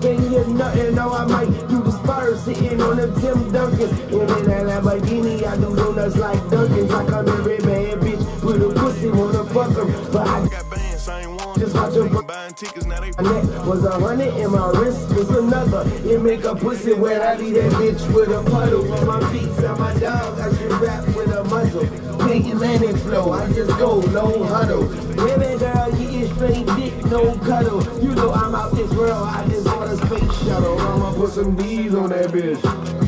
can't hear nothing, no, I might do the Spurs sitting on them Tim Duncans. And in that Lamborghini, I do donuts like Dunkins. I come in red bad bitch with a pussy, wanna fuck 'em, but I got bands, I ain't one. Just watch them buying tickets, now they. My neck was 100 and my wrist was another. It make a pussy wet, I leave that bitch with a puddle. On my feet, on my dog, I should rap with a muzzle. Take landing flow, I just go low huddle. Women, girl, get straight dick, no cuddle. You know I'm out this world, I just want a space shuttle. I'ma put some D's on that bitch.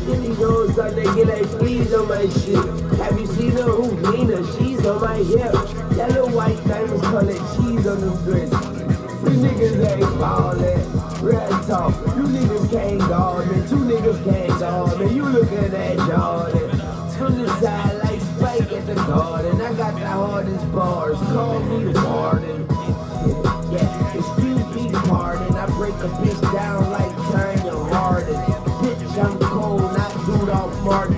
Then he goes like they get like fleas on my shit. Have you seen her? Who Nina? She's on my hip. Yellow, white, diamonds, colored cheese on them grits. You niggas ain't ballin', real talk. You niggas can't guard me, two niggas can't guard me. You looking at Jordan from the side like Spike at the garden. I got the hardest bars, call me the warden. Yeah, excuse me, pardon. I break a bitch down like Tanya Harden. Bitch, I'm cold, not Rudolph Martin.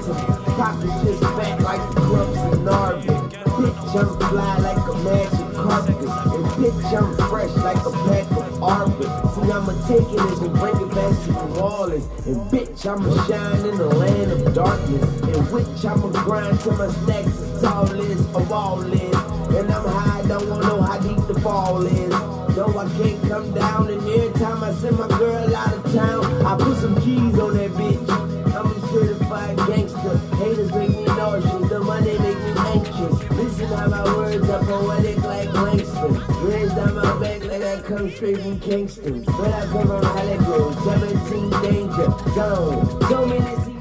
Pockets just fat like the clubs in Narvik. Bitch, I'm fly like a magic carpet. And bitch, I'm fresh like a pack of Arvin. See, I'ma take it and bring it back to New Orleans. And bitch, I'ma shine in the land of darkness. And which I'ma grind till my stacks as tall as a wall is. And I'm high, don't wanna know how deep the fall is. No, I can't come down, and every time I send my girl out of town, I put some keys on that bitch. I'm a certified gangster. Haters make me nauseous, the money make me anxious. Listen how my words are poetic like Langston. Dreads down my back like I come straight from Kingston. But I come from Hollywood, 17 danger zone. So many.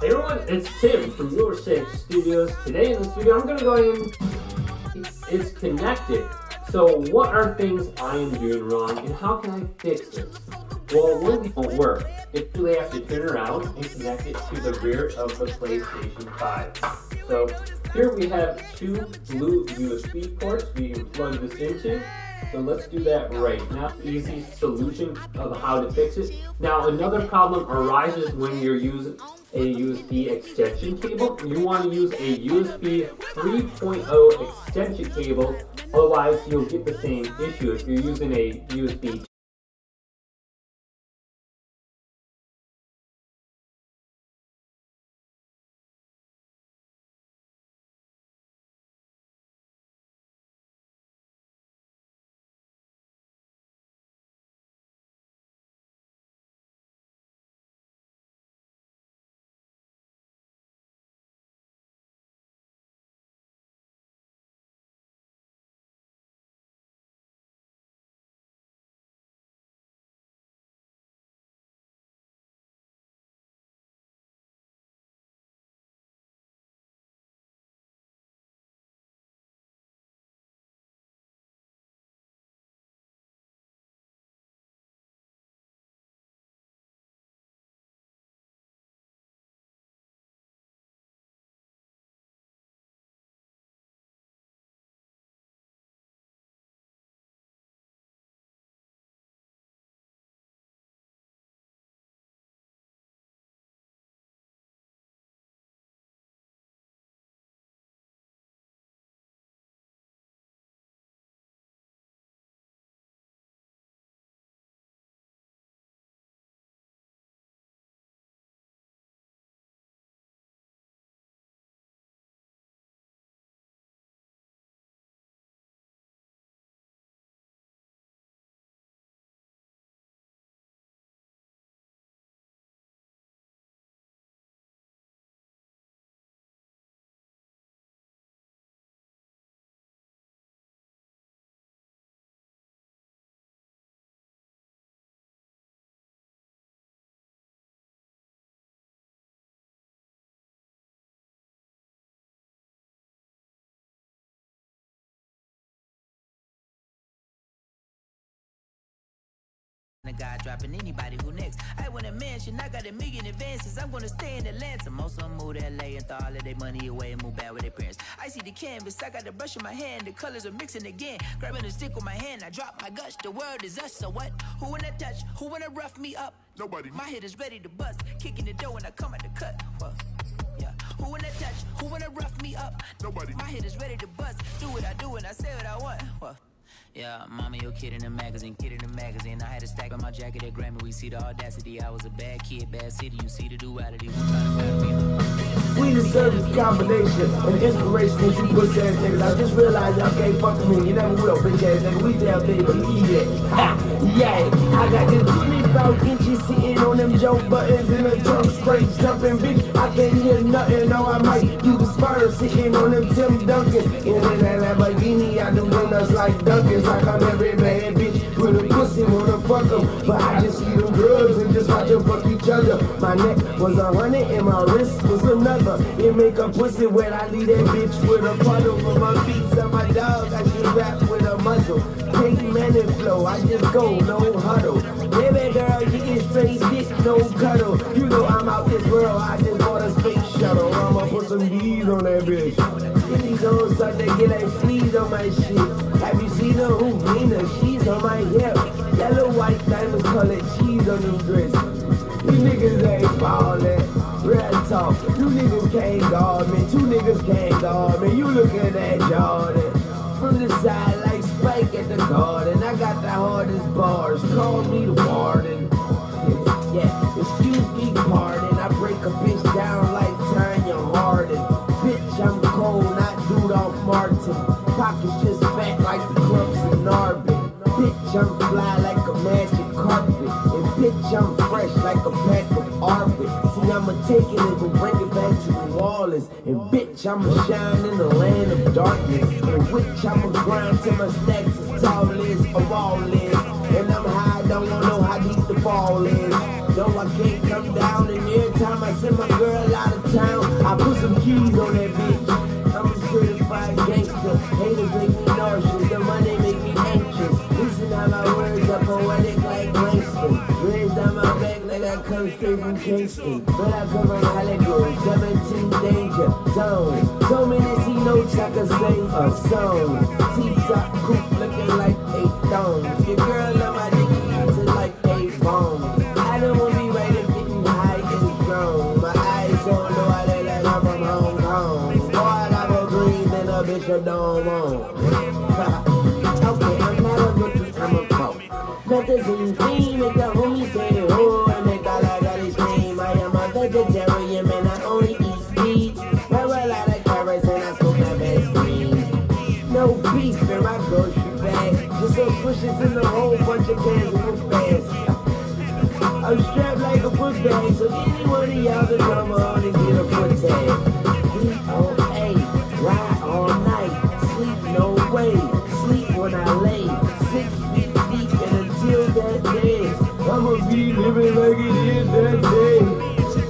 Hey everyone, it's Tim from Your Six Studios. Today in this video, I'm going to go in. It's connected. So what are things I am doing wrong and how can I fix this? Well, one of these won't work. It's really have to turn around and connect it to the rear of the PlayStation 5. So here we have two blue USB ports we can plug this into. So let's do that right now. Easy solution of how to fix it. Now another problem arises when you're using a USB extension cable. You want to use a USB 3.0 extension cable, otherwise you'll get the same issue if you're using a USB. The guy dropping anybody who next. I want a mansion, I got $1 million advances. I'm gonna stay in Atlanta. Most of them move to LA and throw all of their money away and move back with their parents. I see the canvas, I got the brush in my hand. The colors are mixing again. Grabbing the stick with my hand, I drop my gush. The world is us, so what? Who wanna touch? Who wanna rough me up? Nobody. My head is ready to bust. Kicking the door when I come at the cut. Well, yeah. Who wanna touch? Who wanna rough me up? Nobody. My head is ready to bust. Do what I do and I say what I want. Well, Yeah, mama, your kid in the magazine, I had a stack on my jacket at Grammy. We see the audacity. I was a bad kid, bad city. You see the duality. Who try to battle me? We deserve this combination and inspiration that you push ass niggas. I just realized y'all can't fuck with me. You never will, bitch ass nigga. We tell they believe it. Ha! Yeah! I got this 20,000 inches sitting on them Joe buttons in the trunk straight jumping, bitch. I can't hear nothing. No, I might do the Spurs sitting on them Tim Duncan. And in that Lamborghini, I do donuts like Duncan. Like I'm every bad bitch with a pussy, wanna fuck them. But I just see them drugs and just watch them fuck each other. My neck was 100 and my wrist was another. It make a pussy when I leave that bitch with a puddle. For my feet and my dog, I should rap with a muzzle. Take man and flow, I just go, no huddle. Baby girl, you get straight dick, no cuddle. You know I'm out this world, I just bought a space shuttle. I'ma put some bees on that bitch. If these hoes start to get like fleas on my shit. Have you seen her? Who mean her? She's on my hip. Yellow, white, diamonds, colored cheese on them dresses. You niggas ain't ballin', real talk. You niggas can't guard me, 2 niggas can't guard me. You lookin' at Jordan from the side like Spike at the garden. I got the hardest bars, call me the warden. Yeah, excuse me, pardon. I break a bitch down like Tanya Hardin. Bitch, I'm cold, not Rudolph Martin. Pockets just fat like the clumps in Narbin. Bitch, I'm fly like a magic carpet. And bitch, I'm fresh like a pack of Arbit. See, I'ma take it and bring it back to New Orleans. And bitch, I'ma shine in the land of darkness. And which I'ma grind till my stacks as tall as a wall is. And I'm high, don't know how deep the fall is. No, I can't come down. And every time I send my girl out of town, I put some keys on that bitch. I'm a certified gangster. Haters make me nauseous. The money make me anxious. Listen how my words are poetic like Langston. Dreads down my back like I come straight from Kingston. But I come from Hollywood, 17 danger zone. So many C notes I can sing a song. T-top coupe looking like a thong. Your girl on my dick eats it like a bone. I don't want to be right and getting high and strong. My eyes on the water like I'm from Hong Kong. Boy, I got more green than a bitch I don't want. Okay, I'm not a rookie, I'm a pro. Nothing's in me, make the homie say, oh, and make all I got is cream. I am a vegetarian, man, I only eat meat. Have a lot of carrots and I smoke my best green. No beef in my grocery bag. Just some pushes in a whole bunch of cans real fast. I'm strapped like a foot bag, so any one of y'all can come on and get a foot tag. Sleep all day, ride all night, sleep no way, sleep when I lay, 6 feet deep, and until that day, I'ma be living like it is that day.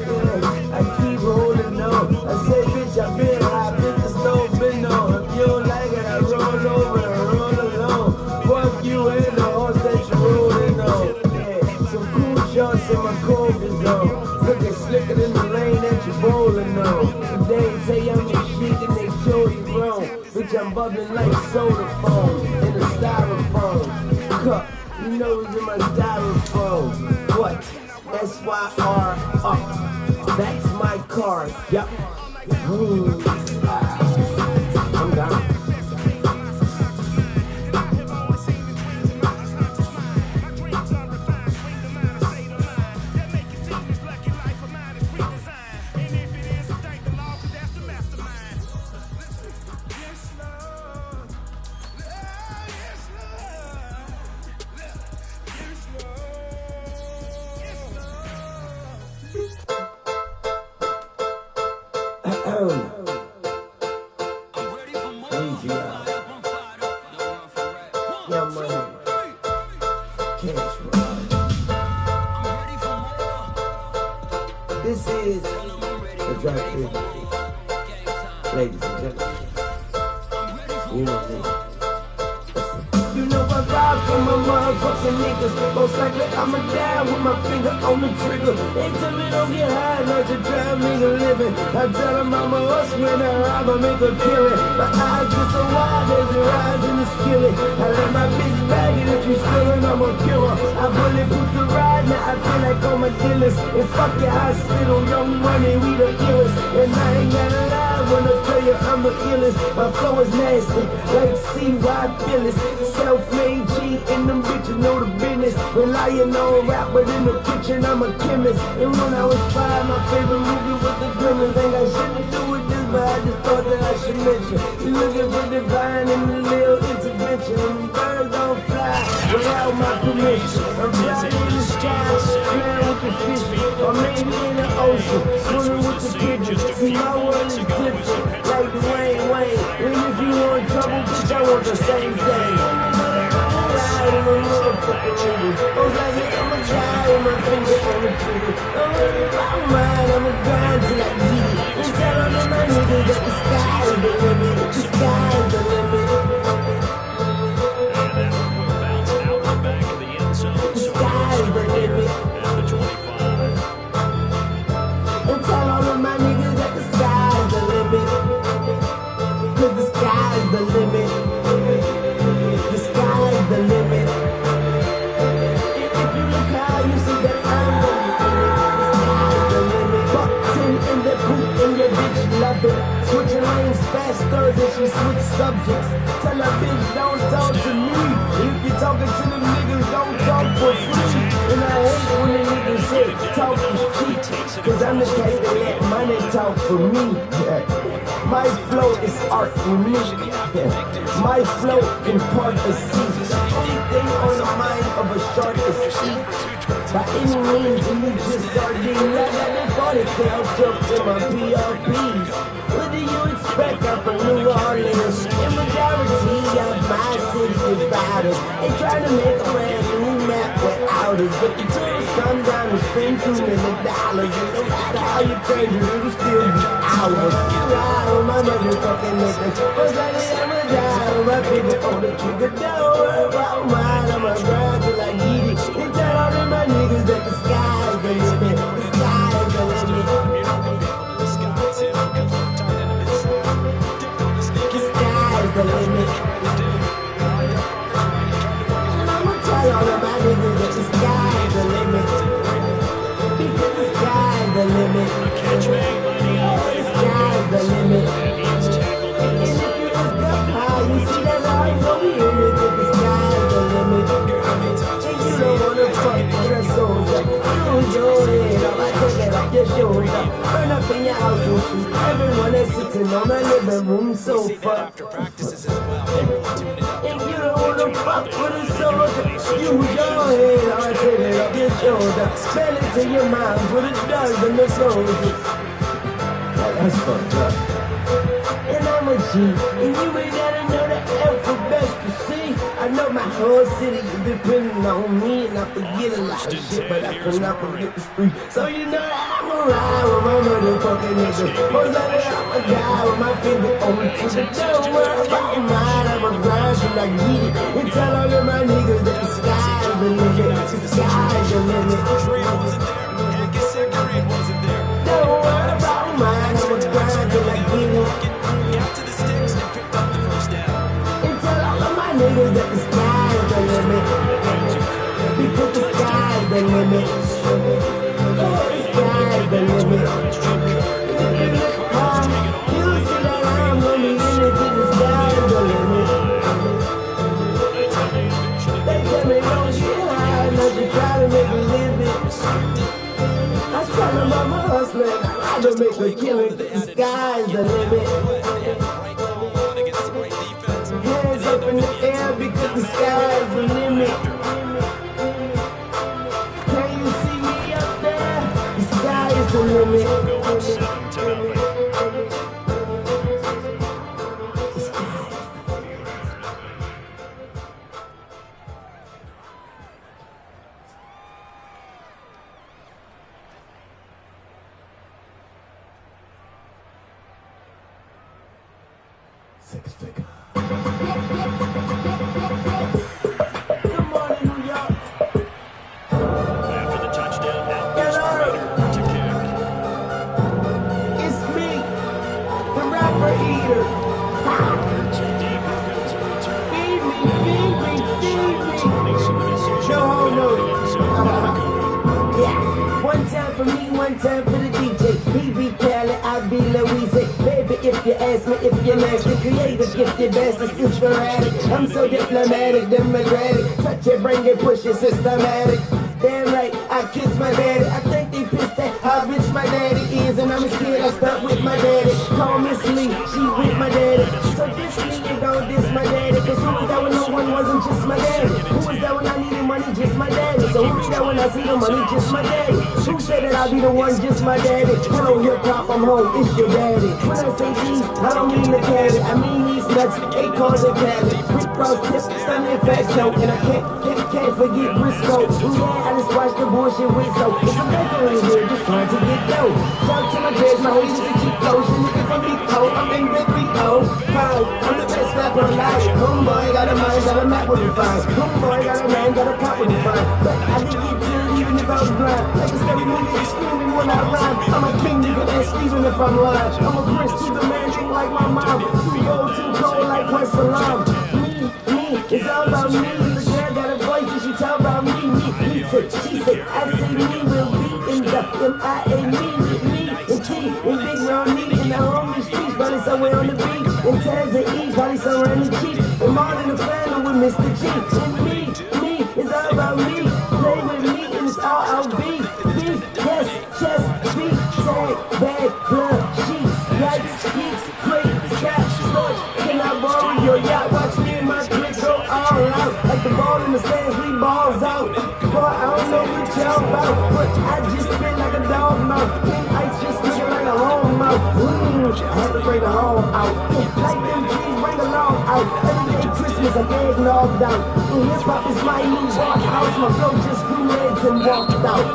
Yeah, I keep holding on. I say, bitch, I been high, bitch, the stove been on. If you don't like it, I roll over and roll along. Fuck you and the horse that you're rolling on. Yeah, some cool shorts in my Corvus on. Looking slicker than the lane that you're rolling on. And they say I'm your shit and they show you wrong. Bitch, I'm bubbling like soda foam in a styrofoam cup. You know it's in my styrofoam. What? S-Y-R up. That's my car. Yup. I'm down. This is the Drop Free. Ladies and gentlemen, you know me. You know I ride for my motherfucking niggas. Most likely I'ma die with my finger on the trigger. They tell me don't get high, not to drive me to living. I tell them I'm a hustler, now I'ma make a killing. My eyes just so wide as the rise in the skillet. I let my bitch bag it if you stealin', I'm a killer. I bulletproof the ride, now I feel like I'm a dealers. And fuck your hospital, young money, we the killers. And I ain't gotta lie when I tell you, I'm the illest. My flow is nasty, like CY Phyllis. Self-made G and them bitches know the business. Relying on rap, but in the kitchen I'm a chemist. And when I was 5, my favorite movie was The Gremlins. Think I shouldn't do with this, but I just thought that I should mention. You looking for divine and a little intervention. And birds don't fly without my permission. I'm flying in the sky, playing with the fish, or maybe in the ocean, swimming with the pigeons. See, my world is different, like the Wayne. And if you want trouble, bitch, I want the same thing. I'm a motherfucker, oh, like it, I'm a guy with my finger on the trigger. I'm mine, I'm a grind till I get it. And tell all of my niggas that the sky is the limit. The sky is the limit. The sky is the limit. And tell all of my niggas that the sky is the limit. Cause the sky is the limit. The sky is the limit. If you look high, you see that I'm the limit. The sky is the limit. Fuck 10 in the poop and your bitch love it. Switching lanes faster than she switch subjects. Tell a bitch don't talk to me. If you're talking to them niggas, don't talk for free. And I hate when the niggas say talk is cheap. Cause I'm the type that let money talk for me. My flow is art for me. My flow can part the sea. The only thing on the mind of a shark is eat. By any means, and you just sardine. I got that 40 pound jokes in my PRPs. What do you expect? I'm from New Orleans. The majority of my city is riders. They try to make a brand new map without us. But the tourists come down and spend $2 million. And no matter how you change it, it'll still be ours. Ride on my motherfucking niggas. Cause like I'ma die with my finger on the trigger. Don't worry about mine, I'ma grind till I get it. And tell all of my niggas that the sky is the limit. The sky is the limit. The sky is the limit. And I'ma tell all of my niggas that the sky is the limit. Because the sky is the limit. The sky is the limit. And if you look up high, you see that I'm over here, nigga. The sky is the limit. And you don't wanna fuck with your soldier. Use your head up, I take it off your shoulder. Burn up in your house, you see everyone that's sitting on the living room sofa. And you don't wanna fuck with a soldier. Use your head up, I take it off your shoulder. Spell it to your mind, put a dozen of soldiers. That's fucked up. And I'm a G, and you ain't gotta know the alphabet to see. I know my whole city is depending on me, and I forget a lot of shit, but I cannot forget the street. So you know that I'ma ride with my motherfucking niggas. Most likely I'ma die with my finger on the trigger. Don't worry about mine, I'ma grind till I get it. And tell all of my niggas that the sky is the limit. The sky is the limit. Don't worry about mine, I'ma grind till I get it. And tell all of my niggas that the sky is the limit. Because the sky is the limit. The sky is the limit. If you look high, you'll see that I'm gonna be in it till the sky is the limit. They tell me don't get high unless you try to make a living. I was telling about my hustling, I gotta make a killing. The sky is the limit. Hands up in the air because the sky is the limit. Can you see me up there? The sky is the limit. Six figure. Good morning, New York. After the touchdown, now here's Prater to kick. It's me, the rapper eater. Too deep, it's a return. Feed me. No, no. Yeah. One time for me, one time for the DJ. He be Cali, I be Louise. Baby, if you ask me if you're nasty. Creative, gifted bastards, it's sporadic. I'm so diplomatic, democratic. Touch it, bring it, push it, systematic. Damn right, I kiss my daddy. I think they pissed at how rich my daddy is. And I'm a kid, I start with my daddy. Call Miss Lee, she with my daddy. So this me, you don't diss my daddy. Cause who was that when no one wasn't just my daddy? Who was that when I needed money? Just my daddy. So who was that when I see the money? Just my daddy. Who said that I'll be the one? Just my daddy. Hello hip hop, I'm home, it's your daddy. When I say these, I don't mean the caddy. I mean these nuts, 8 cars and caddy. Rick Ross tips, stunning fat show. And I can't forget Briscoe. Yeah, I just watched the bullshit with so. It's a baker in here, just trying to get dough. Shout to my dreads, my hoodies and cheap clothes. You niggas from Big O, I'm in Big 3-0. I'm the best rapper alive. Homeboy got a mind, got a map with me fine. Homeboy got a man, got a pop with me fine. But I didn't get killed even if I was blind. Like a scary movie, screaming when I rhyme. I'm a king, you can ask even if I'm lying. I'm a prince to the man, ain't like my mom. Too old, too cold, like West Salam. Me, it's all about me. The girl got a voice and she talk about me. She said, I say me will be in the M-I-A, me with me and T and Big Round me in the homie streets, probably somewhere on the beach. And Taz and E, probably somewhere in the Jeep. And Martin the Flannel with Mr. G. And me, it's all about me. Play with me and it's all out beef. Beef, yes, chest, beef, tag, bag, blood, sheets, lights, speaks, great, scotch, storch. Can I borrow your yacht? Watch me and my clique go all out. Like the ball in the stands, we balls out. Boy, I don't know what y'all about, but I just feel like a dog mouth. Pink ice just looking like a home mouth. I had to bring the home out. Like them trees, bring the long out. Every day Christmas, I'm eggnogged out. And hip hop is my new walk out. My flow just grew legs and walked out.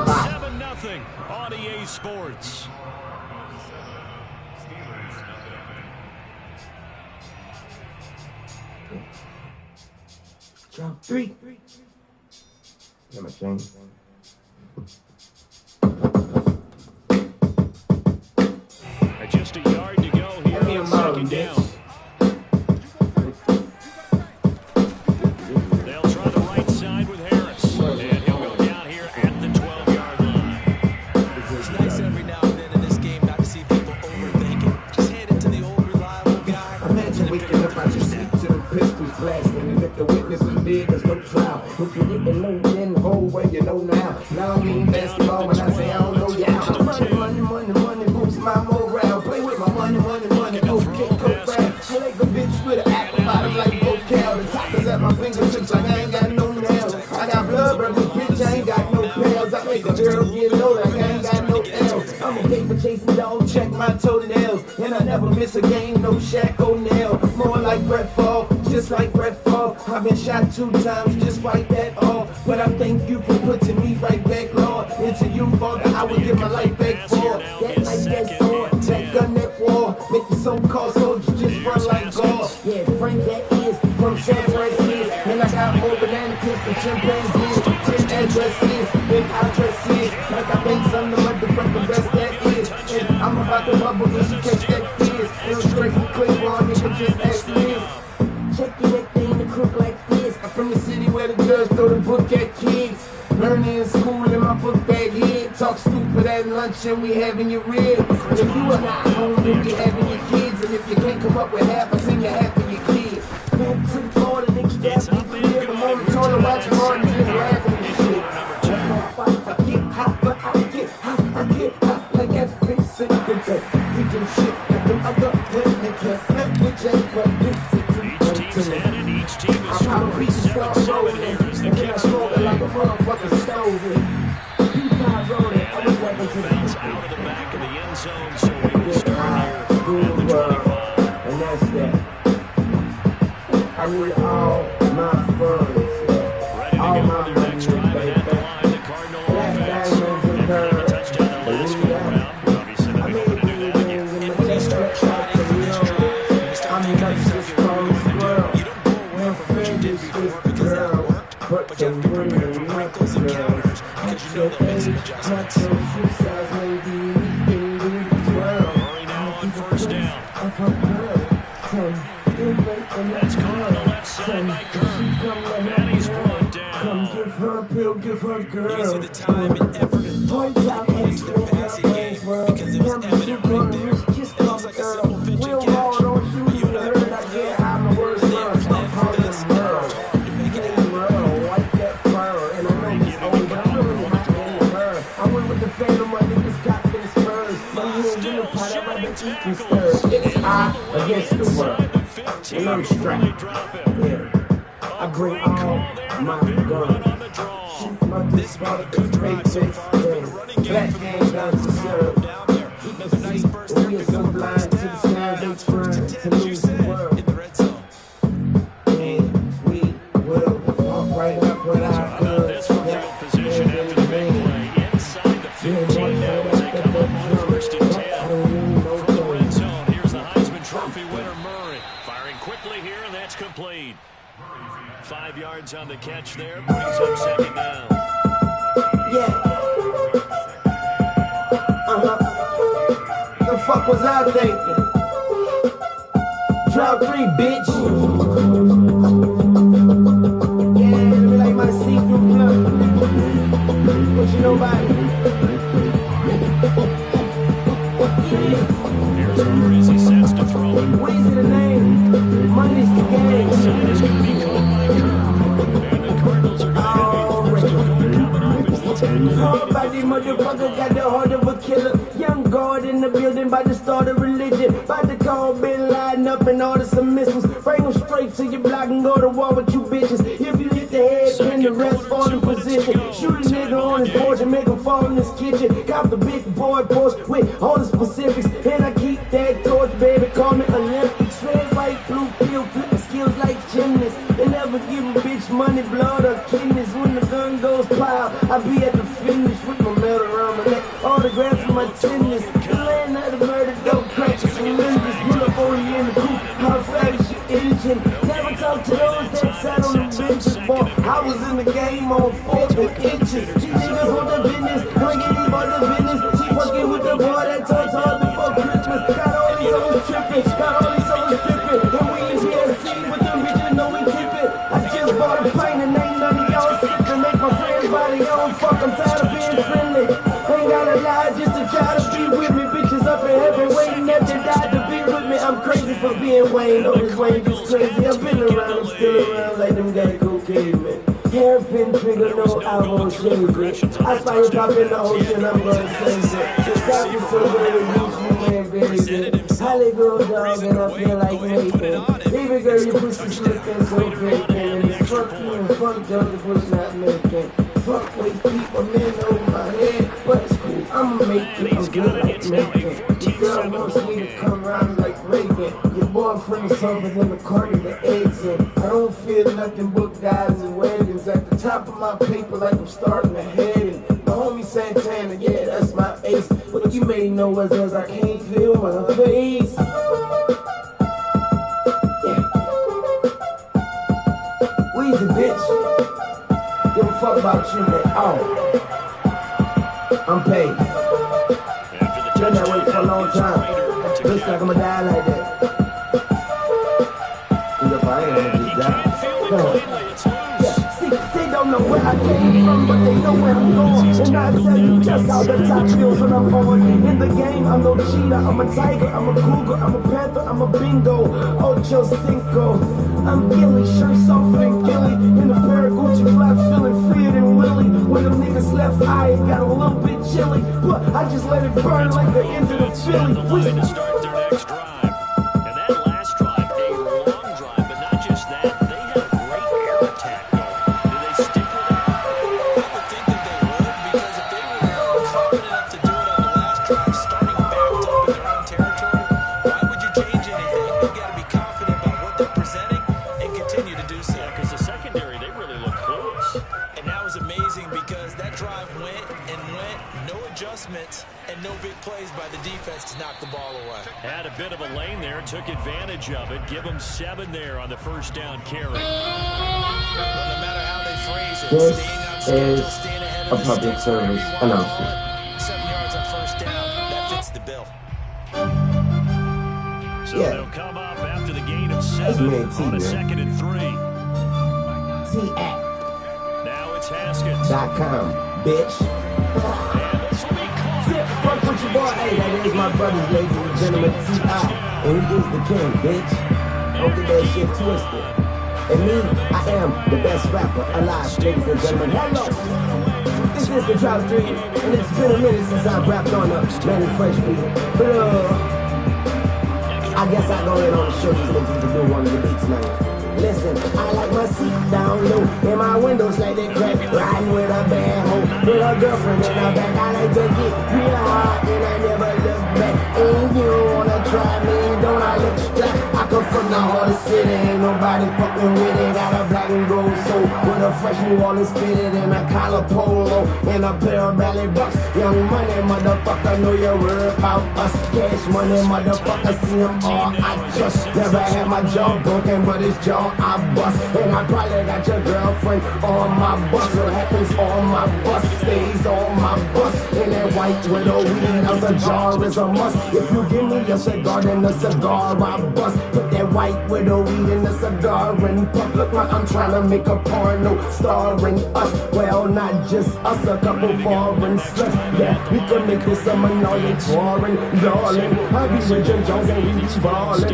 7-0 on EA Sports. Drop 3. Got my chain. Just a yard to go here on second down. They'll try the right side with Harris. And he'll go down here at the 12-yard line. It's nice every now and then in this game not to see people overthinking. Just hand it to the old reliable guy. Imagine waking up out your sleep to the pistols blasting. And if the witness is big, there's no trial. If you didn't know then, whole way you know now. Now I mean basketball when I say I don't know yeah. Money, boosts my morale. Play with my money, okay, go fast. I like a bitch with an apple bottom like vocal. The top is at my fingertips like I ain't got no nails. I got blood, but this bitch I ain't got no pals. I make a girl get low like I ain't got no L's. I'm a paper chasing dog, check my toenails. And I never miss a game, no Shaq O'Neal. More like Brett Favre, just like Brett Favre. I've been shot 2 times, just like that all. But I thank you for putting me right back, Lord. Into you, Father, I would give my life back for. That night, that sword, that gun, that war. Make the so-called soldiers just run like God. Yeah, Frank, that is from San Francisco. And I got more banana clips than chimpanzees. 10 addresses, big addresses. Like I think some of the motherfucking best that is. And I'm about to bubble just to catch that fizz. And straight from Claiborne, nigga, just ask me. Check that thing to crook like this. I'm from the city where the judge throw the book at kids. Learning in school in my book bag head. Talk stupid at lunch and we having your ribs. If you are not home, then we having your kids. And if you can't come up with half, I think you're having your kids. Been to the Florida, niggas got me clear. I'm on the toilet watching Martin just laughing and shit. I get hot, but I get hot like every single day. We do shit like them other women can't flip with Jay, but this Each team's headed, each team is scoring 7-7. Here's the kick. Like a motherfucking stove. Bounce out of the back of the end zone, so we will start here at the 25. And that's that. I need all my funds. Ready to go with their next drive and at the line, the Cardinal offense. And getting a touchdown the last go around. Obviously, they'll be able to do that again. And when they start trying this drive, and they start taking themselves here, you don't go away from what you did before because that worked, but you have to prepare for wrinkles and counters because you know they'll make some adjustments. Murray now on first down. That's caught on the left side by Kirk. Manny's brought down. Give her a pill, give her a girl. You see the time and effort and thought that went into the passing game because it was evident right there. It looks like a simple pitch and saying no more niggas got this Spurs. My hands in the pot, I might be eating stirs. It's I against the world. And I'm strapped. Yeah. I bring all my guns. Shoot my discard, make sense. Black gang guns to serve. You can see, but we are so blind to the skies they trying to lose the world. And we will walk right up with our guns. Position after the big play. Inside the 15 now as they come up on first and 10 from the red zone. Here's the Heisman Trophy winner Murray. Firing quickly here, and that's complete. 5 yards on the catch there. Brings up second down. Yeah. The fuck was I thinking? Drop 3, bitch. Yeah, let me like my see-through blunt. What you know about it? Here's Murray as he sets to throw it. What is the name? Money's the game. Inside is going to be caught by Kirk. And the Cardinals are going to have a first and goal coming up as the tackle. All about these motherfuckers got the heart of a killer. Young guard in the building, about to start a religion. About to call Bin Laden up and order some missiles. Bring them straight to your block and go to war with you bitches. If you hit the head, pin the rest, fall in position. Shoot a nigga on his porch and make him fall in his kitchen. Cop the big boy Porsche with all the specifics. And I keep that torch, baby, call me Olympics. Red, white, blue, pill, flipping skills like gymnasts. They never give a bitch money, blood, or kidneys. When the gun goes plow, I be at the finish with my medal around my neck. Autographs for my tennis. The land of the murder, dope cracks, tremendous. Pull up on you in the coupe, how fast is your engine? Never talk to those that sat on the benches, boy. I was in the game on 4 inches. These niggas want the business, don't get these about the business. She fucking with the boy that talks hard before Christmas. Got all these hoes tripping, got all these hoes tripping. And we in PSC with the rich and know we keep it. I just bought a plane and ain't none of y'all sick to make my friends body on. Fuck, I'm tired of being friendly. Ain't gotta lie just to try to be with me. Bitches up in heaven waiting that they died to be with me. I'm crazy for being Wayne. Oh, this Wayne just crazy. I've been around, I'm still around like them guys cocaine, man. Hairpin trigger, no elbow shave it. I saw you pop in the ocean, I'm gonna save it. The top is so very rich, you man, very good. Holly girl dog, and I feel like making. Baby girl, your pussy's looking so great, and it's fuck you and fuck Georgia Bush not making. Fuck with people, men over my head, but it's cool, I'ma make it, I'm good like making. Your girl wants me to come around like Reagan. Your boyfriend's tougher than the carton the eggs in. I don't feel nothing but guys and weddings. At the top of my paper like I'm starting to head in. My homie Santana, yeah, that's my ace. What you may know is as I can't feel my face. Yeah. Weezy, bitch. Give a fuck about you, man. Oh. I'm paid. Been that way for a long time. Looks like I'ma die like that. And if I ain't, I'ma just die. No. Yeah, see, they don't know where I came from, but they know where I'm going. And I tell you just how the top feels when I'm on. In the game, I'm no cheater, I'm a tiger, I'm a cougar, I'm a panther, I'm a bingo. Ocho Cinco. I'm Gilly, shirt soft and Gilly. In the pair of Gucci flops, feeling freer than Willie. When them niggas left, I got a little bit chilly. But I just let it burn like the end of the Philly. To start their next drive. And that last drive, a long drive, but not just that, they had a great air attack going. Do they stick with it? I would think that they would, because if they were confident enough to do it on the last drive, starting backed up in their own territory, why would you change anything? You've got to be confident about what they're presenting and continue to do so. Yeah, because the secondary, they really look clueless. And that was amazing because that drive went and went, no adjustments, and no big plays by the defense to knock the ball away. Had a bit of a lane there, took advantage of it. Give them 7 there on the first down carry. Well, no matter how they phrase it, This staying on schedule, is staying ahead a of the public sticks, wherever service you wanna call announcement. it, 7 yards on first down, that fits the bill. So Yeah. they'll come up after the gain of That's 7 me, on a man. 2nd and 3. T-Act.com, Now it's Haskins. bitch. And this will be caught. Fuck with your boy. Hey, that is my brothers, ladies and gentlemen. T.I. And he is the king, bitch. Don't get that shit twisted. And me, I am the best rapper alive, ladies and gentlemen. Hello. This This the Drought Street, and it's been a minute since I rapped on the Madden Fresh beat. But I guess I go ahead on the show these niggas to do one of the beats now. Listen, I like my seat down low, and my windows like they crack, riding with a bad hoe, with a girlfriend in her back. I like to get real hard, and I never look back. And you wanna try me, don't I look strapped? I come from the heart of the city, ain't nobody fucking with it. Got a black and gold soul, with a fresh New Orleans fitted, and a collar polo, and a pair of ballet bucks. Young money, motherfucker, know your word about us. Cash money, motherfucker, see them all I trust. Never had my jaw broken, but it's jaw I bust. And I probably got your girlfriend on my bus. What happens on my bus stays on my bus. And that white widow weed out the jar is a must. If you give me a cigar, then a cigar I bust. Put that white widow weed in the cigar and puff. Look like I'm trying to make a porno starring us. Well, not just us, a couple foreign sluts. Yeah, we can make this a annoying foreign darling. I be with Jim Jones and we be ballin'.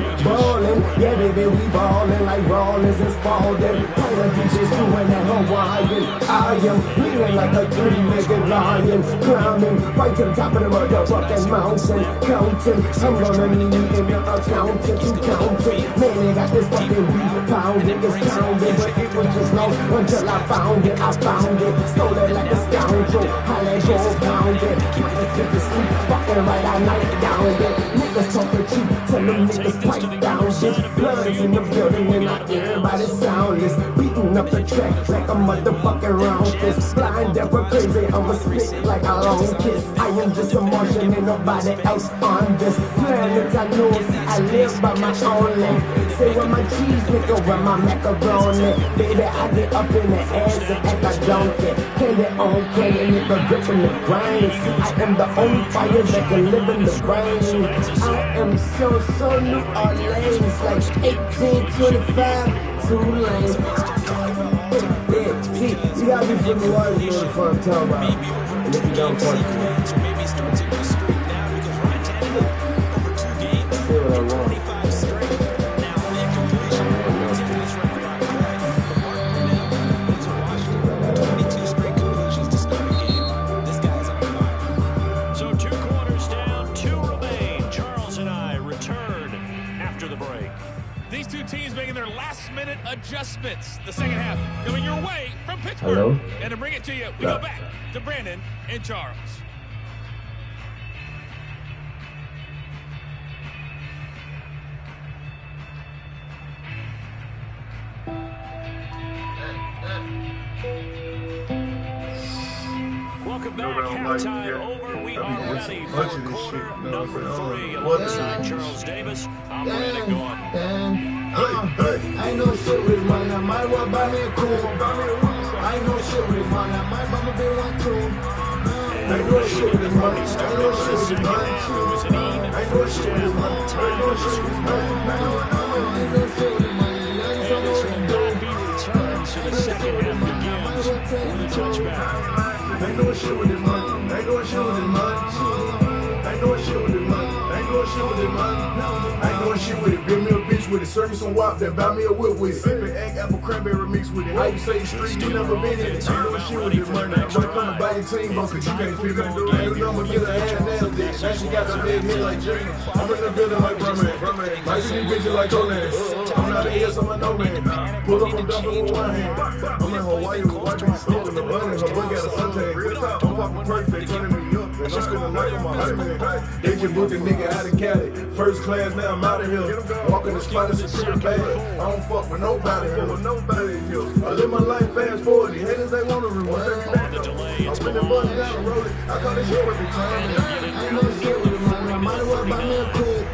Yeah, baby, we ballin' like Rollins and Spalding. Playing DJs doing that Hawaiian. I am leaning like a three-legged lion, climbing right to the top of the motherfucking mountain. Counting, I'm gonna need me in the accountant to count it. Man, they got this fucking beat pounding, it's pounding, but it was just lost until I found it. I found it, stole it like a scoundrel. I let go, pound it, keep the sleep, fucking right all night down it. Niggas talking cheap, tell them niggas pipe down shit. Blood's in the building and I everybody soundless, beating up the track like a motherfucking round fist. Blind, deaf, or crazy, I'ma spit like a long kiss. I am just a Martian and nobody else on this planet. I know I live by my own lane. Say where my cheese, nigga, where my macaroni. Baby, I get up in the ass and act like donkey. Candy on candy, nigga, gripping the grind. I am the only fire that can live in the brain. I am so New Orleans, like 1825, too late. Yeah, see, you gotta be from New Orleans, you know the fuck I'm talking about. And if you don't, fuck me. Maybe start to go straight now because Ryan Tannehill over 2 games, 25 straight. Now, in completion, continuous record on track. Now, into Washington, 22 straight completions to start a game. This guy's on fire. So 2 quarters down, 2 remain. Charles and I return after the break. These two teams making their last-minute adjustments. The second half coming your way from Pittsburgh. Hello? And to bring it to you, we go back to Brandon and Charles. Welcome back. Halftime over. We are ready for quarter number 3. Alongside Charles Davis, I'm Brandon Gordon. I know shit with man, I might want buy me a cool. I know shit with man, I might buy me one too. I know shit with man, I know shit with man. I know shit with man, I know shit with man. I know shit with man, I know shit with man. Be returned, so the second half begins with a touchback. I know shit with man, I know shit with man. I know shit with man, I know shit with man. I know shit with it, give me a bitch with it, serve me some wop, then buy me a whip with it. Sippin' egg, apple, cranberry mix with it. How you say street, you never been in it. I know shit with it, money. I'm gonna come to buy your team, bro, cause you can't pick up the new number, get a hand nail dick. Now she got the big head like Jane. I'm in the building like Brumman. Like these bitches like Conan. I'm not a yes, I'm a no man. Pull up on dumping with one hand. I'm in Hawaii with white people stealing the money. Her boy got a suntan. I'm popping perfect, turning me up. And I'm spending night on my husband. They just booked a nigga out of Cali. First class, now I'm out of here. Walking the spot is secure bad. I don't fuck with nobody here. I live my life fast forward. The haters, they want to rewind. I'm spending money down the road. I call this shit with the time. I know shit with the money. I might as well buy me a cool.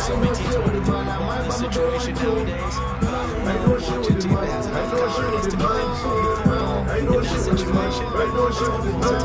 So many teams want to do in this situation nowadays. I know shit with the money. I know shit with the money. I know shit with the money. I know shit with the money.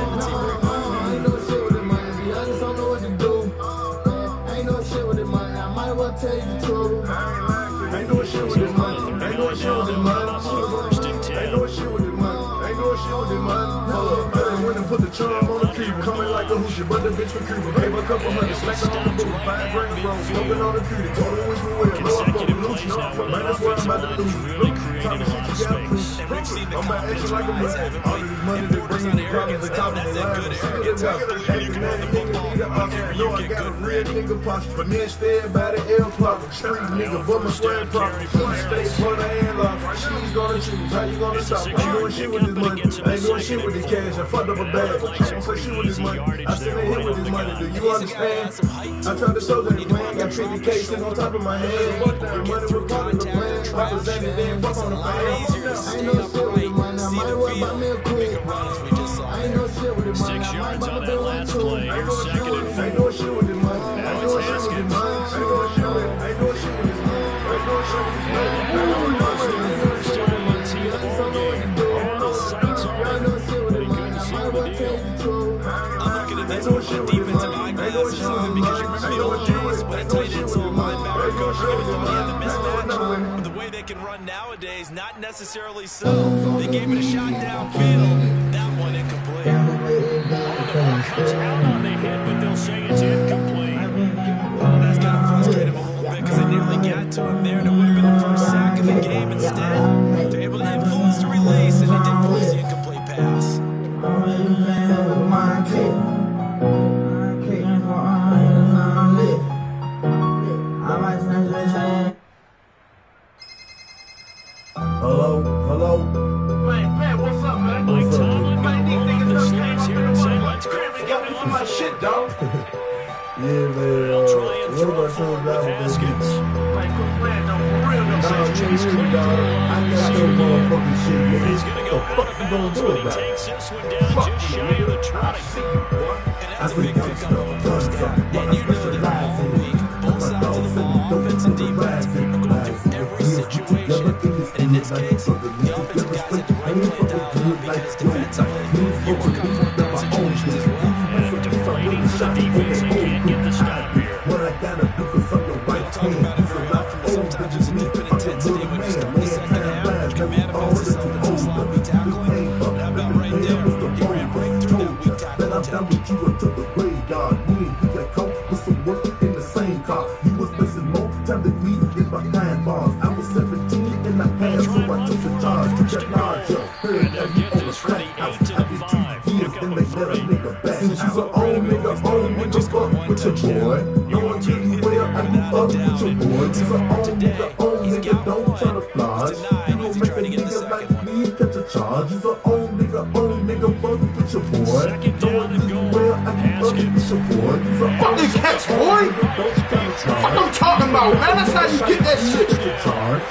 I know shit with the money. I just don't know what to do. I know shit with the money. I might as well tell you the truth. I know shit with the money. I know shit with the money. I know shit with the money. I know shit with the money. Hold up, I went and put the charm on the tree. Coming like a hoosier, but the bitch for creeper. Gave a couple hundred, slacked on the boot. 5 grand, bro. Smoking on the cutie. Told her which we wear. No, I'm fucking Lucci. Might as well I'm about to lose. created a lot of space. And we've seen the confidence rise, haven't we? Borders on arrogance now, that's that good arrogance. You can run the football whenever you get good ready. But me instead by the L clock, street nigga, but my square proper. Stay for the hand lock. She's gonna choose. How you gonna stop? I ain't doing shit with this money. I ain't doing shit with the cash. I fucked up a bag. I ain't for shit with this money. I still ain't hit with this money. Do you understand? I tried to show that plan. Got 50K sitting on top of my head. The money was part of the plan. Represented, then fuck on the plan. I ain't no shit with the money. I might as well buy me a queen. I ain't no shit with the money. 6 yards on that last play. Here's second and 4. I ain't no shit with the money. Now it's Haskins. First time on team ball game. Had the sights on it, but he couldn't seal the deal. I'm looking at this with the defensive eyeglasses on because you remember the old days when a tight end saw a linebacker coach had the mismatch. But the way they can run nowadays, not necessarily so. They gave it a shot downfield. That one incomplete. The ball comes out on the hit, but they'll say it's incomplete. That's got to frustrate him a little bit because they nearly got to him there, and it would have been the first sack of the game. Instead, they're able to influence the release, and he did force the incomplete pass. Hello? Man, what's up, man? Mike Tomlin Man, these going niggas the done snaps came here up and to say, the let's go. crib and got me on my shit, dog. Yeah, man. They'll try and what throw about forward those with guys? Haskins. Man, quit playing, though, for real, though. Dog, Chase you Claypool dog. I got no motherfucking shit, man. He's going to go What the fuck out of you gonna bounds, do but he about it? takes this one down just shy of the 20. And that's a big pickup on first down. And you know that all week, both sides of the ball, offense and defense, are going through every situation. And in this case, the offensive guys had the right play dialed up because defensively, you were comfortable in situations as well. And deflating to the defense, they can't get the stop here. What I gotta do is on the right Talk about it very often, but sometimes there's a dip in intensity when you start the second half, which can manifest itself into sloppy tackling. But how about right there? He ran right through that weak tackle I'm down with you until the graveyard. Me and you got caught with some work in the same car. You was missing more time than me in behind bars. I was 17 and I passed, so I took the charge. You got larger. And they'll get this for the 8 to the 5. Pick up And a they let a free. nigga back. Since you's an old nigga, fuck with your boy. No one give you well, I be up with your boy. You's an old nigga, don't try to flash. You gon' make a nigga like me catch a charge. You's an old nigga, fuck with your boy. Second No down one and give you goal. well, I be up with your boy. You's an old Fucking catch, boy! don't try to charge. What I'm talking about, man? That's how you get that shit. Charge.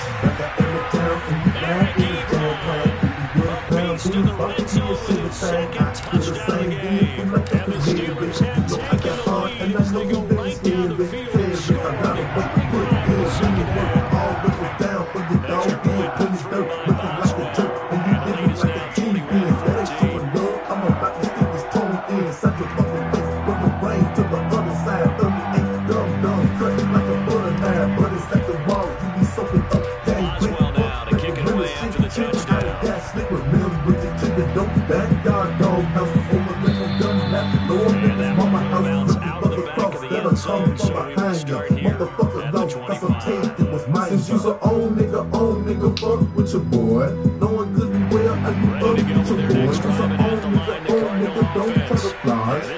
Beats to the red zone for the second touchdown of the game. And the Steelers have taken the lead as they go right down the field and score a big run in the second half. Boswell now to kick it away after the touchdown. And that one will bounce out of the back of the end zone, so we will start here at the 25. Since you's an old nigga, fuck with your boy. Knowing good and well, I be Ready to go up for with their your next boy. drive, and at the line, the Cardinal offense.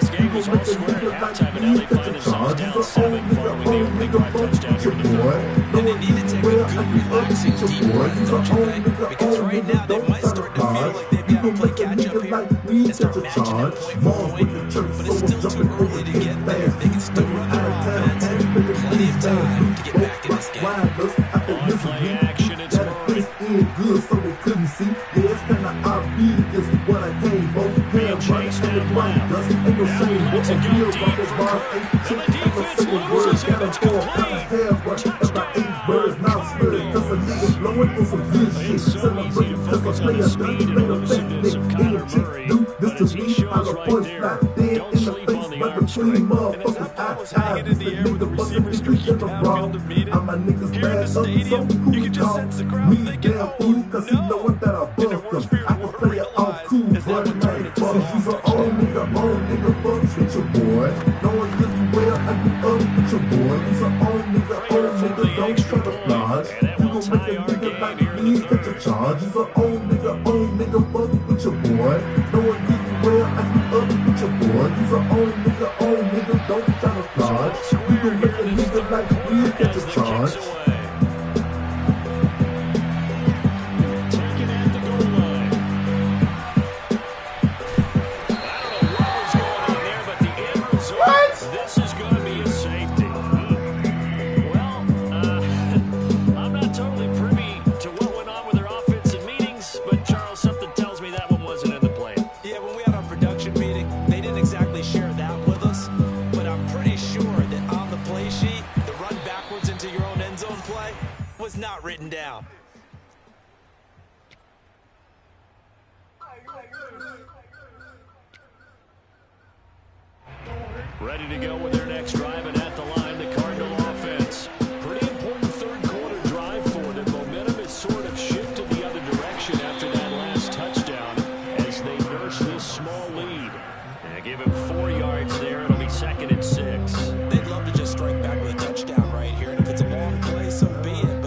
This game was all square at halftime, and now they find themselves down 7 following the opening drive touchdown here in the third. And they need to take a good, relaxing, deep breath, don't you think? Because right now, they might start to feel like they've got to play catch-up here and start matching that point for point. But it's still too early to get there. They can still run their offense. Plenty of time to get back in this game. On play action, it's Murray. Good, so they couldn't see. Yeah, it's kinda RB is what I came for. Being chased down left. Now lets it go deep for Kirk. And the defense loses it. It's complete. It's so easy to focus on the speed and elusiveness of Kyler Murray, but as he shows right there, don't sleep on the arm strength. And as that ball was hanging in the air with the receivers streaking downfield to meet it, here in the stadium, you can just sense the crowd thinking, oh no! And their worst fear will realize as that one turned into a Prayer for the extra point, and that will tie our game here you catch a charge. You's a old nigga, fuck with your boy. Knowing you well, I be up with your boy. You's a old nigga, don't try to dodge. You gon' make a nigga like me catch a charge. Not written down. Ready to go with their next drive, and at the line, the Cardinal offense. Pretty important third quarter drive for them. Momentum has sort of shifted the other direction after that last touchdown as they nurse this small lead. And give him 4 yards there. It'll be 2nd and 6. They'd love to just strike back with a touchdown right here, and if it's a long play, so be it.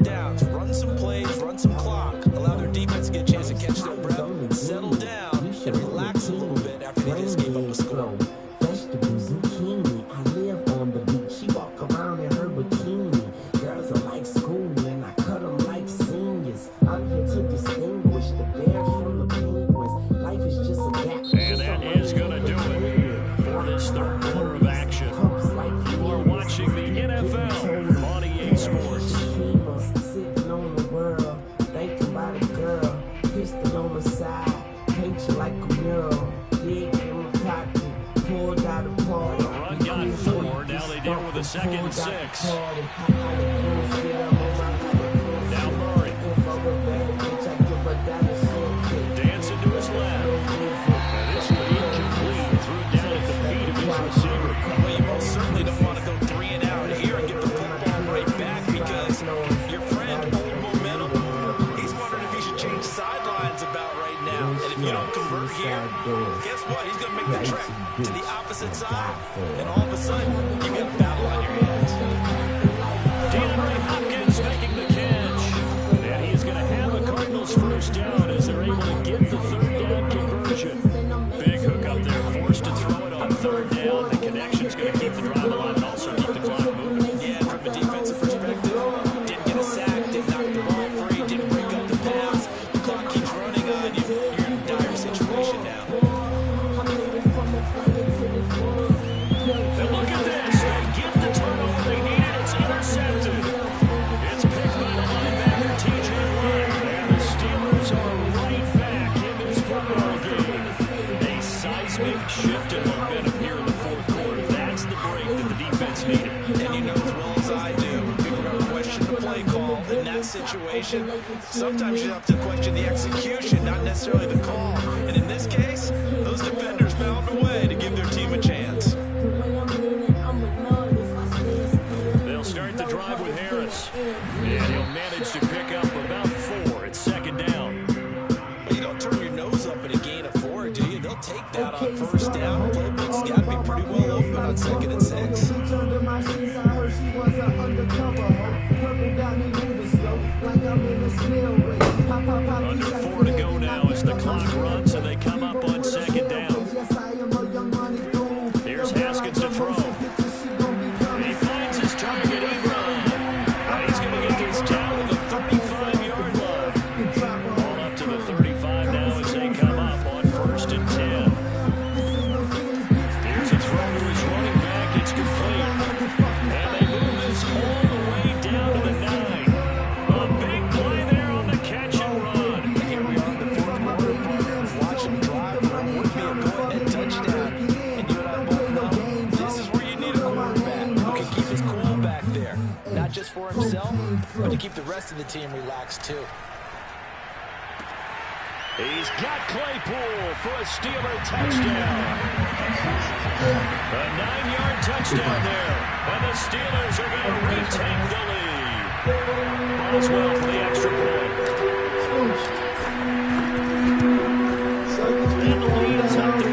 Downs, run some plays, run some clock, allow their defense to get a chance to catch their breath, settle down, and relax a little bit after they just gave up a score. Vegetables zucchini. I live on the beach. She walk around in her bikini. Girls are like school, and I cut them like seniors. I'm here to distinguish the bears from the penguins. Life is just a gap. And that is going to do it for this third quarter of action. You are watching the NFL on EA Sports. With a 2nd and 6. Now Murray. Dancing to his left. And this one incomplete. Threw down at the feet of his receiver. Well, you most certainly don't want to go 3 and out here and get the football right back because your friend, old momentum, he's wondering if he should change sidelines about right now. And if you don't convert here, guess what? He's going to make the trek to the opposite side. And all of a sudden, you got a battle on your hands. DeAndre Hopkins making the catch. And he's going to have a Cardinals first down as they're able to get the 3rd down conversion. Big hook up there, forced to throw it on 3rd down. The connection's going to keep the drive alive and also keep the clock moving. Yeah, and from a defensive perspective, didn't get a sack, didn't knock the ball free, didn't break up the pass. The clock keeps running on you. You're in a dire situation now. And look at this. They get the turnover they needed. It's intercepted. It's picked by the linebacker, TJ Watt. And the Steelers are right back in this football game. A seismic shift in momentum here in the 4th quarter. That's the break that the defense needed. And you know as well as I do, people are going to question the play call in that situation. Sometimes you have to question the execution, not necessarily the call. And in this case, those defenders found a way to give their team a chance. They'll start the drive with Harris. And he'll manage to pick up about 4. It's 2nd down. Well, you don't turn your nose up at a gain of 4, do you? They'll take that on 1st down. Playbook's got to be pretty well open on 2nd and 6. Under 4 to go now as the clock runs and they come up on 2nd down. Here's Haskins to throw. He finds his target, Ebron. And he's going to get this down to the 35-yard line. Ball up to the 35 now as they come up on 1st and 10. Here's a throw to his running back. It's complete. And they move this all the way down to the 9. A big play there on the catch and run. Here we are in the 4th quarter. Watch him drive. It would be a go-ahead touchdown. And you and I both know this is where you need a quarterback who can keep his cool back there. Not just for himself, but to keep the rest of the team relaxed too. He's got Claypool for a Steeler touchdown. A 9-yard touchdown there. And the Steelers are going to retake the lead. Boswell for the extra point. And the lead is up to 5.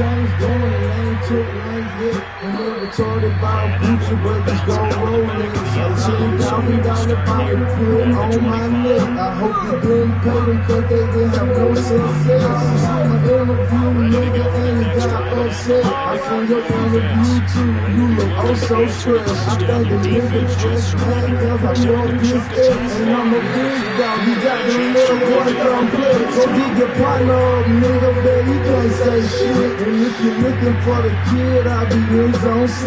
chains going and I ain't took one yet. And never told about Gucci, but just go rolling. $10,000 power put on my neck. I hope you didn't pay them cause they didn't have no success. You saw my interview, nigga, and it got upset. I seen your interview too, you look oh so stressed. I think the nigga just mad cause I broke his ex. And I'm a big dog, you got the little boy complex. Go get your partner up, nigga, bet he can't say shit. And if you're looking for the kid, I'll be in zone 6. I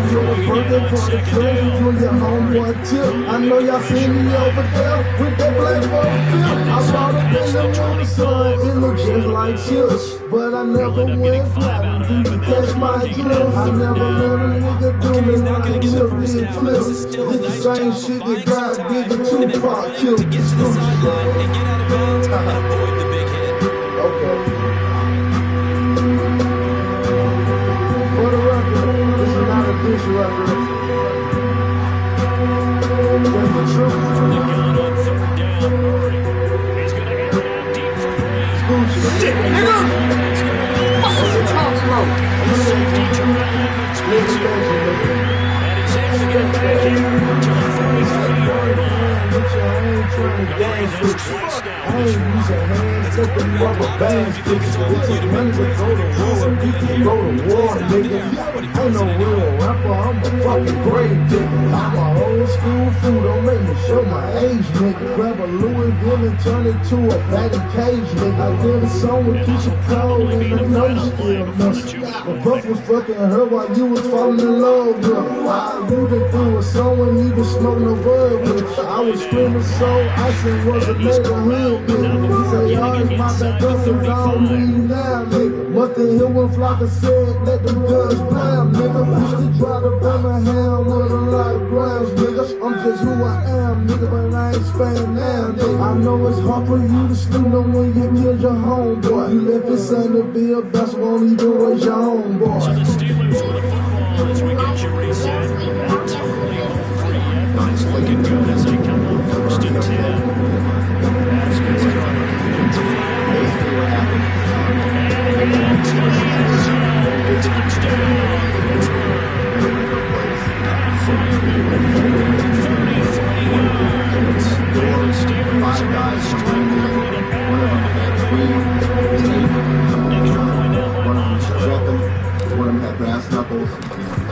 feel a birthday for the friend, you and your homeboy tip. I know y'all seen me over there with that black boy film. I brought up in the morning sun, it look just like chips. But I never went platinum, you catch my glimpse. I never let a nigga do me like Chip did flips. It's the same shit that got bigger Tupac killed. To get to the sideline and get out of bounds and avoid the big hit. Okay. For the record, this is not a diss record. That's the truth. From the gun on third down, Murray. He's going to air it out deep for three. Shit, nigga! What's the top row? Safety Terrell Edmonds beats him. And he's able to get back here to the 33-yard line. That's twice now. I ain't using hands, let them rubber bands fix it. It's a money to go to war, you can go to war, nigga. I ain't no real rapper, I'm a fucking grave digger. I'm a old school fool, don't make me show my age, nigga. Grab a Louis Vuitton and turn it to a batting cage, nigga. I did a song with Keisha Cole and the nose still messing. My buff was fucking her while you was falling in love with her. While you done threw a song and even smoke no bud with her. I was screaming so I said was a neighborhood, nigga. He say, oh, it's my back up and all me now, nigga. What the hell when Flocka said, let them guns blam, nigga. Used to try to Birmingham with a lot of grams, nigga. I'm just who I am, nigga, but I ain't Spain now, nigga. I know it's hard for you to sleep no when you killed your homeboy. You left your son to be a best, won't even raise your homeboy. So the Steelers with the football as we get you reset. Not totally home free yet, but it's looking good as they come on first and 10. That's Fitzgerald. It's a flag. And to the end zone. Touchdown, Pittsburgh. Pat Fryer, 33 yards. And the Steelers are struggling to back into that lead. Extra point down by Boswell. One of them had brass knuckles,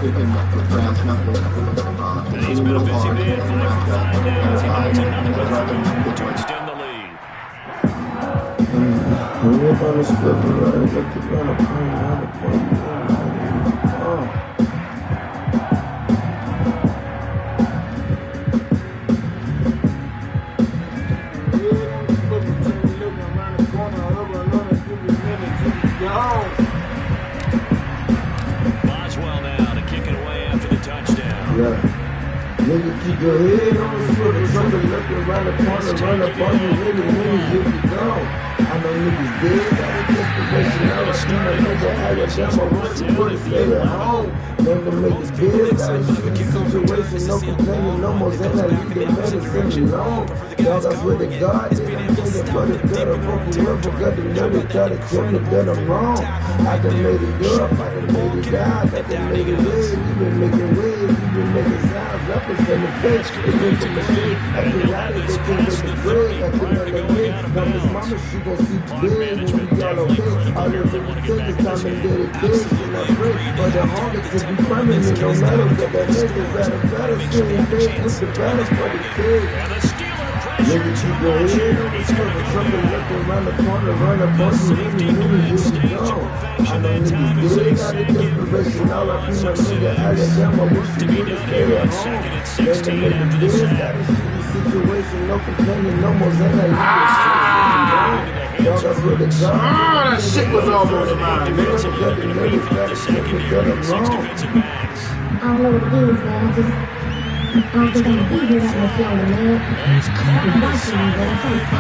kicking with brass knuckles. And he's been a busy man, 5 for 5 now as he knocks another one to extend the lead. We're gonna split the right, let the runner play another point. Boswell now to kick it away after the touchdown. Yeah. Nigga, keep your head on the swivel. Something looking around the corner, run up on you, really, if you don't. I know niggas dead, got a desperation. I was seen a nigga out of them, I want to put it stay at home. Then the niggas dead, got a shitty situation, no complaining, no more than I leave the medicine alone. Y'all got with the God, they done take it for the good, I broke the river, got the nerve, try to tell me that I'm wrong. I done made it up, I done made it down, I done made it red, you been making waves, you been making sounds, rappers in the face, it's been the mistake. I feel like they think they the bread, I feel like they win. Now Miss Mama, she gon' see today when we got okay. All the things take is time and dedication, I pray. But the hunger to be permanent, no matter what that niggas at a better sitting bed with the balance for the kids. Nigga, keep your head on the swivel, something looking around the corner, run up on you, really, if you don't. I know niggas dead, got a desperation, all I be my nigga out of them, I wish you would've stayed at home. Then the niggas dead, got a shitty situation, no complaining, no more than I leave. Y'all got with the God. That shit was almost mine, man. Got the niggas got to think that I'm wrong. I don't know what it is, man. I don't think I'm gonna be here that much longer, man. He's caught on the side.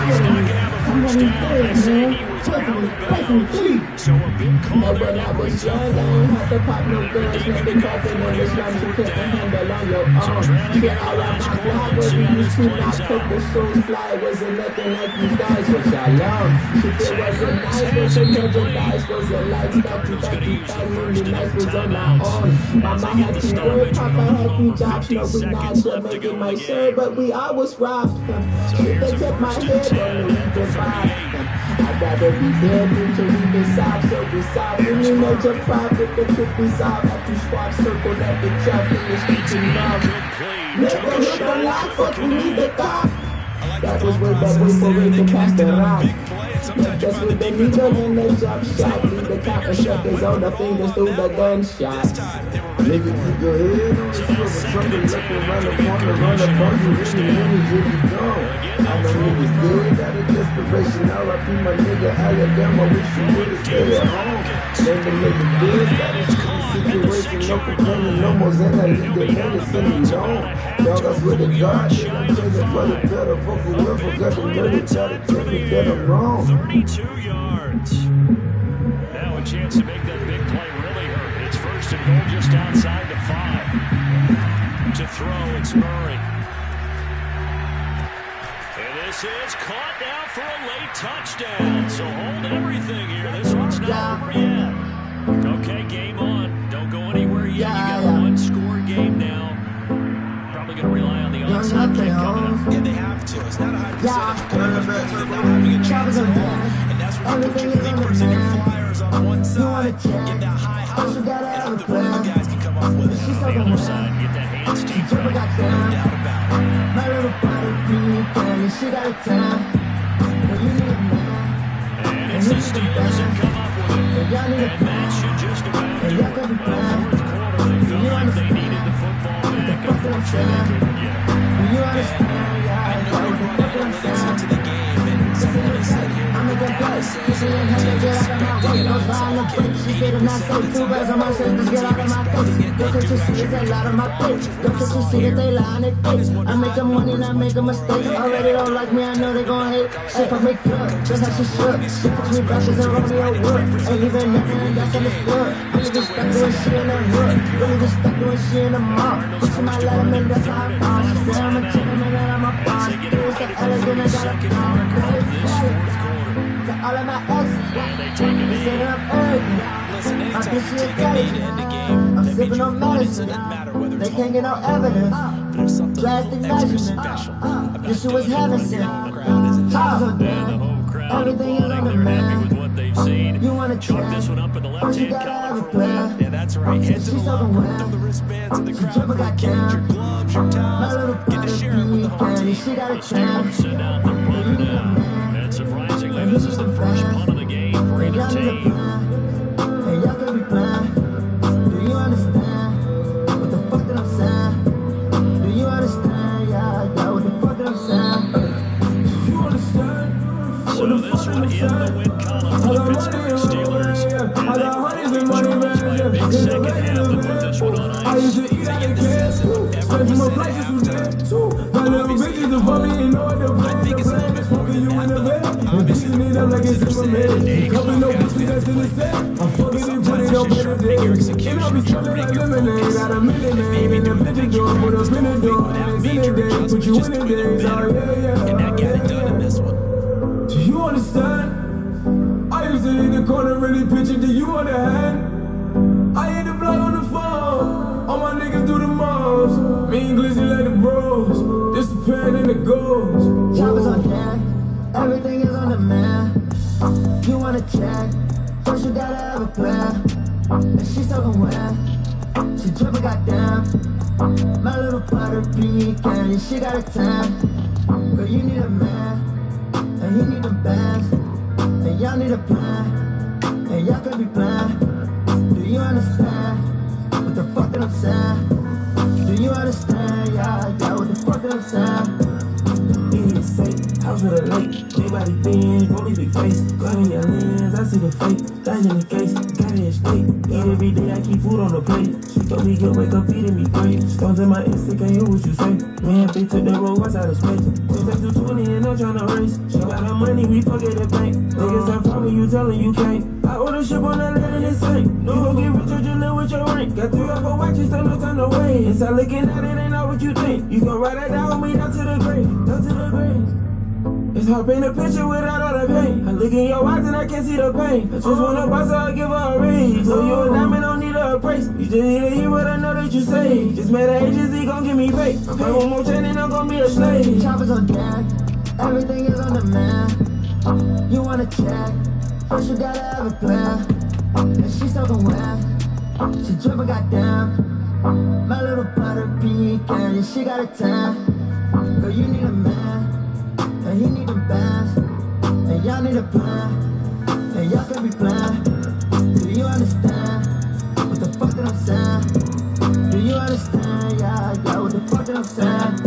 He's knocking out the first down. They say he was So a big call No, there but that I was brings young, up I ain't have to pop no girls, had to pop in the slum to put the handle on your arm. Shit, all of my block was we used to not take the shoes fly, wasn't nothing like these guys, what y'all love. Shit, it wasn't nice, was a prejudice, was a light statue, really nice was on my own. Mama had to work, Papa had 3 jobs, no, we not just making my shirt, but we always robbed. Shit, they kept my head on the weekend vibe. I'd rather be dead than to leave it soft, so we soft. Any major profit, the could be solved. Have to swap, circle that bitch up in the streets and love. Nigga, hit the lock, fuck, we need the cop. That was way back before we could pass the rock. That's with the needle and the jump shot. Leave the cop and seconds on the fingers through the gunshot. Nigga, keep your head on the swivel, something looking around the corner, run up on you, really gone. I know niggas dead out of desperation, R.I.P. my nigga Alabama, wish you would've stayed at home. Then the nigga dead, got a situation, no complaining, no more Zen, I leave the niggas in me alone. Dog, I swear to God, that I'm taking for the better, fuck whoever got the murder, try to tell me that I'm wrong. 32 yards. Now a chance to make that big play really hurt. It's 1st and goal just outside the 5. To throw, it's Murray. And this is caught now for a late touchdown. So hold everything here. This one's not over yet. Okay, game on. Don't go anywhere yet. You got a 1-score game now. Probably going to rely on the onside kick coming up. Yeah, they have to. It's not a high percentage play, but because they're not having a chance at all. And that's where you put your Leapers and your Flyers on one side, get that high hop, and hope that one of the guys can come up with it. On the other side, get that hands deep right. No doubt about it. My little body beat, she got a time. And it's the Steelers that come up with it. And that should just about do it. By the 4th quarter, they felt like they needed the football back. Unfortunately, they couldn't get it. I know we're running analytics into the game, and someone has said here, the data says that the team's expecting it on its own kid 80% of the time. The team expecting it, they do actually return it, which is what we saw here. I make them money, not make a mistake. Already don't like me, I know they gon' hate. Hey, fuck me good, just how she should. She puts me back as a Romeo would. Ain't even nothing that's understood. Really just stuck doing shit in the hood. Really just stuck doing shit in the mall. Pushing my letterman, that's how I'm on. She said I'm a gentleman and I'm a bond. Here's the elegant, I got a pound. To all of my exes, they say that I'm arrogant. Listen, anytime you take a knee to end a game, I'm that means sipping you're on winning. medicine. So it doesn't matter whether They it's can't get no home or evidence. away. There's something Drastic extra measurement. special about This shit was doing it in heaven front of your sent. home crowd, isn't it? Times And are the dead. home crowd Everything is applauding. on the They're happy man. with what they've seen. You wanna Chalk try? this one up in the First you left-hand gotta column have a for a win. plan. Yeah, that's right. Head to the She's locker talking room, well. throw the wristbands in the crowd Triple for your got kids, down. your gloves, your My towels. little Get to share it with the whole team. she got a The time. Steelers send out the punt now. And surprisingly, this is the first punt of the game for either team. Hey, y'all can be blind. Do you understand what the fuck that I'm saying? Do you understand? Yeah, what the fuck that I'm saying? You understand? So this one in the win column for the Pittsburgh Steelers. And they were hoping Charles by a big second half to put this one on I used ice. to eat out of cans, spend too much places with them. My little bitches above me, you know what the I think it's a little bit more smoking you than in that, the though. bed. Obviously, Picking it up like it's in my head. Cover no pussy that's in the set. I'm fucking it, put it on better days. And I'll be selling like lemonade out of minute, man. In the picture door, put up in the door. And it's in the day, put you in the days. Oh, yeah. And that got it done in this one. Do you understand? I used to in the corner really pitching. Do you understand? I hit the block on the phone. All my niggas do the most. Me and Glizzy like the bros. Disappearing in the ghost. Job is on deck. Everything is on the man. You wanna check? First you gotta have a plan. And she's talking well. She triple got down. My little butter pecan. She got a time. Girl, you need a man. And he need a band. And y'all need a plan. And y'all can be blind. Do you understand what the fuck that I'm saying? Do you understand? Yeah, what the fuck that I'm saying? house with a lake. Big body thin, rolly big face. Gun in your lens, I see the fake. Dice in the case, gotta escape. Eat every day, I keep food on the plate. She told me good, wake up feeding me great. Stones in my Insta, can't hear what you say. Man, they took the road outside of space. Went back to 20 and I'm tryna race. She got her money, we fuck at the bank. Niggas stop from you telling you can't. I order ship on that land in the sink. You gon' get rich or just live with your rank. Got 3 or 4 watches, don't look on the way. Inside looking at it, ain't not what you think. You gon' ride it down with me down to the grave, down to the grave. It's hard paint a picture without all the pain. I look in your eyes and I can't see the pain. I just wanna boss her, I give her a raise. So you a diamond, don't need a appraise. You just need to hear what I know that you say. Just made an agency, gon' give me pay. I pay one more chain and I'm gon' be a slave. Choppers on deck, everything is on the map. You wanna check, first you gotta have a plan. And she's soaking wet, she drippin' goddamn. My little butter pecan, yeah, she got a tan. Girl, you need a man, and he need a bands. And y'all need a plan, and y'all can be planned. Do you understand what the fuck that I'm saying? Do you understand, yeah, what the fuck that I'm saying?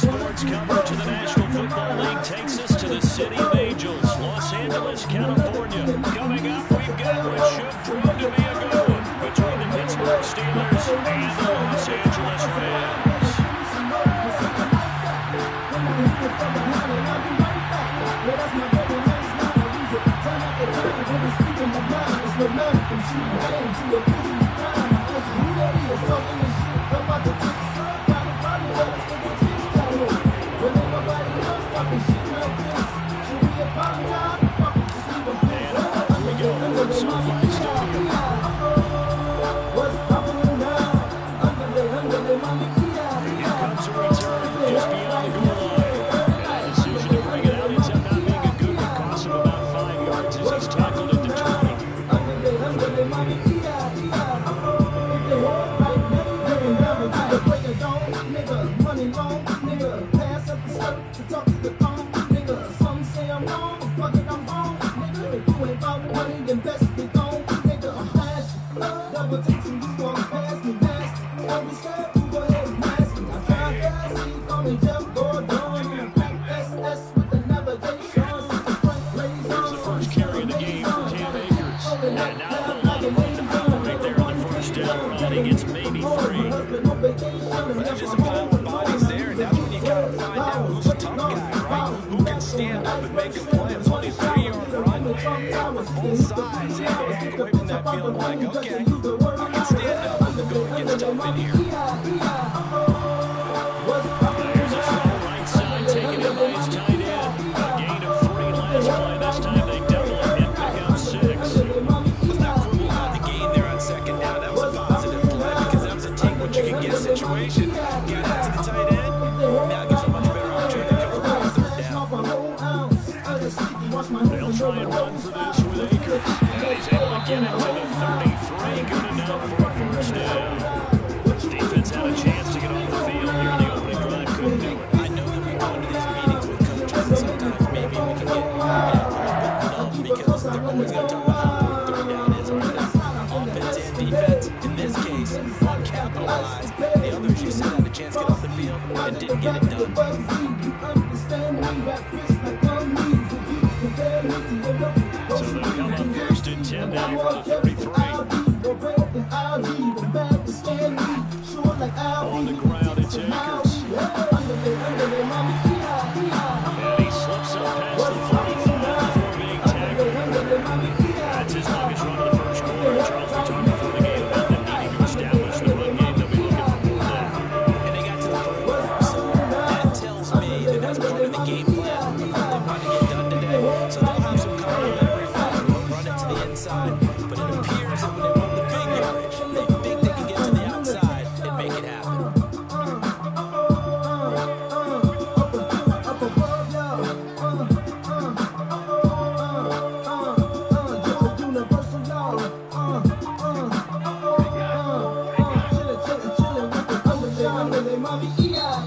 Sports coverage of the National Football League takes us to the city of Angels, Los Angeles, California. Coming up, we've got what should prove to be a good one between the Pittsburgh Steelers and the Los Angeles Rams. And didn't get it done. the 33. On the ground, it's Akers. And he slips up past the 35 before being tackled. That's his longest run of the first quarter. Charles, we talked before the game about them needing to establish the run game. They'll be looking for more of that. And they got to the perimeter, so that tells me that that's part of the game plan of what they want to get done today. So they'll have some complimentary runs. They'll run it to the inside, but it appears that when they run the big yardage, they think they can get to the outside and make it happen.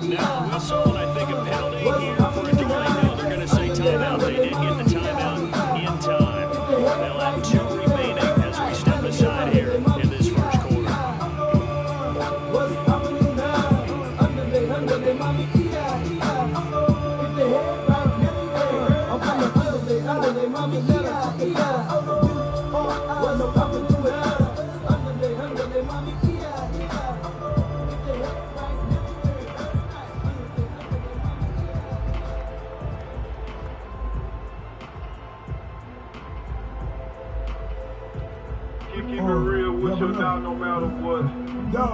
Now, whistle, and I think a penalty here for a delay. No, they're going to say timeout. They did get the timeout in time. They'll have 2 remaining as we step aside here in this first quarter. Keep it real with your dog no matter what. Yo,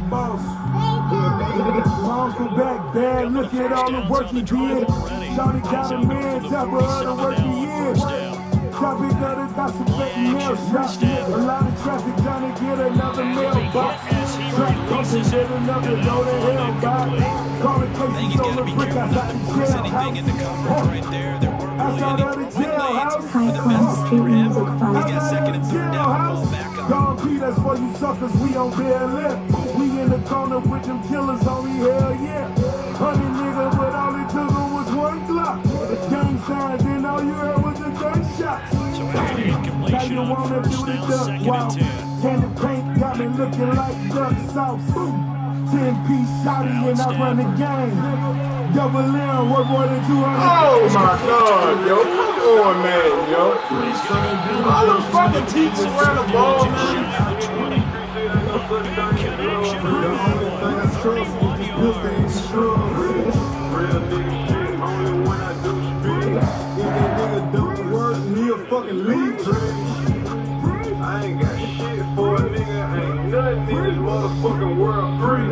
boss. Uncle back bad. Look at all the work he did. Johnny got a man, top of the work he is. Traffic got some fake mail shots. A lot of traffic trying to get another mailbox. Track bumping, get another go to hell box. Calling cases on the brick outside the Anything in the coverage right there, there weren't really any run lanes. High class street music He's got second and third down, ball back up. Dog P, that's for you suckers, we on bare lip. We in the corner with them killers on me, hell yeah. 100 niggas, but all it took was one Glock. Gang signs, and all you heard was a gunshot. So after the incompletion on first down, second and 10. Candy paint got me looking like duck sauce. 10-piece shotty and I run the game. Double M, worth more than 200. Oh my God, yo. Come on, man, yo. All the fucking teams around the ball, man. Connection. The only thing I trust is this thing strong. Real nigga shit, only when I do speak. If that nigga don't work, he a fucking lead train. I ain't got shit for a nigga, ain't nothing in this motherfucking world free.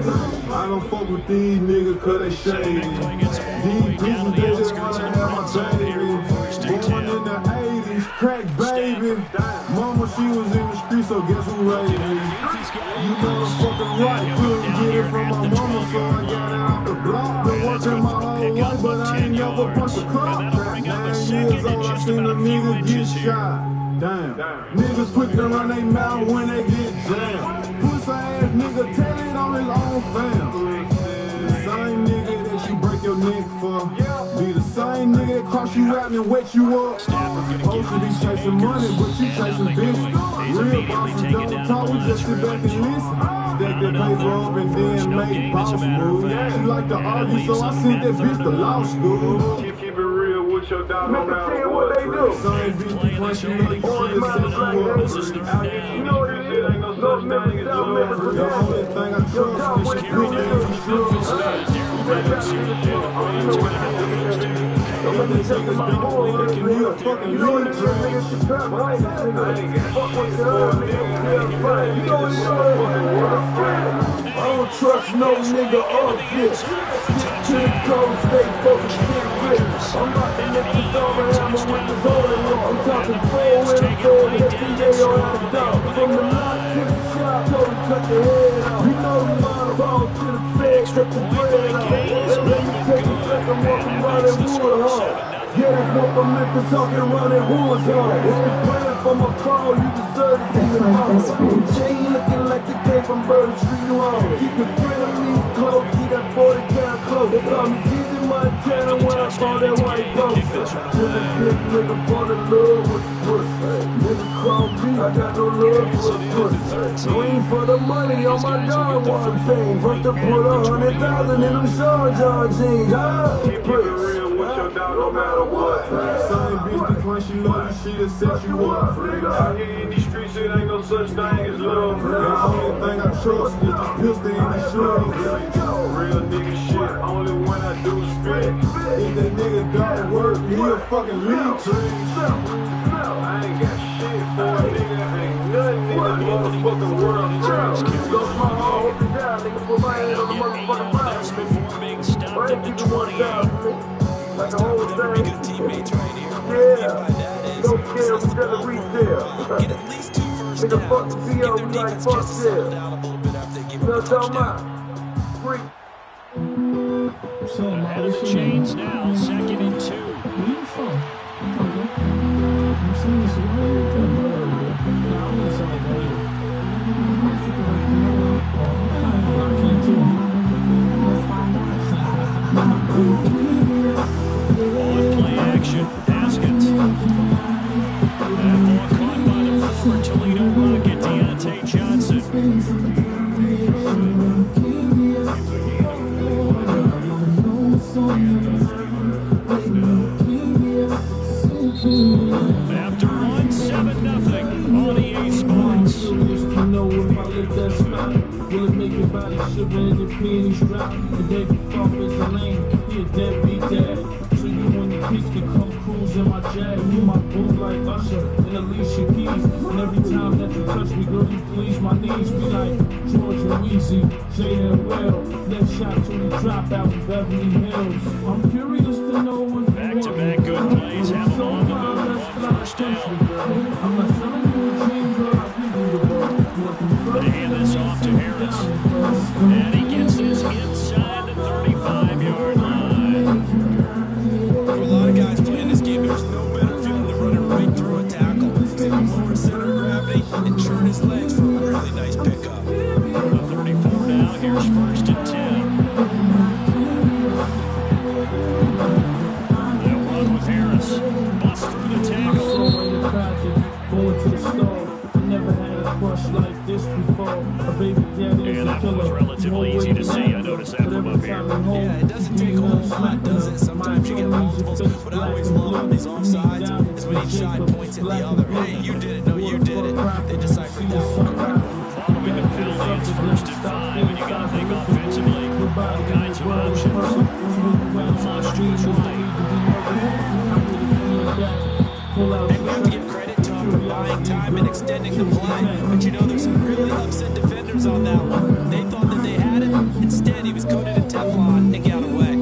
I don't fuck with these niggas cause they shady. These bitches, they just wanna have my baby. Born in the 80s, crack baby. Mama, she was in the street, so guess who raised me? You motherfucking right, couldn't get it from my mama, so I got it off the block. Been working my whole life, but I ain't never punched a clock. 9 years old, I seen a nigga get shot. Damn. Niggas quick to run their mouth when they get jammed. Pussy ass nigga tell it on his own fam. The same nigga that you break your neck for. Be the same nigga that cross you out and wet you up. Supposed to be chasing money, but you chasing bitch. Real bosses don't talk, we just sit back and listen. Stack that paper up and then make boss moves. She like to argue, so I sent that bitch to law school. Keep it real with your dog no matter what they do. Same bitch be punching me, you see the sexual. This is the down. You know what it is, ain't no such thing as love. The only thing I trust is big things for sure. Let me take my boy, he a fucking lead train. I ain't got shit for a nigga, you know what it is. I don't trust no nigga or bitch. To the cold, stay focused, get rich. I'm not the nigga dog, and I'm with the holy law. I'm talking 4 and 4, every day on the dog. From the lot to the shop, told him cut the head off. You know the line ball to the fed, cut the bread off. Then you take a second, walk around that wood hard. Yeah, that's what I'm Memphis talking around that woods hard. If you playing for my call, you deserve to be the house. Chain looking like it came from Bird Street, New Orleans. Keep it friendly close, he got 40 pound close. They call me Easy Montana when I saw that white ghost. To the big nigga for the love with the pussy. Nigga call me, I got no love for the pussy. Green for the money on my dog one thing. But to put 100,000 in them Sean John jeans. Keep it real. with your dog no matter what. Same bitch that when she love you, she just set you up. Out here in these streets, it ain't no such thing as love. The only thing I trust is this pistol in the shove. Real nigga shit, only when I do is spit. If that nigga don't work, he a fucking leech. I ain't got shit for a nigga, ain't nothing in the motherfucking world. Go small, hold it down, nigga, put my hand on the motherfucking ground. Before being stopped at the 28. Like a whole thing. Good teammates right here. Yeah. Don't care, we got to retail. Get at least 2 first Nigga, fuck downs. the Give PO, their we like defense fuck just to settle shit. down a little bit after they give You know up what a I'm talking touchdown. about? Freak. Ahead of the chains now, 2nd and 2. Where you from? I'm saying this right here. Nah, I'm gonna say like that. I can't too. On play action, Haskins. That ball caught by the former Toledo Rocket, Deontay Johnson. After 1, 7-0 on EA Sports. You know if I let that slide, will it make your body shiver and your panties drop? The day before is the lane, he a deadbeat dad. So you when the kids can come cruise in my jag, you my boo like Usher and Alicia Keys. And every time that you touch me, girl, you please my knees. Be like George and Weezy, Jada and Will. Left shot to the dropout in Beverly Hills. I'm curious to know what Back-to-back good plays have them on the move on first down. I'm not selling you a dream, girl, I'll give you the world. They hand this off to Harris. And he gets this inside the 35-yard line. For a lot of guys playing this game, there's no better feeling than running right through a tackle. He's able to lower center of gravity and turn his legs for a really nice pickup. The 34 now. Here's 1st and 10. They'll run with Harris. Bust through the tackle. Going to the store. I never had a crush like this before. A baby daddy is And a that one was killer. relatively easy to see. I noticed that from up here. Yeah, it doesn't take a whole lot, does it? Sometimes you get multiples. What I always love on these offsides is when each side points at the other. Hey, you did it. No, you did it. They deciphered that one correctly. Following the penalty, it's 1st and 5, and you got to think offensively. All kinds of options. Flush to his right. And we have to give credit to him for buying time and extending the play. But you know, there's some really upset defenders on that one. They thought that they had it. Instead, he was coated in Teflon and got away.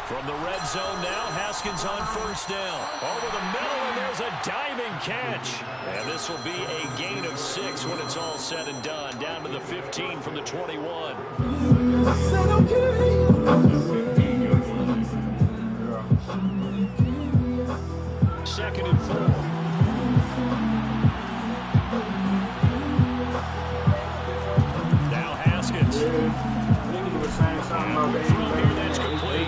From the red zone now, Haskins on 1st down. Over the middle, and there's a diving catch. And this will be a gain of 6 when it's all said and done. Down to the 15 from the 21. 2nd and 4. Now Haskins. From here, that's complete.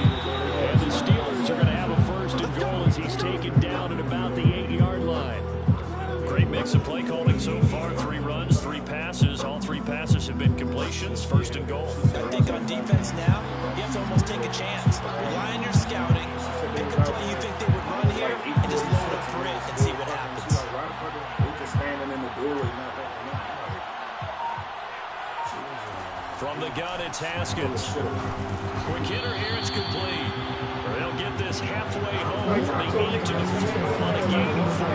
And the Steelers are going to have a 1st and goal as he's taken down at about the 8-yard line. Great mix of play calling so far. 3 runs, 3 passes. All 3 passes have been completions. 1st and goal. I think on defense now, you have to almost take a chance. Rely on your scouting. Pick a play you think they would run here, and just load up for it and see what happens. From the gun, it's Haskins. Quick hitter here, it's complete. They'll get this halfway home from the 8 to the 4 on a gain of 4.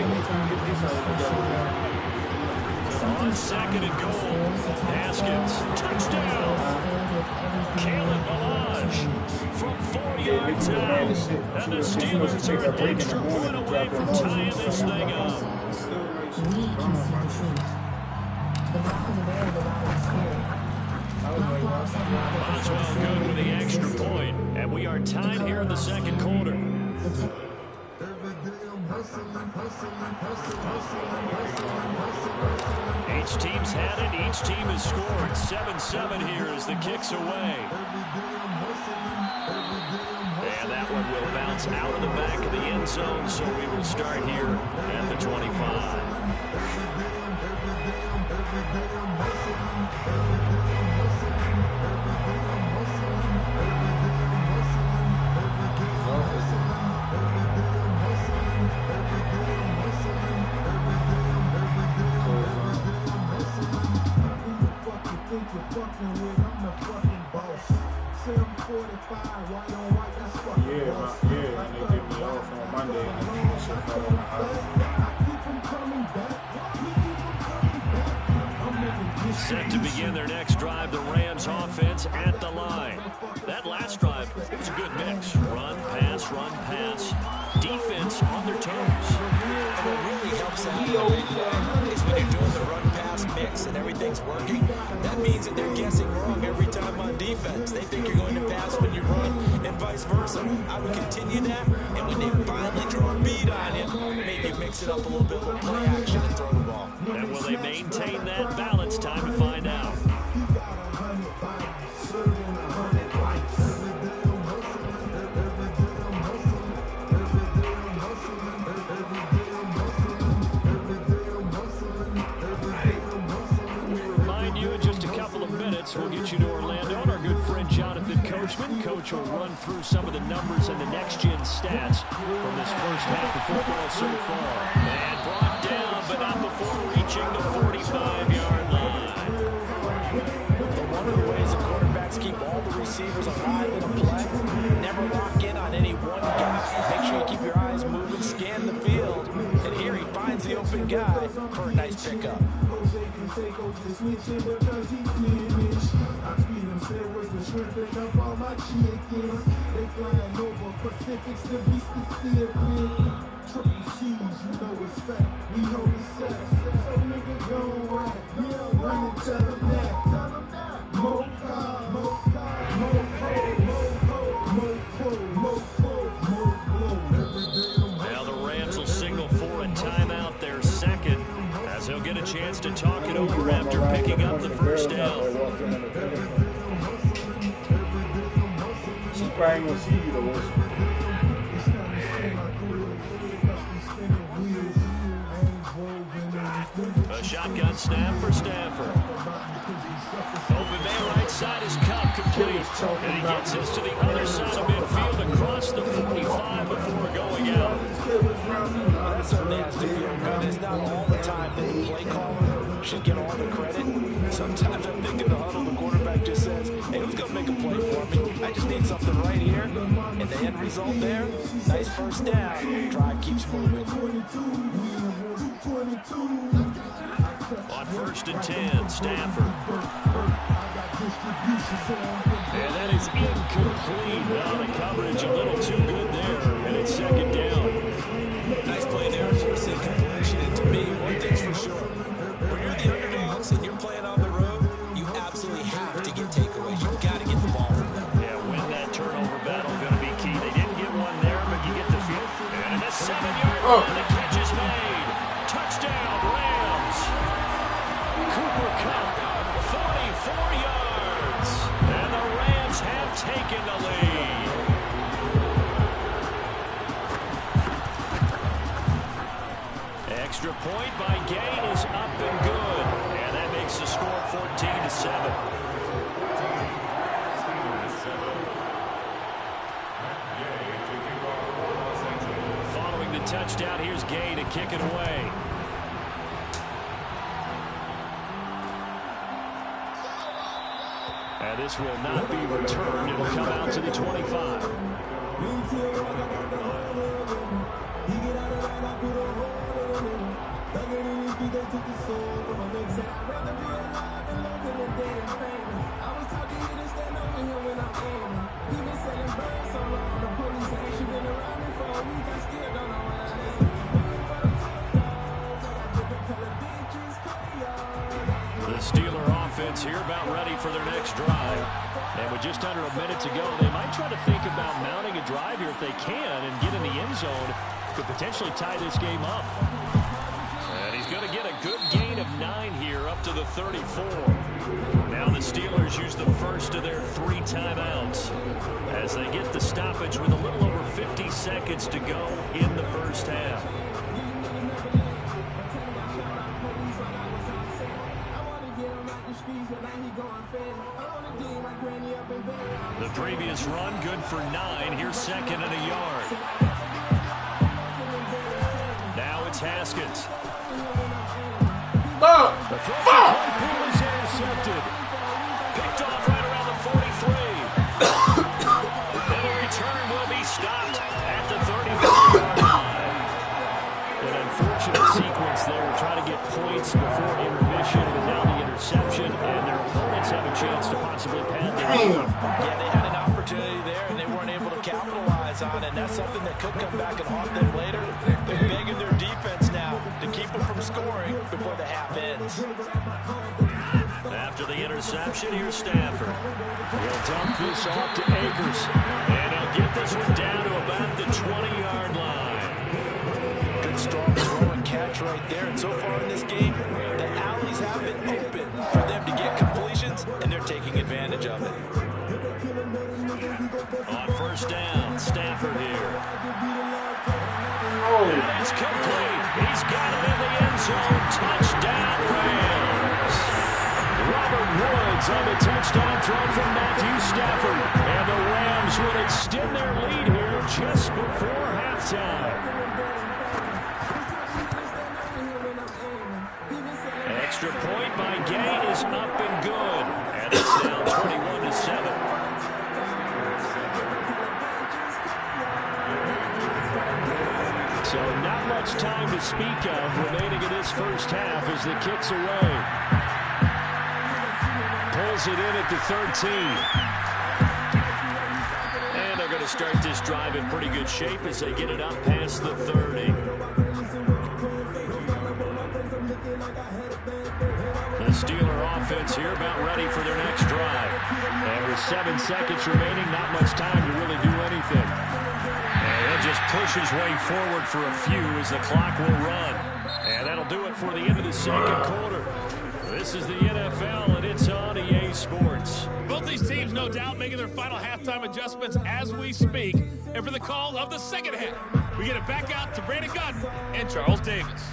On 2nd and goal, Haskins, touchdown. Kalen Balaj from 4 yards out. And the Steelers are an extra point away from tying this thing up. Boswell good with the extra point, and we are tied here in the 2nd quarter. Each team's had it. Each team has scored. 7-7 here as the kick's away. And that one will bounce out of the back of the end zone, so we will start here at the 25. Yeah, and they give me off on Monday, and I should fall on the house. Set to begin their next drive, the Rams offense at the line. That last drive, it was a good mix. Run, pass, defense on their toes. And what really helps out in a big way is when you're doing the run-pass mix and everything's working, that means that they're guessing wrong every time on defense. They think you're going to pass when you run and vice versa. I would continue that, and when they finally draw a bead on you, maybe mix it up a little bit with play action and throw the ball. And will they maintain that balance? Time to find out. We'll get you to Orlando and our good friend Jonathan Coachman. Coach will run through some of the numbers and the next-gen stats from this first half of football so far. And brought down, but not before reaching the 45-yard line. But one of the ways the quarterbacks keep all the receivers alive in a play, never lock in on any one guy. Make sure you keep your eyes moving, scan the field. And here he finds the open guy for a nice pickup. Now the Rams will signal for a timeout, their second, as he'll get a chance to talk it over after picking up the first down. She probably ain't gonna see you though. A shotgun snap for Stafford. Open man right side is Cup complete. And he gets us to the other side of midfield across the 45 before going out. That certainly has to feel good. It's not all the time that the play caller should get all the credit. Sometimes I'm thinking the huddle, the quarterback just says, hey, who's going to make a play for me? I just need something right here. And the end result there, nice first down. Drive keeps moving. On 1st and 10, Stafford. And that is incomplete. Now the coverage a little too good there. And it's second down. Nice play there, forcing completion. And to me, one thing's for sure. When you're the underdogs and you're playing on the road, you absolutely have to get takeaways. You've got to get the ball from them. Yeah, win that turnover battle going to be key. They didn't get one there, but you get the field. And a 7-yard line. The catch is made. Touchdown, Rams. Cooper Kupp, 44 yards. And the Rams have taken the lead. Extra point by Gain is up and good. And that makes the score 14-7. Following the touchdown, here's Gay to kick it away. And this will not be returned. It'll come out to the 25. The Steeler offense here about ready for their next drive. And with just under a minute to go, they might try to think about mounting a drive here if they can and get in the end zone could potentially tie this game up. And he's going to get a good gain of 9 here up to the 34. Now the Steelers use the first of their 3 timeouts as they get the stoppage with a little over 50 seconds to go in the first half. The previous run good for 9. Here's second and a yard. Now it's Haskins. The throw is intercepted. Picked off right around the 43. And the return will be stopped at the 35-yard line. An unfortunate sequence there, trying to get points before intermission, and now the interception, and their opponents have a chance to possibly pad their lead. Yeah, they had an opportunity there, and they weren't able to capitalize on it. And that's something that could come back and haunt them later. They're begging their defense now to keep them from scoring before the half ends. After the interception, here's Stafford. He'll dump this off to Akers. And he'll get this one down to about the 20-yard line. Good strong throw and catch right there. And so far in this game, the alleys have been open for them to get completions, and they're taking advantage of it. On first down, Stafford here. And it's complete. He's got it in the end zone. Touchdown, Rams. Robert Woods on the touchdown throw from Matthew Stafford. And the Rams would extend their lead here just before halftime. Extra point by Gay is up and good. And it's now 21-7. So not much time to speak of remaining in this first half as the kick's away. Pulls it in at the 13. And they're going to start this drive in pretty good shape as they get it up past the 30. The Steeler offense here about ready for their next drive. And with 7 seconds remaining, not much time to really do anything. And he'll just push his way forward for a few as the clock will run. And that'll do it for the end of the second quarter. This is the NFL, and it's on EA Sports. Both these teams, no doubt, making their final halftime adjustments as we speak. And for the call of the second half, we get it back out to Brandon Gunn and Charles Davis.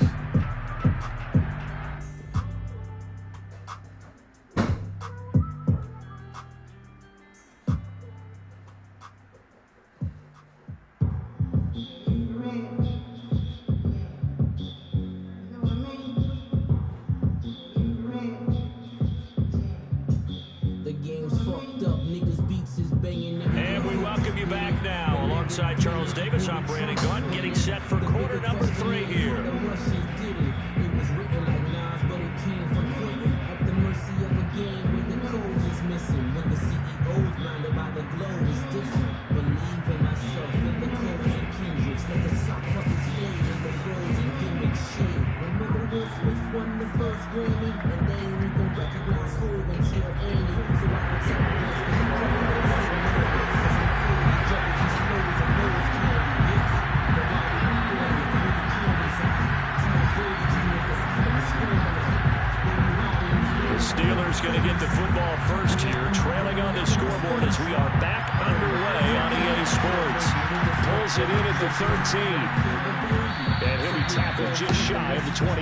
And we welcome you back now. Alongside Charles Davis, I'm Brandon Gunn, getting set for quarter number 3 here. Steelers going to get the football first here, trailing on the scoreboard as we are back underway on EA Sports. Pulls it in at the 13. And he'll be tackled just shy of the 25.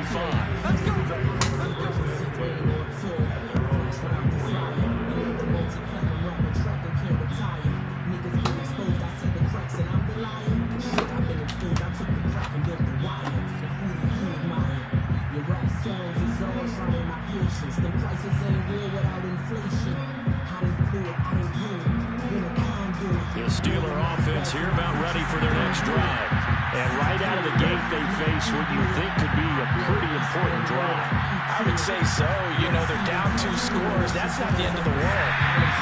The Steeler offense here about ready for their next drive. And right out of the gate, they face what you think could be a pretty important drive. I would say so. You know, they're down 2 scores. That's not the end of the world.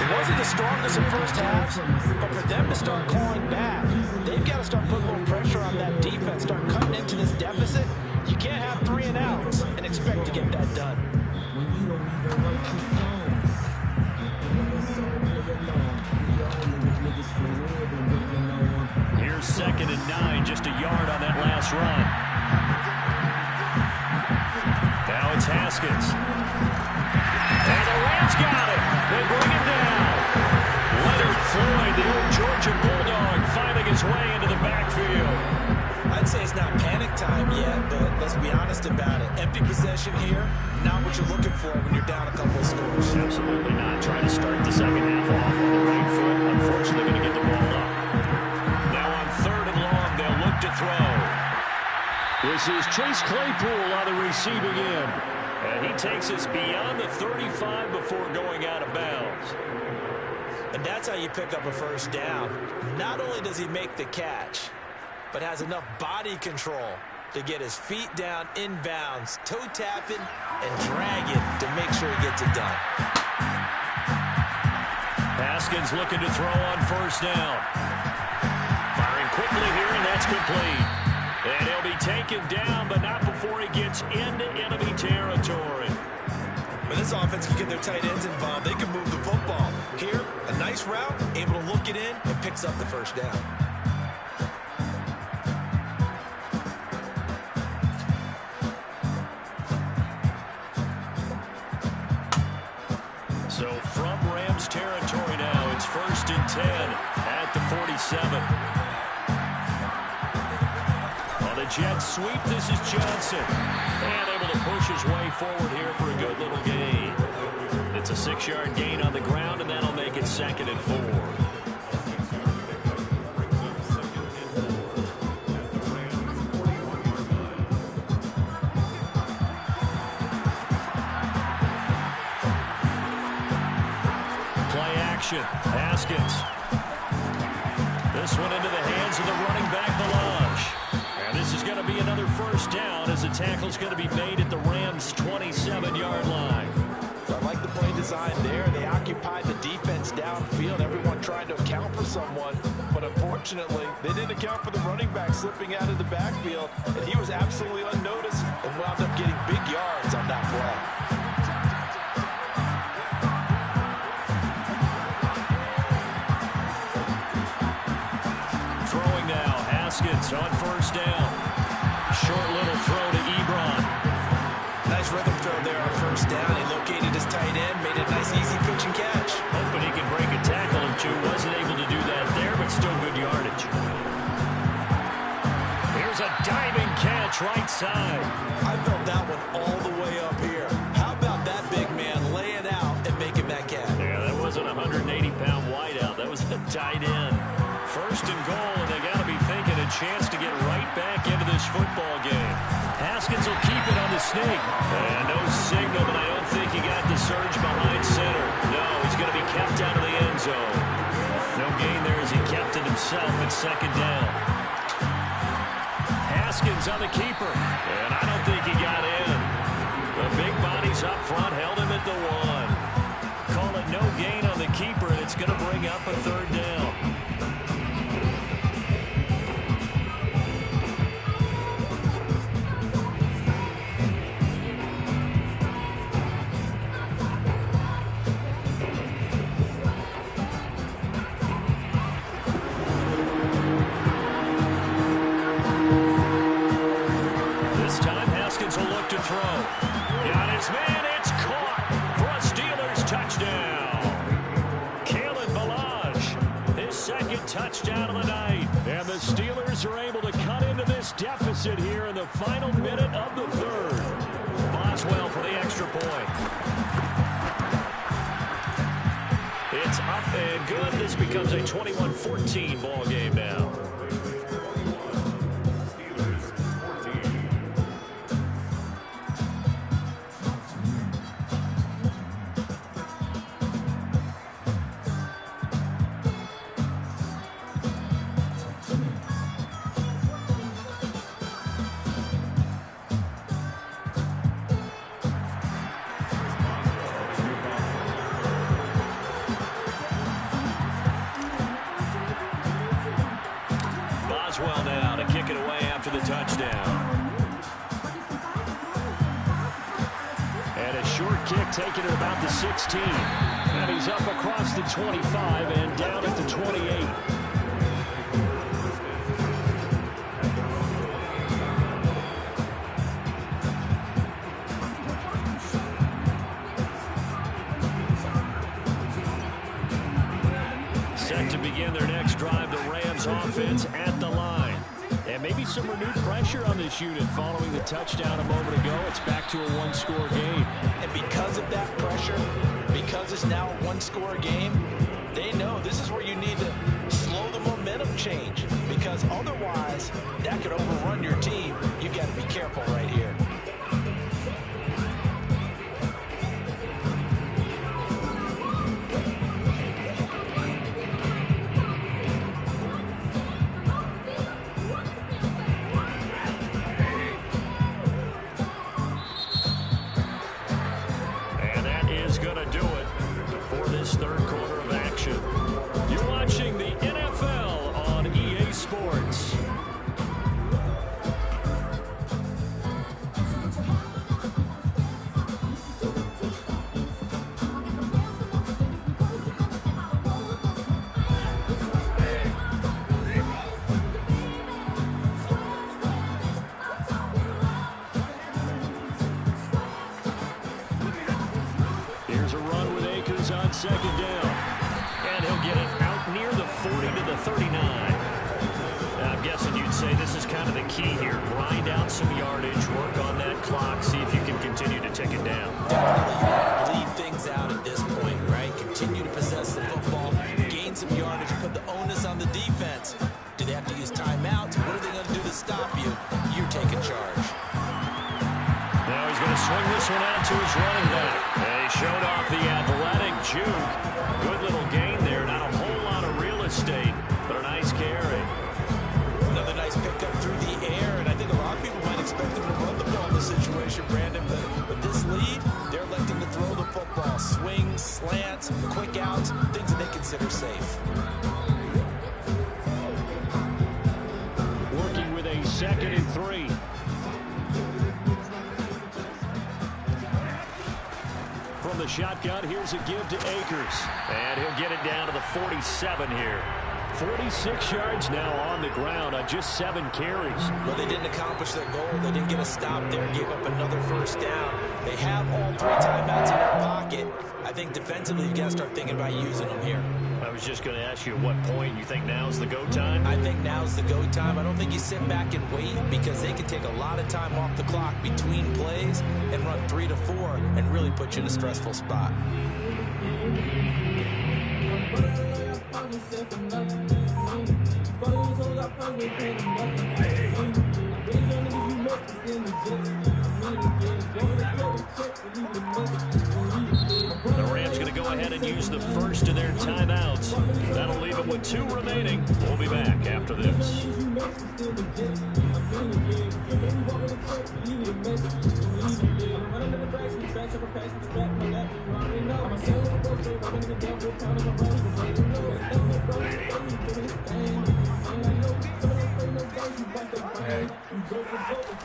It wasn't the strongest in first halves, but for them to start clawing back, they've got to start putting a little pressure on that defense, start cutting into this deficit. You can't have 3 and outs and expect to get that done. Here's second and 9, just a yard on that last possession here, not what you're looking for when you're down a couple of scores. Absolutely not. Trying to start the second half off on the right foot. Unfortunately, going to get the ball up. Now on 3rd and long, they'll look to throw. This is Chase Claypool on the receiving end. And he takes us beyond the 35 before going out of bounds. And that's how you pick up a first down. Not only does he make the catch, but has enough body control to get his feet down inbounds, toe tapping, and dragging to make sure he gets it done. Haskins looking to throw on 1st down. Firing quickly here, and that's complete. And he'll be taken down, but not before he gets into enemy territory. When this offense can get their tight ends involved, they can move the football. Here, a nice route, able to look it in, and picks up the first down. So from Rams territory now, it's 1st and 10 at the 47. On the jet sweep, this is Johnson. And able to push his way forward here for a good little gain. It's a 6-yard gain on the ground, and that'll make it 2nd and 4. Haskins. This one into the hands of the running back, Balaj. And this is going to be another first down as the tackle's going to be made at the Rams' 27-yard line. I like the play design there. They occupied the defense downfield, everyone trying to account for someone. But unfortunately, they didn't account for the running back slipping out of the backfield. And he was absolutely unnoticed and wound up getting big yards on that play. Haskins on 1st down. Short little throw to Ebron. Nice rhythm throw there on 1st down. He located his tight end, made a nice easy pitch and catch. Hoping he could break a tackle or two. Wasn't able to do that there, but still good yardage. Here's a diving catch right side. I felt that one all the way up here. How about that big man laying out and making that catch? Yeah, that wasn't a 180-pound wideout. That was a tight end. 1st and goal, and they got to be thinking a chance to get right back into this football game. Haskins will keep it on the sneak. And no signal, but I don't think he got the surge behind center. No, he's going to be kept out of the end zone. No gain there as he kept it himself at 2nd down. Haskins on the keeper, and I don't think he got in. The big bodies up front held him at the 1. Call it no gain on the keeper, and it's going to bring up a 3rd down. Touchdown of the night. And the Steelers are able to cut into this deficit here in the final minute of the 3rd. Boswell for the extra point. It's up and good. This becomes a 21-14 ball game now. Boswell now to kick it away after the touchdown. And a short kick taken at about the 16. And he's up across the 25 and down at the 28. Set to begin their next drive, the Rams offense at the line. And maybe some renewed pressure on this unit following the touchdown a moment ago. It's back to a one-score game. And because of that pressure, because it's now a one-score game, they know this is where you need to slow the momentum change, because otherwise that could overrun your team. You've got to be careful right here. And that is going to do it for this third quarter of action. You're watching the NFL on EA Sports. Here's a run with Akers on second down. And he'll get it out near the 40 to the 39. I'm guessing you'd say this is kind of the key here. Grind out some yardage, work on that clock, see if you can continue to take it down. Definitely bleed things out at this point, right? Continue to possess the football, gain some yardage, put the onus on the defense. Do they have to use timeouts? What are they going to do to stop you? You're taking charge. Now he's going to swing this one out to his running back. And he showed off the athletic juke. Good little gain there. Not a whole lot of real estate, but a nice carry. Another nice pickup through the air, and I think a lot of people might expect him to run the ball in this situation, Brandon, but with this lead, they're electing to throw the football. Swings, slants, quick outs, things that they consider safe. Working with a 2nd and 3. From the shotgun, here's a give to Akers. And he'll get it down to the 47 here. 46 yards now on the ground on just 7 carries. Well, they didn't accomplish their goal. They didn't get a stop there, gave up another first down. They have all 3 timeouts in their pocket. I think defensively you've got to start thinking about using them here. I was just going to ask you at what point you think now's the go time? I think now's the go time. I don't think you sit back and wait, because they can take a lot of time off the clock between plays and run 3 to 4 and really put you in a stressful spot. The Rams going to go ahead and use the first of their timeouts. That'll leave them with 2 remaining. We'll be back after this.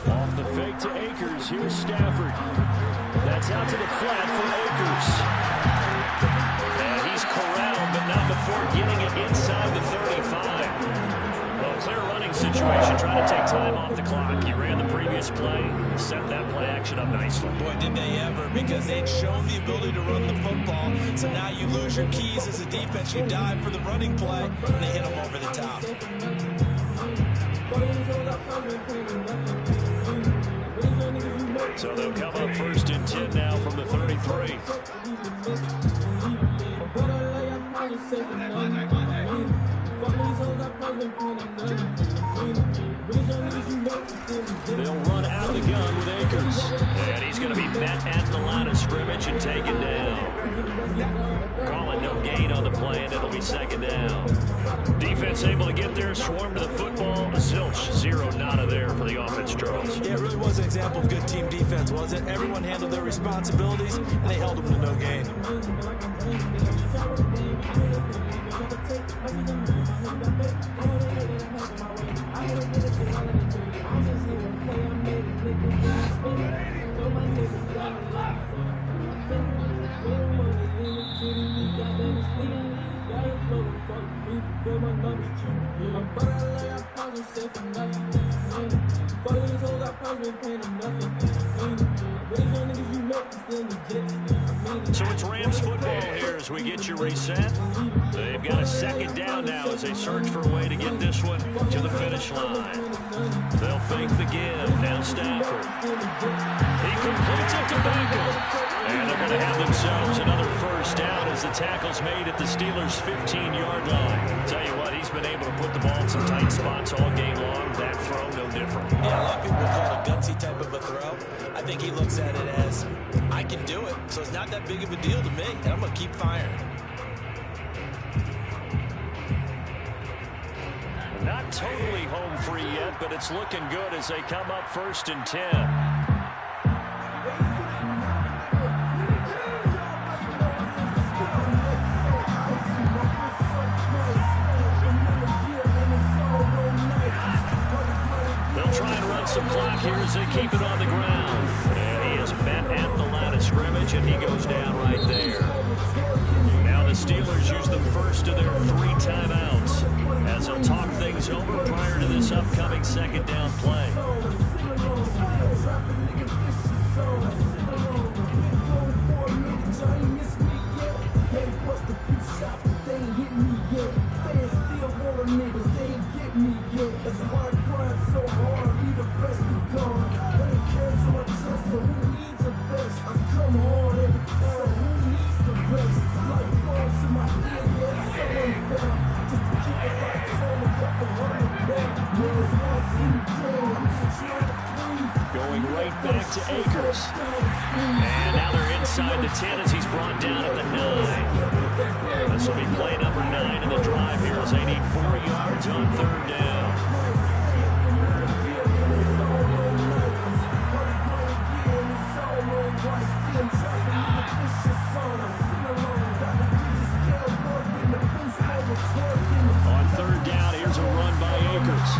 Off the fake to Akers. Here's Stafford. That's out to the flat for Akers. And he's corralled, but not before getting it inside the 35. Well, clear running situation, trying to take time off the clock. He ran the previous play, set that play action up nicely. Boy, did they ever, because they'd shown the ability to run the football. So now you lose your keys as a defense. You dive for the running play, and they hit them over the top. So they'll come up 1st and 10 now from the 33. They'll run out of the gun with Akers. And he's going to be met at the line of scrimmage and taken down. Calling no gain on the play, and it'll be 2nd down. Defense able to get there, swarm to the football. Zilch, 0 nada there for the offense, Charles. Yeah, it really was an example of good team defense, wasn't it? Everyone handled their responsibilities, and they held them to no gain. So it's Rams football here as we get you reset. They've got a second down now as they search for a way to get this one to the finish line. They'll fake the give. Now Stafford. He completes it to Beckham. And they're going to have themselves another first down as the tackle's made at the Steelers' 15-yard line. Tell you what, he's been able to put the ball in some tight spots all game long. That throw, no different. Yeah, a lot of people call it a gutsy type of a throw. I think he looks at it as, I can do it, so it's not that big of a deal to me, and I'm going to keep firing. Not totally home free yet, but it's looking good as they come up 1st and 10. Some clock here as they keep it on the ground. And he is met at the line of scrimmage, and he goes down right there. Now the Steelers use the first of their 3 timeouts as they'll talk things over prior to this upcoming second down play. Going right back to Akers. And now they're inside the 10 as he's brought down at the 9. This will be play number 9 in the drive here as they need 4 yards on 3rd down. On 3rd down, here's a run by Akers.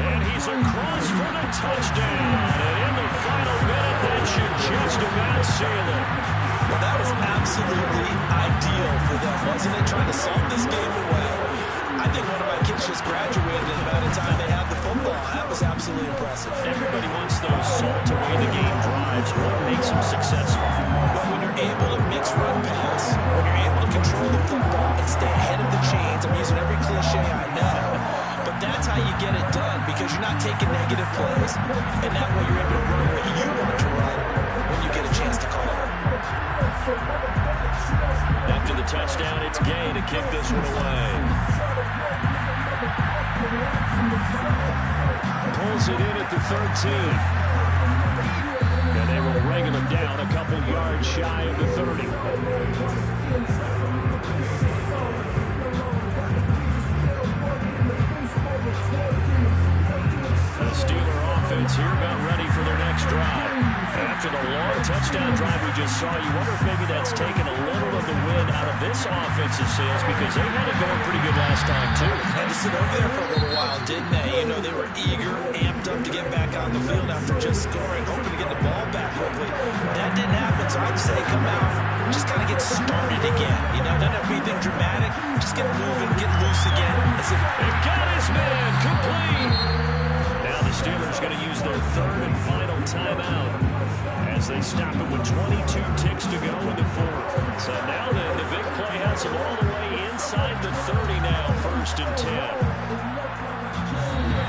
And he's across for the touchdown. And in the final minute, that should just about seal it. Well, that was absolutely ideal for them, wasn't it? Trying to salt this game away. I think one of my kids just graduated in the amount of time they have the football. That was absolutely impressive. Everybody wants those salt away the game drives. What makes them successful? But when you're able to mix run pass, when you're able to control the football and stay ahead of the chains, I'm using every cliche I know, but that's how you get it done because you're not taking negative plays, and that way you're able to run what you want to run when you get a chance to call it. After the touchdown, it's Gay to kick this one away. Pulls it in at the 13. And they will wrangle him down a couple yards shy of the 30. The Steeler offense here about ready for their next drive. After the long touchdown drive we just saw, you wonder if maybe that's taken a little of the wind out of this offensive sails because they had it going pretty good last time too. Had to sit over there for a little while, didn't they? You know, they were eager, amped up to get back on the field after just scoring, hoping to get the ball back quickly. That didn't happen, so I'd say come out, just kind of get started again. You know, doesn't have to be anything dramatic. Just get moving, get loose again. They've got his man complete. Now the Steelers going to use their 3rd and final timeout as they stop it with 22 ticks to go in the 4th. So now the big play has them all the way inside the 30 now, 1st and 10.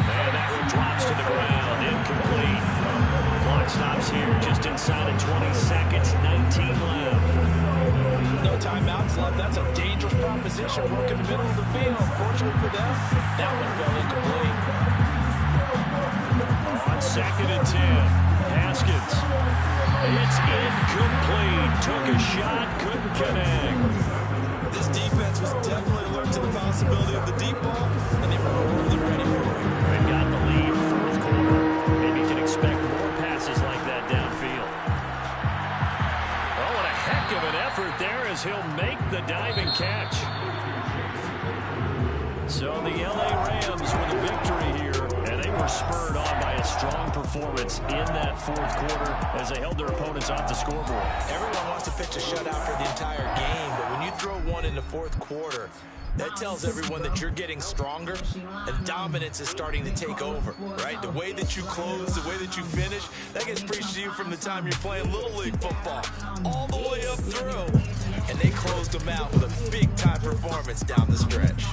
And that one drops to the ground, incomplete. Clock stops here just inside of 20 seconds, 19 left. No timeouts left. That's a dangerous proposition. Work in the middle of the field. Fortunately for them, that one fell incomplete. On 2nd and 10, Haskins. It's incomplete. Took a shot, couldn't connect. This defense was definitely alert to the possibility of the deep ball, and they were really ready for it. They got the lead, 4th quarter. Maybe you can expect more passes like that downfield. Oh, what a heck of an effort there as he'll make the diving catch. So the LA Rams with a victory here, and they were spurred on by a strong performance. performance in that fourth quarter as they held their opponents off the scoreboard. Everyone wants to pitch a shutout for the entire game, but when you throw one in the fourth quarter, that tells everyone that you're getting stronger and dominance is starting to take over, right? The way that you close, the way that you finish, that gets preached to you from the time you're playing Little League football all the way up through. And they closed them out with a big-time performance down the stretch.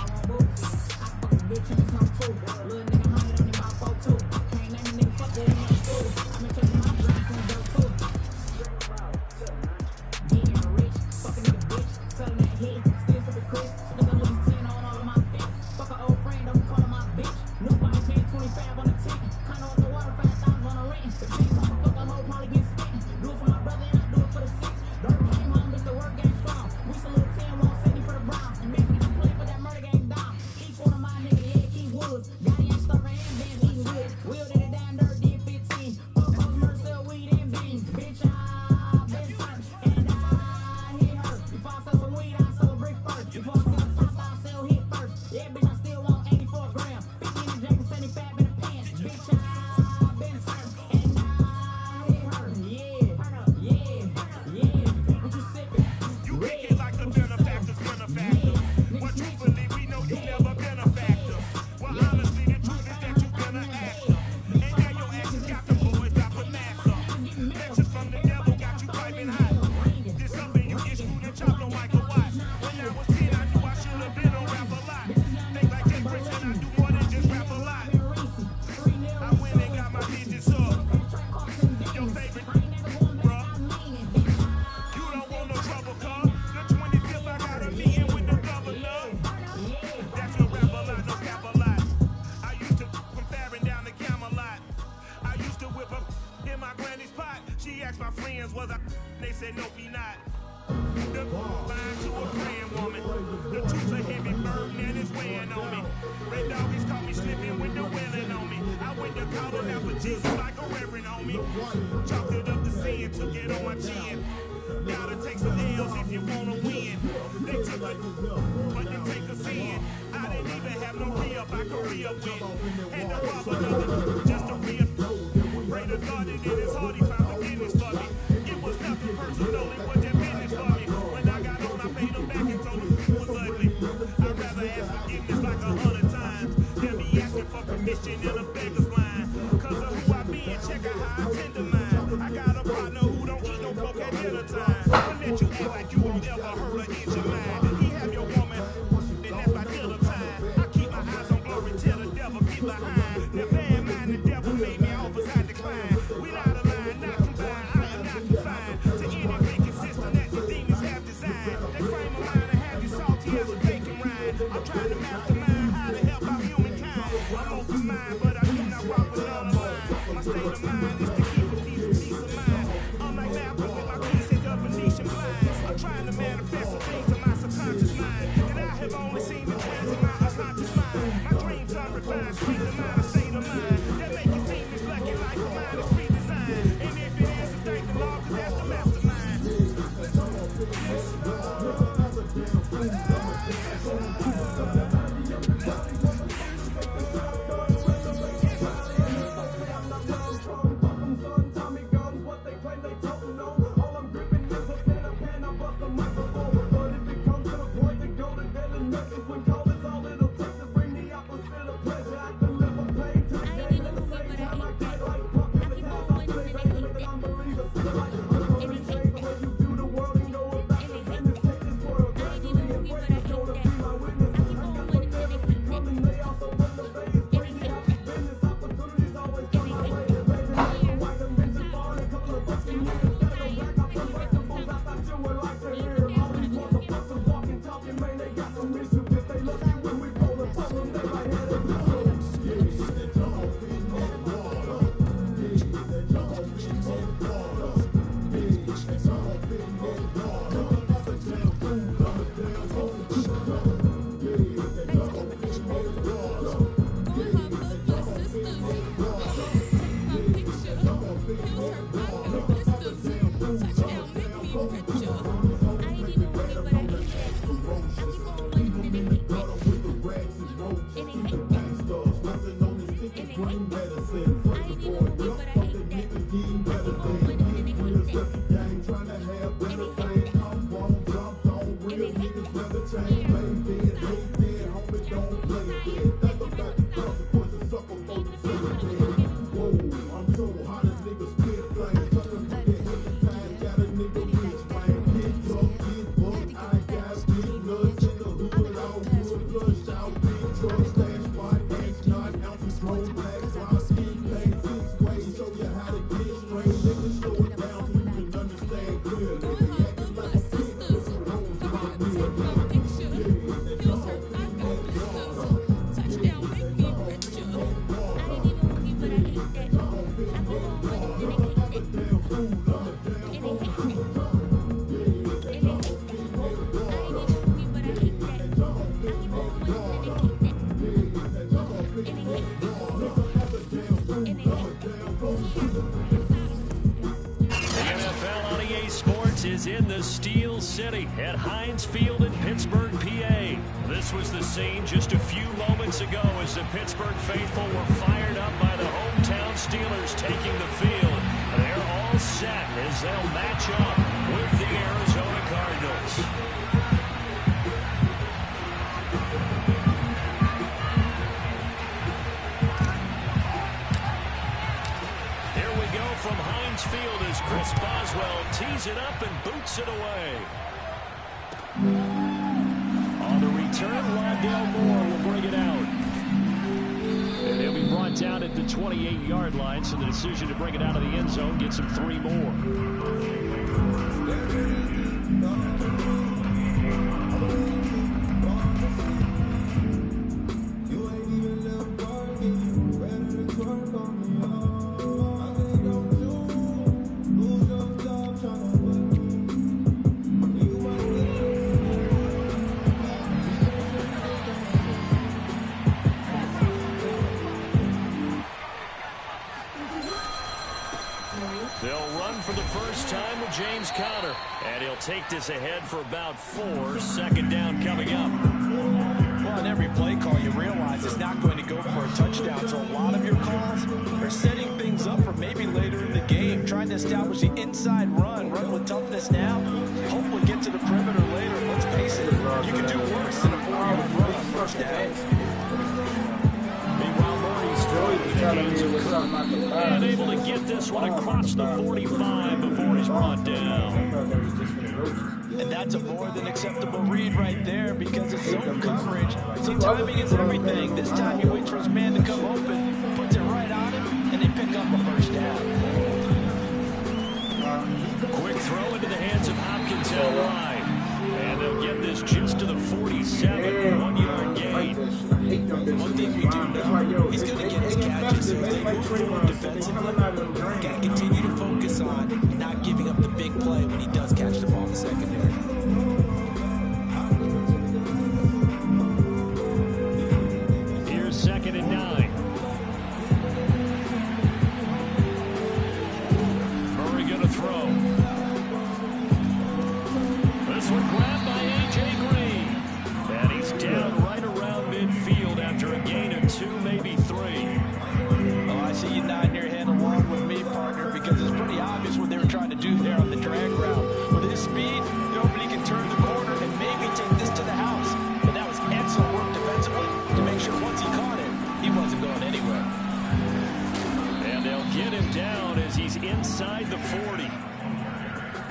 When Is in the Steel City at Heinz Field in Pittsburgh, PA. This was the scene just a few moments ago as the Pittsburgh faithful were fired up by the hometown Steelers taking the field. They're all set as they'll match up with the Arizona Cardinals. From Heinz Field as Chris Boswell tees it up and boots it away. On the return, Rondale Moore will bring it out. And he'll be brought down at the 28-yard line, so the decision to bring it out of the end zone gets him 3 more. James Conner, and he'll take this ahead for about 4. Second down coming up. Well, in every play call, you realize it's not going to go for a touchdown, so a lot of your calls are setting things up for maybe later in the game, trying to establish the inside run with toughness now, hopefully get to the perimeter later. Let's face it, you can do worse than a 4-yard run on first down. And able to get this one across the 45 before he's brought down. And that's a more than acceptable read right there because it's zone coverage. So timing is everything. This time he waits for his man to come open, puts it right on him, and they pick up a first down. Quick throw into the hands of Hopkins out wide. And they'll get this just to the 47, 1-yard gain. One thing we do know, he's going to get his catches if they move forward defensively. Got to continue to focus on not giving up the big play when he does catch the ball in the secondary. Here's 2nd and 9. Murray going to throw. This one grabbed by A.J. Green. And he's down right around midfield after a gain of 2, maybe 3. Oh, I see you nodding your head along with me, partner, because it's pretty obvious what they were trying to do there on the drag route. With his speed, nobody can turn the corner and maybe take this to the house. But that was excellent work defensively to make sure once he caught it, he wasn't going anywhere. And they'll get him down as he's inside the 40.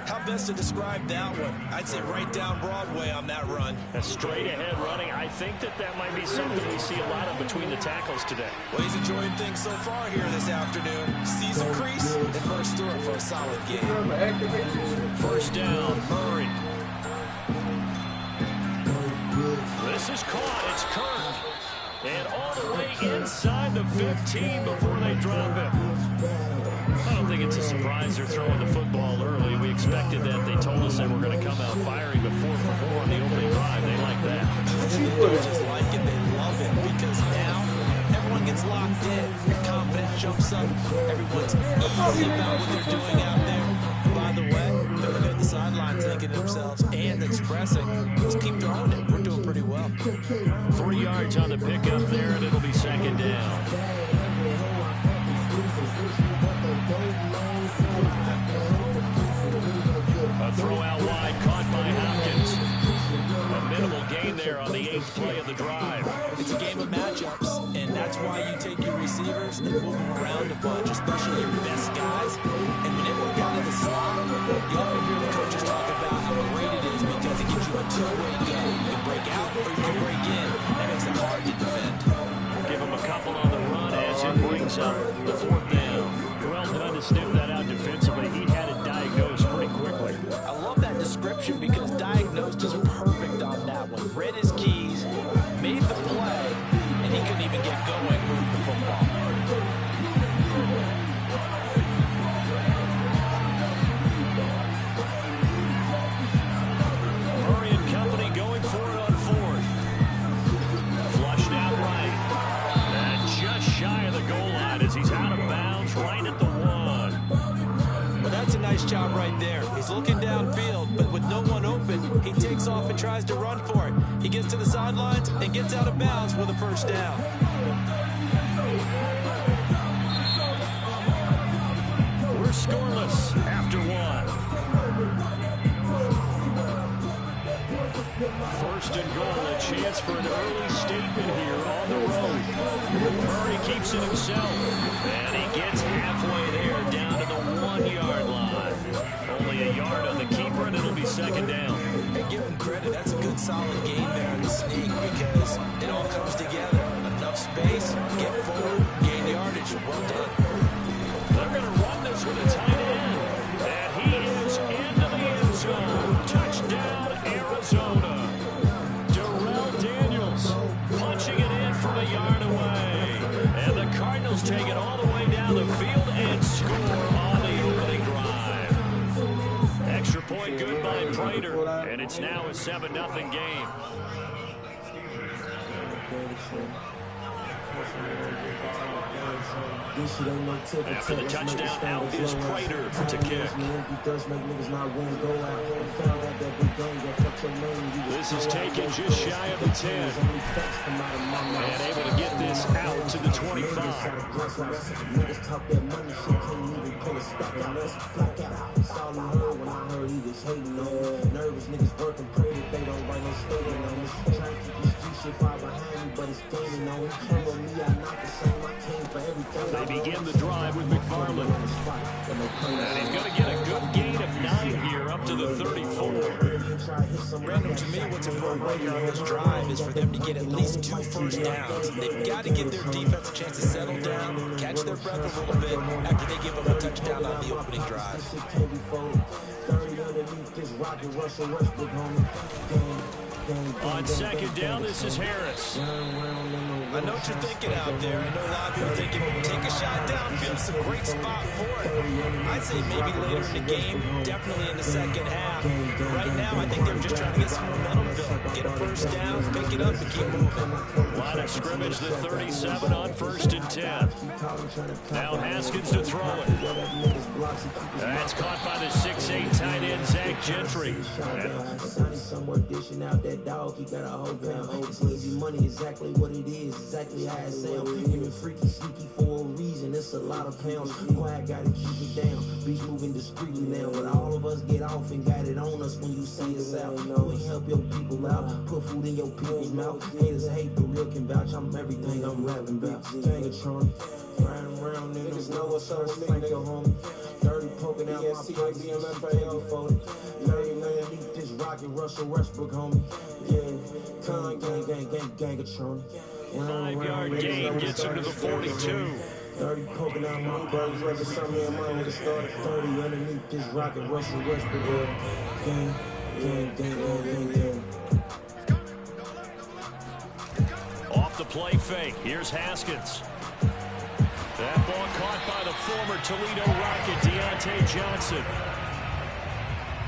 How best to describe that one? I'd say right down Broadway on that run. A straight ahead running. I think that might be something we see a lot of between the tackles today. Well, he's enjoying things so far here this afternoon. Sees a crease and bursts through it for a solid game. First down, Murray. This is caught. It's curved. And all the way inside the 15 before they drop it. I don't think it's a surprise they're throwing the football early. We expected that. They told us they were going to come out firing, but 4 for 4 on the opening drive. They like that. They don't just like it, they love it, because now everyone gets locked in. Confidence jumps up. Everyone's easy about what they're doing out there. And by the way, they're looking at the sideline thinking to themselves and expressing, let's keep throwing it. We're doing pretty well. 3 yards on the pickup there, and it'll be 2nd down. A throw out wide, caught by Hopkins. A minimal gain there on the 8th play of the drive. It's a game of matchups, and that's why you take your receivers and move them around a bunch, especially your best guys. And when it works out of the slot, you often hear the coaches talk about how great it is because it gives you a two-way go. You can break out or you can break in. That makes it hard to defend. Give him a couple on the run as it brings up the 4th down. Well done to sniff that out defensively. He had it diagnosed pretty quickly. I love that description because diagnosed is perfect on that one. Read his keys, tries to run for it. He gets to the sidelines and gets out of bounds with a first down. We're scoreless after one. First and goal, a chance for an early statement here on the road. Murray keeps it himself, and he gets halfway there, down to the 1-yard line. Only a yard on the keeper, and it'll be second down. Hey, give him credit. That's a good, solid game there in the sneak because it all comes together. Enough space, get forward, gain yardage. Well done. They're going to run this with a tight end, and he is into the end zone. Touchdown, Arizona. Punching it in from a yard away. And the Cardinals take it all the way down the field and score on the opening drive. Extra point good by Prater. And it's now a 7-0 game. After the touchdown, out is Prater to kick. This is taken just shy of the 10. And able to get this out to the 25. They begin the drive with McFarland. And he's going to get a good gain of 9 here up to the 34. Random, to me, what's important right here on this drive is for them to get at least 2 first downs. They've got to give their defense a chance to settle down, catch their breath a little bit after they give them a touchdown on the opening drive. On second down, this is Harris. I know what you're thinking out there. I know a lot of people thinking, take a shot downfield. It's a great spot for it. I'd say maybe later in the game, definitely in the second half. Right now, I think they're just trying to get some momentum built. Get a first down, pick it up, and keep moving. Line of scrimmage, the 37 on 1st and 10. Now Haskins to throw it. That's caught by the 6'8" tight end, Zach Gentry. Dog, he got a whole pound. It's easy money, exactly what it is, exactly how it sounds. Even freaky, sneaky for a reason. It's a lot of pounds. Quiet, gotta keep it down. Beach moving discreetly now, but all of us get off and got it on us when you see us out. You ain't help your people out, put food in your people's mouth. Haters hate, the real can vouch. I'm everything I'm rapping about. Gangatron, riding around, niggas know what's up. Thank your homie. Dirty poking out my pipes, candy folded. Underneath this rocket, Russell Westbrook, homie. Yeah, con gangatron. 5-yard gain gets him to the 42. 30 poking out my bugs, like it's something in mind with a start of 30. Underneath this rocket, Russell Westbrook. Gang. Off the play fake, here's Haskins. That ball caught by the former Toledo Rocket, Deontay Johnson.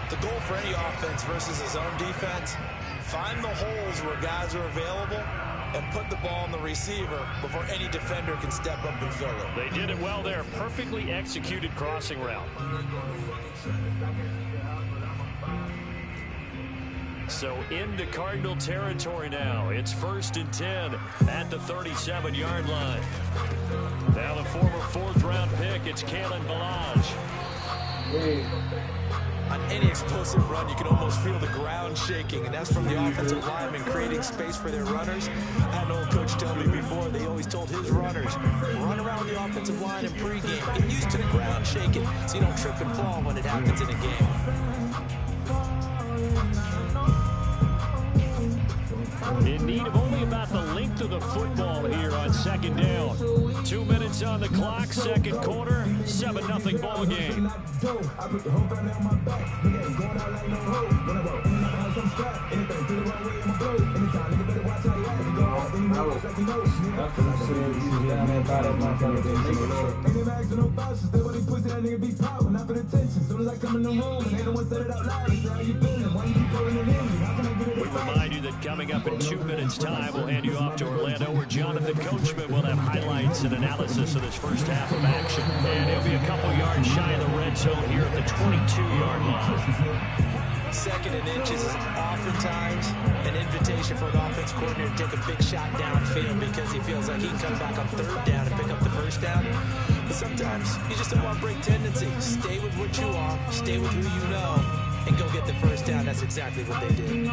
The goal for any offense versus his own defense, find the holes where guys are available and put the ball on the receiver before any defender can step up and fill it. They did it well there. Perfectly executed crossing route. So into Cardinal territory now. It's 1st and 10 at the 37-yard line. Now the former 4th-round pick, it's Kalen Ballage. On any explosive run, you can almost feel the ground shaking, and that's from the offensive linemen creating space for their runners. I had an old coach tell me before, they always told his runners, run around the offensive line in pregame. Get used to the ground shaking so you don't trip and fall when it happens in a game. In need of only about the length of the football here on second down. 2 minutes on the clock, second quarter, 7-0 ball game. We remind you that coming up in 2 minutes' time, we'll hand you off to Orlando, where Jonathan Coachman will have highlights and analysis of this first half of action. And he'll be a couple yards shy of the red zone here at the 22-yard line. Second and inches is oftentimes an invitation for an offense coordinator to take a big shot downfield because he feels like he can come back on third down and pick up the first down. But sometimes you just don't want to break tendency. Stay with what you are, stay with who you know, and go get the first down. That's exactly what they did.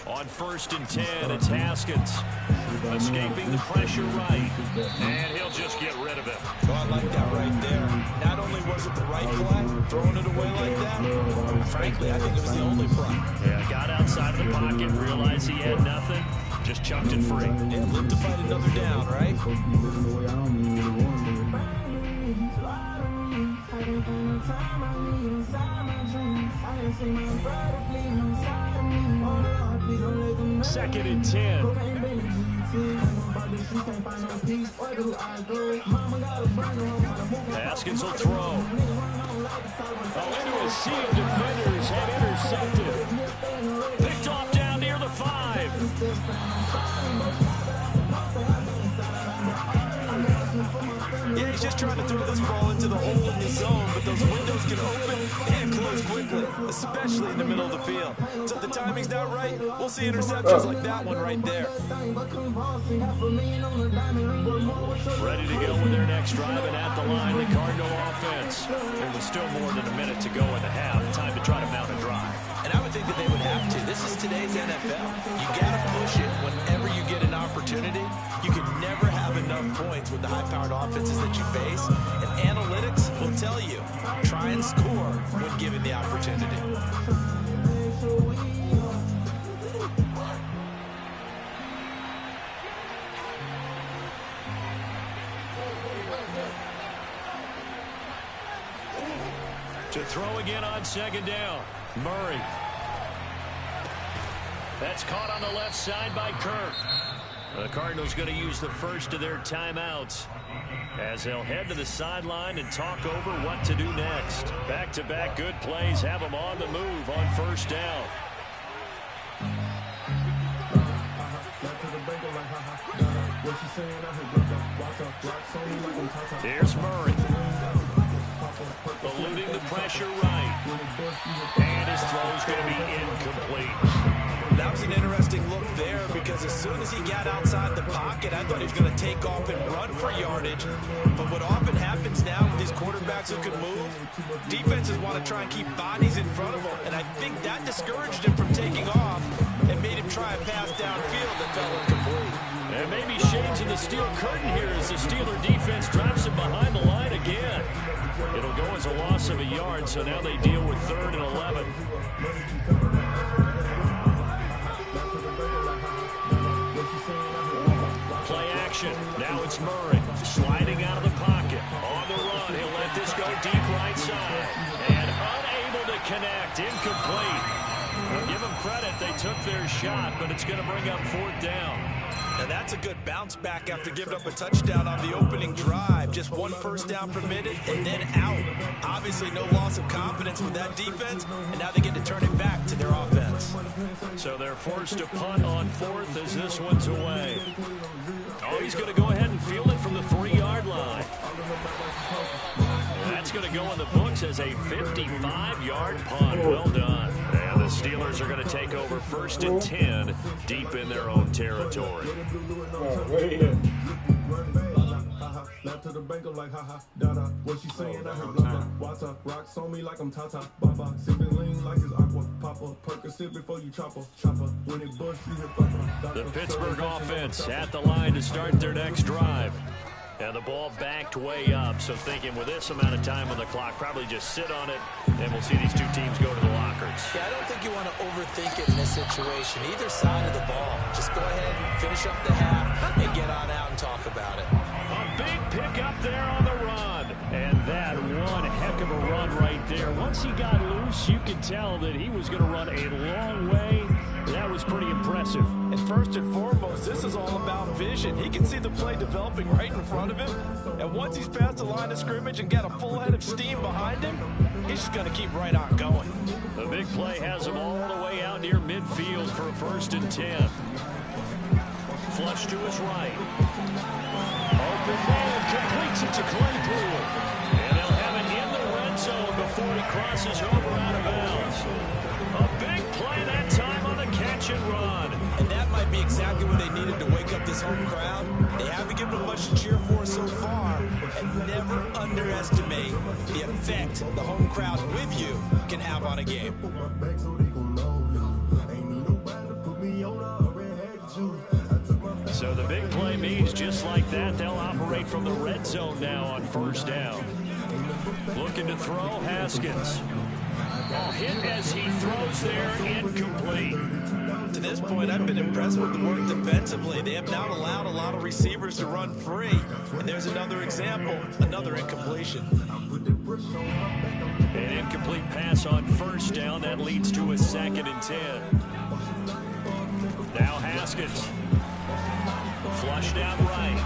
On 1st and 10, it's Haskins. Escaping the pressure right. And he'll just get rid of it. So I like that right there. Not only was it the right play, throwing it away like that, frankly, I think it was the only play. Yeah, got outside of the pocket, realized he had nothing, just chucked it free. And lived to fight another down, right? Second and 10. Haskins will throw. Into a sea of defenders and intercepted. Picked off down near the 5. Yeah, he's just trying to throw this ball into the hole in the zone, but those windows can open and close quickly, especially in the middle of the field. So if the timing's not right, we'll see interceptions like that one right there. Ready to go with their next drive, and at the line, the Cardinal offense. There was still more than a minute to go in the half. Time to try to mount a drive. And I would think that they would have to. This is today's NFL. You got to push it whenever you get an opportunity. You can never have enough points with the high-powered offenses that you face. And analytics will tell you, try and score when given the opportunity. To throw again on 2nd down. Murray. That's caught on the left side by Kirk. The Cardinals going to use the first of their timeouts as they'll head to the sideline and talk over what to do next. Back-to-back good plays have them on the move on 1st down. Here's Murray. Eluding the pressure right. And his throw's going to be incomplete. That was an interesting look there because as soon as he got outside the pocket, I thought he was going to take off and run for yardage. But what often happens now with these quarterbacks who can move, defenses want to try and keep bodies in front of them. And I think that discouraged him from taking off and made him try a pass downfield that fell incomplete. And maybe shades in the steel curtain here as the Steeler defense drops him behind the line again. It'll go as a loss of a yard, so now they deal with 3rd and 11. Play action. Now it's Murray sliding out of the pocket. On the run, he'll let this go deep right side. And unable to connect. Incomplete. Well, give them credit. They took their shot, but it's going to bring up 4th down. And that's a good bounce back after giving up a touchdown on the opening drive. Just 1 first down permitted and then out. Obviously no loss of confidence with that defense, and now they get to turn it back to their offense. So they're forced to punt on 4th as this one's away. Oh, he's going to go ahead and field it from the 3-yard line. That's going to go in the books as a 55-yard punt. Well done. And the Steelers are going to take over 1st and 10 deep in their own territory. Left to the bank, I'm like, haha, dada. What she saying? I heard blah, blah, water. Rocks on me like I'm Tata, Baba. Sipping lean like it's aqua, Papa. Percocet before you chopper. When it bush, you hit Papa. The Pittsburgh offense at the line to start their next drive. And the ball backed way up, so thinking with this amount of time on the clock, probably just sit on it, and we'll see these two teams go to the lockers. Yeah, I don't think you want to overthink it in this situation. Either side of the ball. Just go ahead, finish up the half, and get on out and talk about it. A big pickup there on the run. And that one heck of a run right there. Once he got loose, you could tell that he was going to run a long way. That was pretty impressive. And first and foremost, this is all about vision. He can see the play developing right in front of him. And once he's past the line of scrimmage and got a full head of steam behind him, he's just going to keep right on going. The big play has him all the way out near midfield for a 1st and 10. Flush to his right. Open man, complete Kicks it to Claypool. And they'll have it in the red zone before he crosses over out of bounds. A big play that time on the catch and run. And that might be exactly what they needed to wake up this home crowd. They haven't given them much to cheer for so far. And never underestimate the effect the home crowd with you can have on a game. So the big play means just like that, they'll operate from the red zone now on first down. Looking to throw, Haskins. A hit as he throws there, incomplete. To this point, I've been impressed with the work defensively. They have not allowed a lot of receivers to run free. And there's another example, another incompletion. An incomplete pass on first down. That leads to a 2nd and 10. Now Haskins. Flushed out right.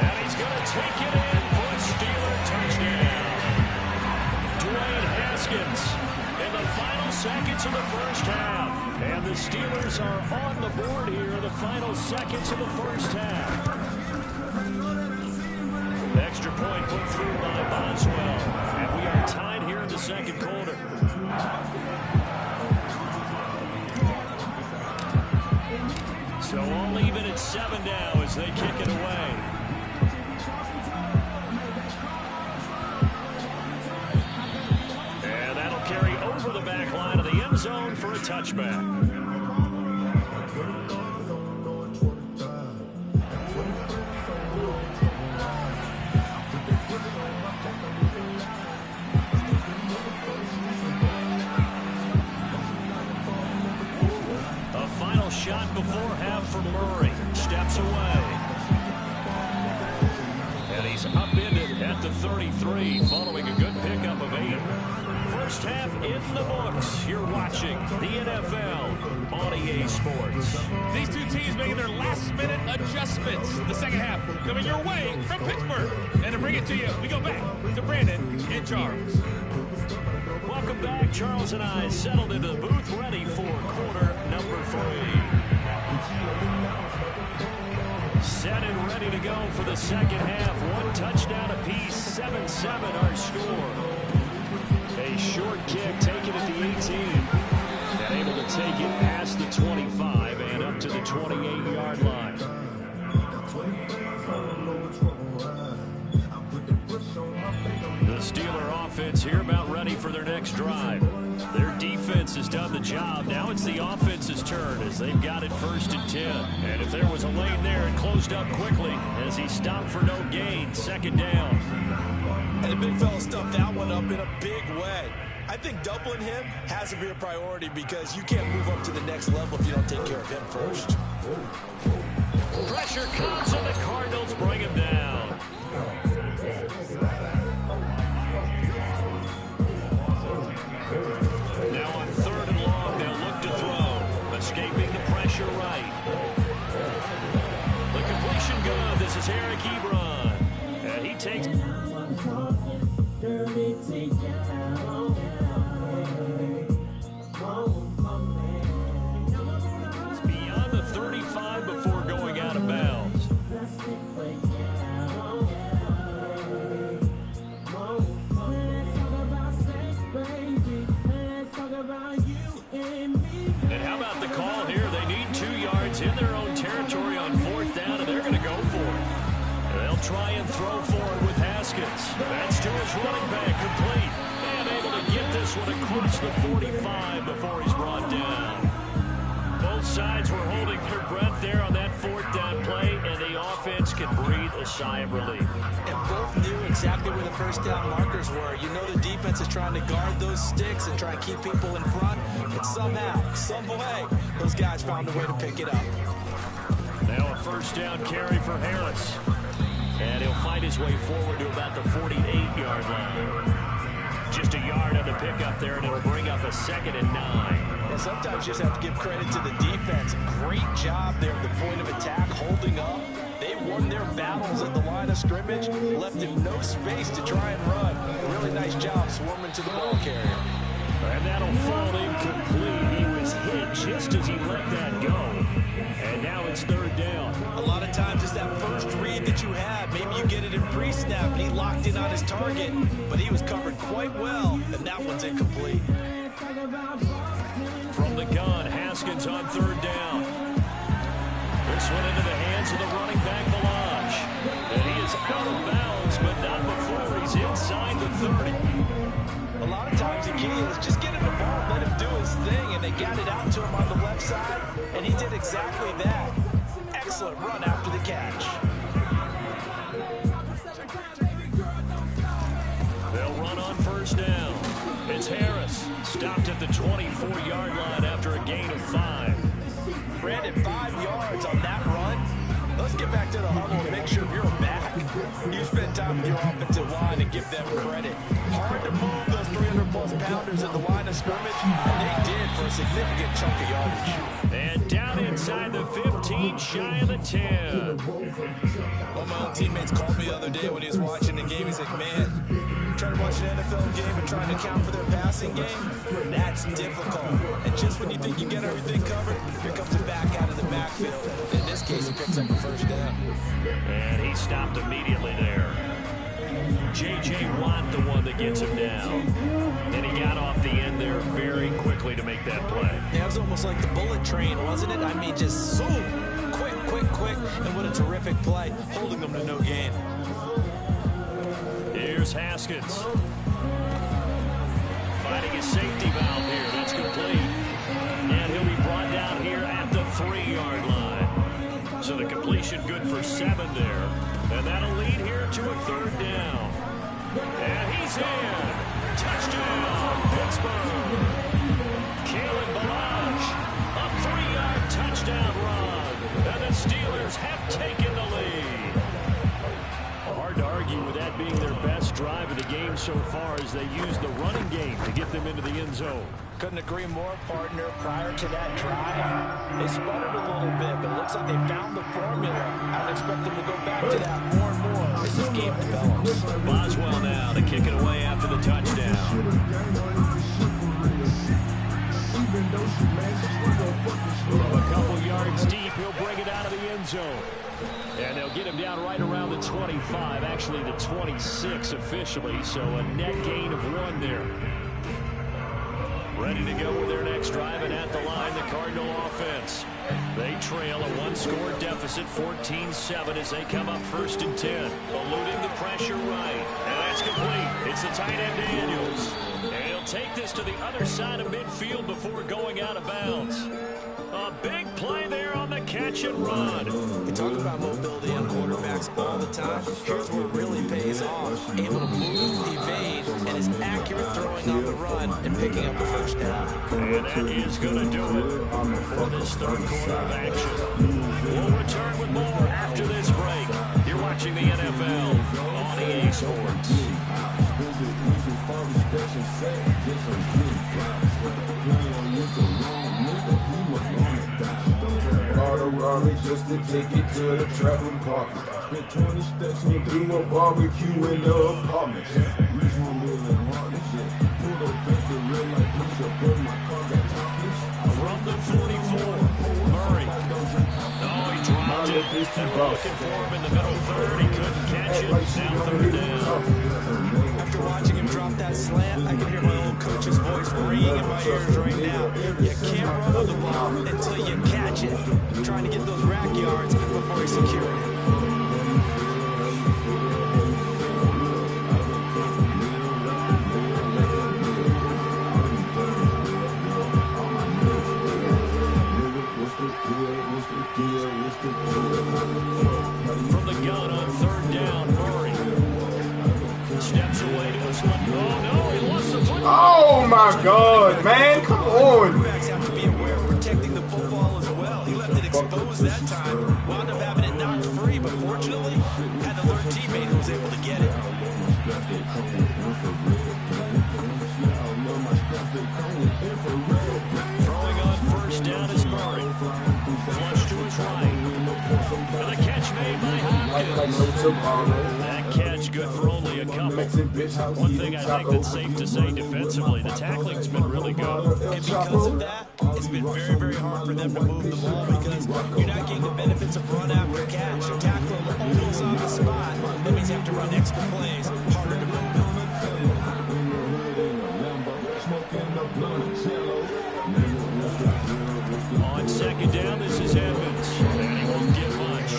And he's going to take it in for a Steeler touchdown. Dwayne Haskins in the final seconds of the first half. And the Steelers are on the board here in the final seconds of the first half. Extra point put through by Boswell. And we are tied here in the second quarter. So all even at 7 now as they kick it away. And that'll carry over the back line of the end zone for a touchback. Shot before half for Murray. Steps away. And he's upended at the 33 following a good pickup of 8. First half in the books. You're watching the NFL on EA Sports. These two teams making their last-minute adjustments. The second half coming your way from Pittsburgh. And to bring it to you, we go back to Brandon and Charles. Welcome back. Charles and I settled into the booth ready for quarter number 3. Set and ready to go for the second half. 1 touchdown apiece, 7-7 our score. A short kick taken at the 18. And able to take it past the 25 and up to the 28-yard line. The Steeler offense here about ready for their next drive. Their defense has done the job. Now it's the offense's turn as they've got it 1st and 10. And if there was a lane there, it closed up quickly as he stopped for no gain. 2nd down. And the big fella stuffed that one up in a big way. I think doubling him has to be a priority because you can't move up to the next level if you don't take care of him first. Pressure comes and the Cardinals bring him down. Now on 3rd and long, they'll look to throw. Escaping the pressure right. The completion good. This is Eric Ebron. And he takes... It's beyond the 35 before going out of bounds. And how about the call here? They need 2 yards in their own territory on 4th down, and they're going to go for it. And they'll try and throw forward with Haskins. That's to his running back, complete. And able to get this one across the 45 before he's brought down. Both sides were holding their breath there on that 4th down play, and the offense can breathe a sigh of relief. And both knew exactly where the first down markers were. You know the defense is trying to guard those sticks and try and keep people in front. And somehow, some way, those guys found a way to pick it up. Now a 1st down carry for Harris. And he'll fight his way forward to about the 48-yard line. Just a yard on the pickup there, and it'll bring up a 2nd and 9. And sometimes you just have to give credit to the defense. Great job there at the point of attack, holding up. They won their battles at the line of scrimmage, left him no space to try and run. Really nice job swarming to the ball carrier. And that'll fall incomplete. He was hit just as he let that go. And now it's third down. A lot of times it's that first read that you have. Maybe you get it in pre-snap and he locked in on his target, but he was covered quite well, and that one's incomplete. From the gun, Haskins on third down. This one into the hands of the running back, Melange. And he is out of bounds, but not before he's inside the 30. A lot of times the key is just get him the ball, let him do his thing, and they got it out to him on the left side, and he did exactly that. Excellent run after the catch. They'll run on first down. It's Harris, stopped at the 24-yard line after a gain of 5. Brandon, 5 yards on that run. Let's get back to the huddle and make sure you're back. You spend time with your offensive line and give them credit. Hard to move those 300-plus pounders at the line of scrimmage, and they did for a significant chunk of yardage. And down inside the 15, shy of the 10. One of my own teammates called me the other day when he was watching the game. He's like, man, trying to watch an NFL game and trying to account for their passing game, that's difficult. And just when you think you get everything covered, here comes a back out of the backfield. In this case, he picks up a first down. And he stopped immediately there. J.J. Watt, the one that gets him down. And he got off the end there very quickly to make that play. Yeah, it was almost like the bullet train, wasn't it? I mean, just zoom, quick, and what a terrific play, holding them to no gain. Here's Haskins. Finding his safety valve here. That's complete. And he'll be brought down here at the 3-yard line. So the completion good for 7 there. And that'll lead here to a third down. And he's in. Touchdown, Pittsburgh. Kalen Balazs, a 3-yard touchdown run. And the Steelers have taken the lead. Hard to argue with that being their best drive of the game so far as they use the running game to get them into the end zone. Couldn't agree more, partner. Prior to that drive, they sputtered a little bit, but it looks like they found the formula. I would expect them to go back to that more and more as this game develops. Boswell now to kick it away after the touchdown. From a couple yards deep, he'll bring it out of the end zone. And they'll get him down right around the 25, actually the 26 officially, so a net gain of 1 there. Ready to go with their next drive, and at the line, the Cardinal offense. They trail a 1-score deficit, 14-7, as they come up 1st and 10. Eluding the pressure right, and that's complete. It's the tight end Daniels. And he'll take this to the other side of midfield before going out of bounds. A big play there on the catch and run. We talk about mobility on quarterbacks all the time. Here's where it really pays off. Able to move, evade, and is accurate throwing on the run and picking up the first down. And that is going to do it for this third quarter of action. We'll return with more after this break. You're watching the NFL on EA Sports. Just to take it to the travel park. Spent 20 steps and threw a barbecue in the apartment. Pulled up at the red light, push up on my car, got topless. From the 44, Murray. Oh, he dropped it. They were looking for him in the middle third. He couldn't catch it. Now third down. After watching him drop that slant, I can hear my old coach's voice ringing in my ears right now. You can't run on the ball until you catch it. Trying to get those rack yards before he secured it. From the gun on third down, Murray steps away to his left. Oh no, he lost the football. Oh my God, man, come on. Quarterbacks have to be aware of protecting the football as well. He left it exposed that time. Wound up having it knocked free, but fortunately had another teammate who was able to get it. Throwing on first down is Murray. Flush to his right. And the catch made by Hopkins. That catch good for only only a couple. One thing I think that's safe to say defensively, the tackling's been really good. And because of that, it's been very, very hard for them to move the ball because you're not getting the benefits of run after catch. You tackle them almost on the spot. That means you have to run extra plays, harder to move them. On second down, this is Edmonds. And he won't get much.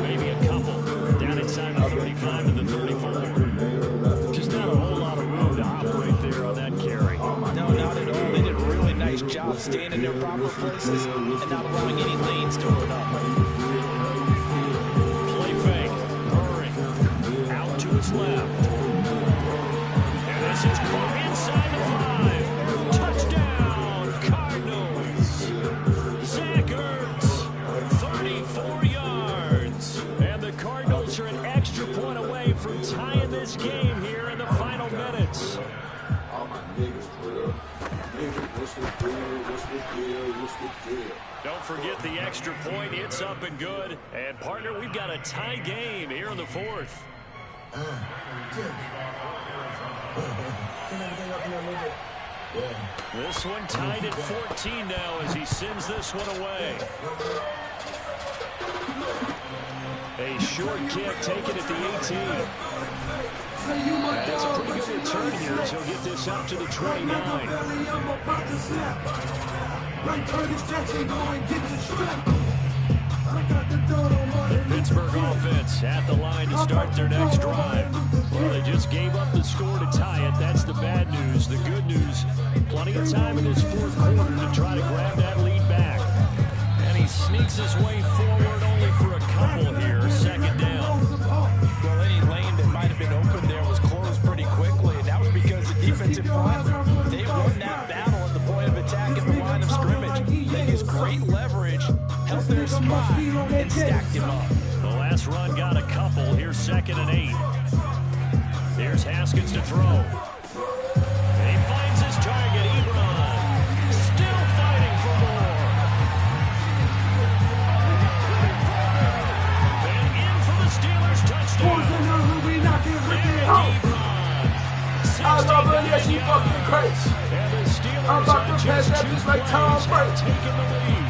Maybe a couple. Down inside the 35 and the 34. Just not a whole lot of room to operate there on that carry. No, not at all. They did a really nice job staying in their proper places and not allowing any lanes to open up. Play fake. Murray. Out to his left. And this is caught inside the 5. Touchdown, Cardinals. Zach Ertz, 34 yards. And the Cardinals are an extra point away from tying this game here in the final minutes. Don't forget the extra point. It's up and good. And, partner, we've got a tie game here in the 4th. This one tied at 14 now as he sends this one away. A short kick taken at the 18. And it's a pretty good return here as he'll get this up to the 29. The Pittsburgh offense at the line to start their next drive. Well, they just gave up the score to tie it. That's the bad news. The good news, plenty of time in this 4th quarter to try to grab that lead back. And he sneaks his way forward only for a couple here. Second down. Well, any lane that might have been open there was closed pretty quickly, and that was because the defensive front, they won that battle at the point of attack at the line of scrimmage. They used great leverage, held their spot, and stacked him up. The last run got a couple. Here's 2nd and 8. Here's Haskins to throw. And he finds his target, Ebron. Still fighting for more. And in for the Steelers touchdown. I'm about to pass that just like Tom Brady. Taking the lead.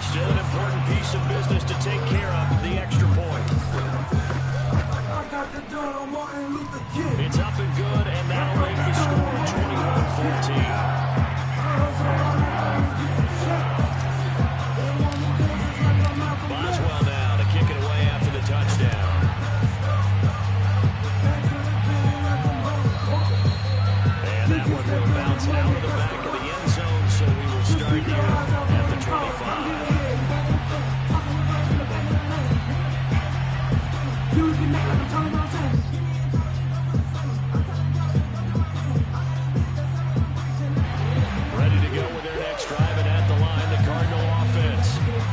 Still an important piece of business to take care of, the extra point. It's up and good, and that'll make the score 21-14. Boswell now to kick it away after the touchdown. And that one will bounce out of the back of the end zone, so we will start here at the 25. Ready to go with their next drive, and at the line, the Cardinal offense.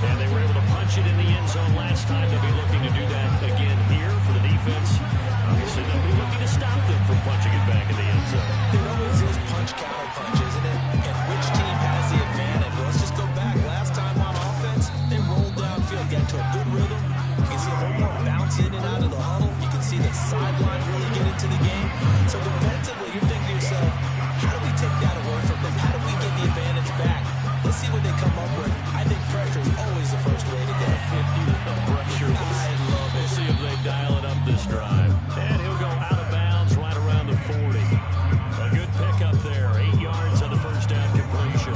And they were able to punch it in the end zone last time. They'll be looking to do that again here for the defense. Obviously, they'll be looking to stop them from punching it back in the end zone. It always is punch, counter punch, isn't it? And which team has the advantage? Well, let's just go back. Last time on offense, they rolled downfield, got to a good rhythm. You can see a little more bounce in and out of the huddle. You can see the sideline really get into the game. So defensively, you're thinking to yourself, how do we take that away from them? How do we get the advantage back? Let's see what they come up with. I think pressure is always the first way to go. Pressure. I love it. We'll see if they dial it up this drive. And he'll go out of bounds right around the 40. A good pickup there. 8 yards on the first down completion.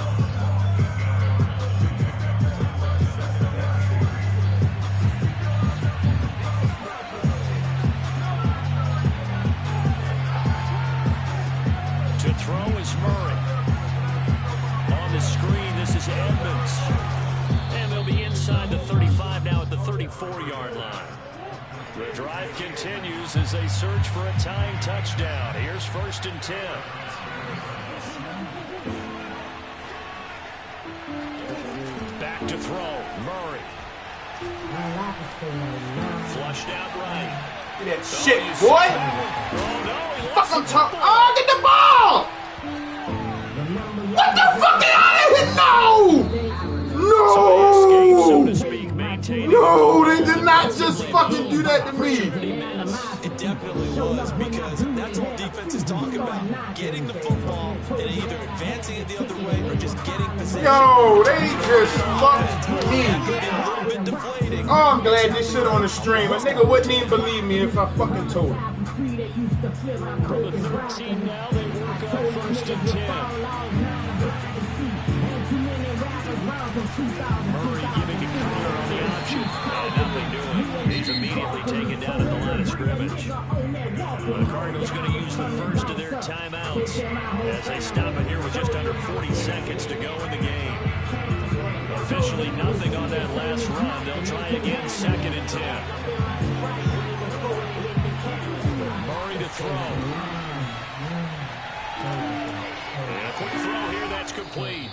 To throw is Murray. On the screen, this is Edmonds. And they'll be inside the 35 now at the 34-yard line. The drive continues as they search for a tying touchdown. Here's 1st and 10. Back to throw. Murray. Flushed out right. Get that shit, boy! Oh, no, he Fuck, lost I'm the talking. football. Oh, get the ball! What the fuck? Get out of here! No! So they escape, so to No! speak, maintaining. No, they did not just fucking do that to me. It definitely definitely was, because that's all defense is talking about. Getting the football and either advancing it the other way or just getting possession. Yo, they just fucked me. That could be a little bit deflating. Oh, I'm glad this shit on the stream. A nigga wouldn't even believe me if I fucking told him. From the 13 now, they work on 1st and 10. Murray giving a counter on the option. And nothing doing. He's immediately taken down at the line of scrimmage. The Cardinals going to use the first of their timeouts as they stop it here with just under 40 seconds to go in the game. Officially nothing on that last run. They'll try again, 2nd and 10. Murray to throw. And a quick throw here, that's complete.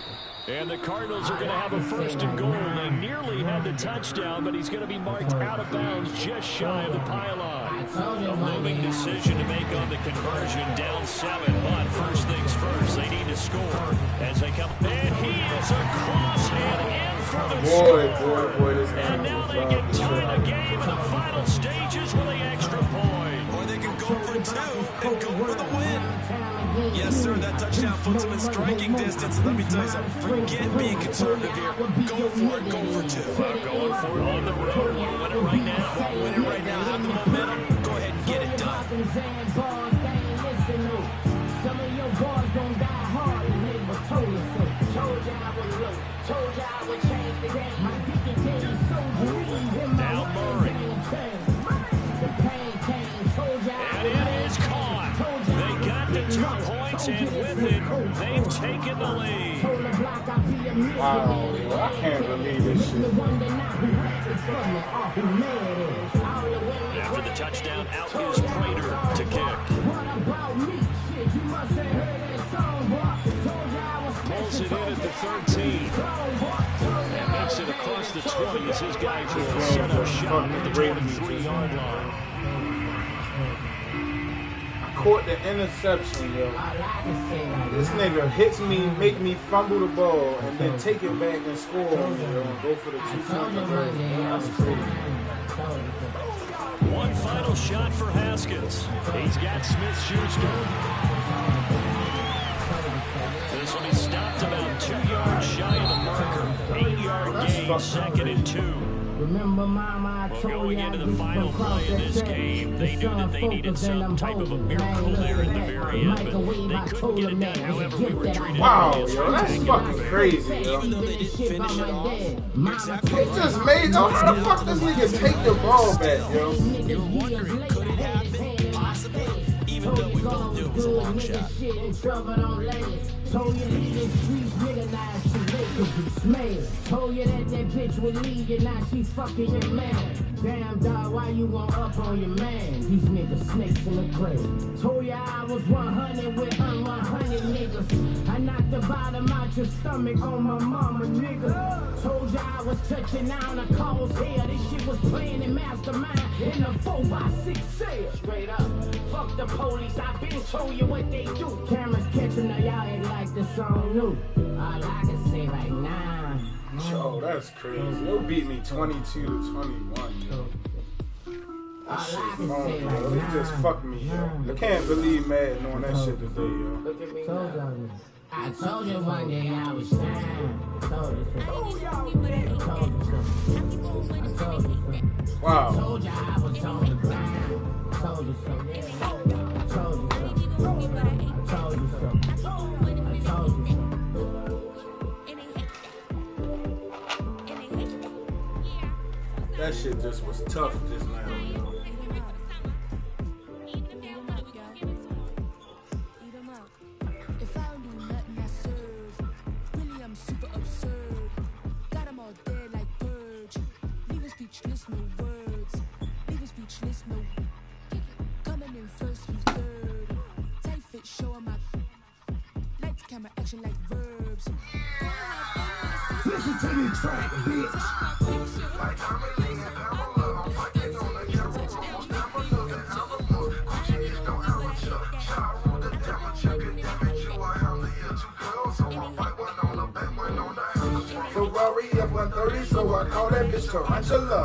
And the Cardinals are going to have a 1st and goal. They nearly had the touchdown, but he's going to be marked out of bounds just shy of the pylon. A looming decision to make on the conversion, down 7. But first things first, they need to score as they come. And he is across and in for the score. Boy, this and now they can tie the game in the final stages with the extra point. Or they can go for 2 and go for the win. Yes, sir, that touchdown puts them in striking distance. And let me tell you something, forget being conservative here. Go for it, go for 2. Going for it on the road. Want to win it right now? Win it right now, have the momentum. Go ahead and get it done. Now Murray. And it is caught. They got the 2 points, and with it, they've taken the lead. Wow, yo, I can't believe this shit. After the touchdown, out is Prater to kick. Pulls it in at the 13. And makes it across the 20 as his guys will set up shop at the 23-yard line. Caught the interception, yo. This nigga hits me, make me fumble the ball, and then take it back and score on me, yo, and go for the 2-point conversion. That's crazy. One final shot for Haskins. He's got Smith-Schuster. This will be stopped about 2 yards shy of the marker. 8-yard gain, 2nd and 2. Remember, Mama, well, going into the final play of this game, they knew that they needed some type of a miracle there in the very end, but they couldn't get it done. However, we were treated. Wow, yo, that's fucking crazy, yo. Even though they didn't finish it off, They just made, yo, how the fuck this nigga take the ball back, yo? you're wondering, could it happen? Possibly. Even though we both knew it was a long shot. Told you leave the streets, nigga, now she late 'cause you smell. Told you that bitch would leave you, now she fucking your man. Damn, dog, why you want up on your man? These niggas snakes in the grave. Told you I was 100 with 100 niggas. I knocked the bottom out your stomach on my mama, nigga. Told you I was touching down a cause here. This shit was playing in Mastermind in a 4x6 cell. Straight up, fuck the police, I been told you what they do. Cameras catching, now y'all ain't like the song new. All I can say right now. Yo, that's crazy. They beat me 22 to 21, yo. That shit phony, yo. They just fucked me, yo. I can't believe Madden on that shit today, yo. Look at me now. I told you one day I was down. Told you so. Wow. Told you I was on the ground. Told you so. Told you so. Told you so. Told you so. That shit just was tough just now, yo. If I don't do nothing, I serve. Really, I'm super absurd. Got 'em all dead like purge. Leave 'em speechless, no words. Leave 'em speechless, no. Coming in first, he's third. Tight fit, showing my. Lights, camera, action like verbs. Listen to the track, bitch. Like I'm a nigga, I'm fighting on the camera. Never look at how the book. Cheese don't amateur. Child rule the temperature. Could damage you. I handle you two girls. So I fight one on the back, one on the hammer. Ferrari at 130, so I call that bitch Tarantula.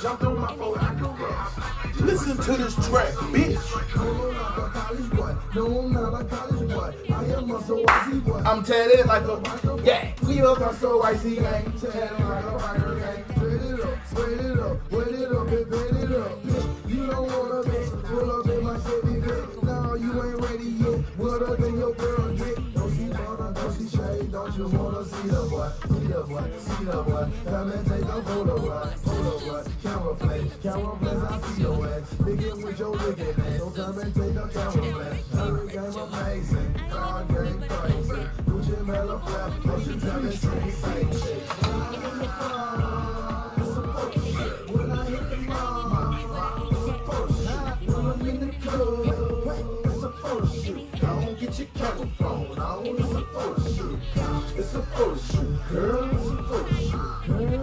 jumped on my phone like a rock. Listen to this track, bitch. I'm tatted like a yeah. We up on so icy gang. Tatted like a biker gang. Wait it up, bitch. You don't wanna be pull up in my city, bitch. No, you ain't ready yet. What up in your girl get? Don't see butter, don't see shade. Don't you wanna see the boy? See the boy, see the boy. Come and take a photo, boy. Camera flash, I see your ass. Begin with your wicked ass. Don't come and take a camera flash. Every game amazing, crowd game crazy. Gucci Mela flap, don't you tell me same shit. When I hit the mama, it's a photo shoot. When I'm in the club, it's a photo shoot. Don't get your camera phone on, it's a photo shoot. It's a photo shoot, girl, it's a photo shoot.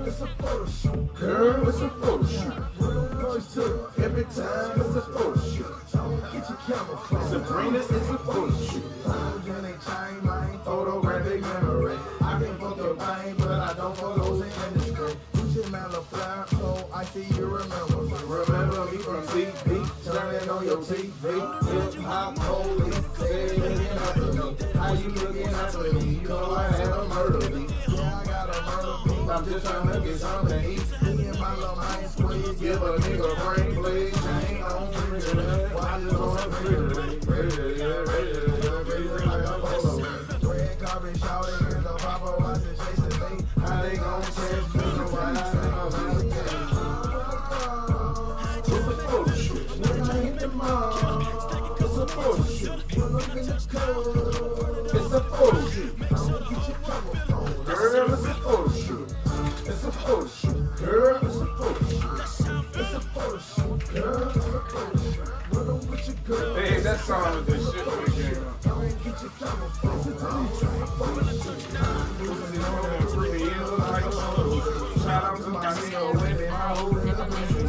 It's a photo shoot, girl, it's a photo shoot. First took, every time it's a photo shoot. Get your camera phone. Sabrina, it's a photo shoot. Photographic memory. I can fuck a pain, but I don't fuck those in industry. So I see you remember me. Remember me from CB, turning on your TV. Hip hop police, say they looking after me. How you looking after me? You know I had a murder beat. Yeah, I got a murder beat. I'm just trying to get something to eat. Me and my little mind squeeze, give a nigga brain please. Chain on freedom. Why just on freedom? Red carpet shouting and the paparazzi chasing me. How they gon' chase me? Why I it's a photo shoot. When I hit the mall, it's a photo shoot. When I'm in the club, it's a photo shoot. Don't get your camera phone, girl, it's a photo shoot. It's a photo shoot, girl, it's a photo shoot. It's a photo shoot, girl, it's a photo shoot. When I'm with your girl, hey, that song was the shit when it came out. Don't get your camera phone, it's a photo shoot. Shout out to my nigga Wendy, my whole nigga Wendy.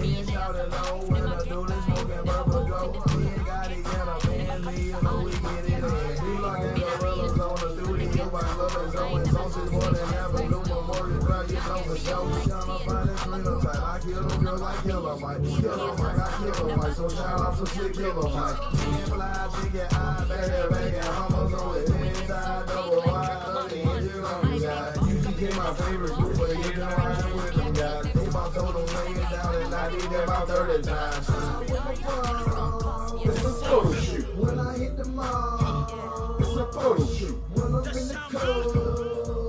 He ain't shouting low when I do this smoking bubble go. He ain't got it in a man, me, you know we get it in. We like that gorillas on the duty, you my lovers always on this more than ever. No memorial drive, you know for sure. We tryna find this freedom type. I kill them girls, I kill them, Mike. Kill them, Mike, I kill them, Mike. So shout out to Slick Killer, Mike. Me and Fly, she get high, back and hummus on the inside, double wide, the engine on the side. My favorite group, but you know I ain't with them guys. They about told them lay it down and I did that about 30 times. It's a photo shoot. When I hit the mall, it's a photo shoot. When I'm in the club,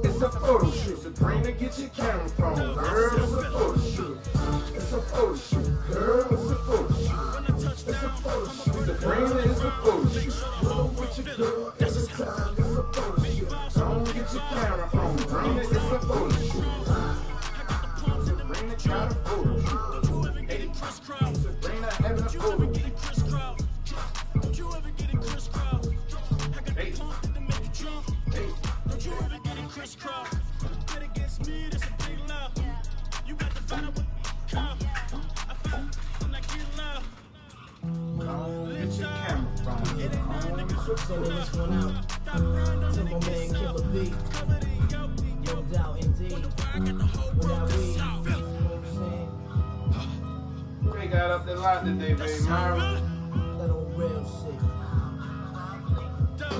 it's a photo shoot. Sabrina, get your camera phone, girl, it's a photo shoot. It's a photo shoot, girl, it's a photo shoot. It's a photo shoot. Sabrina, it's a photo shoot. When I'm with your girl, every time it's a photo shoot. Don't get your camera phone, Sabrina, it's a photo shoot. Sabrina got a photo shoot. Hey, Sabrina having a photo shoot. Hey, hey, don't you ever get it crisscross? Bet against me, that's a big love. You got to find out what come. I found I'm not getting love. Get your camera from me. Sending this one out to my man Killer B. No doubt, indeed. Without we, you know what I'm saying? We got up the lot today, baby. Myra. That old real shit.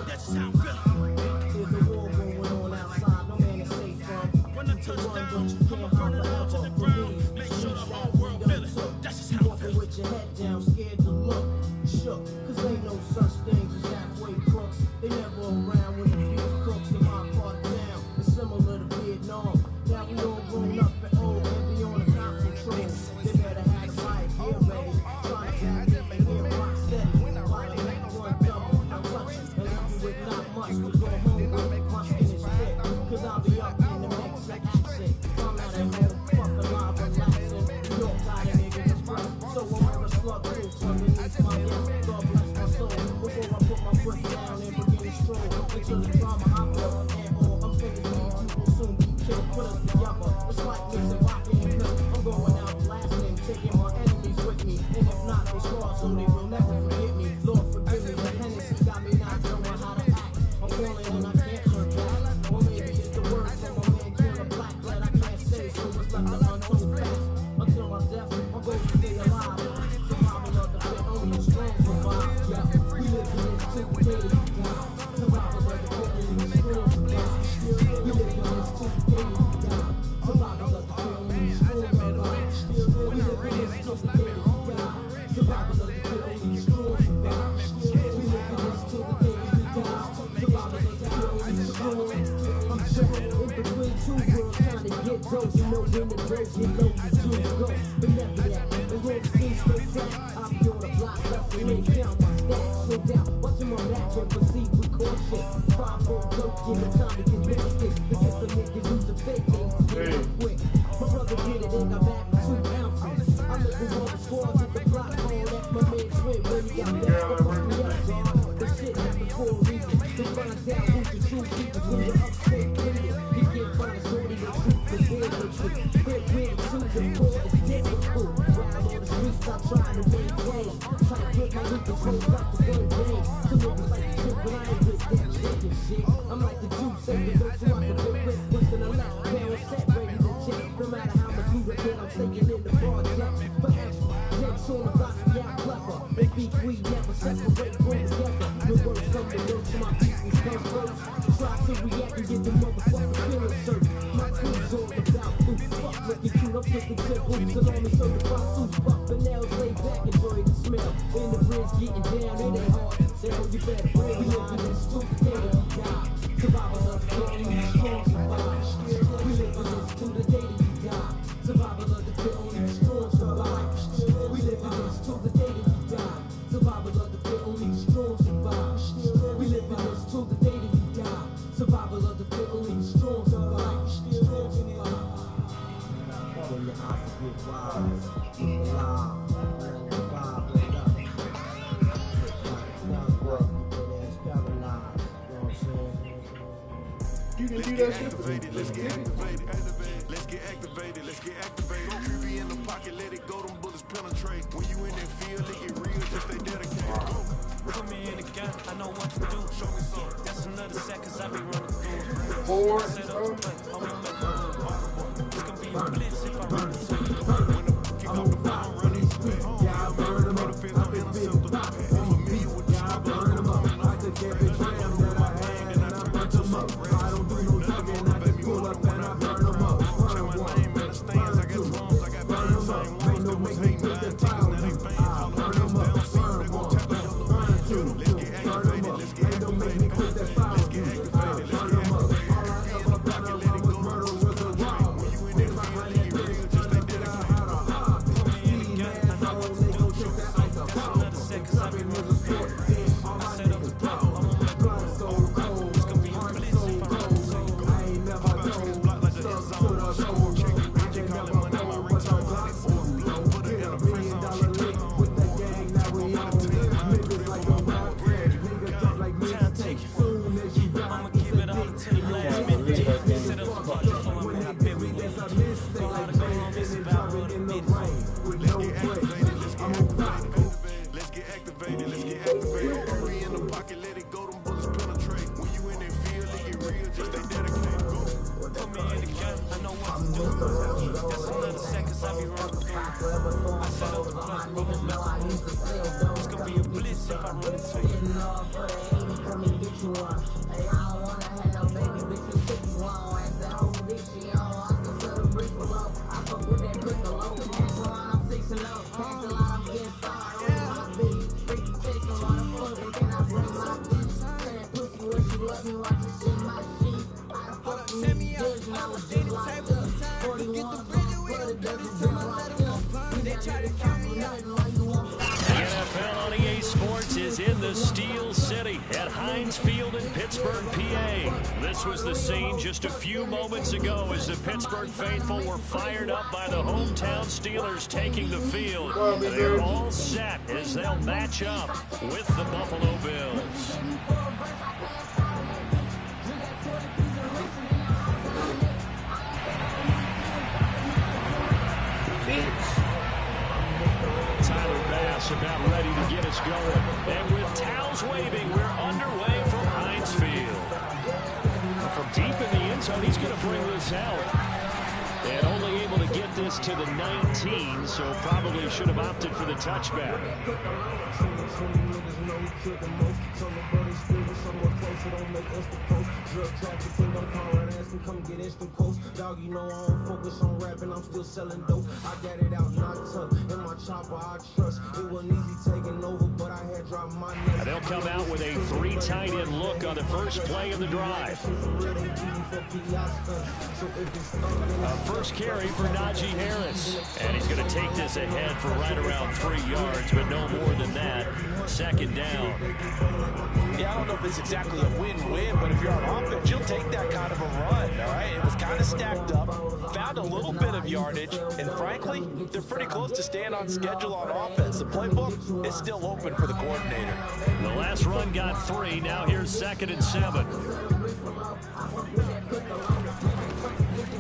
There's a war going on outside, no man is safe from. When I touch down, don't you can't burn it all to the ground. Make sure the whole world feel it. That's just how I feel. With your head down, scared to look, shook. Cause ain't no such things as halfway crooks. They never around when the beef cooks and my part down. It's similar to Vietnam. Now we all grown up and old and be on the top control. They better have the right here, baby. Trying to get me here, rock steady. While they make one double, I'm touching. And leave you with not much to go home with. My skin is thick. Cause I'll be up in the mix section shit. I'm not at home, fuck alive, relaxing. New York got a nigga that's rough. So I'm wearing slug boots underneath my neck. God bless my soul. Before I put my foot down and begin to stroll into the drama I love and all I'm thinking these people soon be killed. Put us together. It's like mixing rockin' and pill. I'm going out blasting, taking my enemies with me. And if not, they scar so they will never forget me. Lord forgive me, the Hennessy got me not knowing how to act. I'm feeling and I can't turn back. Or maybe it's the words from my man Killer Black that I can't say, so it's left an untold fact. Until my Don't you know when the birds you know you do go. But never that, and when the things go back, I'll be on the block, hustling, count my stacks. No doubt, watching my rap and proceed with caution. 5-4 bloke in the time to get lipstick. Because some niggas use the fake things to get it quick. My brother did it and got back 2 ounces. I live with all the squads at the block, all that my man Twin when he got back up on the outside. The shit happened for a reason. To find out who's the true people when you're upstate Cleveland. You can't find a shorty that shoots the boy with you. Quit with to the core is difficult. While on the streets, stop trying to make waves. Try to get my new control, stop the gun game. Some niggas like to trip, but I ain't with that shaking shit. I'm like the juice, saving those who I can fit with. Pushing the left, barrel set, ready to check. No matter how much you get, I'm taking in the project. But next on the block, yeah, clever. They beat, we never separate, grow together. The words come to work to my people, come first. Try to react and get the motherfucking feeling search. My crew's all about food. Fuck looking cute, I'm looking good. Boots along me, certified suits. Fuck the nails, lay back, enjoy the smell. In the bridge, getting down, it ain't hard to tell. You better pray. We live in this stupid day that we die. Survival of the only strong survive. We live in this to the day that we die. Survival of the only strong survive. We live in this to the day that we die. Survival of the only strong survive. We live in this to the day that we die. Survival of the only strong survive. When the opposite wise, You can do that shit. Let's get activated. Let's get activated. Let's get activated. You be in the pocket, let it go. Them bullets penetrate. When you in that field, it get real. Just stay dedicated. Put me in the gun, I know what to do. Show me some. That's another seconds I be running through. Four. Set up the play, I'm gonna make it. It's gonna be a blitz if I run into you. When the kick off the ball, I'm running. Yeah, I burn them up. I've been intercepted. Familiar with the struggle. I'm coming off the cabbage. I'm with my gang and I turn to some. I don't do no tugging. I just pull up and I burn them up. Check my name in the stands. I got drums. I got bands. I ain't ones that was hating. Buying tickets, now they fans. All the players down south, they gon' tap us on the man. Let's get activated. Let's get activated. Let's get activated. Let's get activated. Was the scene just a few moments ago as the Pittsburgh faithful were fired up by the hometown Steelers taking the field. They're all set as they'll match up with the Buffalo Bills. Tyler Bass about ready to get us going. And with towels waving, we're underway from Heinz Field. From deep in the end zone, he's going to bring this out. And only able to get this to the 19, so probably should have opted for the touchback. Dog, you know I don't focus on rapping, I'm still selling dope. I got it out, not tough. In my chopper, I trust. It wasn't easy taking over, but I had dropped my name. And they'll come out with a 3 tight end look on the first play of the drive. First carry for Najee Harris. And he's going to take this ahead for right around 3 yards, but no more than that. Second down. Yeah, I don't know if it's exactly a win-win, but if you're on offense, you'll take that kind of a run, all right? It was kind of stacked up, found a little bit of yardage, and frankly, they're pretty close to staying on schedule on offense. The playbook is still open for the coordinator. The last run got 3. Now here's 2nd and 7.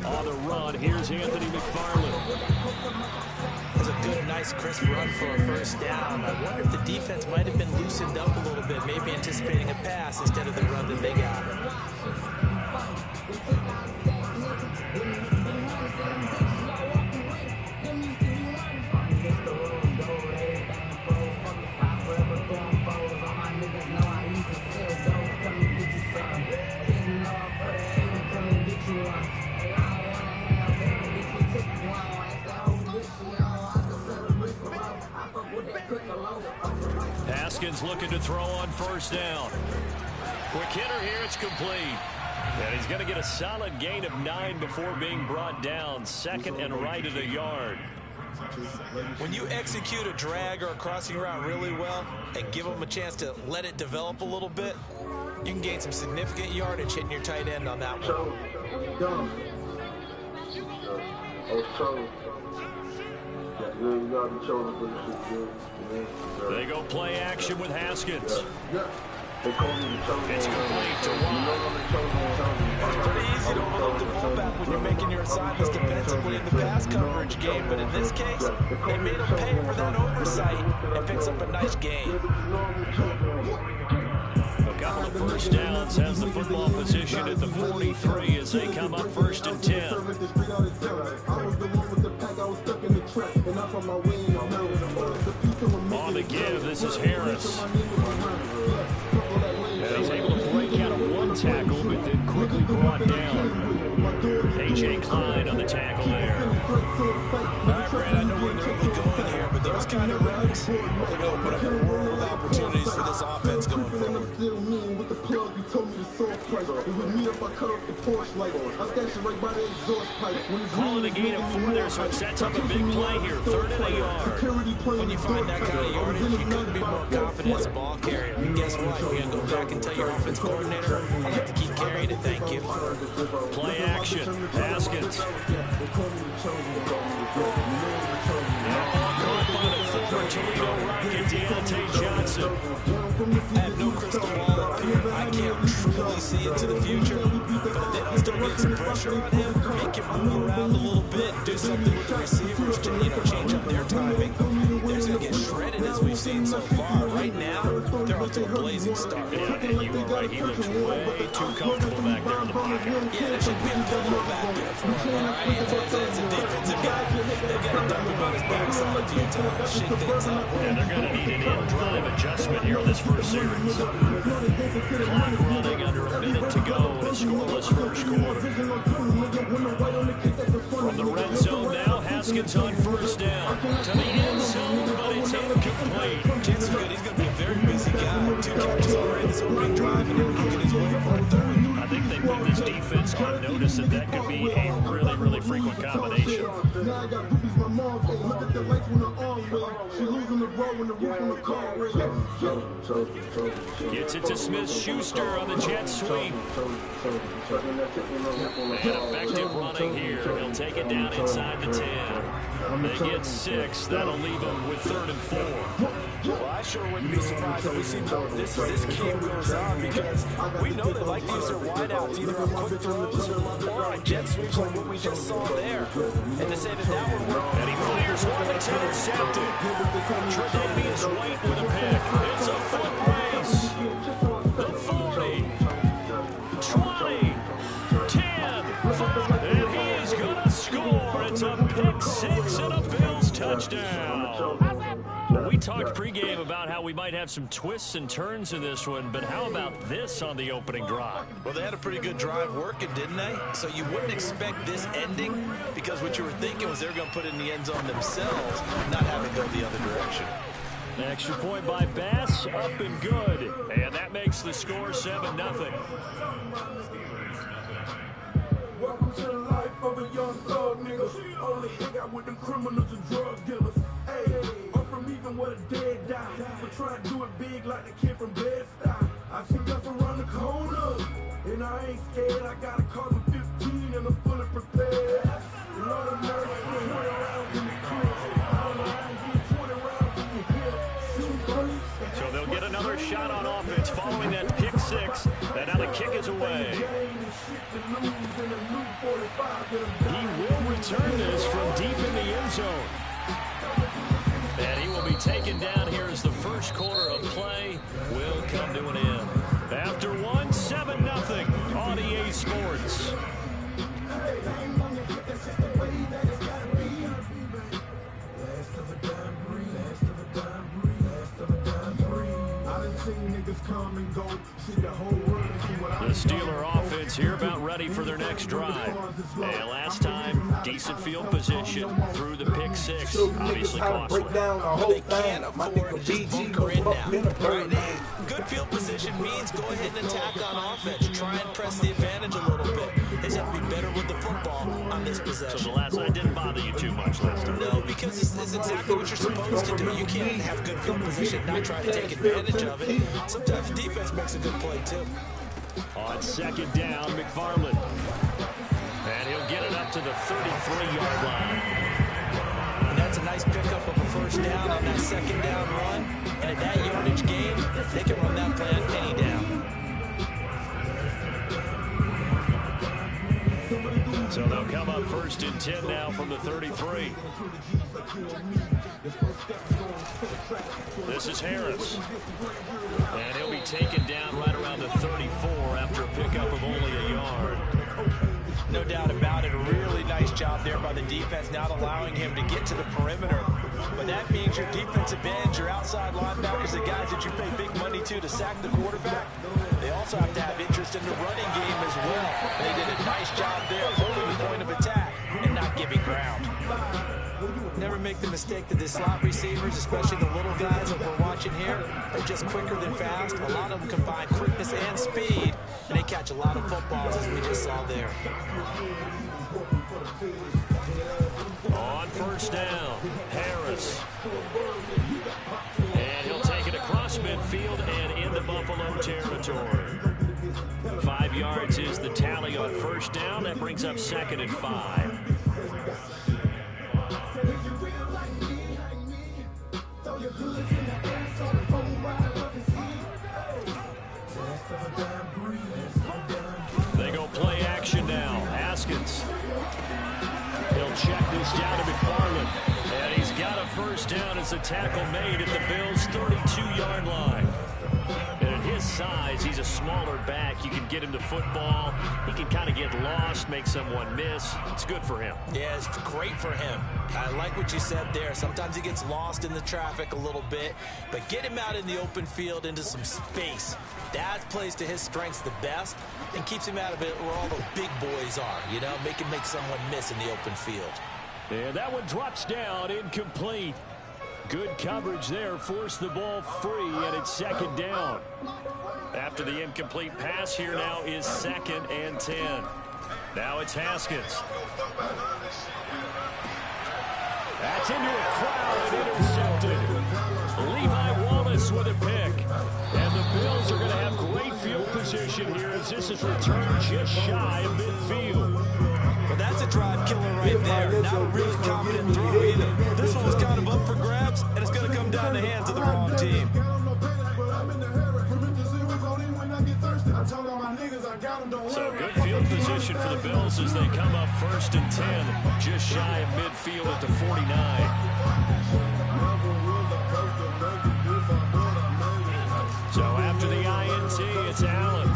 On the run, here's Anthony McFarland. It's a good, nice, crisp run for a first down. I wonder if the defense might have been loosened up a little bit, maybe anticipating a pass instead of the run that they got. Haskins looking to throw on first down. Quick hitter here, it's complete. And he's going to get a solid gain of 9 before being brought down. 2nd and right at a yard. When you execute a drag or a crossing route really well and give them a chance to let it develop a little bit, you can gain some significant yardage hitting your tight end on that one. They go play action with Haskins. It's complete to Watt. It's pretty easy to overlook the fullback when you're making your assignments defensively in the pass coverage game, but in this case, they made him pay for that oversight and picks up a nice gain. A couple of first downs, has the football position at the 43 as they come up 1st and 10. On the give, this is Harris. And he's able to break out of 1 tackle, but then quickly brought down. A.J. Klein on the tackle there. All right, Brad, I know where they're really going here, but those kind of runs, they're going to open up a world of opportunities for this offense going forward. Calling a gain of 4 there, so it sets up a big play here. 3rd and a yard. When you find that kind of yardage, you couldn't be more confident as a ball carrier. And guess what? You're going to go back and tell your offense coordinator, I'd like to keep carrying it, thank you. Play action. Haskins. Now caught by the former Toledo Rocket, Deontay Johnson. I have no crystal ball up here. I can't truly see into the future. But if they don't start getting some pressure on him, make him move around a little bit, do something with the receivers to, change up their timing, they're going to get shredded as we've seen so far. Right now, they're off to a blazing start. Yeah, and you are right. He looks way too comfortable back there in the pocket. Yeah, there should be a pillow back there for him. All right, it's a defensive guy. They've got to dump him on his backside a few times, shake things up. And they're going to need an in-drive adjustment here in this first series. Clock running under a minute to go in a scoreless first quarter. From the red zone now, Haskins on first down. To the end zone, but it's incomplete. Chance is good. He's going to be a very busy guy. 2 catches already this opening drive, and he'll get his way for a 3rd. I think they put this defense on notice that that could be a really, really frequent combination. Gets it to Smith-Schuster on the jet sweep. And effective running here. He'll take it down inside the 10. They get 6. That'll leave them with 3rd and 4. Well, I sure wouldn't be surprised if we see more of this as this game goes on, because we know they like to use their wideouts either on quick throws or on jet sweeps like what we just saw there. And to say that would work. And he fires one that's intercepted. Tre'Davious White with a pick. It's a foot race. The 40, 20, 10, 5, and he is going to score. touchdown. We talked pregame about how we might have some twists and turns in this one, but how about this on the opening drive? Well, they had a pretty good drive working, didn't they? So you wouldn't expect this ending because what you were thinking was they were going to put it in the end zone themselves, not have it go the other direction. An extra point by Bass, up and good. And that makes the score 7-0. Welcome to the life of a young thug, nigga. Only hang out with them criminals and drug dealers. Hey, I'm from even with a dead die. But try to do it big like the kid from Bed-Stuy. I see us around the corner, and I ain't scared. I got a car with 15 and I'm fully prepared. A lot of nerves, 20 rounds in the clip. So they'll get another shot on offense following that pick six. And now the kick is away. He will return this from deep in the end zone. And he will be taken down here as the first quarter of play will come to an end. After one, 7-0 on EA Sports. The Steeler offense here about ready for their next drive. And last time, decent field position through the pick six. Obviously costly. They can't afford to just bunker in now. Right? Good field position means go ahead and attack on offense. Try and press the advantage a little bit. They just have to be better with the football on this possession. So the last night didn't bother you too much last time? No, because it's exactly what you're supposed to do. You can't have good field position and not try to take advantage of it. Sometimes the defense makes a good play, too. On second down, McFarland. And he'll get it up to the 33-yard line. And that's a nice pickup of a first down on that second down run. And at that yardage game, they can run that play on any down. So they'll come up first and 10 now from the 33. This is Harris. And he'll be taken down right around the 34 after a pickup of only a yard. No doubt about it. A really nice job there by the defense, not allowing him to get to the perimeter. But that means your defensive ends, your outside linebackers, the guys that you pay big money to sack the quarterback, they also have to have interest in the running game as well. They did a nice job there holding the point of attack and not giving ground. Never make the mistake that the slot receivers, especially the little guys that we're watching here, are just quicker than fast. A lot of them combine quickness and speed, and they catch a lot of footballs, as we just saw there. On first down, Harris. And he'll take it across midfield and into Buffalo territory. 5 yards is the tally on first down. That brings up second and 5. They go play action now. Haskins. He'll check this down to McFarland. And he's got a first down as a tackle made at the Bills' 32-yard line. And at his size, he's a smaller back. You can get him to football. He can kind of get lost, make someone miss. It's good for him. Yeah, it's great for him. I like what you said there. Sometimes he gets lost in the traffic a little bit, but get him out in the open field into some space. That plays to his strengths the best and keeps him out of it where all the big boys are, you know, make someone miss in the open field. And that one drops down, incomplete. Good coverage there, forced the ball free, and it's second down. After the incomplete pass, here now is second and 10. Now it's Haskins. That's into a crowd and intercepted. Levi Wallace with a pick. And the Bills are going to have great field position here as this is returned just shy of midfield. Well, that's a drive killer right there. Not a really confident throw either. This one was kind of up for grabs, and it's going to come down the hands of the wrong team. So good field position for the Bills as they come up first and 10, just shy of midfield at the 49. So after the INT, it's Allen.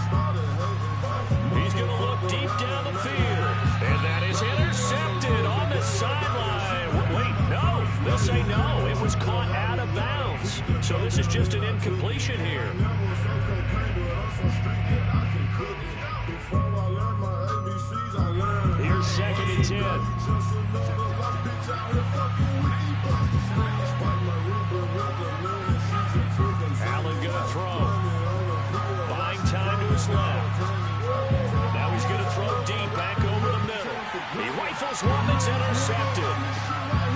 He's going to look deep down the field. And that is intercepted on the sideline. Wait, no. This say no. It was caught out of bounds. So this is just an incompletion here. Here's 2nd and 10. Allen gonna throw. Buying time to his left. Now he's gonna throw deep back over the middle. He rifles one that's intercepted.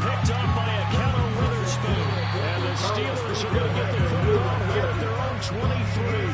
Picked up by a Keller Witherspoon. And the Steelers are gonna get the football here at their own 23.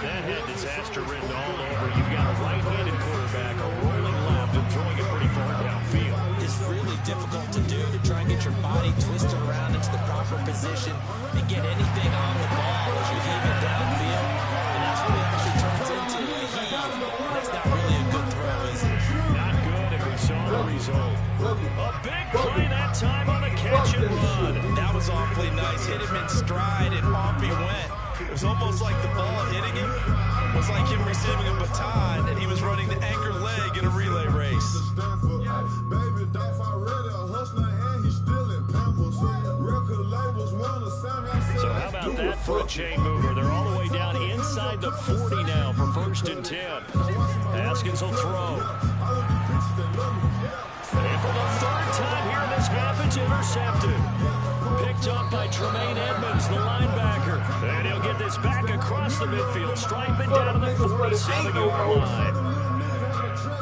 That had disaster written all over. You've got a right-handed quarterback, a rolling left, and throwing it pretty far downfield. It's really difficult to do, to try and get your body twisted around into the proper position and get anything on the ball as you heave it downfield. And that's what it actually turns into, a heave. That's not really a good throw, is it? Not good, and we saw the result. A big play that time on a catch and run. That was awfully nice. Hit him in stride, and off he went. It was almost like the ball hitting him was like him receiving a baton, and he was running the anchor leg in a relay race. So how about that for a chain mover? They're all the way down inside the 40 now for 1st and 10. Haskins will throw. And for the 3rd time here in this half, it's intercepted. Picked up by Tremaine Edmonds, the linebacker. And he'll get this back across the midfield, striping down to the 47-yard line.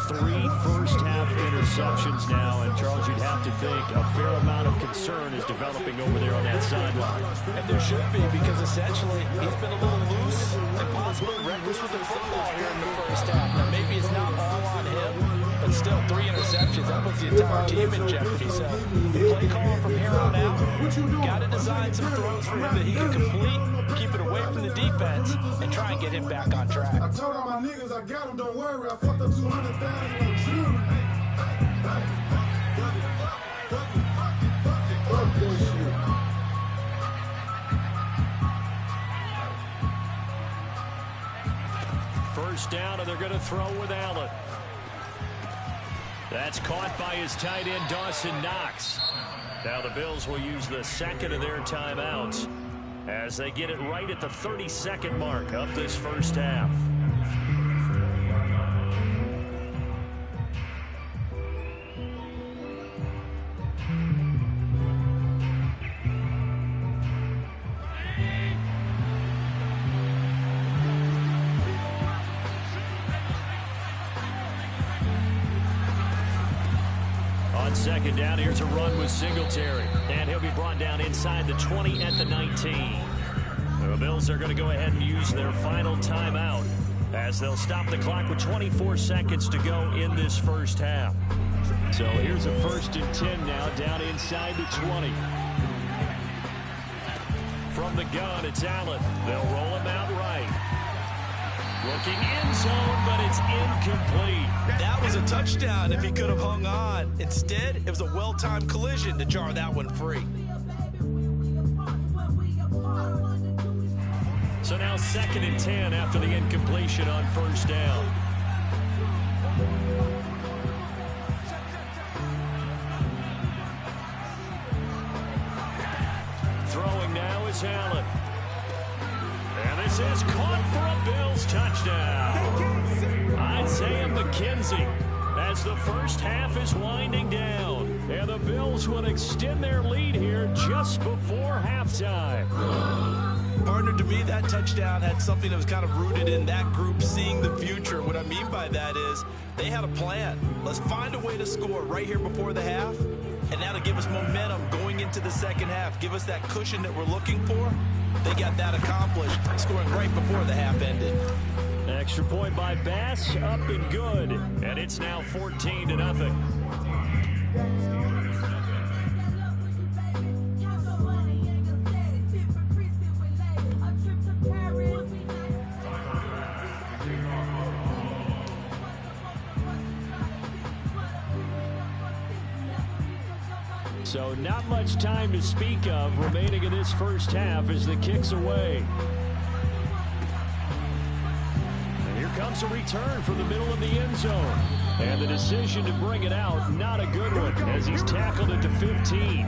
3 first-half interceptions now, and Charles, you'd have to think a fair amount of concern is developing over there on that sideline. And there should be, because essentially he's been a little loose and possibly reckless with the football here in the first half. Now maybe it's not all on him, but still 3 interceptions. That puts the entire team in jeopardy. So the play call from here on out, got to design some throws for him that he can complete, keep it away from the defense, and try and get him back on track. I told all my niggas I got them, don't worry. I fucked up 200,000 on June. First down, and they're going to throw with Allen. That's caught by his tight end, Dawson Knox. Now the Bills will use the 2nd of their timeouts as they get it right at the 30-second mark of this first half. On 2nd down, here's a run with Singletary. And he'll be brought down inside the 20 at the 19. The Bills are going to go ahead and use their final timeout as they'll stop the clock with 24 seconds to go in this first half. So here's a 1st and 10 now down inside the 20. From the gun, it's Allen. They'll roll him out right. Looking end zone, but it's incomplete. That was a touchdown if he could have hung on. Instead, it was a well-timed collision to jar that one free. So now 2nd and 10 after the incompletion on 1st down. Throwing now is Allen. And this is caught for a Bills touchdown. Isaiah McKenzie as the first half is winding down. And the Bills will extend their lead here just before halftime. Partner, to me, that touchdown had something that was kind of rooted in that group seeing the future. What I mean by that is they had a plan. Let's find a way to score right here before the half, and that'll give us momentum going into the second half, give us that cushion that we're looking for. They got that accomplished, scoring right before the half ended. Extra point by Bass, up and good. And it's now 14-0. So not much time to speak of remaining in this first half as the kick's away. And here comes a return from the middle of the end zone. And the decision to bring it out, not a good one, as he's tackled it to 15.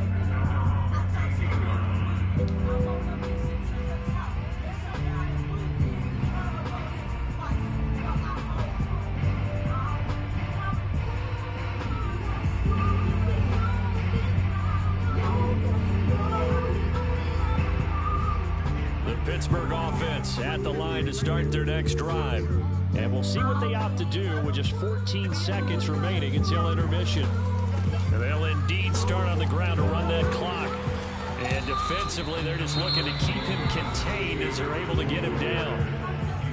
Pittsburgh offense at the line to start their next drive. And we'll see what they opt to do with just 14 seconds remaining until intermission. And they'll indeed start on the ground to run that clock. And defensively, they're just looking to keep him contained as they're able to get him down.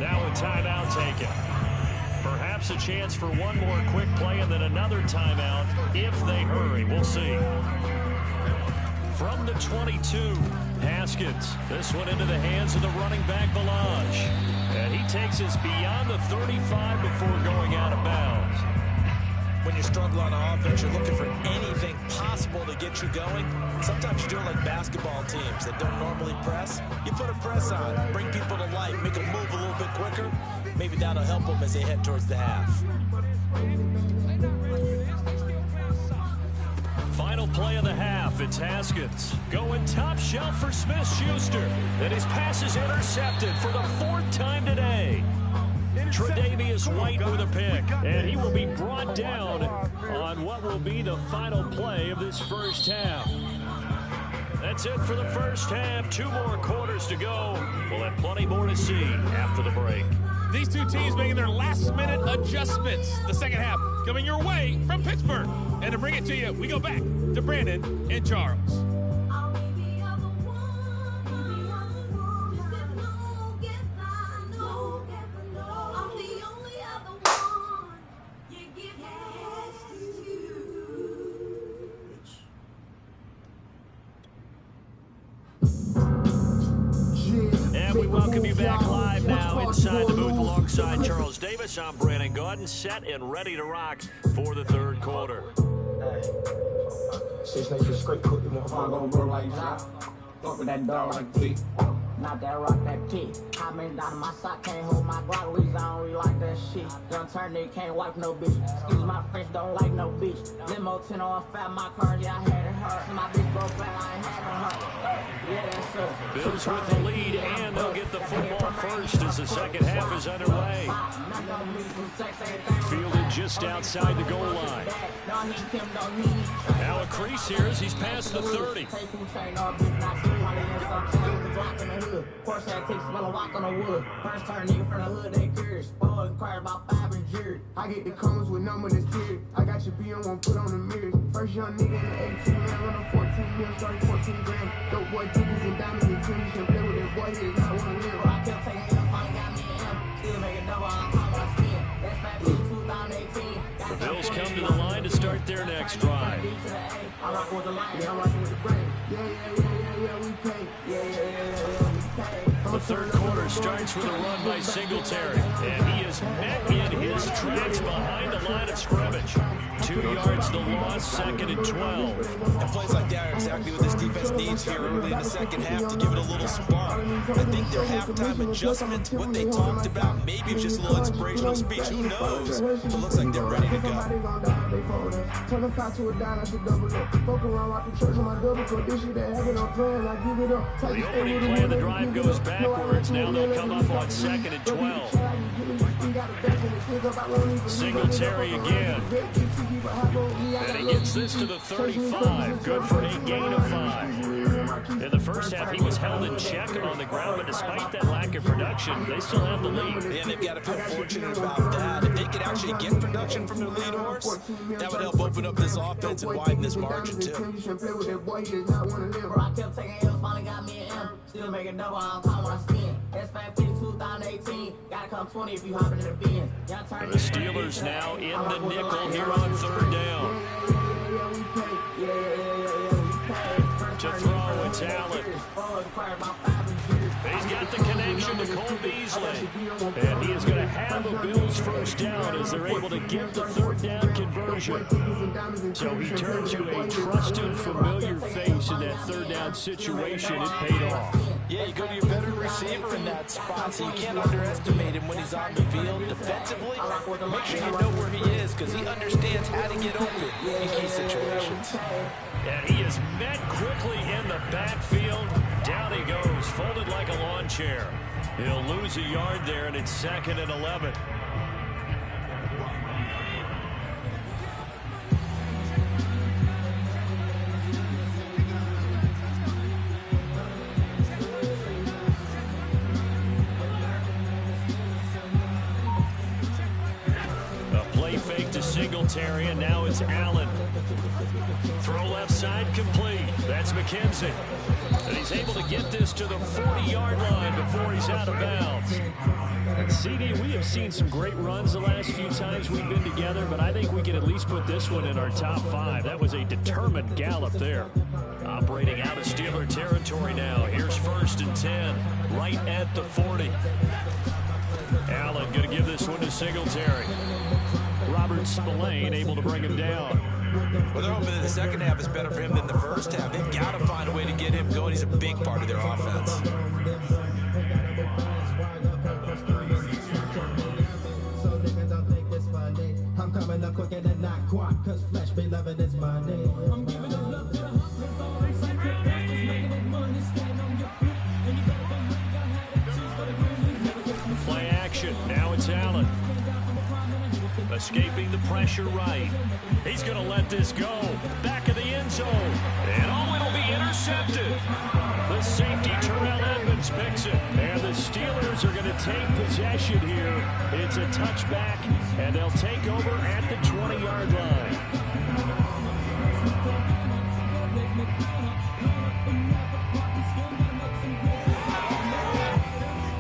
Now a timeout taken. Perhaps a chance for one more quick play and then another timeout if they hurry. We'll see. From the 22, Haskins. This one into the hands of the running back, Balaj. And he takes us beyond the 35 before going out of bounds. When you struggle on offense, you're looking for anything possible to get you going. Sometimes you do it like basketball teams that don't normally press. You put a press on, bring people to life, make them move a little bit quicker. Maybe that'll help them as they head towards the half. Final play of the half, it's Haskins. Going top shelf for Smith-Schuster. And his pass is intercepted for the fourth time today. Tre'Davious White with a pick, and he will be brought down on what will be the final play of this first half. That's it for the first half. 2 more quarters to go. We'll have plenty more to see after the break. These two teams making their last-minute adjustments. The second half coming your way from Pittsburgh. And to bring it to you, we go back to Brandon and Charles. And we welcome you back live now inside the booth alongside Charles Davis. I'm Brandon Gordon, set and ready to rock for the third quarter. Six niggas straight cook, you motherfucker gon' roll like that. Fuck with that dog like T. Not that rock, that T. I been down my sock, can't hold my Glock, leaves, I don't really like that shit. Done turn it, can't wipe no bitch. Excuse my French, don't like no bitch. Limo 10 on fat, my car, yeah, I had it hurt. My bitch broke flat, I ain't had no hurt. Yeah, that's up. Bills with the lead, and they'll get the football first as the second half is underway. Fielded just outside the goal line. Now a crease here as he's past the 30. Horse that takes a walk on the wood. First turn nigga from the hood, they curious. Boy, inquired about 5 and jury. I get the comments with number this period. I got your BM, won't put on the mirrors. First young nigga in the 18 man, run a 14 mil, starting 14 grand. Dope boy, digits and diamonds and trees. And play with that boy, he does not want to live. I kept taking him, finally got me and him. Still make a double on top of my skin. That's back in 2018. The Bills come to the line to start their next drive. I rock with the line, I rock with the brain. Yeah, we pay. Yeah. The third quarter starts with a run by Singletary, and he is met in his tracks behind the line of scrimmage. 2 yards the loss, second and 12. And plays like that are exactly what this defense needs here early in the second half to give it a little spark. I think their halftime adjustment, what they talked about, maybe it's just a little inspirational speech. Who knows? It looks like they're ready to go. Turn a five to a dime, I should double up. Fuck around like the church on my double cup. This shit that having on plan, I give it up. The opening play of the drive goes backwards. Now they'll come up on second and 12. Singletary again. And he gets this to the 35. Good for a gain of 5. In the first half, he was held in check on the ground, but despite that lack of production, they still have the lead. And they've got to feel fortunate about that. If they could actually get production from their lead horse, that would help open up this offense and widen this margin, too. I kept taking L's, finally got me and M. Still make a double on top when I spin. S5 2018. Gotta come 20 if you hopping in the bin. The Steelers now in the nickel here on third down. To throw, it's Allen. He's got the connection to Cole Beasley. And he is going to have a Bills first down as they're able to get the third down conversion. So he turned to a trusted, familiar face in that third down situation. It paid off. Yeah, you go to your veteran receiver in that spot, so you can't underestimate him when he's on the field. Defensively, make sure you know where he is because he understands how to get open in key situations. And he is met quickly in the backfield. Down he goes, folded like a lawn chair. He'll lose a yard there, and it's second and 11. Singletary, and now it's Allen. Throw left side complete. That's McKenzie. And he's able to get this to the 40-yard line before he's out of bounds. And CD, we have seen some great runs the last few times we've been together, but I think we can at least put this one in our top 5. That was a determined gallop there. Operating out of Steeler territory now. Here's 1st and 10, right at the 40. Allen going to give this one to Singletary. Robert Spillane able to bring him down. Well, they're hoping that the second half is better for him than the first half. They've got to find a way to get him going. He's a big part of their offense. I'm coming up quicker than not quite, cause flesh be loving is my name. I'm giving it up to the hustlers, all making it money, stand on your feet, and you better believe I had it too, but it really Play action, now it's Allen. Escaping the pressure right. He's going to let this go. Back of the end zone. And oh, it'll be intercepted. The safety, Terrell Edmonds, picks it. And the Steelers are going to take possession here. It's a touchback, and they'll take over at the 20-yard line.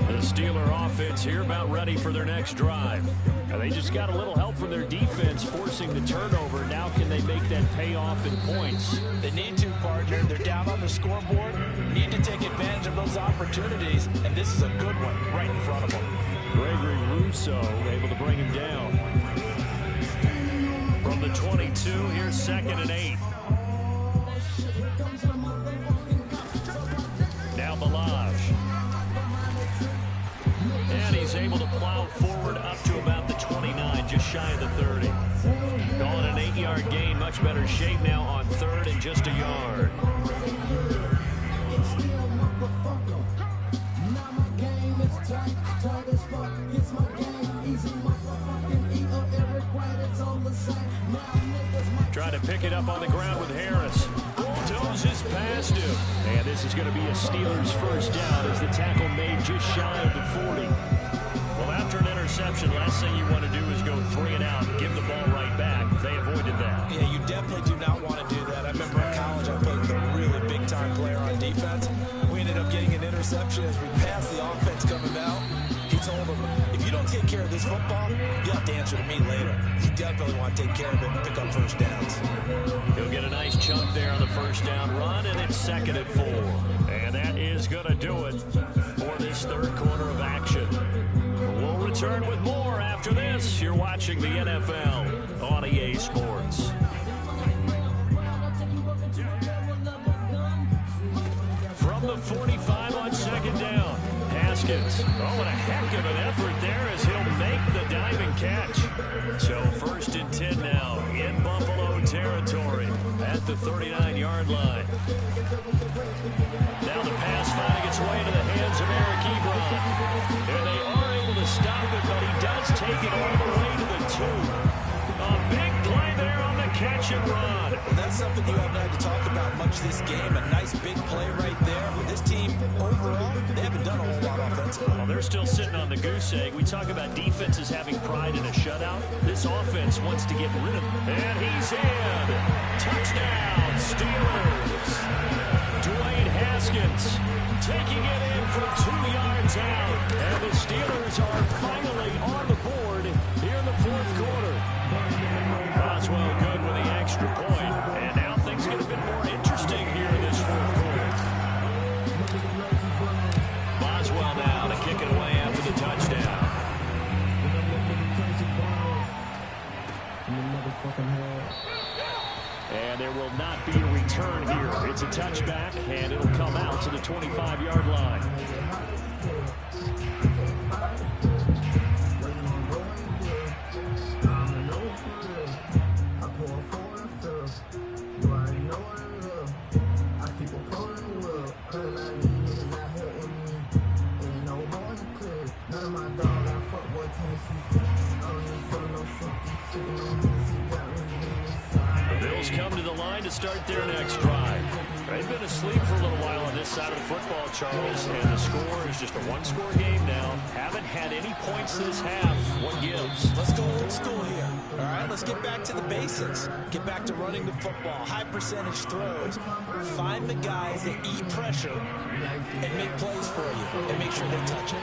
The Steeler offense here about ready for their next drive. Now they just got a little help from their defense forcing the turnover. Now can they make that pay off in points? They need to, partner. They're down on the scoreboard. Need to take advantage of those opportunities, and this is a good one right in front of them. Gregory Rousseau able to bring him down. From the 22, here's 2nd and 8. Now Balazs. And he's able to plow forward up to about the 29, just shy of the 30. Calling an 8-yard gain, much better shape now on 3rd and just a yard. Trying to pick it up on the ground with Harris. Bulldozes past him. And this is going to be a Steelers first down as the tackle made just shy of the 40. Well, after an interception, last thing you want to do is go 3 and out and give the ball right back. They avoided that. Yeah, you definitely do not want to do that. I remember in college I played with a really big-time player on defense. We ended up getting an interception as we passed the offense coming out. He told him, if you don't take care of this football, you'll have to answer to me later. You definitely want to take care of it and pick up first downs. He'll get a nice chunk there on the first down run, and it's 2nd and 4. And that is going to do it for this 3rd quarter of action. We'll return with more after this. You're watching the NFL on EA Sports. From the 45 on 2nd down. Haskins. Oh, and a heck of an effort there as he'll make the diving catch. So 1st and 10 now in Buffalo territory at the 39-yard line. Now the pass finding its way into the hands of Eric Ebron. And they are able to stop it, but he does take it all the way to the 2. A big play there on the catch and run. And that's something you haven't had to talk about much this game. A nice big play right there. This team, overall, they haven't done a whole lot offensively. Well, they're still sitting on the goose egg. We talk about defenses having pride in a shutout. This offense wants to get rid of him. And he's in. Touchdown, Steelers. Dwayne Haskins taking it in from 2 yards out. And the Steelers are finally on the board here in the 4th quarter. Boswell good with the extra point. And now things get a bit more interesting here in this 4th quarter. Boswell now to kick it away after the touchdown. And there will not be a return here. It's a touchback, and it'll come out to the 25-yard line. The Bills come to the line to start their next drive. They've been asleep for a little while on this side of the football, Charles, and the score is just a one-score game now. Haven't had any points this half. What gives? Let's go old school here. All right, let's get back to the basics. Get back to running the football, high percentage throws. Find the guys that eat pressure and make plays for you and make sure they touch it.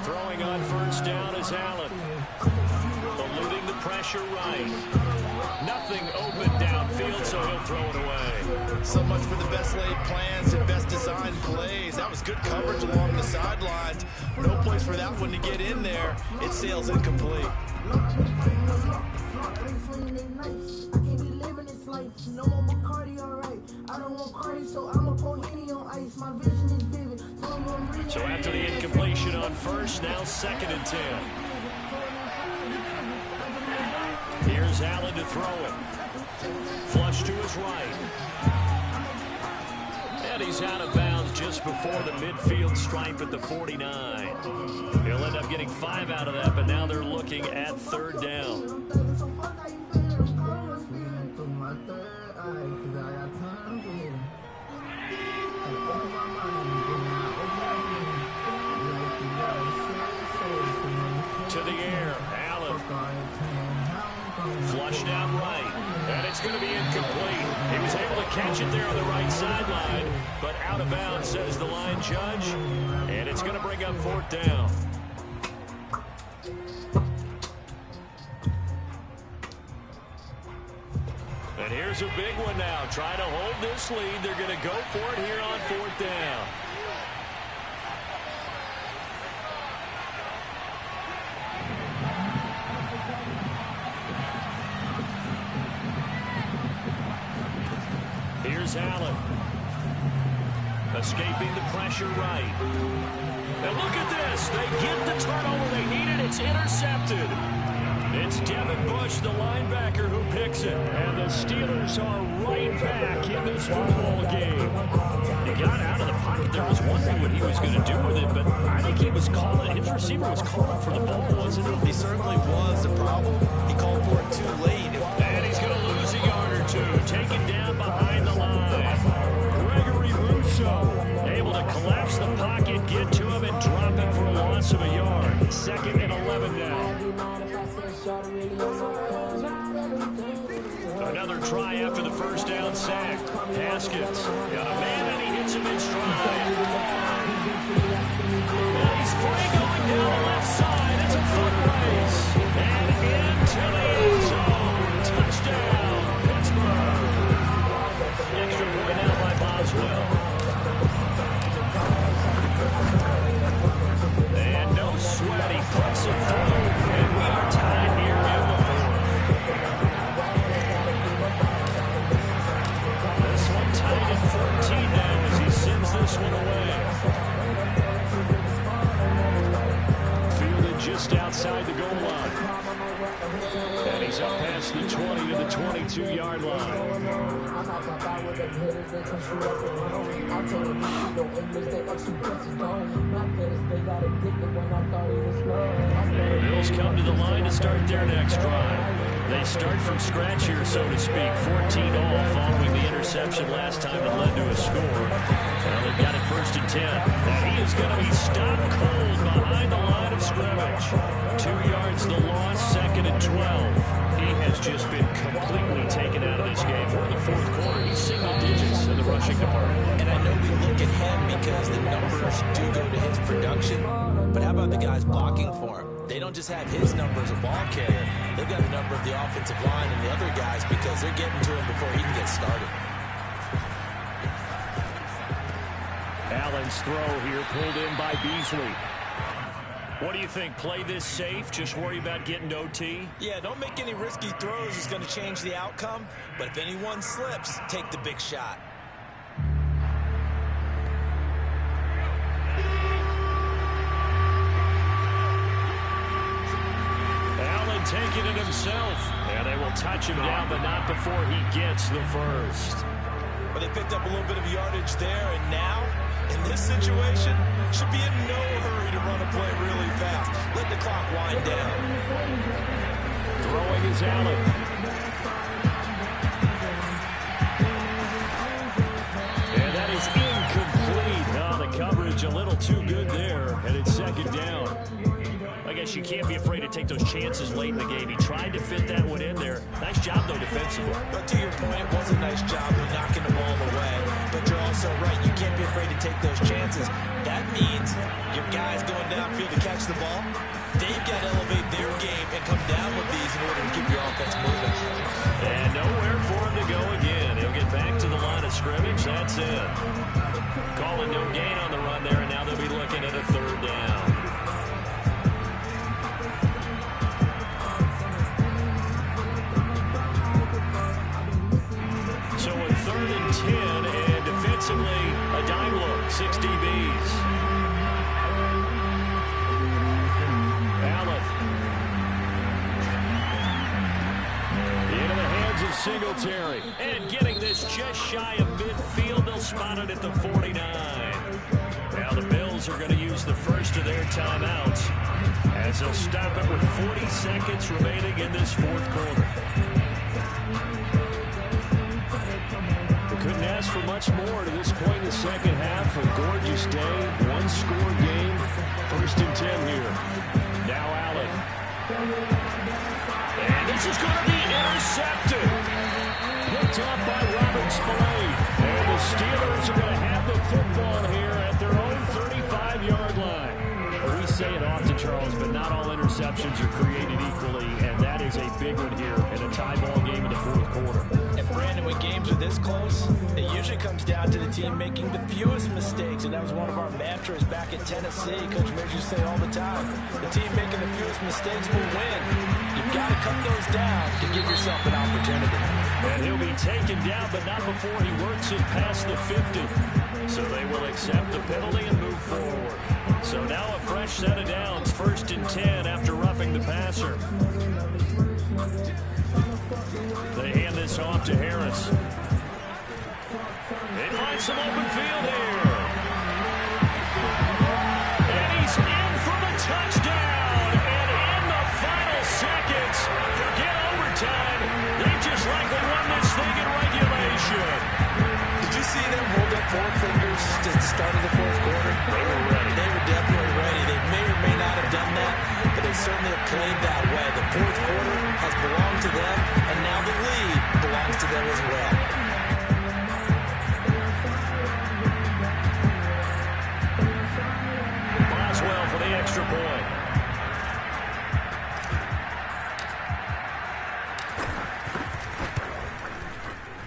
Throwing on first down is Allen. Eluding the pressure right. Nothing open downfield, so he'll throw it away. So much for the best laid plans and best designed plays. That was good coverage along the sidelines. No place for that one to get in there. It sails incomplete. No more Bacardi, alright. I don't want Cardi, so I'm a pour Henny on ice. My vision is vivid. So after the incompletion on first, now 2nd and 10. Here's Allen to throw it. Flush to his right. And he's out of bounds just before the midfield stripe at the 49. He'll end up getting 5 out of that, but now they're looking at 3rd down. To the air, Allen. Flushed out right, and it's going to be incomplete. He was able to catch it there on the right sideline, but out of bounds, says the line judge, and it's going to bring up 4th down. And here's a big one now. Trying to hold this lead. They're going to go for it here on 4th down. Here's Allen. Escaping the pressure right. And look at this. They get the turnover they needed. It's intercepted. It's Devin Bush, the linebacker, who picks it. And the Steelers are right back in this football game. He got out of the pocket there. I was wondering what he was going to do with it, but I think he was calling. His receiver was calling for the ball, wasn't he? He certainly was. The problem, he called for it too late. And he's going to lose a yard or two. Taken down behind the line. Gregory Rousseau able to collapse the pocket, get to him, and drop him for a loss of a yard. 2nd and 11 now. Another try after the first down sack. Haskins got a man, and he hits him in stride. And he's free going down the left side. It's a foot race. And into the end zone. Touchdown, Pittsburgh. Extra point now by Boswell. And no sweat. He puts it through. And we are tied here in the 4th. This one tied at 14 now as he sends this one away. Fielded just outside the goal line. And he's up past the 20 to the 22-yard line. The Bills come to the line to start their next drive. They start from scratch here, so to speak. 14 all following the interception last time that led to a score. Now they've got it 1st and 10. And he is going to be stopped cold behind the line of scrimmage. 2 yards the loss, 2nd and 12. He has just been completely taken out of this game. We're in the 4th quarter. He's single digits in the rushing department. And I know we look at him because the numbers do go to his production. But how about the guys blocking for him? They don't just have his number as a ball carrier. They've got the number of the offensive line and the other guys because they're getting to him before he can get started. Allen's throw here pulled in by Beasley. What do you think? Play this safe? Just worry about getting to OT? Yeah, don't make any risky throws. It's going to change the outcome. But if anyone slips, take the big shot. Allen taking it himself. And they will touch him down, but not before he gets the first. But they picked up a little bit of yardage there, and now in this situation, should be in no hurry to run a play really fast. Let the clock wind down. Throwing is Allen. And that is incomplete. Oh, the coverage a little too good there, and it's second down. I guess you can't be afraid to take those chances late in the game. He tried to fit that one in there. Nice job, though, defensively. But to your point, it was a nice job of knocking the ball away. But you're also right. You can't be afraid to take those chances. That means your guys going downfield to catch the ball, they've got to elevate their game and come down with these in order to keep your offense moving. And nowhere for him to go again. He'll get back to the line of scrimmage. That's it. Calling no gain on the run there, and now they'll be looking at a third down. So a 3rd and 10, and defensively, a dime look, 6 DBs. Allen. Into the hands of Singletary. And getting this just shy of midfield, they'll spot it at the 49. Now the Bills are going to use the first of their timeouts as they'll stop it with 40 seconds remaining in this fourth quarter. Couldn't ask for much more to this point in the second half. A gorgeous day, one-score game. 1st and 10 here. Now Allen. And this is going to be intercepted. Picked up by Robert Spillane. And the Steelers are going to have the football here at their own 35-yard line. We say it often, Charles, but not all interceptions are created equally, and that is a big one here in a tie ball game in the fourth quarter. And Brandon, when games are this close, it usually comes down to the team making the fewest mistakes, and that was one of our mantras back at Tennessee. Coach Major say all the time, the team making the fewest mistakes will win. You've got to cut those down to give yourself an opportunity. And he'll be taken down, but not before he works it past the 50. So they will accept the penalty and move forward. So now a fresh set of downs, 1st and 10 after roughing the passer. They hand this off to Harris. They find some open field here. And he's in for the touchdown. And in the final seconds, forget overtime. They just likely won this thing in regulation. Did you see them hold up 4 fingers at the start of the fourth quarter? They were ready. They were definitely ready. They may or may not have done that, but they certainly have played that way. The fourth quarter has belonged to them, and now the lead belongs to them as well. Boswell for the extra point.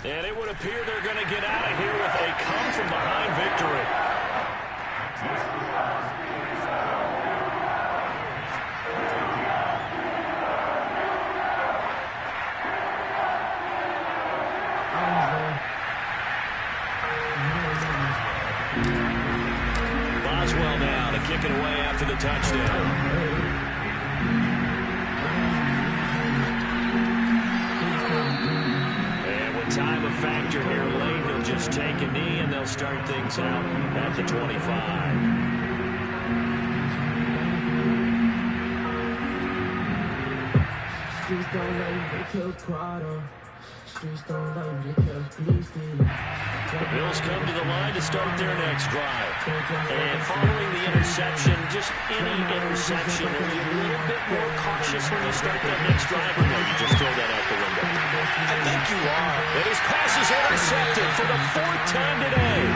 And it would appear they're going to get out of here with a come-from-behind victory. Boswell now to kick it away after the touchdown. Time a factor here late. He'll just take a knee and they'll start things out at the 25. Streets don't let me kill Prado. Streets don't let me kill Beastie. The Bills come to the line to start their next drive. And following the interception, just any interception, are you a little bit more cautious when you start that next drive, or no, you just throw that out the window? I think you are. And his pass is intercepted for the 4th time today.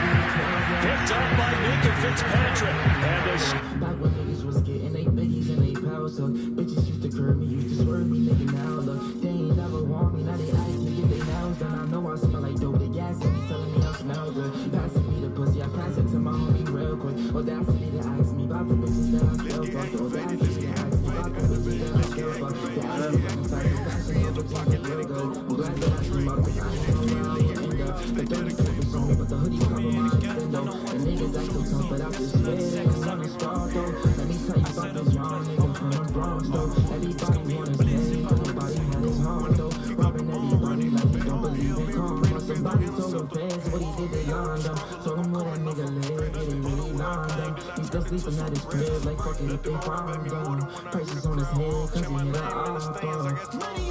Picked up by Minka Fitzpatrick. And this... Back when niggas was getting they biggies and they pounds up. Bitches used to curb me, used to swerve me, nigga now look. They ain't never want me, now they ask me if they nails done. I know I smell like dope, they gas and they telling me I smell good. Passing me the pussy, I pass it to my homie real quick. Audacity to ask me about the bitches that I still fuck. Audacity to ask me about the bitches that I still fuck. They ask me about the fashion over talking real good. I'm glad they asked me about this, I ain't know where I would end up. The 36 on me, but the hoodie cover my shit window. And niggas act so tough, but I just spit it and I'm running strong though. Let me tell you about this young nigga from the Bronx though. Everybody want his name, but nobody had his heart though. Robbing everybody like he don't believe in karma. Somebody told him fans what he did to Yonda. Told him where that nigga live, get it Still sleeping at his crib, like fuck it if they found him. Prices on his head, cause he hit an iPhone.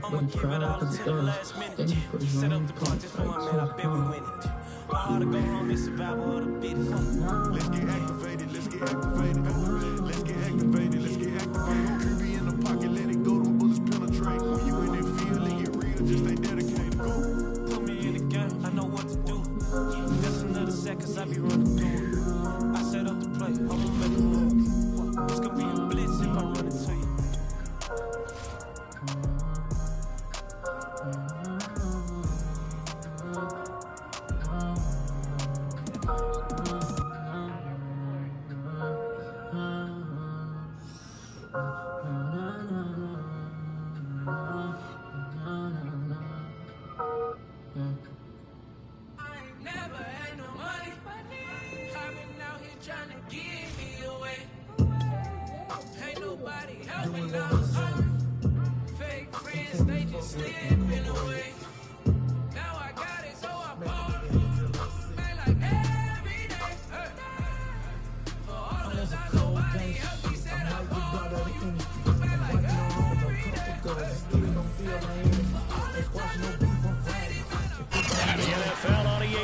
I'ma give it all until the last minute. Set up the party for my man, I bet we win it. Go hard to go home, it's survival of the fittest. Let's get activated, let's get activated. Let's get activated, let's get activated. Creepy in the pocket, let it go, them bullets penetrate. When you in that field and get real, just stay dedicated. Go. Put me in the game, I know what to do. Just another seconds, I be running through it. I set up the play, I'ma make a move. It's gonna be a blitz if I run into you.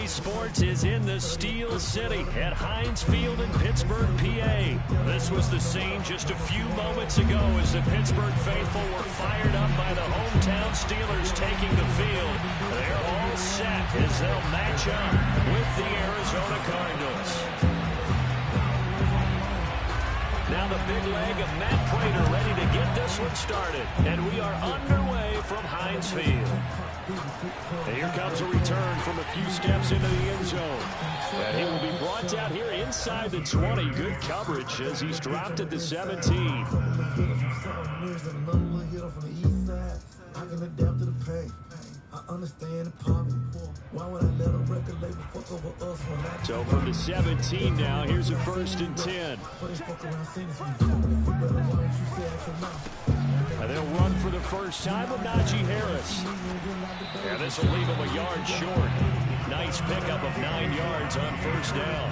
Sports is in the Steel City at Heinz Field in Pittsburgh, PA. This was the scene just a few moments ago as the Pittsburgh faithful were fired up by the hometown Steelers taking the field. They're all set as they'll match up with the Arizona Cardinals. Now the big leg of Matt Prater ready to get this one started. And we are underway from Heinz Field. And here comes a return from a few steps into the end zone. And he will be brought down here inside the 20. Good coverage as he's dropped at the 17. So from the 17 now, here's a 1st and 10. And they'll run for the first time with Najee Harris. And this will leave him a yard short. Nice pickup of 9 yards on 1st down.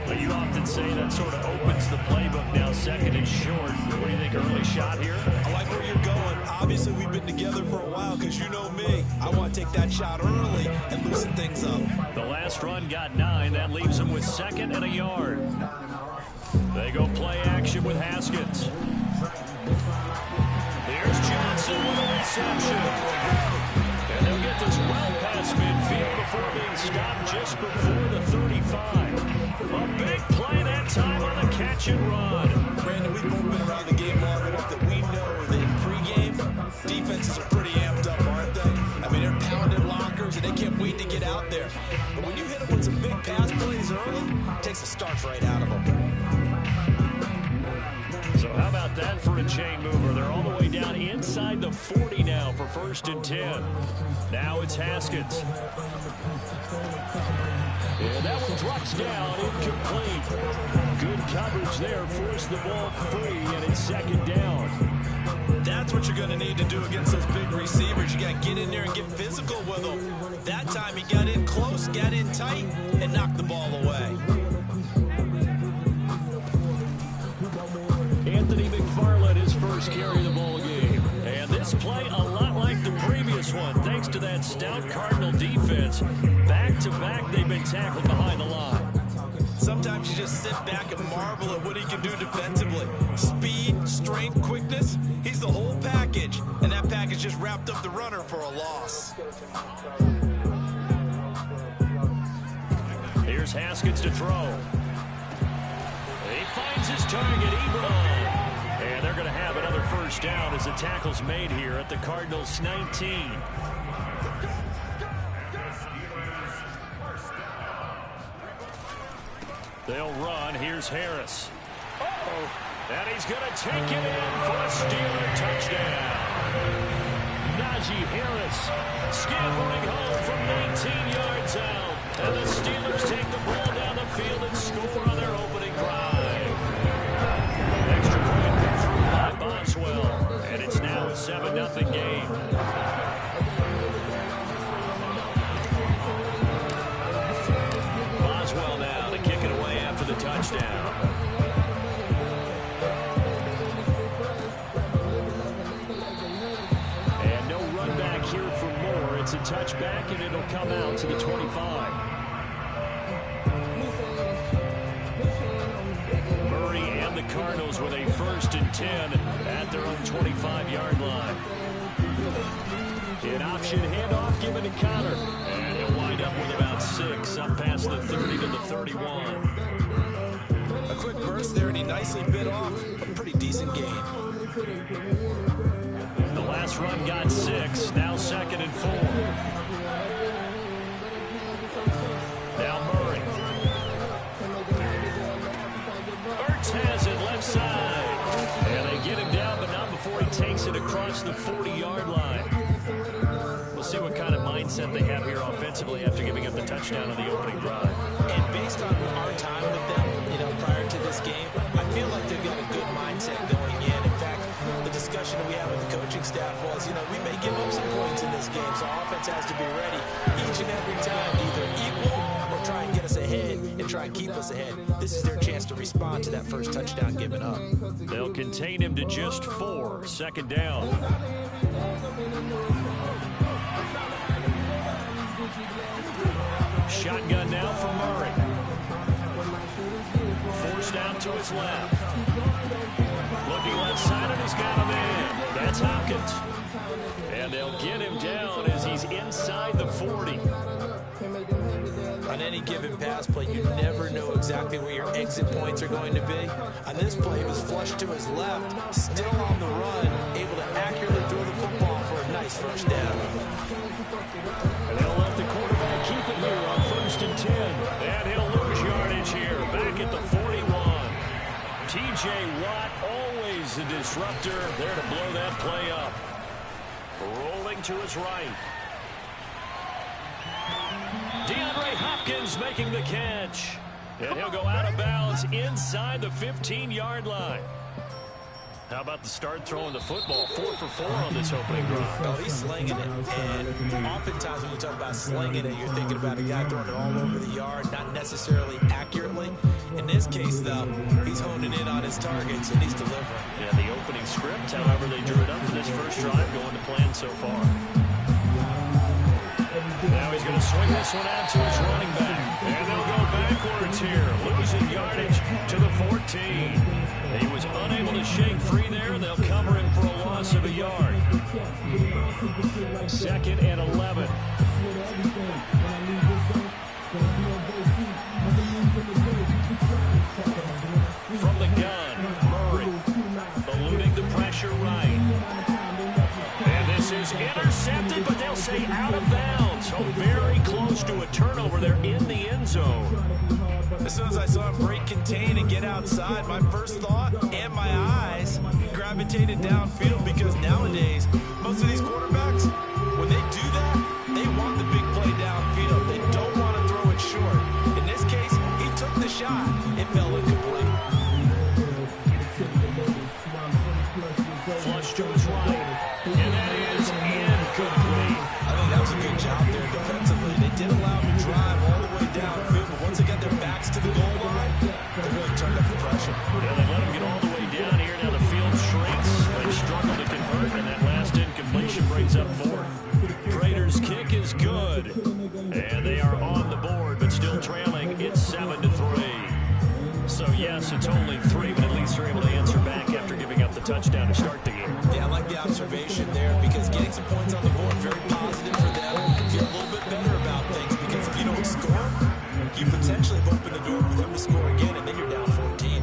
But you often say that sort of opens the playbook now, 2nd and short. What do you think, early shot here? I like where you're going. Obviously, we've been together for a while because you know me. I want to take that shot early and loosen things up. The last run got 9. That leaves him with 2nd and a yard. They go play action with Haskins. Here's Johnson with a reception. And they'll get this well past midfield before being stopped just before the 35. A big play that time on the catch and run. Brandon, we've both been around the game long enough that we know that in pregame, defenses are pretty amped up, aren't they? I mean, they're pounding lockers and they can't wait to get out there. But when you hit them with some big pass plays early, it takes the starch right out of them. So how about that for a chain mover? They're all the way down inside the 40 now for 1st and 10. Now it's Haskins. And that one drops down, incomplete. Good coverage there, forced the ball free, and it's 2nd down. That's what you're going to need to do against those big receivers. You got to get in there and get physical with them. That time he got in close, got in tight, and knocked the ball away. Anthony McFarland, his first carry of the ball game. And this play a lot like the previous one, thanks to that stout Cardinal defense. Back-to-back, they've been tackled behind the line. Sometimes you just sit back and marvel at what he can do defensively. Speed, strength, quickness, he's the whole package. And that package just wrapped up the runner for a loss. Here's Haskins to throw. He finds his target, Ebron. And they're going to have another first down as the tackle's made here at the Cardinals' 19. They'll run. Here's Harris. And he's going to take it in for a Steeler touchdown. Najee Harris scampering home from 19 yards out. And the Steelers take the ball down the field and score on their opening drive. Extra point put through by Boswell. And it's now a 7-0 game. Boswell now to kick it away after the touchdown. Here for more. It's a touchback, and it'll come out to the 25. Murray and the Cardinals with a 1st and 10 at their own 25-yard line. An option handoff given to Connor. And he'll wind up with about 6 up past the 30 to the 31. A quick burst there, and he nicely bit off a pretty decent gain. The last run got 6, now 2nd and 4. Now Murray. Ertz has it left side. And they get him down, but not before he takes it across the 40-yard line. We'll see what kind of mindset they have here offensively after giving up the touchdown on the opening drive. And based on our time with them, prior to this game, I feel like they've got a good mindset going in. In fact, the discussion that we had with the coaching staff was, we may give up some points in this game, so our offense has to be ready each and every time to either equal or try and get us ahead and try and keep us ahead. This is their chance to respond to that first touchdown given up. They'll contain him to just 4, 2nd down. Shotgun now for Murray. Forced out to his left. Looking left side, and he's got him in. That's Hopkins. And they'll get him down as he's inside the 40. On any given pass play, you never know exactly where your exit points are going to be. On this play, he was flushed to his left, still on the run, able to accurately throw the football for a nice first down. And they'll let the quarterback keep it here on 1st and 10. And he'll lose yardage here, back at the 41. T.J. Watt, always a disruptor, there to blow that play up. Rolling to his right. DeAndre Hopkins making the catch. And he'll go out of bounds inside the 15-yard line. How about the start throwing the football? 4 for 4 on this opening drive. Oh, he's slinging it. And oftentimes when you talk about slinging it, you're thinking about a guy throwing it all over the yard, not necessarily accurately. In this case, though, he's honing in on his targets, and he's delivering. Yeah, the opening script, however, they drew it up for this first drive, going to plan so far. Now he's going to swing this one out to his running back. And they'll go backwards here, losing yardage to the 14. He was unable to shake free there. They'll cover him for a loss of a yard. 2nd and 11. From the gun, Murray eluding the pressure right. And this is intercepted, but they'll say out of bounds. So very close to a turnover there in the end zone. As soon as I saw him break contain and get outside, my first thought and my eyes gravitated downfield, because nowadays, most of these quarterbacks, when they do that, they want the big play downfield. They don't want to throw it short. In this case, he took the shot. It fell incomplete. Flush to his right. And that is incomplete. I think that was a good job there defensively. They did allow him to drive all the way downfield, but once they got their backs to the goal line, they really turned up the pressure. Yeah, they let him get all the way down here. Now the field shrinks. They struggle to convert, and that last incompletion brings up 4th. Raiders' kick is good, and they are on the board, but still trailing. It's 7-3. So yes, it's only 3, but at least they're able to answer back after giving up the touchdown to start the game. Yeah, I like the observation there, because getting some points on the board, very positive for them. Feel a little bit better about things, because if you don't score, you potentially have opened the door for them to score again, and then you're down 14.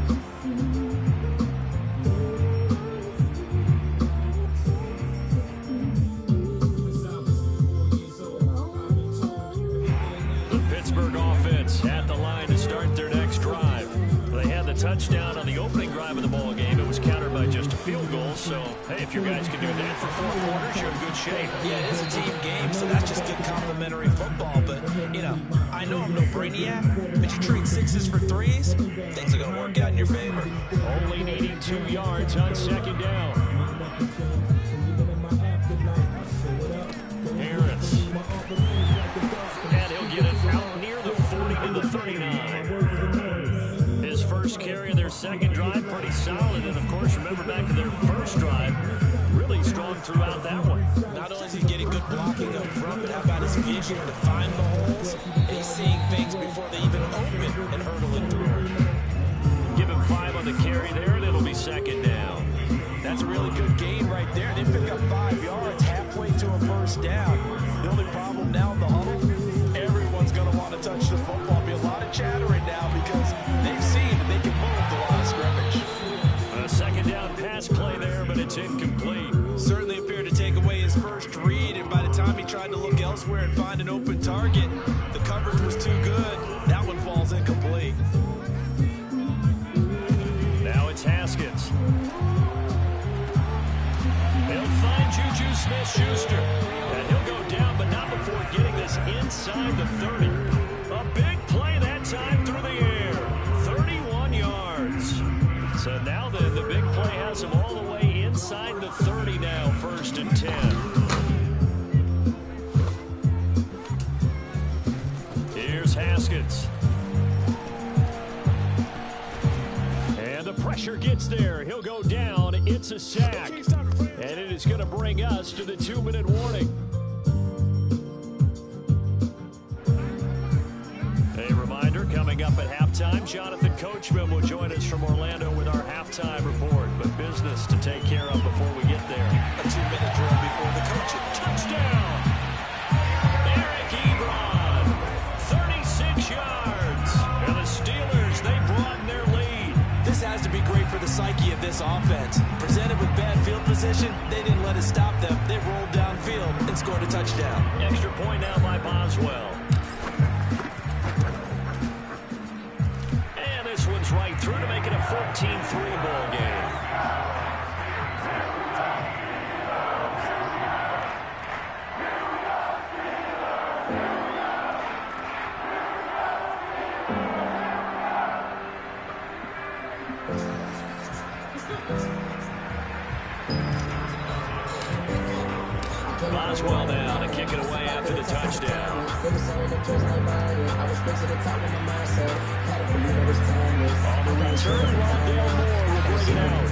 So, hey, if you guys can do that for 4 quarters, you're in good shape. Yeah, it is a team game, so that's just good complementary football. But, you know, I know I'm no brainiac, but you trade 6s for 3s, things are going to work out in your favor. Only needing 2 yards on second down. Harris. And he'll get it out near the 40 to the 39. His first carry of their second drive, pretty solid. And, of course, remember back to their first drive, really strong throughout that one. Not only is he getting good blocking up front, but how about his vision to find the holes? And he's seeing things before they even open and hurdling through them. Give him 5 on the carry there, and it'll be second down. That's a really good gain right there. They pick up 5 yards halfway to a first down. The only problem now in the huddle, everyone's going to want to touch the football. Be a lot of chattering now because they've seen that they can move the line of scrimmage. A second down pass play there, but it's incomplete. Certainly appeared to take away his first read, and by the time he tried to look elsewhere and find an open target, the coverage was too good. That one falls incomplete. Now it's Haskins. They'll find Juju Smith-Schuster. And he'll go down, but not before getting this inside the 30. A big play that time through the air. 31 yards. So now the big play has him all the way inside the 30 now, 1st and 10. Here's Haskins. And the pressure gets there. He'll go down. It's a sack. And it is going to bring us to the 2-minute warning. A reminder, coming up at halftime, Jonathan Coachman will join us from Orlando with our halftime report. But business to take care of before we get there. A 2-minute drill before the coaching. Touchdown! Eric Ebron, 36 yards. And the Steelers, they broaden their lead. This has to be great for the psyche of this offense. Presented with bad field position, they didn't let it stop them. They rolled downfield and scored a touchdown. Extra point now by Boswell. And this one's right through to make it a 14-3 ball game. Boswell now to kick it away after the touchdown. On the return, Rondale Moore will bring it out.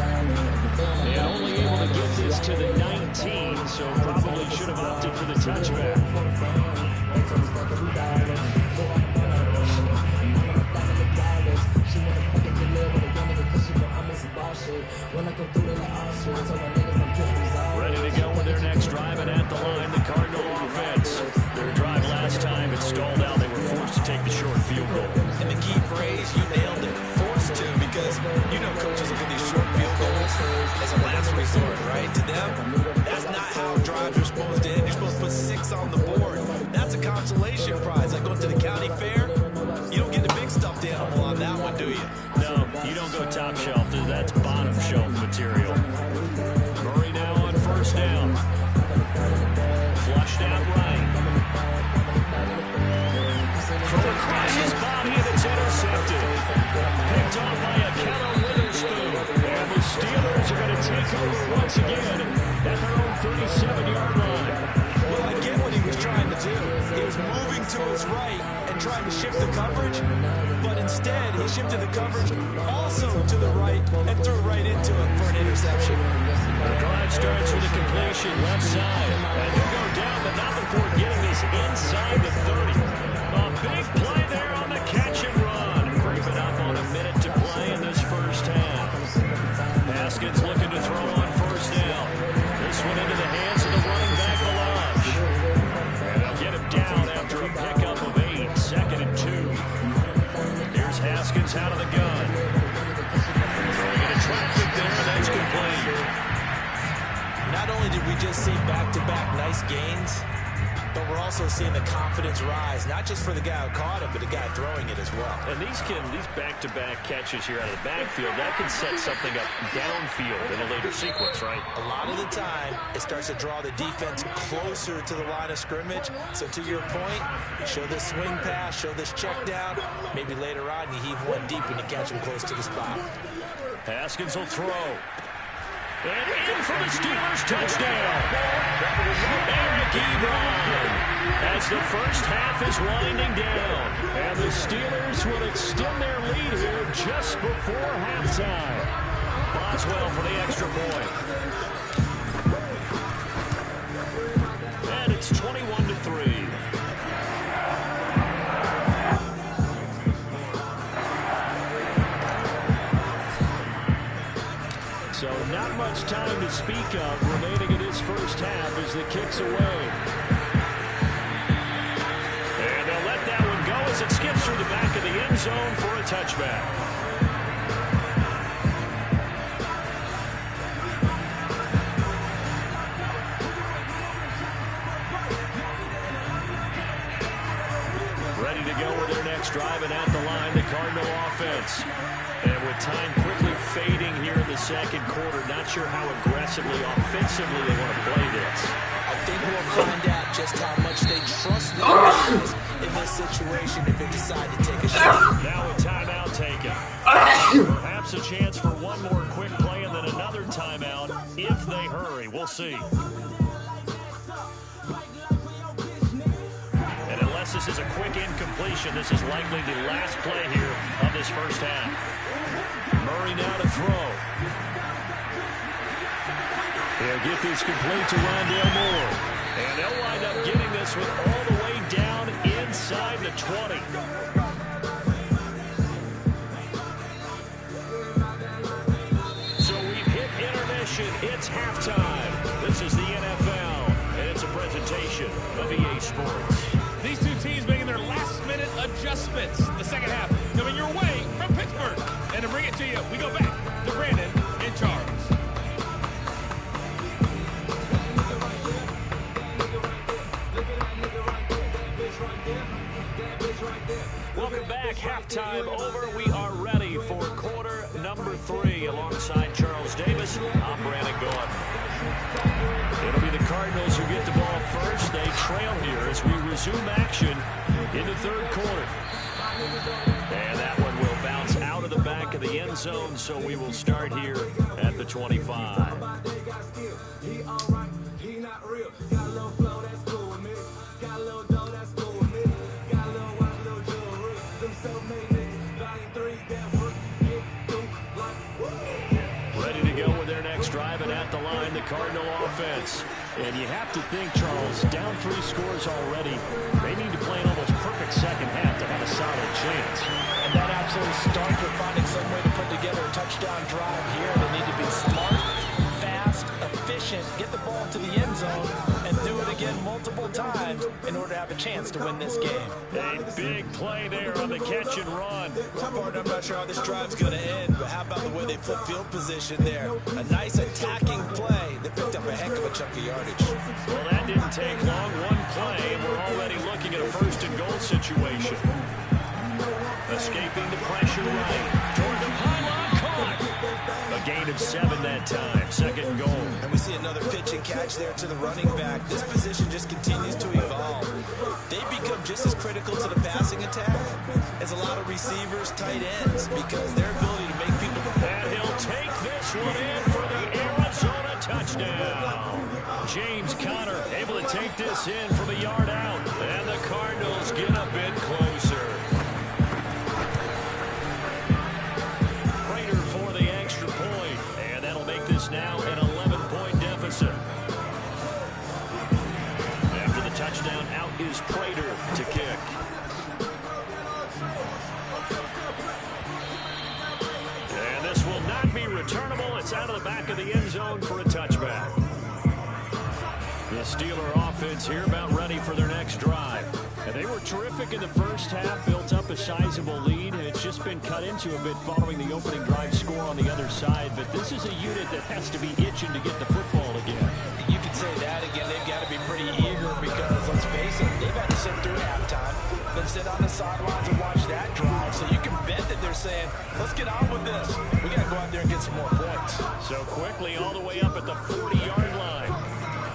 Yeah, only able to get this to the 19, so probably should have opted for the touchback. Ready to go with their next drive, and at the line, the Cardinal offense. Their drive last time, it stalled out. They were forced to take the short field goal. And the key phrase, you nailed it, forced to, because you know coaches look at these short field goals as a last resort, right? To them, that's not how drives are supposed to end. You're supposed to put 6 on the board. That's a consolation prize. Like going to the county fair, you don't get the big stuffed animal on that one, do you? No, you don't go top shelf. That's bottom shelf material. Murray now on first down. Flushed out right. Throw across his body, and it's intercepted. Picked off by a Keller Witherspoon. And the Steelers are going to take over once again at their own 37-yard line. Well, I get what he was trying to do. He was moving to his right and trying to shift the coverage, but instead he shifted the coverage also to the right and threw right into it for an interception. The drive starts with a completion left side. And he'll go down, but not before getting this inside the 30. A big play there on the catch and run. Creeping up on a minute to play in this first half. Haskins looking to throw on first down. This one into the hands of the running back, Melange. And they'll get him down after a pickup of 8. 2nd and 2. Here's Haskins out of the gun. Throwing into traffic there, and that's complete. Not only did we just see back-to-back nice gains, But we're also seeing the confidence rise, not just for the guy who caught it, but the guy throwing it as well. And these back-to-back catches here out of the backfield, that can set something up downfield in a later sequence, right? A lot of the time, it starts to draw the defense closer to the line of scrimmage. So to your point, show this swing pass, show this check down. Maybe later on, you heave one deep when you catch him close to the spot. Haskins will throw. And in for the Steelers, touchdown. Eric Ebron, as the first half is winding down. And the Steelers will extend their lead here just before halftime. Boswell for the extra point. And it's 21-3. So not much time to speak of remaining in this first half as the kick's away. And they'll let that one go as it skips through the back of the end zone for a touchback. Ready to go with their next drive, and at the line, the Cardinal offense. And with time quickly fading here in the second quarter, not sure how aggressively, offensively they want to play this. I think we'll find out just how much they trust the guys in this situation if they decide to take a shot. Now a timeout taken. Perhaps a chance for one more quick play and then another timeout if they hurry. We'll see. And unless this is a quick incompletion, this is likely the last play here of this first half. Murray now to throw. He'll get this complete to Rondale Moore. And they'll wind up getting this one all the way down inside the 20. So we've hit intermission. It's halftime. This is the NFL, and it's a presentation of EA Sports. These two teams making their last-minute adjustments. The second half coming your way from Pittsburgh. And to bring it to you, we go back to Brandon and Charles. Welcome back. Halftime over. We are ready for quarter number 3 alongside Charles Davis. I'm Brandon Gordon. It'll be the Cardinals who get the ball first. They trail here as we resume action in the third quarter. And that one will bounce out of the back of the end zone, so we will start here at the 25. Ready to go with their next drive, and at the line, the Cardinal offense. And you have to think, Charles, down 3 scores already. They need to play an almost perfect second half to have a solid chance. And that absolutely starts with finding some way to put together a touchdown drive here. They need to be smart, fast, efficient, get the ball to the end zone, and do it again multiple times in order to have a chance to win this game. A big play there on the catch and run. I'm not sure how this drive's going to end, but how about the way they flip field position there? A nice attacking play that picked up a heck of a chunk of yardage. Well, that didn't take long. One play, and we're already looking at a first and goal situation. Escaping the pressure right. Toward the pylon, caught. A gain of 7 that time. Second and goal. And we see another pitch and catch there to the running back. This position just continues to evolve. They become just as critical to the passing attack as a lot of receivers, tight ends, because their ability to make people... And he'll take this one in for the Arizona touchdown. James Conner able to take this in from a yard out. And the Cardinals get a bit closer. Prater for the extra point. And that'll make this now an 11-point deficit. After the touchdown, out is Prater to kick. And this will not be returnable. It's out of the back of the end zone for a touchback. The Steeler offense here about ready for their next drive. And they were terrific in the first half, built up a sizable lead, and it's just been cut into a bit following the opening drive score on the other side. But this is a unit that has to be itching to get the football again. You could say that again. They've got to be pretty eager because, let's face sit through halftime, then sit on the sidelines and watch that drive. So you can bet that they're saying, let's get on with this. We got to go out there and get some more points. So quickly all the way up at the 40-yard line.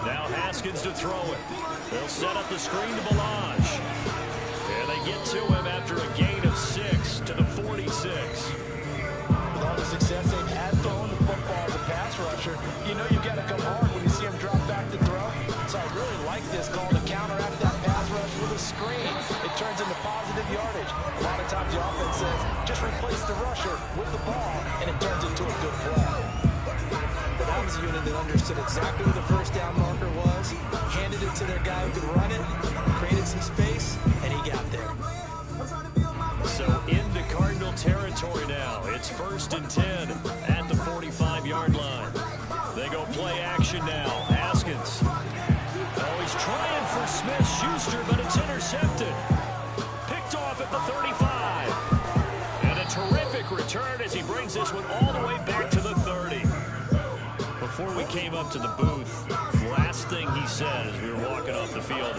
Now Haskins to throw it. They'll set up the screen to Balaj. And they get to him after a gain of 6 to the 46. With all the success they've had throwing the football as a pass rusher, you know you've got to come hard when you see him drop back to throw. So I really like this call to counteract that pass rush with a screen. It turns into positive yardage. A lot of times the offense says, just replace the rusher with the ball, and it turns into a good play. But that was a unit that understood exactly where the first down marker was, handed it to their guy who could run it, created some space, and he got there. So into Cardinal territory now. It's 1st and 10 at the 45-yard line. They go play action now. Haskins. Oh, he's trying for Smith-Schuster, but it's intercepted. Picked off at the 35. And a terrific return as he brings this one all the way back to the 30. Before we came up to the booth, last thing he said as we were walking off the field,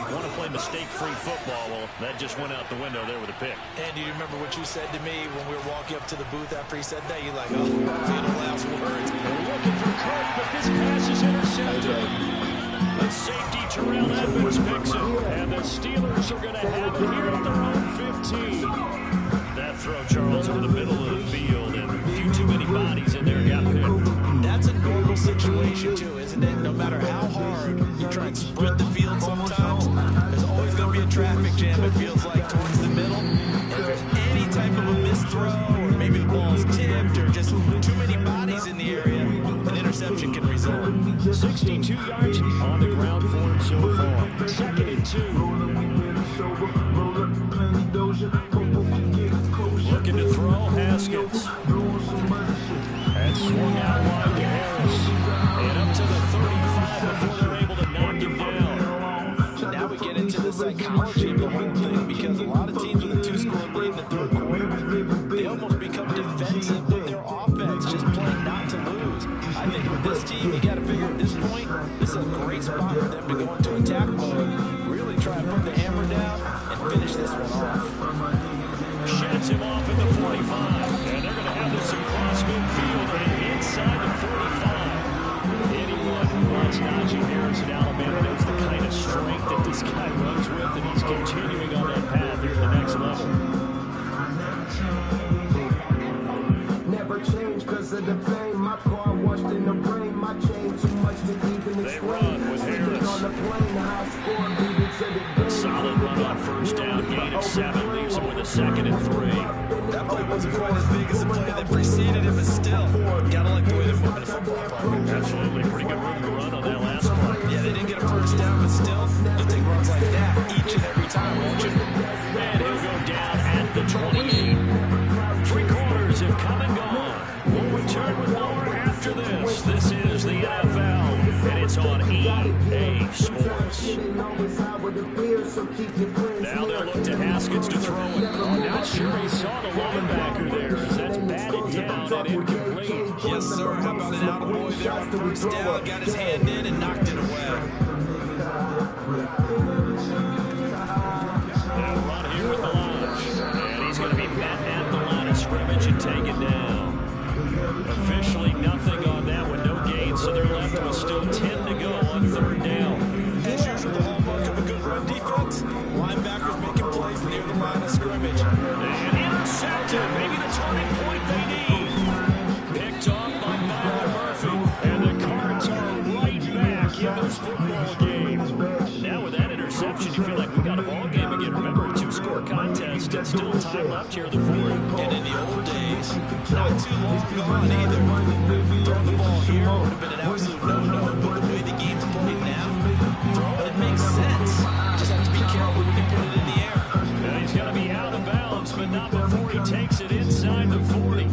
want to play mistake-free football. Well, that just went out the window there with a pick. And do you remember what you said to me when we were walking up to the booth after he said that? You're like, oh, final last words. They're looking for Kirk, but this pass is intercepted. The safety, Terrell Edmonds, picks it. And the Steelers are going to have it here at their own 15. That throw, Charles, over the middle of the field, and a few too many bodies in there got picked. That's a normal situation, too, isn't it? No matter how hard you try and sprint the field sometimes, there's always going to be a traffic jam, it feels like, towards the middle. And if there's any type of a missed throw, or maybe the ball's tipped, or just too many bodies in the area, an interception can result. 62 yards on the ground for him so far. 2nd and 2. Looking to throw, Haskins. And swung out wide to Harris. And up to the 35 before they're able to knock him down. Now we get into the psychology of the whole thing, because a lot of teams with a 2-score lead in the 3rd quarter, they almost become defensive with their offense, just playing not to lose. I think with this team, you got to figure at this point, this is a great spot for them to go into attack mode, really try to put the hammer down and finish this one off. Sheds him off at the 45, and they're going to have this across midfield and inside the 45. Anyone who wants Najee Harris in Alabama knows the kind of strength that this guy runs with, and he's continuing on that path here at the next level. Never change because of the pain. My car washed in the rain. My chain too much to even explain. They run with Harris. On the plane, high score, leading to the game. Solid run on 1st down, gain of 7, leaves him with a 2nd and 3. That play wasn't quite as big as the play that preceded it, but still, gotta like the way they're moving the football part. Absolutely, pretty good room to run on that last play. Yeah, they didn't get a 1st down, but still, you'll take runs like that each and every time, won't you? And he'll go down at the 28. 3 quarters have come and gone. We'll return with more after this. This is the NFL, and it's on EA Sports. Now they'll look to Haskins to throw it. Oh, not sure he saw the linebacker there, as that's batted down and incomplete. Yes, sir. How about an attaboy there on 1st down? Got his hand in and knocked it away. They'll run here with Balaj, and he's going to be met at the line of scrimmage and taken down. Officially nothing on that one, no gain, so they're left with still 10 to go on 3rd down. As usual, the hallmark of a good run defense, linebackers making plays near the line of scrimmage. And intercepted, maybe the turning point they need. Picked off by Byron Murphy, and the Cards are right back in this football game. Now with that interception, you feel like we got a ball game again. Remember, a 2-score contest, and still time left here in the 4th. And in the old days, not too long gone either. Throwing the ball here would have been an absolute no-no, but the way the game's played now, throwing it makes sense. You just have to be careful when you put it in the air. And he's going to be out of bounds, but not before he takes it inside the 40.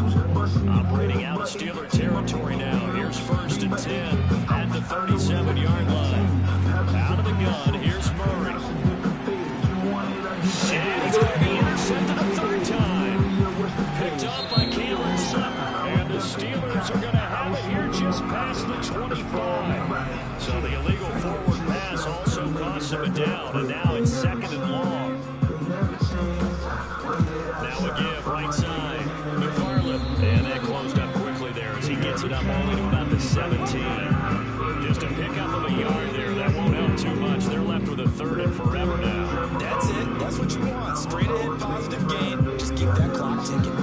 Operating out of Steeler territory now. Here's 1st and 10 at the 37-yard line. Out of the gun, here's Murray. And he's going to be intercepted a 3rd time. Picked up by Kalen Sutton. And the Steelers are going to have it here just past the 25. So the illegal forward pass also costs him a down. And now it's 2nd and to give, right side. McFarland. And that closed up quickly there as he gets it up only to about the 17. Just a pickup of a yard there. That won't help too much. They're left with a 3rd and forever now. That's it. That's what you want. Straight ahead positive gain. Just keep that clock ticking.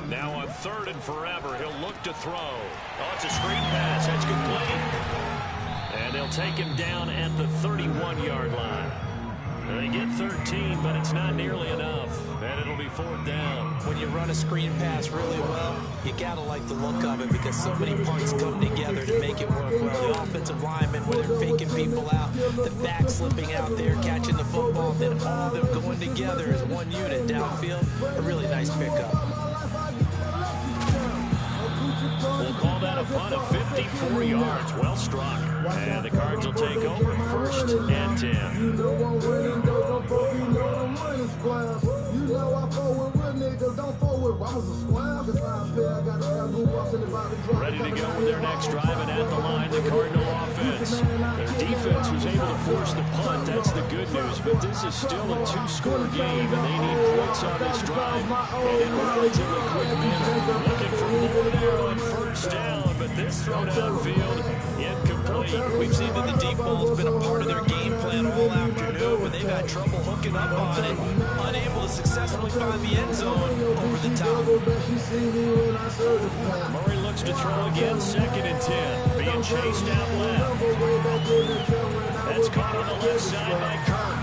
Now on 3rd and forever, he'll look to throw. Oh, it's a screen pass. That's complete. And they'll take him down at the 31-yard line. They get 13, but it's not nearly enough. And it'll be 4th down. When you run a screen pass really well, you gotta like the look of it because so many parts come together to make it work well. The offensive linemen, where they're faking people out, the back slipping out there, catching the football, then all of them going together as one unit downfield. A really nice pickup. We'll call that a punt of 54 yards. Well struck. And the Cards will take over 1st and 10. You know I'm winning, though, don't fuck, you know I'm running squares. You know I fuck with real niggas, don't fuck with rappers or squares. If I pay, I got go busting about the drive. Ready to go with their next drive, and at the line, the Cardinal offense. Their defense was able to force the punt. That's the good news, but this is still a 2-score game, and they need points on this drive and in a relatively quick manner. Looking for more there on 1st down, but this throw downfield incomplete. We've seen that the deep ball's been a part of their game plan all afternoon, but they've had trouble hooking up on it, unable to successfully find the end zone over the top. Murray looks to throw again, 2nd and 10, being chased out left. That's caught on the left side by Kirk.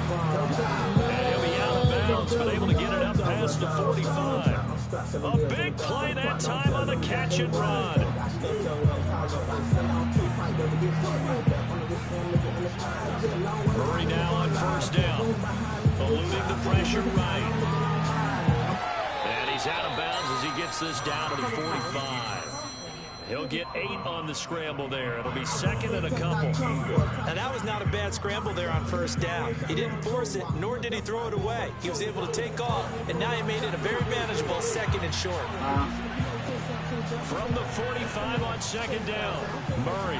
And he'll be out of bounds, but able to get it up past the 45. A big play that time on the catch and run. Murray now on 1st down, eluding the pressure right. And he's out of bounds as he gets this down to the 45. He'll get 8 on the scramble there. It'll be 2nd and a couple. And that was not a bad scramble there on 1st down. He didn't force it, nor did he throw it away. He was able to take off, and now he made it a very manageable 2nd and short. From the 45 on 2nd down, Murray.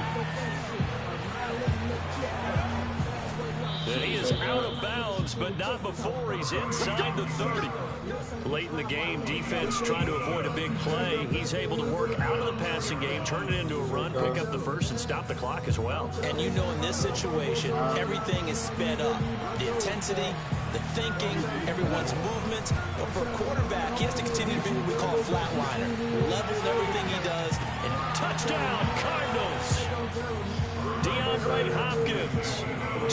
And he is out of bounds, but not before he's inside the 30. Late in the game, defense trying to avoid a big play. He's able to work out of the passing game, turn it into a run, pick up the 1st, and stop the clock as well. And you know in this situation, everything is sped up. The intensity, the thinking, everyone's movement. But for a quarterback, he has to continue to be what we call a flatliner. Level with everything he does. And touchdown, Cardinals! DeAndre Hopkins,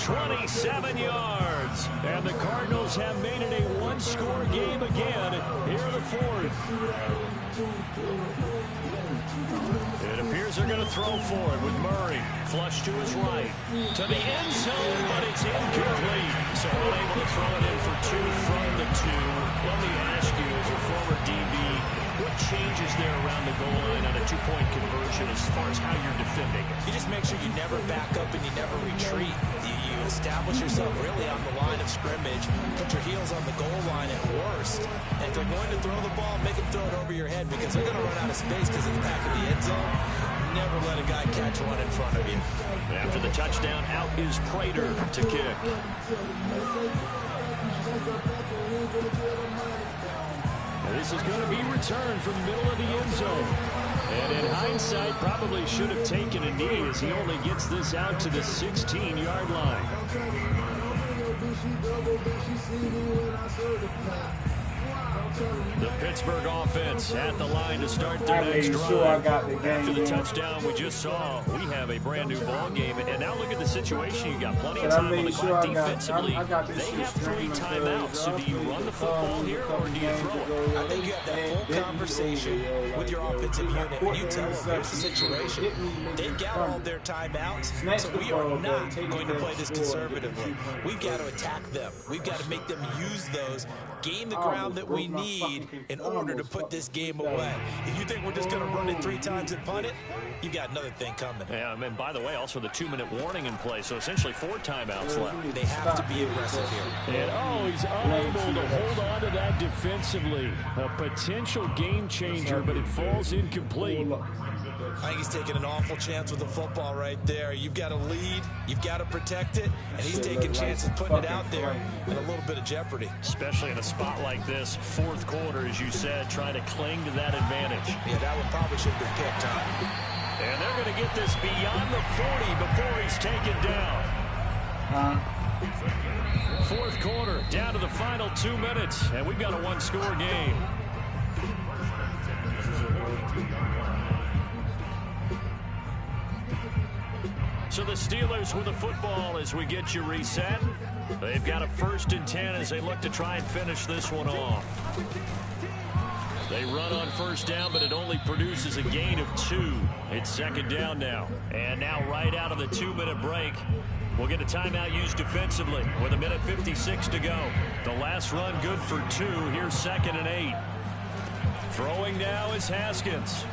27 yards. And the Cardinals have made it a 1-score game again here in the 4th. It appears they're going to throw for it with Murray. Flush to his right. To the end zone, but it's incomplete. So unable to throw it in for 2 from the 2. Let me ask you, as a former DB, what changes there around the goal line on a 2-point conversion as far as how you're defending? You just make sure you never back up and you never retreat. You establish yourself really on the line of scrimmage, put your heels on the goal line at worst. And if they're going to throw the ball, make them throw it over your head because they're going to run out of space because of the back of the end zone. Never let a guy catch one in front of you. After the touchdown, out is Prater to kick. This is going to be returned from the middle of the end zone. And in hindsight, probably should have taken a knee as he only gets this out to the 16-yard line. The Pittsburgh offense at the line to start their next drive. After the touchdown we just saw, we have a brand new ball game. And now look at the situation. You got plenty of time on the clock defensively. They have 3 timeouts. So do you run the football here or do you throw it? I think you have that full conversation with your offensive unit. When you tell them, here's the situation. They've got all their timeouts, so we are not going to play this conservatively. We've got to attack them. We've got to make them use those, gain the ground that we need in order to put this game away. If you think we're just going to run it 3 times and punt it, you got another thing coming. Yeah, and by the way, also the 2-minute warning in play, so essentially 4 timeouts left. They have to be aggressive here. And he's unable to hold on to that defensively. A potential game changer, but it falls incomplete. I think he's taking an awful chance with the football right there. You've got to lead, you've got to protect it, and he's taking chances putting it out there in a little bit of jeopardy. Especially in a spot like this, fourth quarter, as you said, trying to cling to that advantage. Yeah, that one probably should have been picked, huh? And they're going to get this beyond the 40 before he's taken down. Fourth quarter, down to the final 2 minutes, and we've got a one-score game. So the Steelers with the football as we get you reset. They've got a 1st and 10 as they look to try and finish this one off. They run on 1st down, but it only produces a gain of 2. It's 2nd down now. And now right out of the 2-minute break, we'll get a timeout used defensively with 1:56 to go. The last run good for 2. Here's 2nd and 8. Throwing now is Haskins.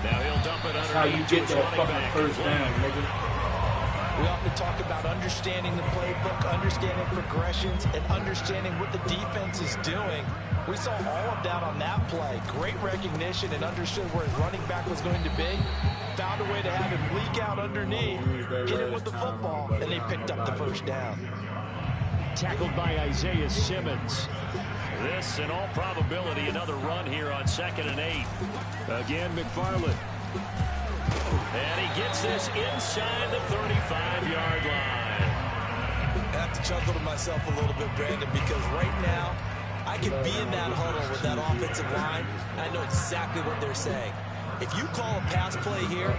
Now he'll dump it under. How you get that fucking 1st down, nigga? We often talk about understanding the playbook, understanding progressions, and understanding what the defense is doing. We saw all of that on that play. Great recognition and understood where his running back was going to be. Found a way to have him leak out underneath, hit him with the football, and they picked up the 1st down. Tackled by Isaiah Simmons. This, in all probability, another run here on 2nd and 8. Again, McFarland. And he gets this inside the 35-yard line. I have to chuckle to myself a little bit, Brandon, because right now, I can be in that huddle with that offensive line, and I know exactly what they're saying. If you call a pass play here,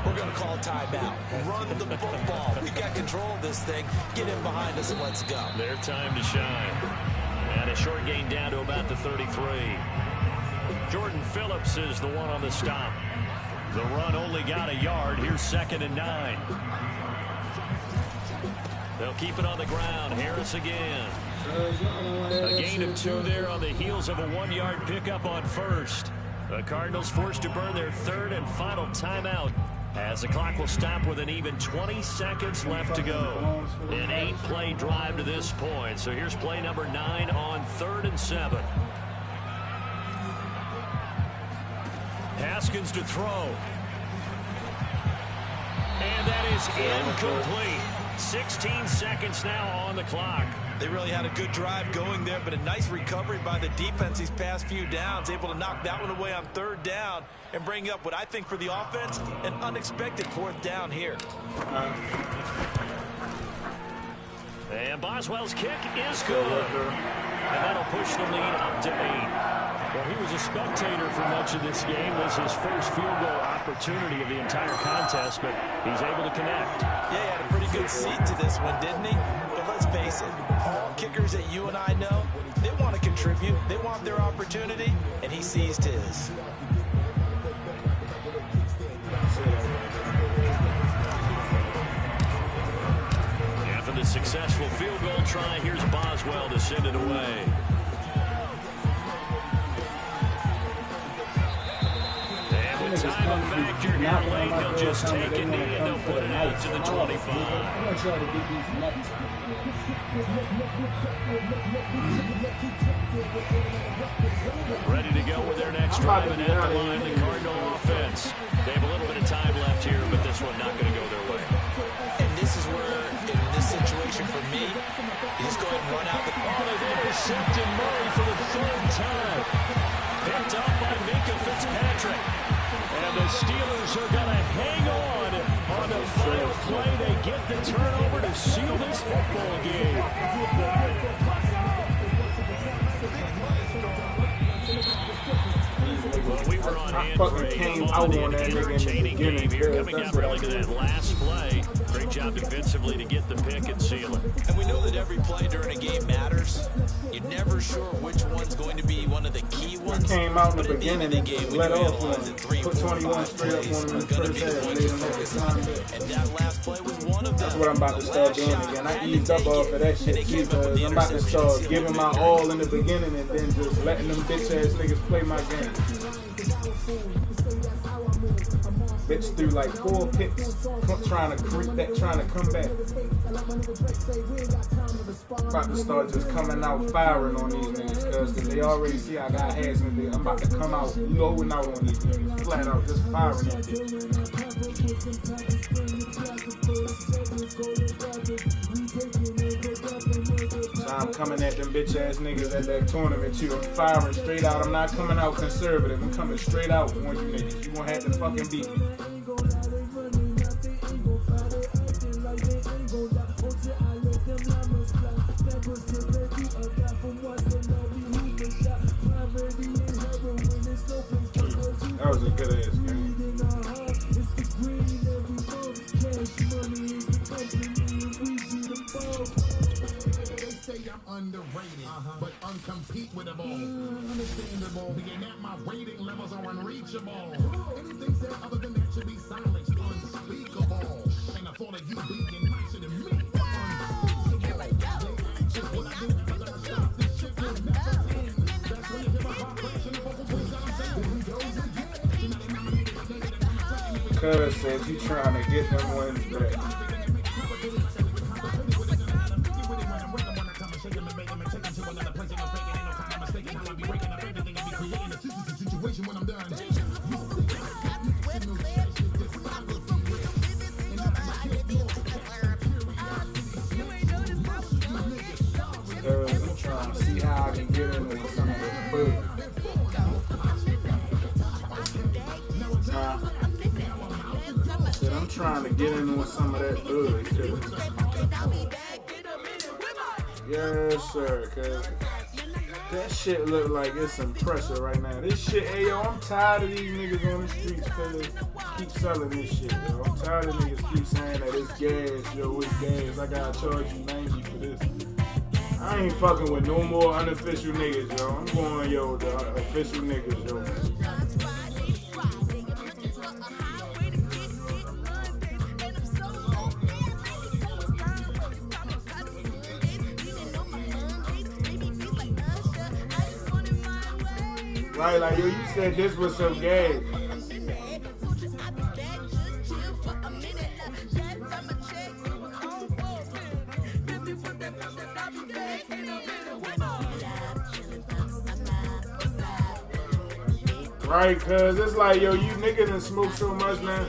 we're going to call a timeout. Run the football. We've got control of this thing. Get in behind us and let's go. Their time to shine. And a short gain down to about the 33. Jordan Phillips is the one on the stop. The run only got a yard. Here's 2nd and 9. They'll keep it on the ground. Harris again. A gain of 2 there on the heels of a 1-yard pickup on 1st. The Cardinals forced to burn their 3rd and final timeout as the clock will stop with an even 20 seconds left to go. An 8-play drive to this point. So here's play number 9 on 3rd and 7. Haskins to throw. And that is incomplete. 16 seconds now on the clock. They really had a good drive going there, but a nice recovery by the defense these past few downs, able to knock that one away on 3rd down and bring up what I think for the offense, an unexpected 4th down here. And Boswell's kick is good. And that'll push the lead up to 8. Well, he was a spectator for much of this game. This is his first field goal opportunity of the entire contest, but he's able to connect. Yeah, he had a pretty good seat to this one, didn't he? But let's face it, all kickers that you and I know, they want to contribute. They want their opportunity, and he seized his. After the successful field goal try, here's Boswell to send it away. Time of factor here late. They'll just take a knee and they'll put it out to the 25. Ready to go with their next drive and at the line, the Cardinal offense. They have a little bit of time left here, but this one not going to go their way. And this is where, in this situation for me, you just go ahead and run out the... Oh, they've intercepted Murray for the 3rd time. Picked up by Minka Fitzpatrick. And the Steelers are going to hang on the final play. They get the turnover to seal this football game. Well, we were on hand for a fun and entertaining game here. Coming down really to that last play. Great job defensively to get the pick and seal it. And we know that every play during a game matters. You're never sure which one's going to be one of the key ones. Came out in the beginning, the game, let off one. Put 21 straight up on him in the first half. And that last play was one of them. That's what I'm about to start doing again. I eased up off of that shit too, because I'm about to start giving my all in the beginning and then just letting them bitch ass niggas play my game. Bitch threw like 4 picks, trying to come back. About to start just coming out firing on these niggas, cause they already see I got hands in there. I'm about to come out lowing out on these niggas, flat out just firing on these. So I'm coming at them bitch ass niggas at that tournament too. I'm firing straight out. I'm not coming out conservative. I'm coming straight out on you niggas. You gonna have to fucking beat me. That was a good ass game. Underrated, but uncompetable. Understandable, being that my rating levels are unreachable. Anything said other than that should be silenced, unspeakable. And the thought of you being nicer than me, Cuz says you trying to get them wins back. I'm trying to see how I can get in with some of that food. I'm trying to get in with some of that food. Yes, sir, cuz that shit look like it's some pressure right now. This shit, hey yo, I'm tired of these niggas on the streets cuz keep selling this shit, yo. I'm tired of niggas keep saying that it's gas, yo, it's gas. I gotta charge you 90 for this. I ain't fucking with no more unofficial niggas, yo. I'm going, yo, the official niggas, yo. Right, like, yo, you said this was some gas. Right, cuz it's like, yo, you niggas done smoke so much, man.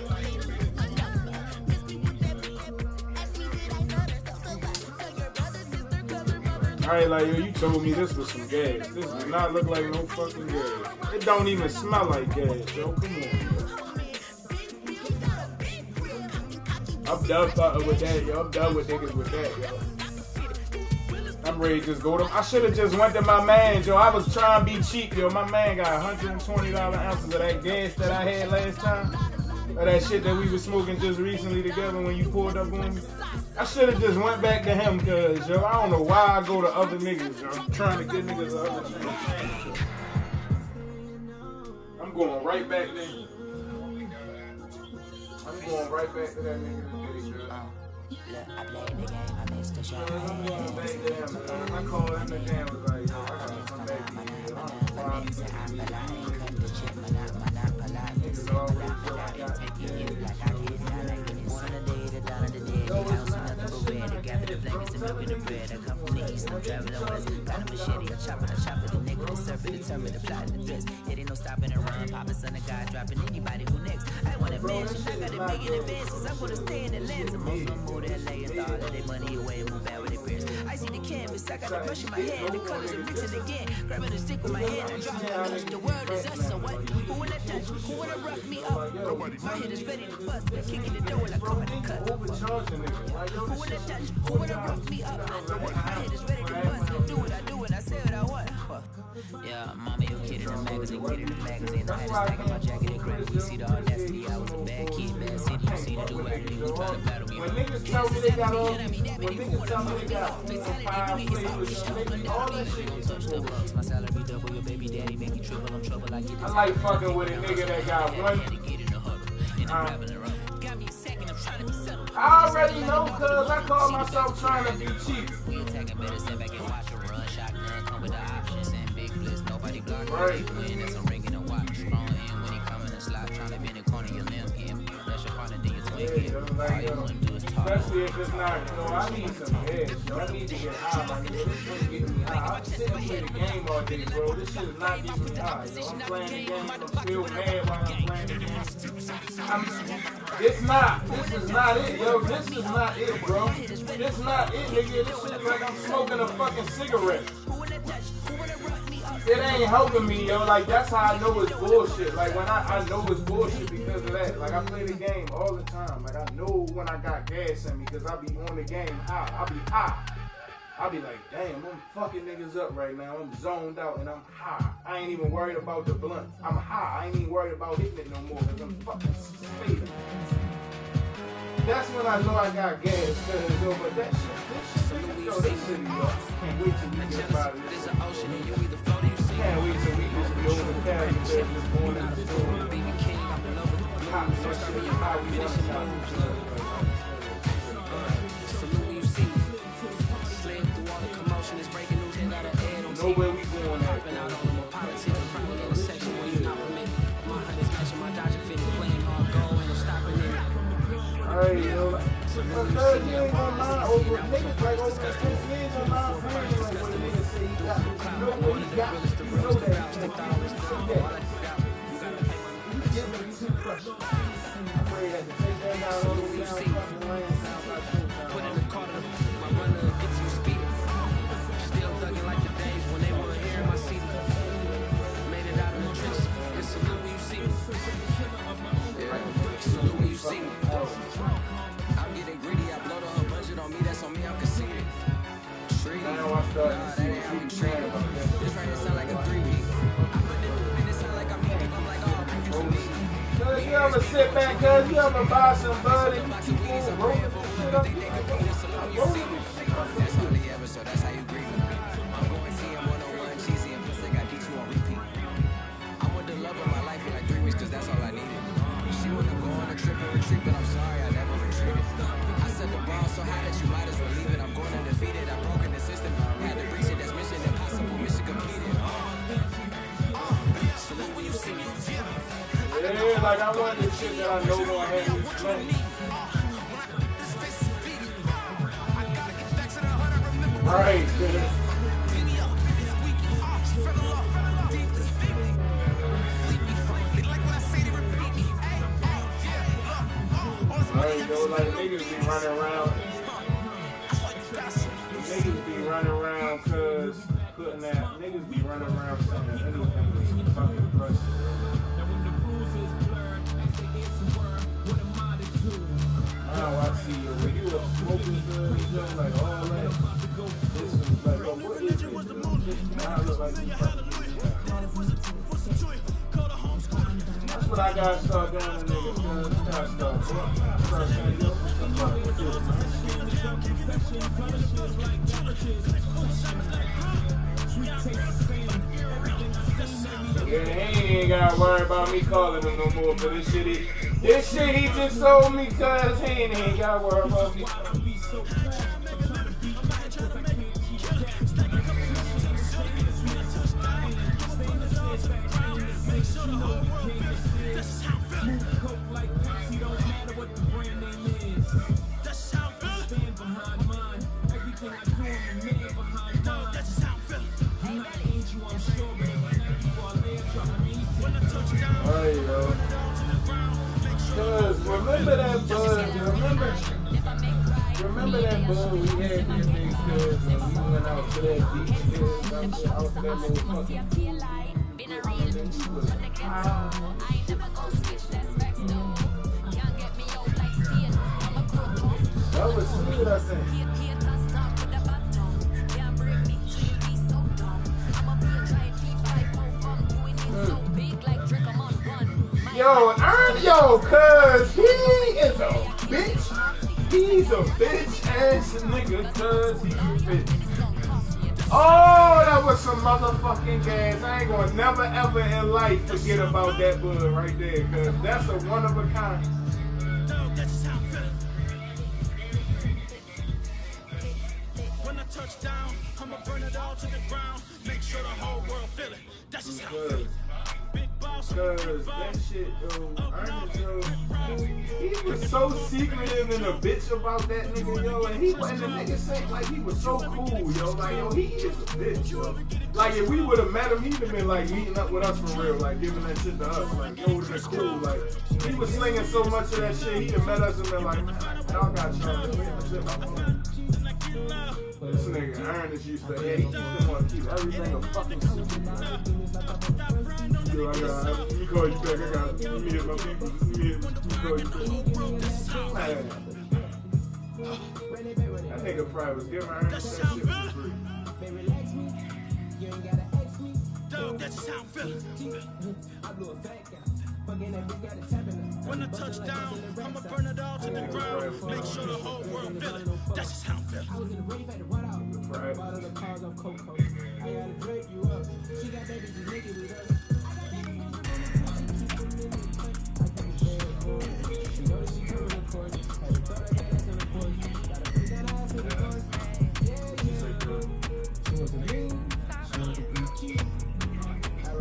Alright, like, yo, you told me this was some gas. This does not look like no fucking gas. It don't even smell like gas, yo. Come on, yo. I'm done fucking with that, yo. I'm done with niggas with that, yo. I'm ready to just go to... I should have just went to my man, yo. I was trying to be cheap, yo. My man got $120 ounces of that gas that I had last time. Or that shit that we was smoking just recently together when you pulled up on me. I should have just went back to him, cuz, yo, I don't know why I go to other niggas, yo. I'm trying to get niggas the other things. I'm going right back there. I'm going right back to that nigga today, yo. Look, I played the game, I missed the shot. I'm going back to him, man. I called him today and was like, yo, I gotta come back to you, yo. I'm I'm traveling west, got a machete, I chop it, the nigga, the serpent, determined to plot the dress. It ain't no stopping and run, popping son of God, dropping anybody who next. I want a mansion, I got a big in advances, I'm gonna stay in Atlanta. Most of them move to LA and throw all of their money away and move back with their parents. I see the canvas, I got the brush in my hand, the colors are mixing again. Grabbing the stick with my hand, I drop it, the world is us, so what? Who wanna touch, who wanna rough me up? My head is ready to bust, kicking the door like I'm in the cut. Who wanna touch, who wanna rough me up? My head is ready to bust. Do what I do and I say what I want. Yeah, mommy, you kid in the magazine, kid in the magazine. I had to stack in my jacket and grab it. We see the audacity. I was a bad kid, bad city. You see the do acting. You try to battle me. When niggas tell me they got all, when niggas tell me they got all that shit. Touch the bucks. My salary double. Your baby daddy make you triple. I'm trouble. I get this. I like fucking with a nigga that got one. Got me a second. I'm trying to be settled. I already know, cuz I call myself trying to be cheap. We attacking better, step back and watch a run. Shotgun come with the options and big bliss. Nobody block right. Win, that's a ring and a watch. Strong in when he coming and slide. Trying to bend the corner, your limb. Yeah, that's your partner, then your twin. All you wanna do is talk. Especially if it's not, you know, I need some gas, yo. I need to get high, my nigga. This shit getting me high. I'm sitting and play the game all day, bro. This shit is not getting me high, yo. I'm playing the game. I'm still mad while I'm playing the game. This is not it, yo. This is not it, bro. This not it, nigga. This shit like I'm smoking a fucking cigarette. It ain't helping me, yo. Like, that's how I know it's bullshit. Like, when I know it's bullshit because of that. Like, I play the game all the time. Like, I know when I got gas in me because I be on the game high. I be high. I be like, damn, I'm fucking niggas up right now. I'm zoned out and I'm high. I ain't even worried about the blunt. I'm high. I ain't even worried about hitting it no more because I'm fucking faded. That's when I know I got gas, cause yo, but that shit, yo, this city, yo, can't wait till we get about it. Can't wait till we just go to Cali, just going to the store. Hot, that shit is how we want to nowhere we going at. Alright, yo, like, you ain't gonna lie over niggas, like over 10 years on my opinion, like what the niggas say he got. You know what he got, you know that. He's giving me too pressure. I'm ready to take that out all the way down fucking lane. Put in the car, my runner gets you speeding. Still thugging like the days when they weren't hearing my CD. Made it out of the trenches, it's a little you see me. Yeah, it's a little you see me. I'm getting greedy, I blow the whole budget on me, that's on me, I'm conceited. Treaty, nah, that ain't how we treat it. This right here sound like a 3-beat. I put it in, it sound like I'm eating, I'm like, oh, bring it to me. Cause you ever sit back, cause you ever buy some bud and you keep on rolling shit up. That's all they ever, so that's how you greet me. I'm going TM 101, cheesy, and plus I got D2 on repeat. I'm with the love of my life for like 3 weeks, cause that's all I needed. She wanna go on a trip and retreat, but I'm sorry, I never retreated. I set the bar so high that you might as well leave it. I'm going undefeated, I've broken the system. Had to breach it, that's mission impossible, mission completed. Salute when you see me. Yeah, like I want this shit that I know gonna have me slang. Alright, kid. Alright, yo, like niggas be running around. Niggas be running around cause putting that niggas be running around saying anything is fucking pressure. Now I see you when you were smoking good, like all that. This is like, oh, what is this? I look like you fucking. That's what I gotta start doing to niggas, cause I gotta start saying, yo, what the fuck is this, man? Yeah, he ain't gotta worry about me calling him no more, but this shit he just told me, cause he ain't gotta worry about me. Alright, yo. Cause remember that buzz, remember that buzz we had this thing, cause when we went out to that beach, out to that little fucking that was sweet, I think. Yo, cuz he is a bitch. He's a bitch ass nigga, cuz he's a bitch. Oh, that was some motherfucking gas. I ain't gonna never ever in life forget about that bud right there, cuz that's a one of a kind. When I touch down, I'ma burn it all to the ground. Make sure the whole world feel it. That's just how I feel. Big boss. Cause that shit, yo, Ernest, yo, he was so secretive and a bitch about that nigga, yo, and the nigga said like he was so cool, yo, like yo, he is a bitch, yo. Like if we would have met him, he'd have been like meeting up with us for real, like giving that shit to us, like yo, would have been cool, like he was slinging so much of that shit, he'd have met us and been like, man, y'all got y'all. This nigga Ernest used to hate. He used to want to keep everything a fucking secret. Yo, let me call you back. I got me and my people. Me call you back. Man. That nigga probably was giving Ernest that shit for free. Dog, that's just how I'm feeling. When I touch down, I'ma burn it all to the ground. Make sure the whole world feel it. That's just how I'm feeling.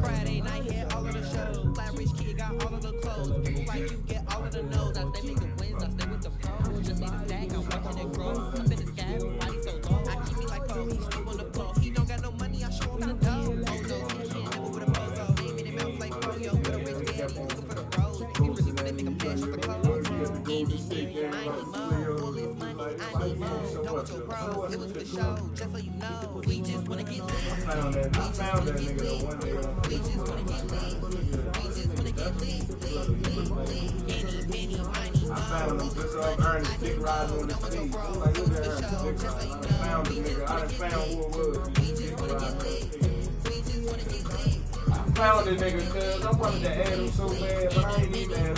Friday night here, all of the shows. Flat rich kid got all of the clothes. People like you get all of the no's. I stay making wins, I stay with the pros. Just need a stack, I'm watching it grow. Up in the sky, body so low. I keep me like Cole, he sleep on the floor. He don't got no money, I show him the dough. Oh no, he can't live with a bozo. Aim in his mouth like Froyo. With a rich man, he's looking for the bros. He really wanna make a flash with the clothes. Any, money, mo. Bullets, money, I need more. Know what your bros, it was for show. Just so you know, we just wanna get lit. We just wanna get lit. We just wanna get lit. We just wanna get lit. Any, money, mo. I found him just off Ernest dick riding on the stage. Like, look at Ernest dick riding. I found the nigga. I done found who it was. We just wanna get lit. We just wanna get lit. I found the nigga cause I wanted to add him so bad, but I ain't even add him.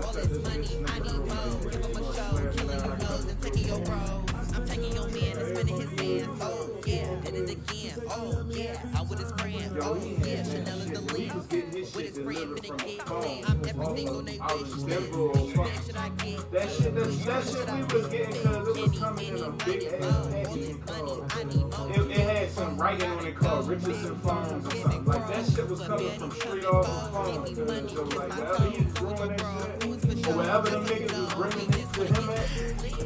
All this money, I need more. Give him a show, killing your nose and taking your bros. I'm taking your man and spinning his bands. Oh yeah, did it again. Oh yeah, I'm with his friend. Oh yeah, Chanel is the lens. With his friend, finna get clean. I'm everything on they wish list. Should I get that shit we was getting cause it was coming in a big ass package. It had some writing on it called Richardson Phones or something. Like that shit was coming from straight off the phone. So like wherever he was doing that shit, or wherever them niggas was bringing it to him at,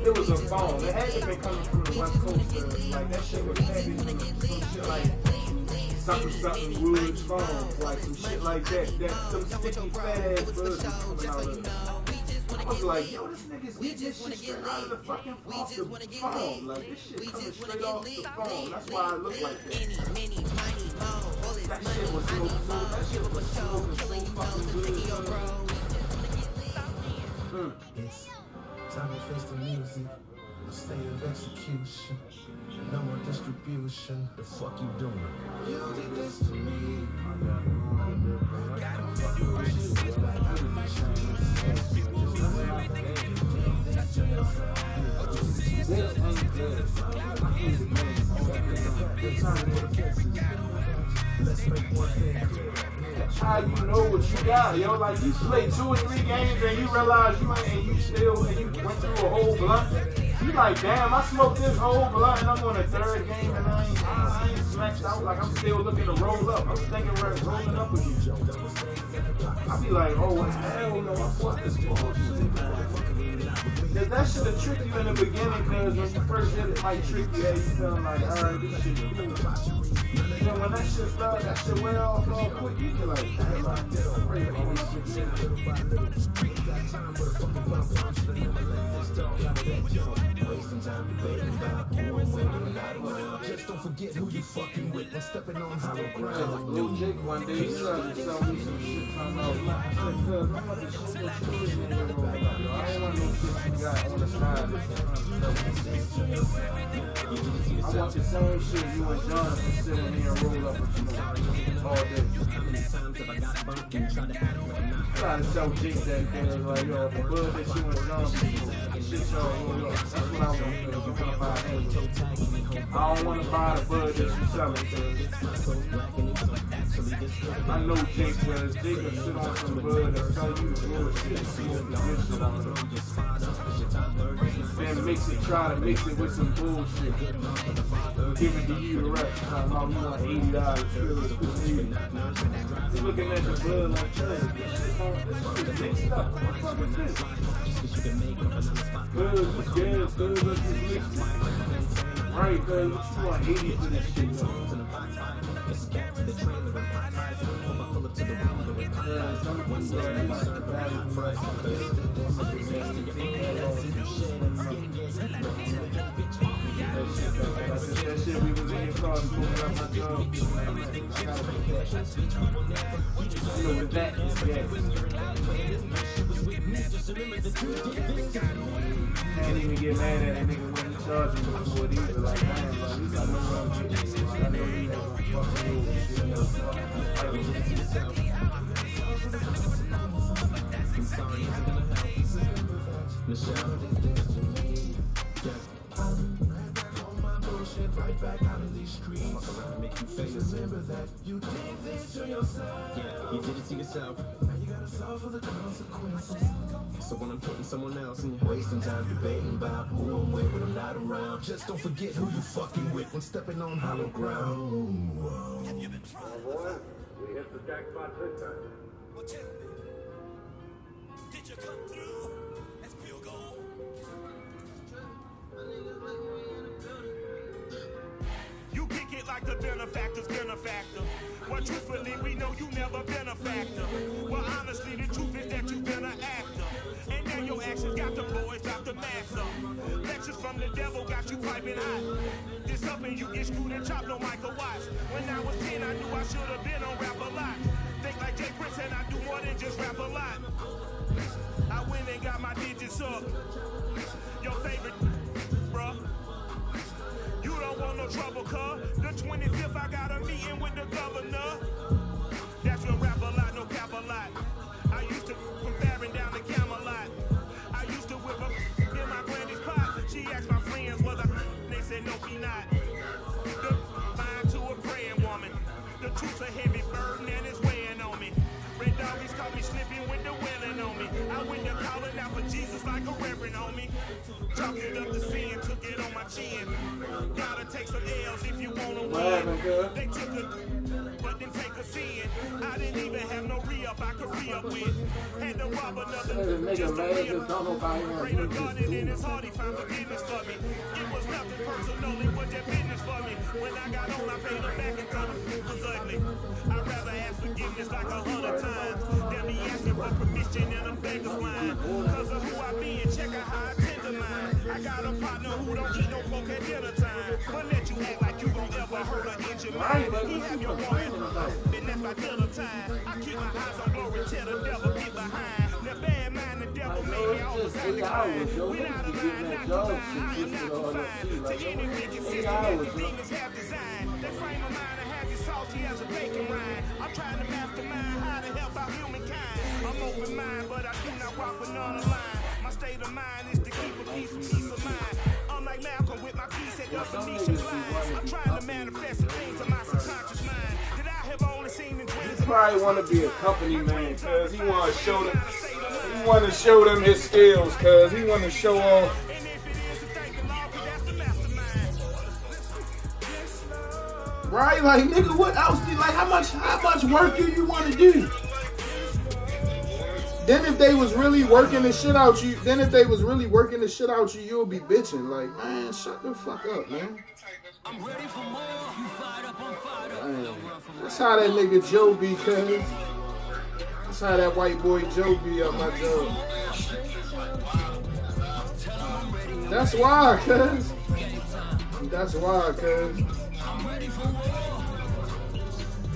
it was a phone. It had to be coming from the West Coast. Like that shit was packaged with some shit like something Woods phones, like some shit like that. Some sticky fat ass bullshit coming out of it. I was like, yo, this nigga's getting this shit straight out of the fucking off the phone. Like this shit coming straight off the phone. That's why I look like that. That shit was so cool. That shit was so fucking good. It's time to face the music. A state of execution. No more distribution. The fuck you doing? You did this to me. How you know what you got, yo? Like you play 2 or 3 games and you realize you ain't, and you went through a whole blunt. You like, damn, I smoked this whole blunt and I'm on the 3rd game and I ain't smashed out. Like I'm still looking to roll up. I'm thinking we're rolling up with you. I be like, oh hell no, I fucked this bullshit. Cause that should've tricked you in the beginning, cause when you first did it, might trick you. Hey, you feeling like, alright, this shit cool. Then when that shit started, that shit went off all quick. You be like, damn, I'm afraid of all this shit. Just don't forget who you fucking with when stepping on hollow ground. Lil Jake one day he started to sell me some shit talking about, I said, cuz, I'm about to show your story in your room. I don't want no shit you got on the side. I want the same shit you and John can sit in here and roll up and smoke all day. Trying to tell Jake that cuz, like, yo, the bud that you and John smoke, shit y'all roll up. That's what I want, cuz. You wanna buy it. I don't want to buy the bud that you selling, cuz. I know Jake, cuz Jake can sit on some bud and tell you bullshit, smoke the good shit on it. Then try to mix it with some bullshit. Give it to you the rest. Talking about you want $80. you looking at the blood like, this is mixed up. What the fuck is this? Cuz, that's just mixed. Right, cuz, what you want 80 for this shit, though? That shit we was in your car smoking out my job. You know what that is, can't even get mad at that nigga when he charging me for it either. Like, damn, bro, at least I know what I'm getting. Like, I know you ain't gonna fuck me over shit. Right back out of these streets. Make you face remember that you did this to yourself. Yeah, you did it to yourself. Now you gotta suffer the consequences. So when I'm putting someone else and you're wasting time debating about who I'm with when I'm not around, just don't forget who you fucking with when stepping on hollow ground. Boy, we hit the jackpot this time. Did you come through? That's pure gold. You kick it like the benefactor's benefactor. Well, truthfully, we know you never been a factor. Well, honestly, the truth is that you've been an actor. And now your actions got the boys, got the mask up. Lectures from the devil got you piping hot. This up and you get screwed and chopped, no Michael Watts. When I was 10, I knew I should have been on rap a lot. Think like Jay Prince and I do more than just rap a lot. I went and got my digits up. Your favorite, bruh. You don't want no trouble, cuz. The 25th, I got a meeting with the governor. That's your rap a lot, no cap a lot. I used to from Farron down to Camelot. I used to whip up in my granny's pot. She asked my friends, was I? They said, no, be not. The mind to a praying woman. The truth's a heavy burden and it's weighing on me. Red doggies caught me slipping with the wailing on me. I went to calling out for Jesus like a reverend on me. Chalked it up to sin, took it on my chin. Gotta take some L's if you wanna win. They took a, but didn't take a sin. I didn't even have no re-up I could re-up with. Had to rob another just to re-up. Pray to God and in his heart he found forgiveness for me. It was nothing personal, it was just business for me. When I got on, I paid him back and told him it was ugly. I'd rather ask forgiveness like 100 times than be asking for permission in a beggar's line. Cause of who I be and check out how I tend to mine. I got a partner who don't eat no pork at dinner time, but let you act like you gon' ever hurt or injure your mind. He have your woman, then that's by dinner time. I keep my eyes on glory till the devil get behind. The bad mind, the devil made me always have to climb. We not aligned, not combined, I am not confined to any wicked system that the demons have designed. That frame of mind to have you salty as a bacon rind. I'm trying to mastermind how to help out humankind. I'm open mind, but I do not walk with none aligned. My state of mind is to keep a peace of mind. Unlike Malcolm with my peace at definition blind. I'm trying to manifest the things of my subconscious mind that I have only seen in dreams. He probably want to be a company man, cause he want to show them. He want to show them his skills, cause he want to show off. Right, like nigga, what else? Like how much work do you want to do? Then if they was really working the shit out you, you'll be bitching. Like, man, shut the fuck up, man. I'm ready for more. You fired up, I'm fired up. Man, that's how that nigga Joe be, cuz. That's how that white boy Joe be up my job. That's why, cuz. That's why, cuz.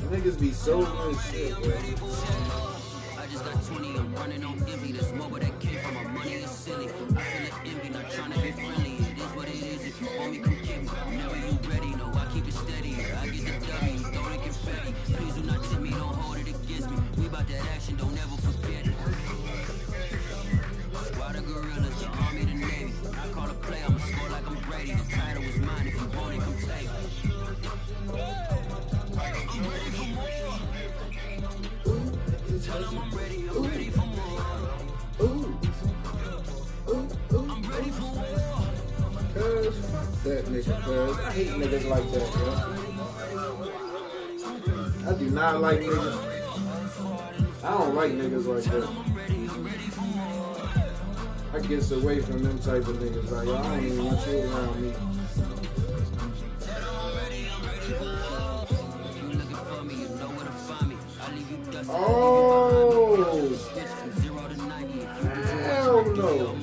Niggas be so good shit, bro. I just got 20, I'm running on empty. This more where that came from, my money is silly. I feel it envy, not trying to be friendly. It is what it is, if you want me, come get me. Whenever you ready, no, I keep it steady. I get the W, throw the confetti. Please do not tip me, don't hold it against me. We about that action, don't ever forget it. Squad of gorillas, the army, the navy. I call a play, I'ma score like I'm Brady. The title is mine, if you want it, come take it. I'm ready for more. Tell them I'm ready for more. I'm ready for war. Cuz, that nigga, cuz. I hate niggas like that, bro. I do not like niggas. I don't like niggas like that. I gets away from them type of niggas. Like, yo, I don't even want you around me. Oh, hell no.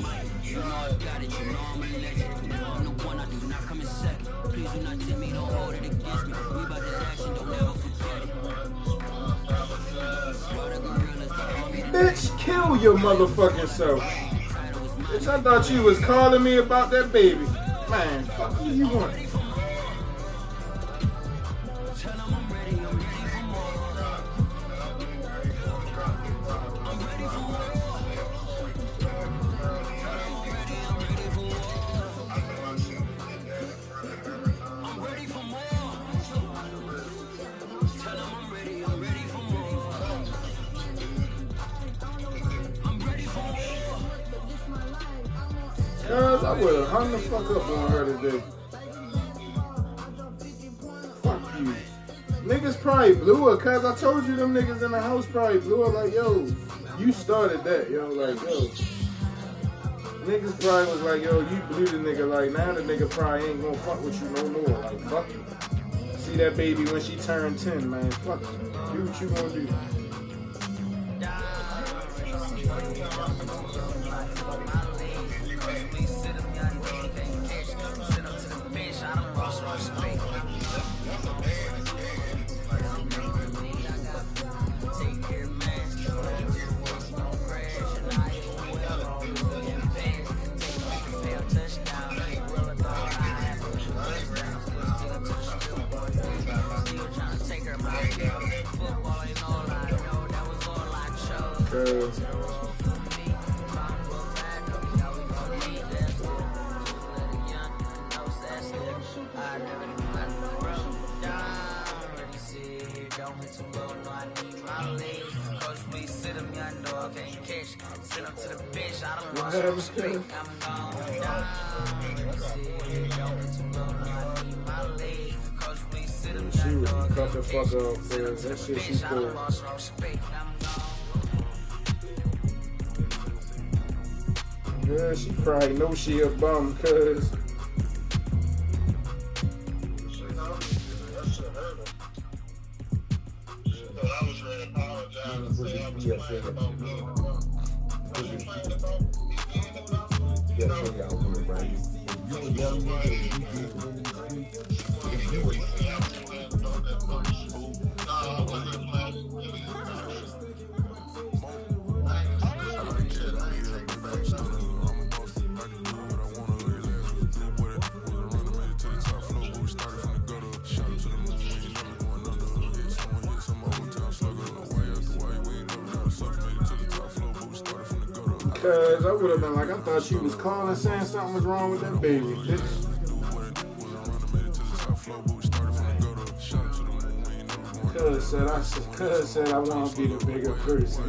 Bitch, kill your motherfucking self. Bitch, I thought you was calling me about that baby. Man, fuck you want? Cause I would have hung the fuck up on her today. Fuck you. Niggas probably blew her, cause I told you them niggas in the house probably blew her like, yo, you started that, yo, like, yo. Niggas probably was like, yo, you blew the nigga, like, now the nigga probably ain't gonna fuck with you no more, like, fuck you. See that baby when she turned 10, man, fuck you. Do what you gonna do. She would cut the fuck off, man. That shit she cool. Yeah, she probably know she a bum, cuz. Cause I would have been like, I thought she was calling saying something was wrong with that baby, bitch. Cuz said I want to be the bigger person.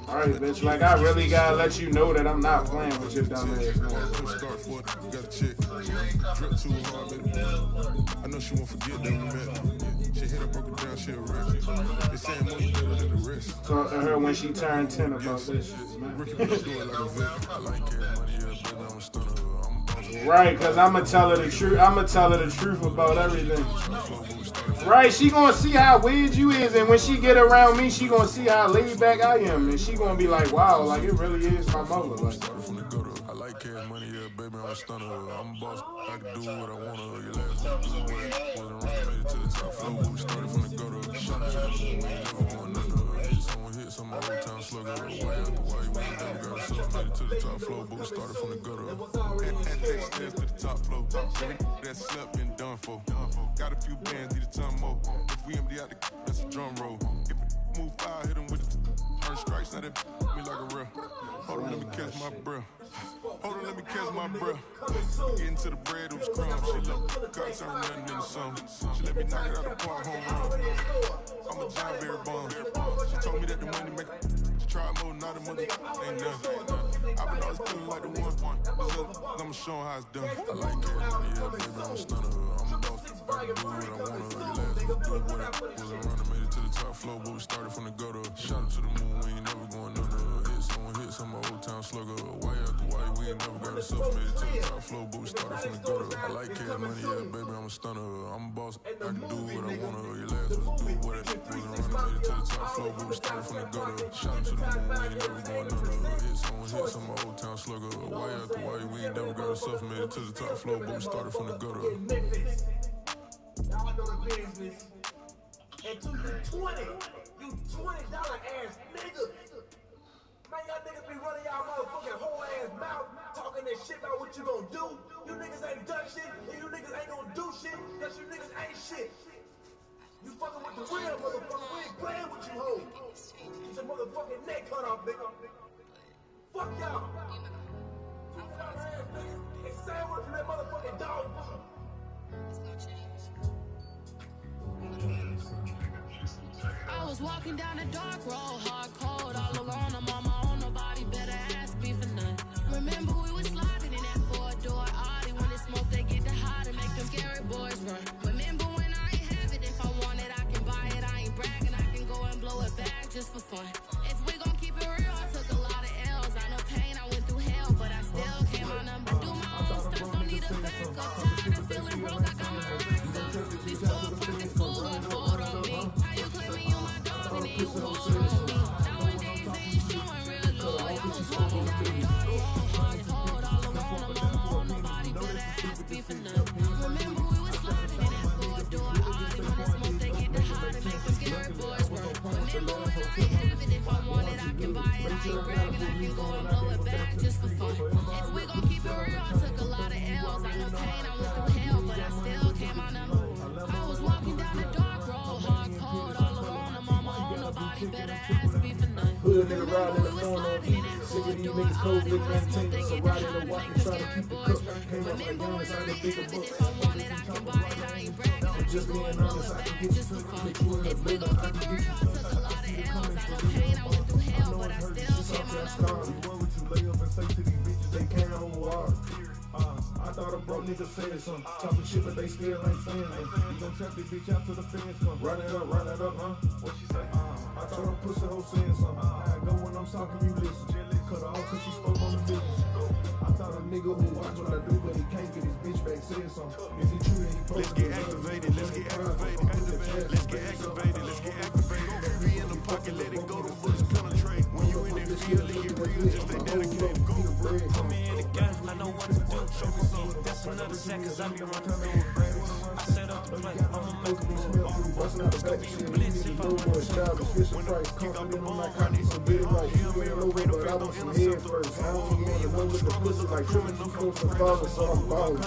Alright, bitch, like I really gotta let you know that I'm not playing with your dumb ass, man. I know she won't forget that we met. She hit her, broke it down, she a wreck. They saying more better than the rest. Talk to her when she turned 10 about this shit, man. Right, cause I'ma tell her the truth. I'ma tell her the truth about everything. Right, she gonna see how weird you is, and when she get around me, she gonna see how laid back I am, and she gonna be like, wow, like it really is my mother. Like, I like cash money, yeah, baby, I'm a stunner. I'm a boss, I can do what I wanna. Your last wasn't running, made it to the top floor. We started from the gutter, shot to the moon, we ain't never going under. Someone hit some old town slugger. Way out the way, we ain't never got ourselves made it to the top floor, but we started from the gutter. And take stairs to the top floor. That slept been done for. Got a few bands, need a ton more. If we empty out the that's a drum roll. If it move fire, hit them with the earn strikes, now that me like a real. Hold on, let me catch my breath. Hold on, let me catch my breath. Getting to the bread, it was crumbs. She love God turn nothing into something. She let me knock it out the park, home run. I'm a John Bear bum. the money maker. Try mode, not a mother. Ain't nothing. I've been always feeling like the one. I'ma show 'em how it's done. I like cash money, yeah, baby, I'm a stunner. I'm a boss. I can do what I wanna. Your last was do what it. Wasn't running, made it to the top floor, but we started from the gutter. Shot up to the moon, we ain't never going under. Hits on my old town slugger. Why after why, we ain't never got ourselves made it to the top floor, but we started from the gutter. I like cash money, yeah, baby, I'm a stunner. I'm a boss. I can do what I wanna. Your last was do what it. Wasn't running, made it to the top floor, but we started from the gutter. Shot up to the moon, we ain't never going under. Hits on my old town slugger. Why after why, we ain't never got ourselves made it to the top floor, but we started from the gutter. Y'all know the business. And to you $20 ass nigga. Man, y'all niggas be running y'all motherfucking whole ass mouth, talking that shit about what you gonna do. You niggas ain't done shit, and you niggas ain't gonna do shit, cause you niggas ain't shit. You fucking with the real motherfucker, we ain't playing with you hoes. Get your motherfucking neck cut off, nigga. Fuck y'all. $20 ass nigga. It's sandwich from that motherfucking dog. I was walking down a dark road, hard cold, all alone. I'm on my own, nobody better ask me for none. Remember we was sliding in that four-door Audi. When it's smoke, they get the hot and make them scary boys run. Remember when I ain't have it, if I want it, I can buy it. I ain't bragging, I can go and blow it back just for fun. If we gon' keep it real, I took a lot of L's. I know pain, I went through hell, but I still came out number. Do my own stunts, don't need a backup. Tired of feeling broke, I got my racks up. These 4 pockets full gon' fold on me. How you claim me, you my dog, and then you hold on me. Nowadays they ain't showing real love. I was walking down the dark road, hard cold, all alone. I'm on my own, nobody better ask me for none. Remember we was sliding in that four-door Audi. When it's smoke, they get the hot and make them scary boys run. Remember when I ain't have it, if I want it, I can buy it. I ain't bragging, I can go and blow it back just for fun. If we gon' keep it real, I took a lot of L's. I know pain, I went through hell, but I still came out number. I was walking down the dark road, hard cold, all alone. I'm on my own, nobody better ask me for none. Hood nigga riding in the phone on E. Sick of these niggas cold, they maintain. So riding the walk and try to keep the cup. Came up like youngest, I didn't think of books. If I want it, I can buy it. I ain't bragging, I Just can go being and blow honest, it I can back get just you for to fun. the cool. If we gon' keep it real, I took a lot of L's. I know pain, I went through hell, but I still came out number. What would you lay up and say to these bitches they can't hold water? I thought a broke nigga said something. Talking shit, but they still ain't saying nothing. You gon' tap this bitch out till the fans come. Run it up, huh? What she say? I thought a pussy hoe saying something. I go when I'm talking, you listen. Cut her off cause she spoke on the business. I thought a nigga who watch what I do, but he can't get his bitch back saying something. Is he true that he posted? Let's get activated, let's get activated. Let's get activated, let's get activated. Be in the pocket, let it go, the bullets penetrate. When you in that field, it get real, just stay dedicated. Put me in the game, I know what to do. That's another set, cause I be running through. I set up the play, I'ma make a move. It's gonna be a blitz if I run it to When the kick out the bone, running some big right. You ain't over, but I want some head first. I don't even want to know with the pussy like tripping. You supposed to follow, so I'm balling.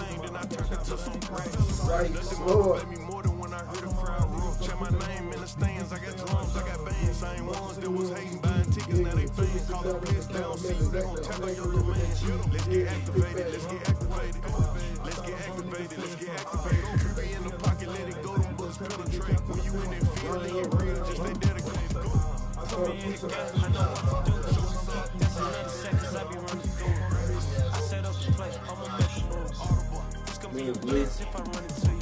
Right, slow up. More than when I heard the crowd roar. Check my name in the stands, I got drums, I got bands. Same ones that was hating, buying tickets, now they fans. Call the blitz, they don't see you, they gon' tell on your little man. Let's get activated, let's get activated. Let's get activated, let's get activated. Be in the pocket, let it go, them bullets penetrate. When you in that field, it get real, just stay dedicated. Put me in the game, I know what to do. That's another set, cause I be running through. I set up the play, I'ma make a move. It's gonna be a blitz if I run it to you.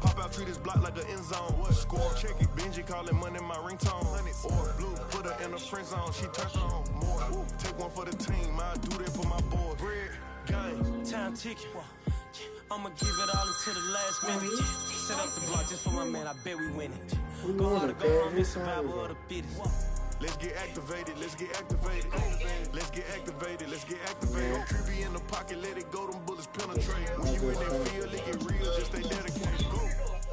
Pop out, treat this block like an end zone. What score? Check it. Benji calling money my ringtone. Or blue, put her in a friend zone. She turned on more. Take one for the team. I do that for my boy. Bread, game, time ticking. I'ma give it all until the last minute. Set up the block just for my man. I bet we win it. Go hard to go home and survival of the fittest. Let's get activated, let's get activated. Let's get activated, let's get activated. Creepy in the pocket, let it go, them bullets penetrate. When you in that field, it get real, just stay dedicated. Go.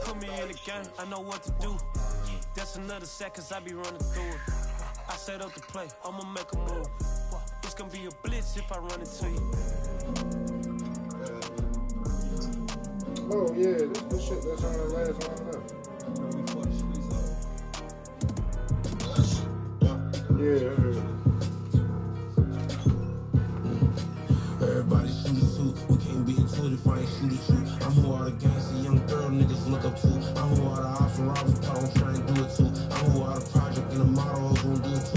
Put me in the game, I know what to do. That's another set, cause I be running through it. I set up the play, I'ma make a move. It's gonna be a blitz if I run it to you. Oh yeah, this shit that's on the last one left. Yeah. Everybody shoot a suit. We can't be into it if I ain't shoot at you. I'm who all the gangster young girl niggas look up to. I'm who all the ops and robbers thought I'm trying to do it too. I'm who all the project and the models won't do it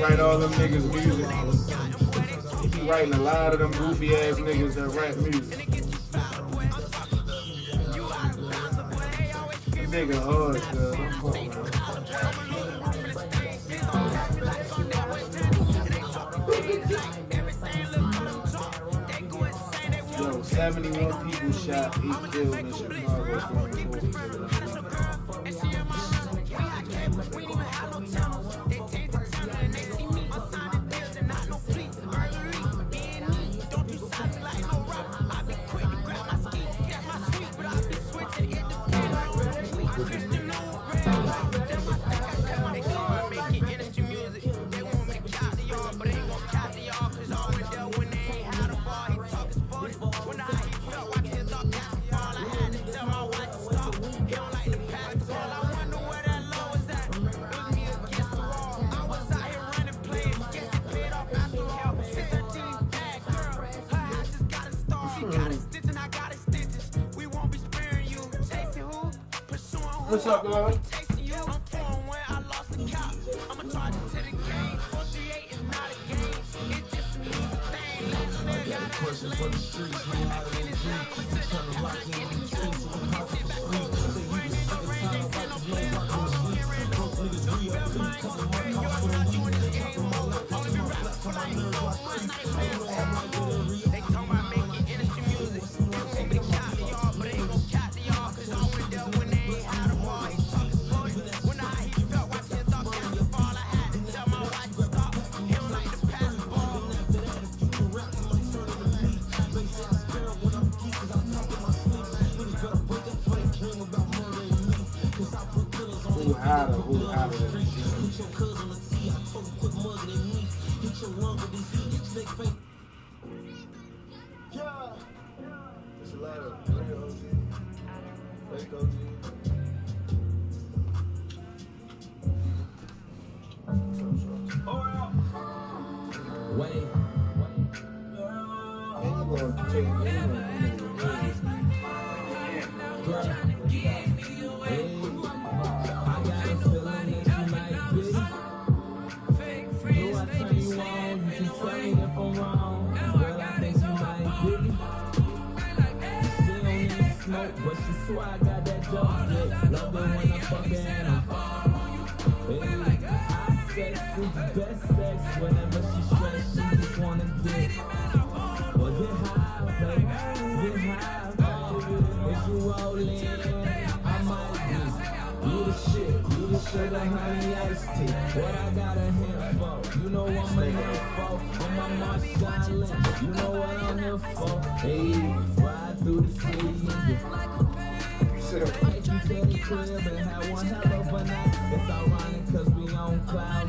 write all them niggas music. He be writing a lot of them goofy ass niggas that rap music. That nigga hard, cuz. I'm fucking around. Yo, 71 people shot, 8 killed in Chicago from the 4th. What's up, love? Who had it? It's a lot of real OG, fake OG. Wait. And you gonna take but she swear I got that dog dick. Love it when I fuck her and I'm hey, I sex is best sex. Whenever she stressed, she just wanna dick. Well, get high, baby. Get high, baby. If you rollin', I might be. You the shit. You the sugar, honey, iced tea. What I got a hint for? You know I'm a hint for. On my march silent. You know what I'm here for. Hey, ride through the city. You said the crib and had one hell of a night. It's ironic cause we on cloud.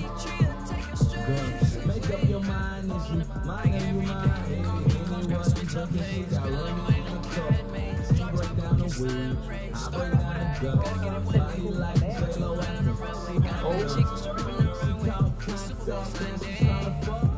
Girl, make up your mind. Is you mine and you mine? Anyone junkie, she got room in the cup. She break down the weed, I break down the gut. Body like J-Lo and the oh, she talk concept and she tryna fuck.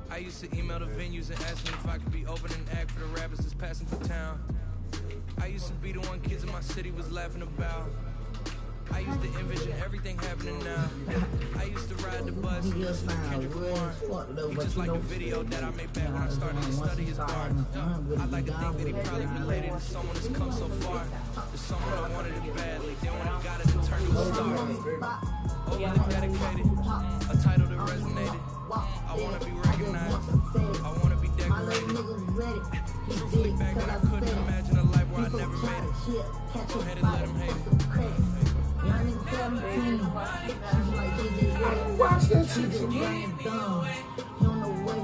I used to email the venues and ask me if I could be open and act for the rappers that's passing through town. I used to be the one kids in my city was laughing about. I used to envision everything happening now. I used to ride the bus, listen to Kendrick Lamar. He just like the video that I made back when I started to study his art. I'd like to think that he probably related to someone that's come so far, to someone that wanted it badly, then when he got it, it turned to a star. Overly dedicated, a title that resonated. I wanna be recognized, I wanna be decorated. Truthfully, back then I couldn't imagine a life where I never made it. Go ahead and let him hate it. Watch that shit.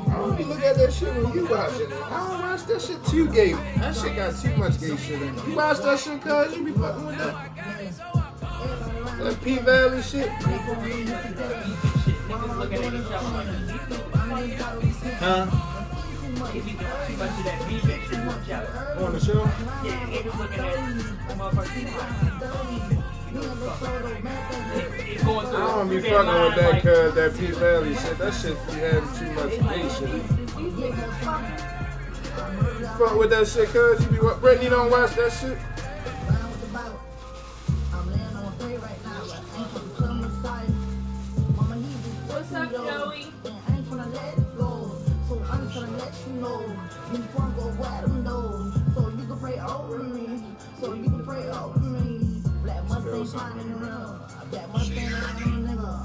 I don't be looking at that shit when you watching it. I don't watch that shit too gay. That shit got too much gay shit in it. You watch that shit cause you be fucking with that. That P-Valley shit. Huh? On the show? Yeah, he was looking at motherfuckers. I don't be fucking with that cause that P-Valley shit. That shit be having too much gay shit. You fuck with that shit cause you be what? Brittany don't watch that shit? What's up, Joey?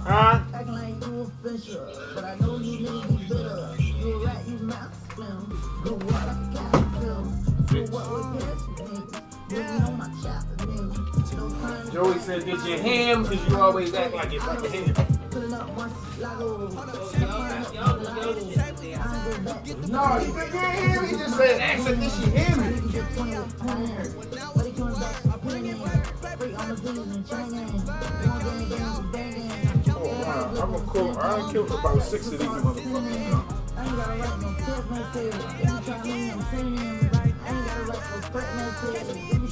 Huh? But I know you niggas be bitter. You a rat, you masculine. Go what I got to do. What we get, nigga. On my chapter, nigga. Joey said, "Did you ham? Cause you always act like it's like a ham." No, he didn't ham. He just said, "Ask her, did she ham it?" Oh wow, I'm gonna cook. I done killed about 6 of these motherfuckers.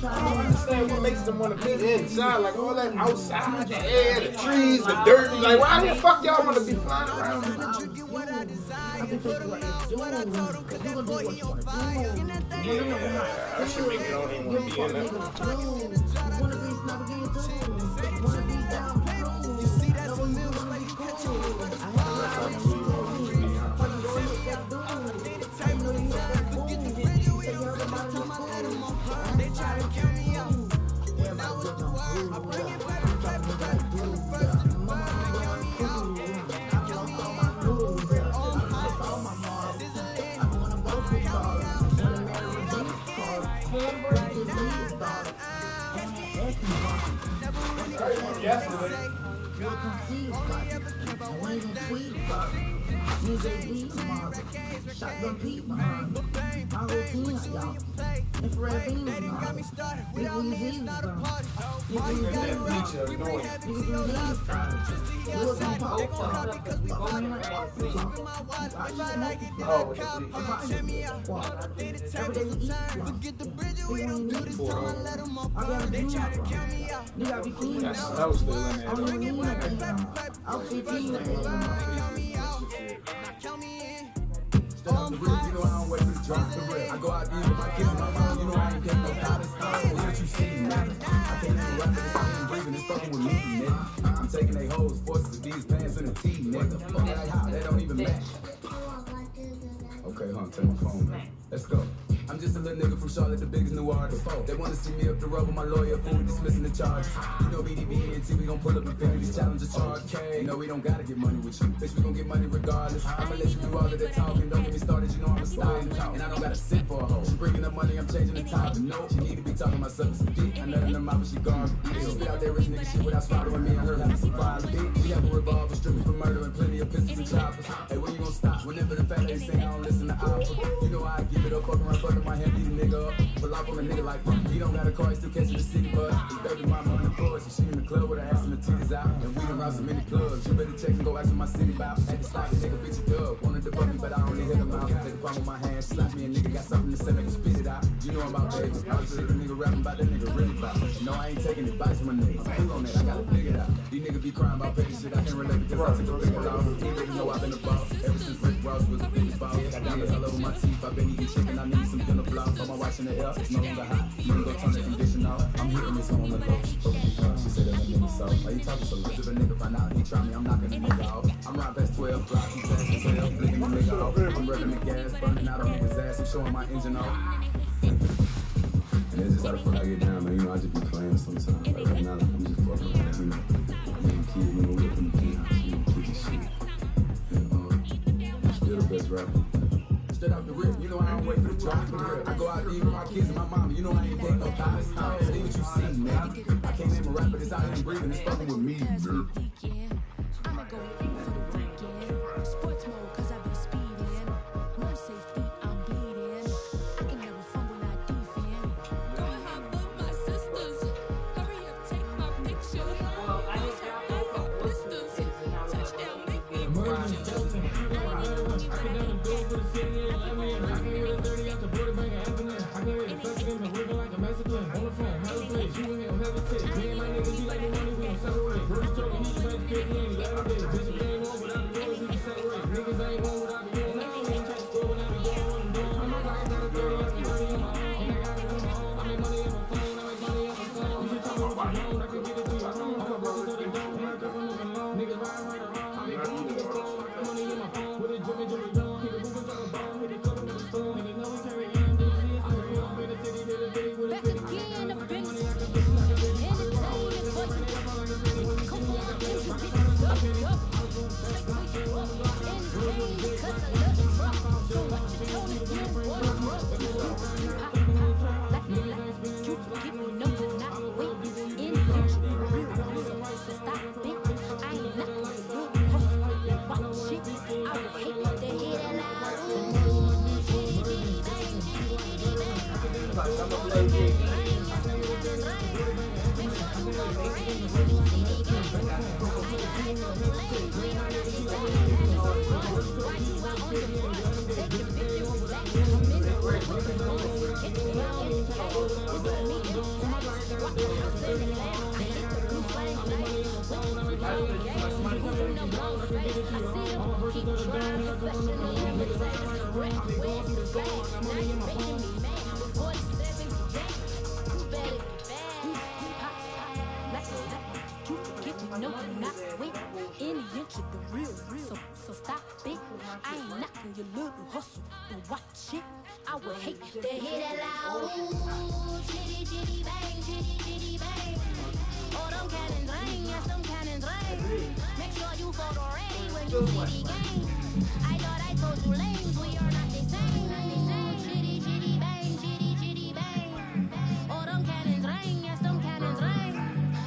I don't understand what makes them want to be inside, like all that outside, the air, the trees, the dirt. Like, why the fuck y'all want to be flying around? Yeah, that should make me don't even want to be in that. Shotgun Pete, my routine, y'all. Infrared beams, nigga, The real, you know I don't wait for the drop the real. I go out there with my kids in my mind, you know I ain't getting no dollar style. What you see, man? I can't even rap it, I ain't breathing, it's fucking with me, nigga. I'm taking they hoes, forces with these pants and a tee, nigga. Fuck like how, they don't even match. Okay, take my phone, man. Let's go. I'm just a little nigga from Charlotte, the biggest new artist. They wanna see me up the road with my lawyer, fool, dismissing the charges. You know BDB and T, we gon' pull up Infinity's challenge a charge. You know we don't gotta get money with you, bitch, we gon' get money regardless. I'ma let you do all of that talking, don't get me started, you know I'm a star. And I don't gotta sit for a hoe. She bringing up money, I'm changing the topic. No, she need to be talking about something some deep. I nothing in her mouth, but she garbage. She spit out that rich nigga shit without swallowing me and her having some fries. She have a revolver, stripping for murder and plenty of pistols and choppers. Hey, when you gon' stop? Whenever the fat lady say I don't listen to opera. You know I give it up, fucking around, fucking my hand, beat a nigga up. Pull off on a nigga like he don't got a car, he still catching the city bus. His baby mama on the floor, so she in the club with her ass and the titties out. And we done round so many clubs, you better check and go ask for my city bout. Had to stop the nigga, bitch, you dub. Wanted to fuck me, but I only hit him out. Take a palm with my hand, slap me, and nigga got something to say, make him spit it out. You know I'm about baby. I was sick of nigga rapping about that nigga really about. No, I ain't taking advice from a nigga. I'm cool on that, I gotta figure it out. These niggas be crying about petty shit, I can't relate because I took a big loss. You niggas know I've been a boss. Ever since Rick Ross was the biggest boss. Got diamonds all over my teeth, I've been eating chicken, I need some dinner floss. Put my watch in the air, it's no longer hot. Nigga go turn the condition off. I'm hitting this on the low. She said that nigga so. Why you talking so low? If a nigga find out he try me, I'm knocking the nigga off. I'm right past 12 blocks, he's fast as hell, flicking the nigga off. I'm revving the gas, burning out on niggas' ass, and showing my engine off. And it's just how the fuck I get down, man. You know, I just be playing sometimes. Like right now, I'm just fucking around, you know. Young kid, you know, we up in the penthouse, you know, kicking shit. And, still the best rapper. Straight out the rip, you know I don't wait for the drop. I go out to eat with my kids and my mama, you know I ain't take no thighs. See what you see, man. I can't name a rapper that's out here breathing, it's fucking with me, man. I'ma go in for the weekend. Sports mode, cause I be speeding. No safety, I'm bleeding. I can never fumble, not defend. Going hard for my sisters. Hurry up, take my picture. I got blisters. Touchdown, make me pictures. No, you're not with any inch of the real. So stop it. I ain't knocking your little hustle. But watch it. I would hate to hear that loud. Ooh, chitty, chitty, bang, chitty, chitty, bang. Oh, them cannons ring, yes, them cannons ring. Make sure you photo ready when you see the game. I thought I told you lames, we are not the same. Chitty, chitty, bang, chitty, chitty, bang. Oh, them cannons ring, yes, them cannons ring.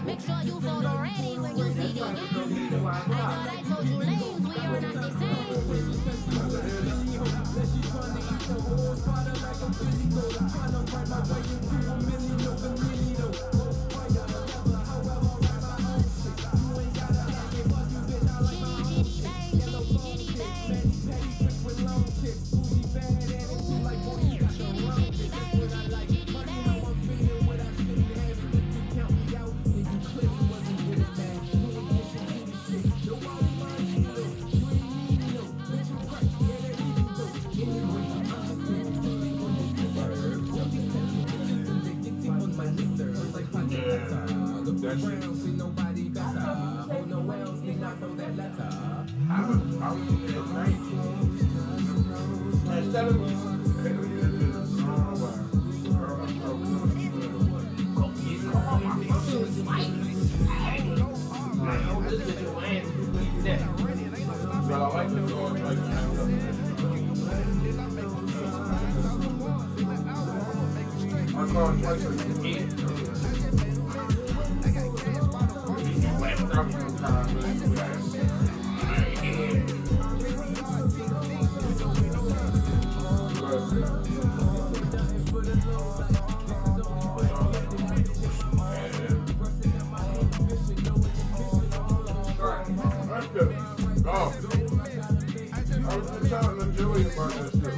Make sure you photo ready when you see the game. I thought I told you lames, we are not the same. This bitch is my ass. Next. But I like the dogs like I call it twice a week. Whacked up sometimes. Oh, I was just talking to Joey about this shit.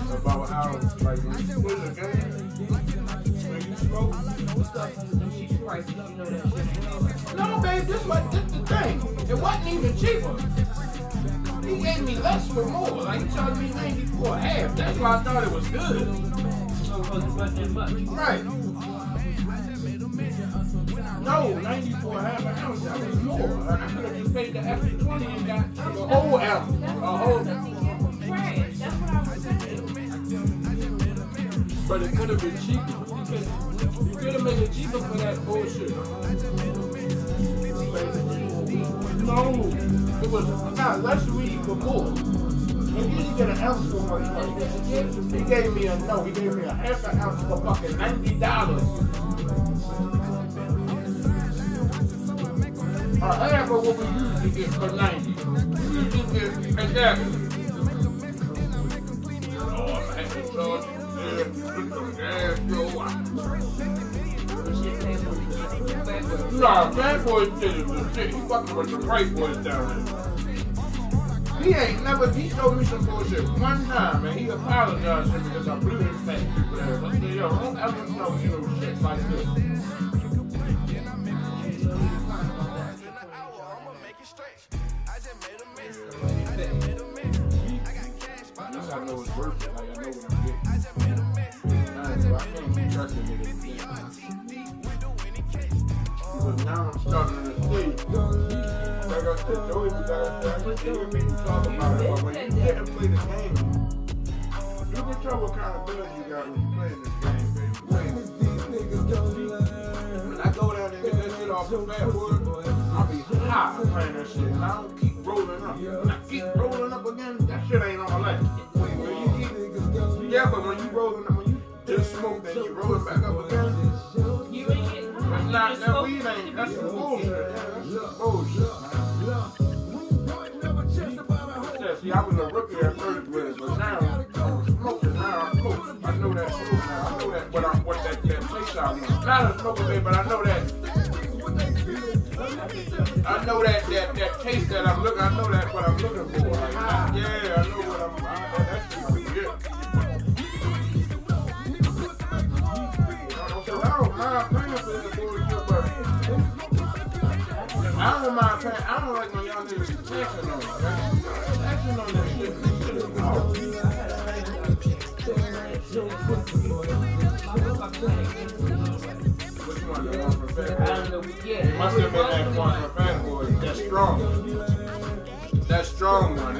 About how, like, when you play the game, when you smoke, No, babe, this the thing. It wasn't even cheaper. He gave me less for more. Like, he charged me 94 half. That's why I thought it was good. Right. No, 94 half an ounce. That was more. Like, I could have just paid the extra 20 and got the whole ounce. But it could have been cheaper. You could have made it cheaper for that bullshit. No, it was not less weed for more. And you didn't get an ounce for much money. He gave me a half an ounce for fucking $90. A half of what we usually get for 90. We usually get exactly. Oh, I'm happy to no, bad boy shit is the shit. He fucking with the white boys down there. He told me some bullshit one time and he apologized to me because I blew his fat people there. I said, yo, don't ever tell me no shit like this. I know it's worth it. Like, I know what I'm getting. So I can't keep trusting niggas. But now I'm starting to see. Like I said, Joey, I hear people talk about it, but when you get to play the game, you can tell what kind of blood you got when you playing this game, baby. When I go down there and get that shit off the fat boy, I'll be high playing that shit, and I don't keep rolling up. When I keep rolling up again, that shit ain't all that. Yeah, but when you rolling up, when you just smoke, then you rolling back up again. You ain't getting high. That's not, that weed ain't, that's some bullshit. That's some bullshit. Yeah, see, I was a rookie at first with it, but now I'm smoking. Now I'm smoking. I know that smoke now. I know that what that taste I want. Not a smoker, baby, but I know that. I know that taste that I'm looking. I know that what I'm looking for. Like, yeah, I know what I'm. That's just good. So I don't mind paying for this bullshit, but I don't mind paying. I don't like when y'all niggas flexing on it. Flexing on that shit. This shit is hard. Which one? The one from Fat Boy? It must have been that one from Fat Boy. That's strong. That strong one.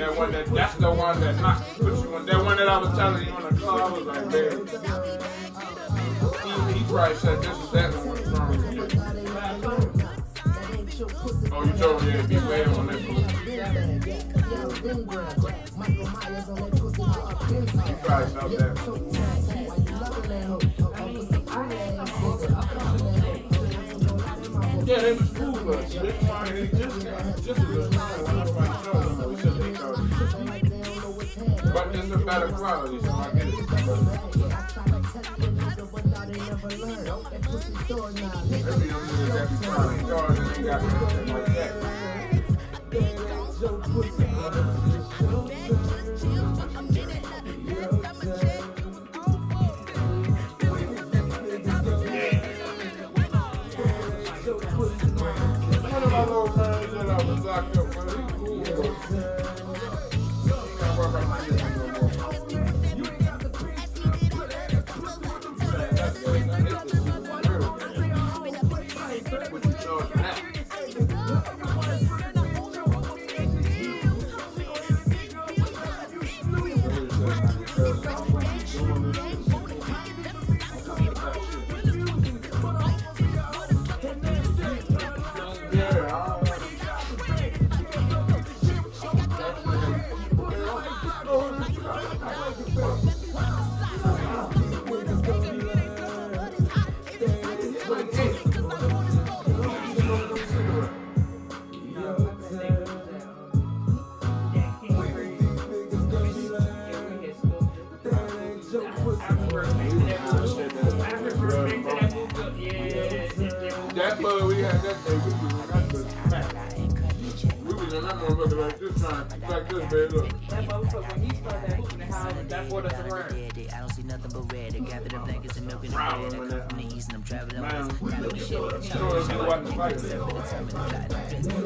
That's the one that knocked you on. That one that I was telling you on the car. I was like, man. He probably said this is that one strong as shit. Oh, you told me to be bad on that one. You probably felt that. Yeah, they was cool, but this one, he just a little time when everybody showed him, we said they thought it. But it's a better quality, so I get it. Maybe them niggas that be trying to charge and they got something like that. One of my little friends that I was locked up with, he cool, but he can't work on my shit no more. What you charge for that? that day, we was in that bitch smack. We was in that motherfucker like this time, like this, baby, look. That motherfucker, when he started that hooping and hollering, that brought us around. I don't see nothing but red. They gather the blankets and milk in the bed. I come from the east and I'm traveling west. Gotta be shitty.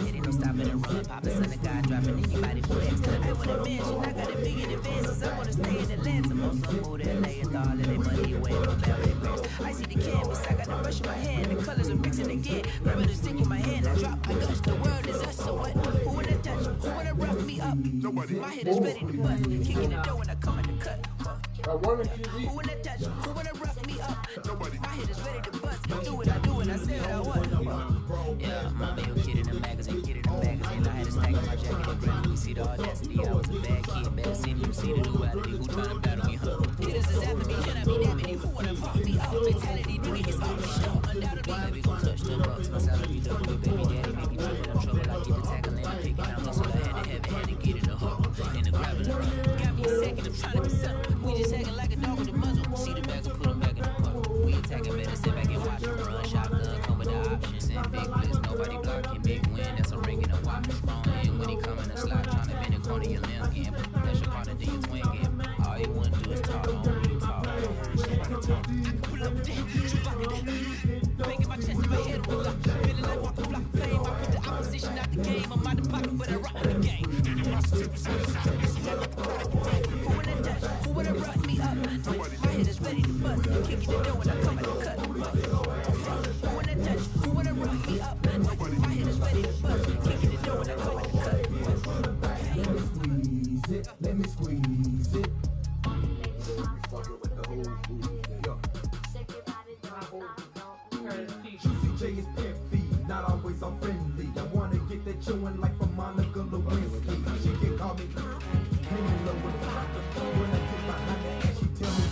It ain't no stopping and run. Papa son of God dropping anybody for that. I want a mansion. I got a big in advances. I want to stay in Atlanta. Most of them move to LA and throw all of their money away. I'm bad with their grades. I see the canvas. I got the brush in my hand. The colors are mixing again. Grabbing the stick in my hand. I drop my guts. The world is us. So what? Who wanna touch? Who wanna rough me up? Nobody. My head is ready to bust. Kicking the door when I come in the cut. Who wanna touch? Who wanna rough me up? Nobody. My head is ready to bust. Do what I do and I say what I want. Yeah, mommy, you kid in the magazine, kid in the magazine. I had to stack in my jacket and grab me. You see the audacity. I was a bad kid, bad city. You see the duality. Who tryna battle me, huh? Hitters is after me, can I be deputy? Who wanna fuck me up? Fatality, nigga, it's off the show. Undoubtedly, baby, gon' touch the bucks. My salary double with baby daddy, make me trouble. I'm trouble. I get the tackling, I'm picking out muscle. I had to have it, had to get in the hole. In the gravel, got me a second, I'm trying to be settled. We just acting like a dog with a muzzle. See the bag and put them back in the puddle. We attacking, better sit back and watch them run. Shotgun, come with the options and big blitz. Nobody blocking, big win. That's a ring and a watch. Strong in when he coming a slot, trying to bend the corner of your limb game. That's your partner, then your twin game. All you wanna do is talk, on who you talk. Shit like a talk. I can pull up there, shoot like that. Banging my chest in my head with luck. Feeling like walking block of flame. I put the opposition out the game. I'm out the pocket, but I rock the game. Who wanna touch? Who wanna rough me up? My head is ready to bust. Kicking the door when I come at the cut. Who wanna touch? Who wanna rough me up? My head is ready to bust. Kicking the door when I come at the cut. Let me squeeze it. J is pimpy, not always I'm friendly. I wanna get that chewing like from Monica Lewinsky. She can call me Camilla when I get behind her and she tell me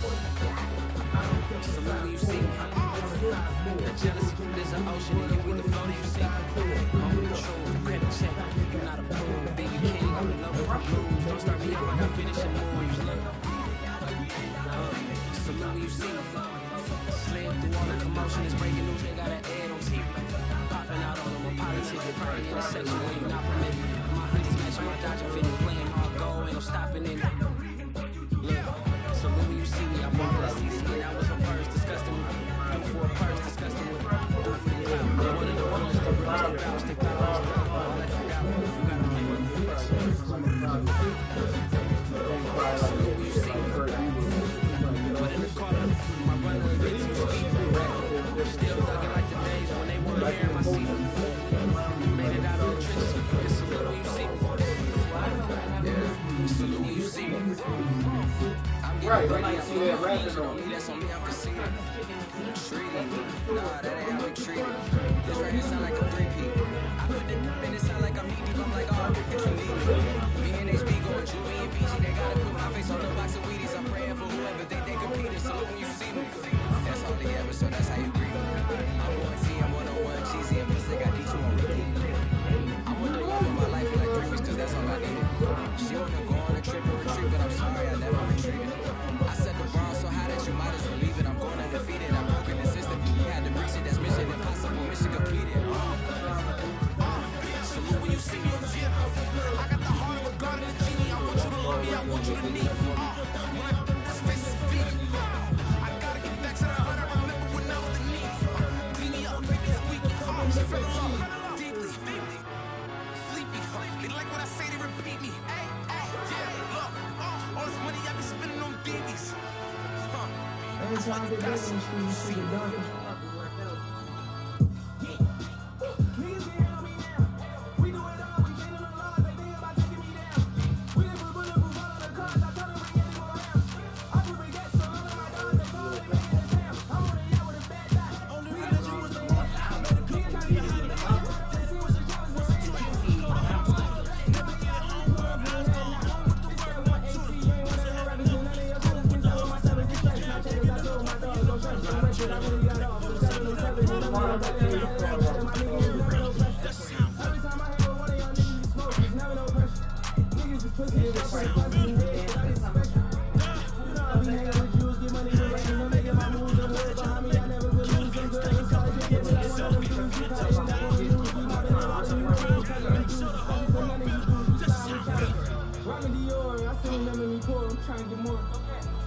I don't care. So when you see me, the jealousy is an ocean and you either float or you sink. Moment of truth, credit check. You're not a fool, baby king. I'm in love with the blues. Don't start me up, I got finishing moves. Look, so when you see me, slid through all the commotion, it's breaking news. They got an ad on TV, popping out on them. A politics, probably in a section where you're not permitted. My hoodies matching my Dodger fitted, playing hard goal, ain't no stopping in it. Look, so when you see me, I bought that CC and that was a purse, disgusting. Do for a purse, disgusting with. Do for the clout. One of the ones, the real, the bounce, the power, all that you got. You gotta play with the best. So when you see me, put in the corner, my runner gets you speed. Still thugging like the days when they weren't here in my seat. Made it out of the trenches. It's a little when you see me. It's a little when you see me. I'm getting ready, I'm on my knees. That's on me, I'm conceding. Treated. Nah, that ain't how we treat it. This right here sound like a three-peat. I put the and it sound like I'm knee deep. I'm like, oh, if you need me. Me and HB going Juvie and BG. They gotta put my face on the box of Wheaties. I'm praying for whoever think they competed. So when you see me, that's all they ever, so that's how you greet me. I'm going T, I'm 101, cheesy, and plus they got D2 on repeat. I want the love of my life for like 3 weeks, cause that's all I needed. She wanna go on a trip and retreat, but I'm sorry, I never retreated. I set the bar so high that you might as well leave it. I'm going undefeated, I'm broken the system. You had to breach it, that's mission impossible, mission completed. So when you see me, I got the heart of a god and a genie. I want you to love me, I want you to need me. This face is vegan. I gotta get back to the hood, I remember when I was the knee. Clean me up, make me squeaky. She fell in love deeply, sleepy. They like what I say, they repeat me. Yeah, look, all this money I be spending on babies. That's why you gotta see me. I really got off.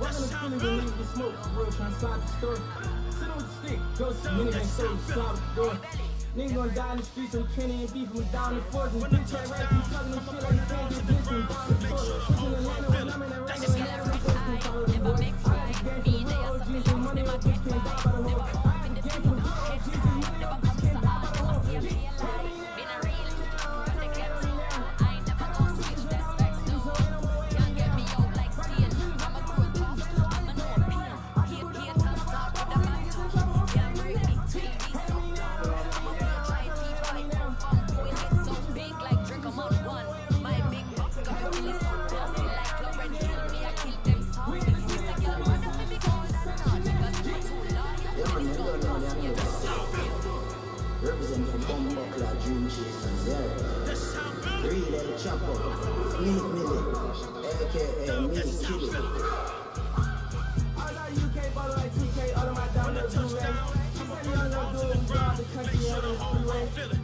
Walking the Phillies and niggas get smoked. Real trying to slide the story. Sit on the stick, go see niggas ain't so slide the door. Niggas gonna die in the streets, so Kenny and beef from down the force. And bitch ain't right, you talking this shit like you can't get this from down the force. Pushing Atlanta when I'm in that regular man, I'm supposed to follow the boy. I just gave some good OGs and money, I just can't die by the whole. I just gave some good OGs and money, I just can't die by the whole. Represent from Bumbuckler, Dream Chasers, yeah. Real El Chapo, Meat Millie, aka Me Kitty. All that UK bottle like 2K, all of my down there blue ray. She said you don't know do it, drive the country, hell in the freeway.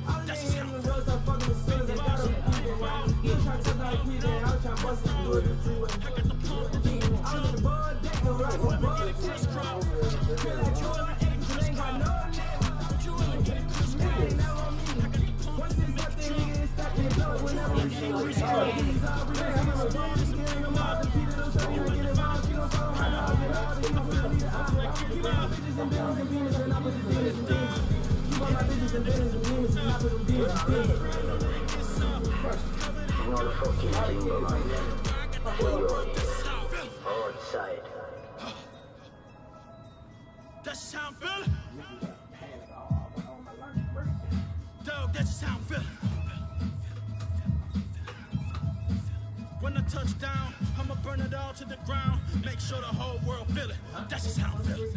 I'm laying in the roads, I'm fucking the sons, I got them people right. You trying to tell like PJ, I was trying to bust it through the freeway. I'm in the bud, deck, the rock, the bud, crisscross. Feel like you ain't got no name. Outside. That's how I'm feeling. Dog, that's just how I'm feeling. When I touch down, I'ma burn it all to the ground. Make sure the whole world feel it. That's just how I'm feeling.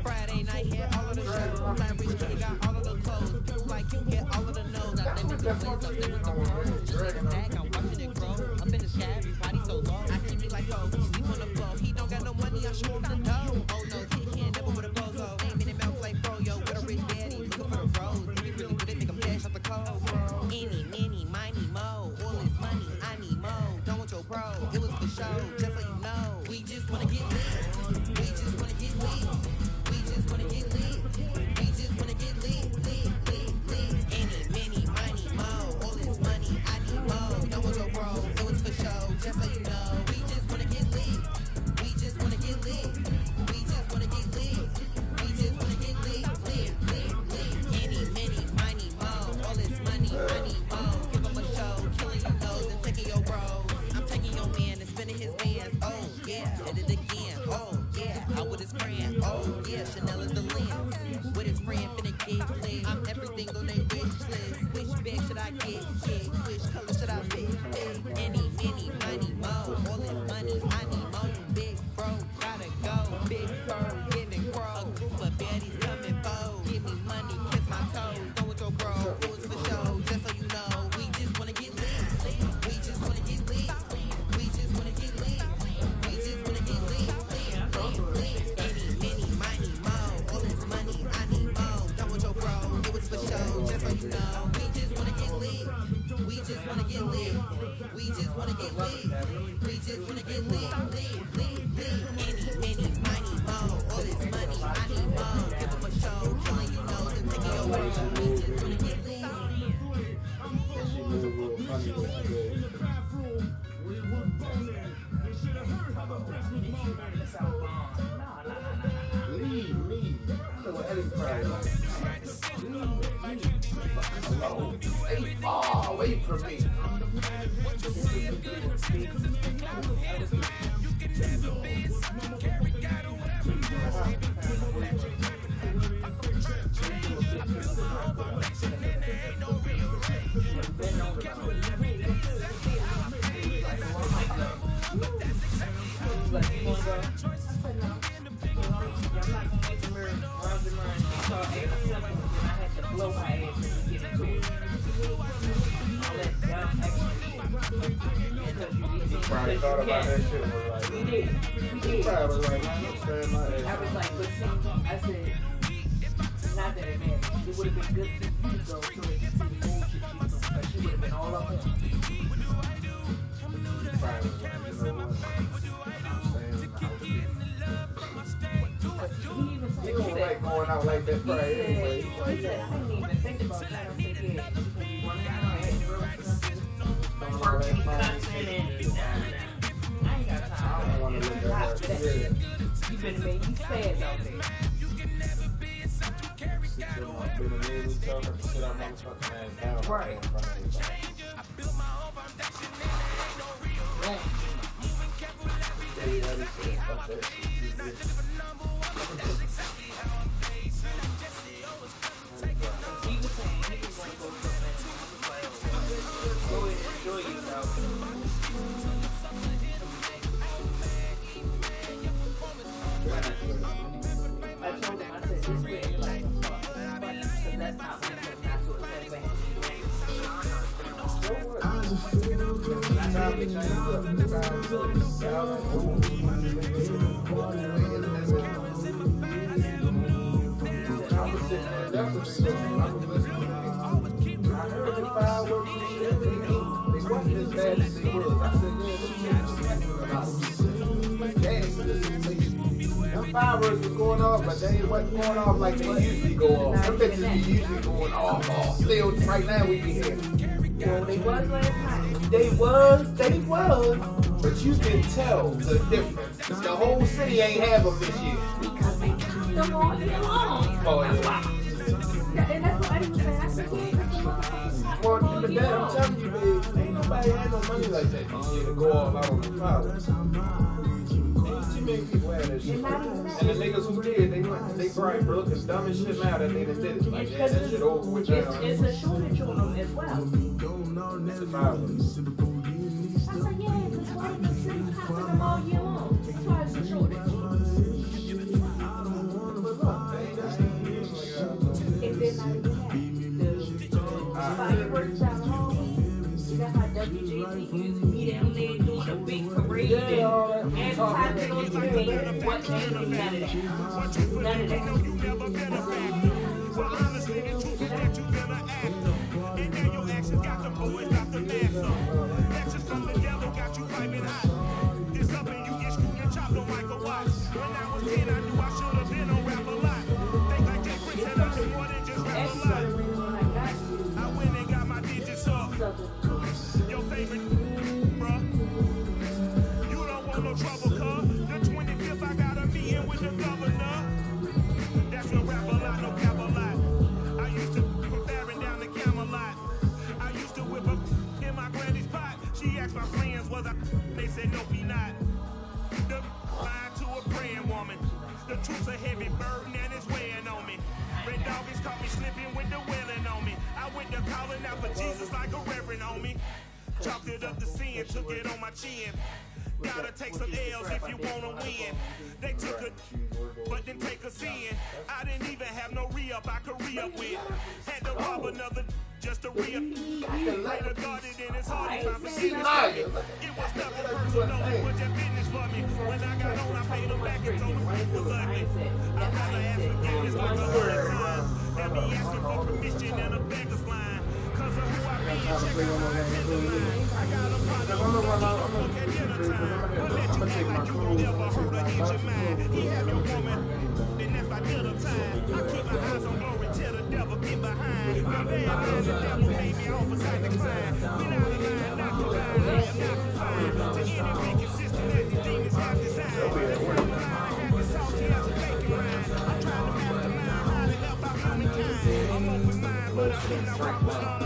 Friday night, hit all of the shows. Like Rich Kid got all of the clothes. Like you get all of the nose. I think the wins, I stay with the road. Just like a stack, I'm watching it grow. Up in the sky, everybody so low. I keep it like oh, he sleep on the floor. He don't got no money, I show him the dough. Oh no, he can't never with a bozo. Aim in the mouth like bro, yo, with a rich daddy. Looking for the bros. If he really with it, make him dash out the cold. Any, many, miny, mo. All this money, I need mo. Don't want your bro. It was for show, just so you know. We just wanna get lit. We just wanna get lit. We just wanna get lit. We just wanna get lit, lit, lit, lit. Any, many, miny, mo. All this money, I need mo. Don't want your bro. It was for show, just so you know. We just wanna get lit. We just wanna get lit. We just wanna get lit. We just wanna get lit, lit, lit, lit. Any, many, miny, mo. All this money, I need mo. Give him a show, killing your nose and taking your bros. I'm taking your man and spinning his bands. Oh yeah, hit it again. Oh yeah, out with his friend. Oh yeah, Chanel is the lens. With his friend finna get lit. I'm everything on their wish list. Which bag should I get? Which color should I pick? Any, many, money, mo. All this money, I need mo. You big bro, gotta go. Big firm, giving crow. A group of baddies coming bold. Give me money, kiss my toes. Go with your bro, it was for show. Just so you know, we just wanna get lit. We just wanna get lit. We just wanna get lit. We just wanna get lit. Lit, lit, lit. Any, many, money, mo. All this money, I need mo. Don't want your bro, it was for show. Just so you know, we just wanna get lit. We just wanna get lit. We just wanna get lit. We just wanna get lit. Lit, lit, lit. Any, many, money, mo. All this money, I need mo. Give them a show, killing you nose and taking your bro. We just wanna get lit. That shit real funny, but she good. Leave me. I know what Eddie cried like. Hello. Stay far away from me. Blow my ass and get into it. All that dumb extra shit. Probably thought about that shit. Was like, we did. Probably was like, man, I'm staying my ass. I was like, but see, I said, not that it matters. It would have been good for you to go so that you see the bullshit she's doing. But she would have been all up on. Probably was like, you know what? I'm staying in the house. He don't like going out like that, probably anyway. He said, I didn't even think about that. I said, yeah, you can be running around here and working, cussing, and I ain't got time. I don't want to look at that. You better make me sad out there. Right. He was saying he was going to go somewhere. Go and enjoy yourself. I told him, I said, this way is like a fuck. Because that's not what I'm not to accept back. Fireworks was going off, but they wasn't going off like they usually go off. Some bitches be usually going off. Still, right now we be here. Well, they was last night. They was. But you can tell the difference. The whole city ain't have them this year. Because they took them all year long. Oh, yeah. And that's what I didn't say. I said, well, but that, I'm telling you, babe, ain't nobody had no money like that this year to go all out on the fireworks. Too many people had that shit. And the niggas who did, they probably looking dumb as shit now that they done did it. Like, yeah, that shit over with now. It's a shortage on them as well. It's the fireworks. I said, yeah, because why did the city have them all year long? That's why it's a shortage. But look, if they're not even happy, the fireworks down home, you know how WJT used to be down there doing a big parade and advertising on TV. What none of that. None of that. Well, honestly, the truth is that you've been an actor. And now your actions got the boys out the mess up. Lectures from the devil got you piping hot. This up and you get screwed and chopped on Michael Watts. When I was 10, I knew I should have been on rap a lot. Think like Jay Prince and I do more than just rap a lot. I went and got my digits up. Your favorite, bruh. You don't want no trouble, cuz. The 25th, I got a meeting with the governor. That's your rap a lot, no cap a lot. I used to from Farron down to Camelot. I used to whip up in my granny's pot. She asked my friends, was I? They said, no, be not. The line to a praying woman. The truth's a heavy burden and it's weighing on me. Red doggies caught me slipping with the wailing on me. I went to calling out for Jesus like a reverend on me. Chalked it up to sin, took it on my chin. Gotta take some L's if you wanna win. They took a, but then take a sin. I didn't even have no re-up I could re-up with. Had to rob another just to re-up. Later got it in his heart, he found forgiveness for me. It was nothing personal, it was just business for me. When I got on, I paid him back and told him it was ugly. I'd rather ask forgiveness like 100 times than be asking for permission in a beggar's line. Cause of who I be, check out my tender line. I got a partner who look at dinner time. But let you act like you don't ever hurt or injure your mind. He have your woman, then that's by dinner time. I keep my eyes on glory till the devil get behind. My bad man, the devil made me off a side decline. When out of line, not to line, I am not confined to anything consistent that the demons have designed. That's why my mind has been salty as a bacon rind. I'm trying to mastermind how to help out humankind. I'm open mind, but I do not walk on the line.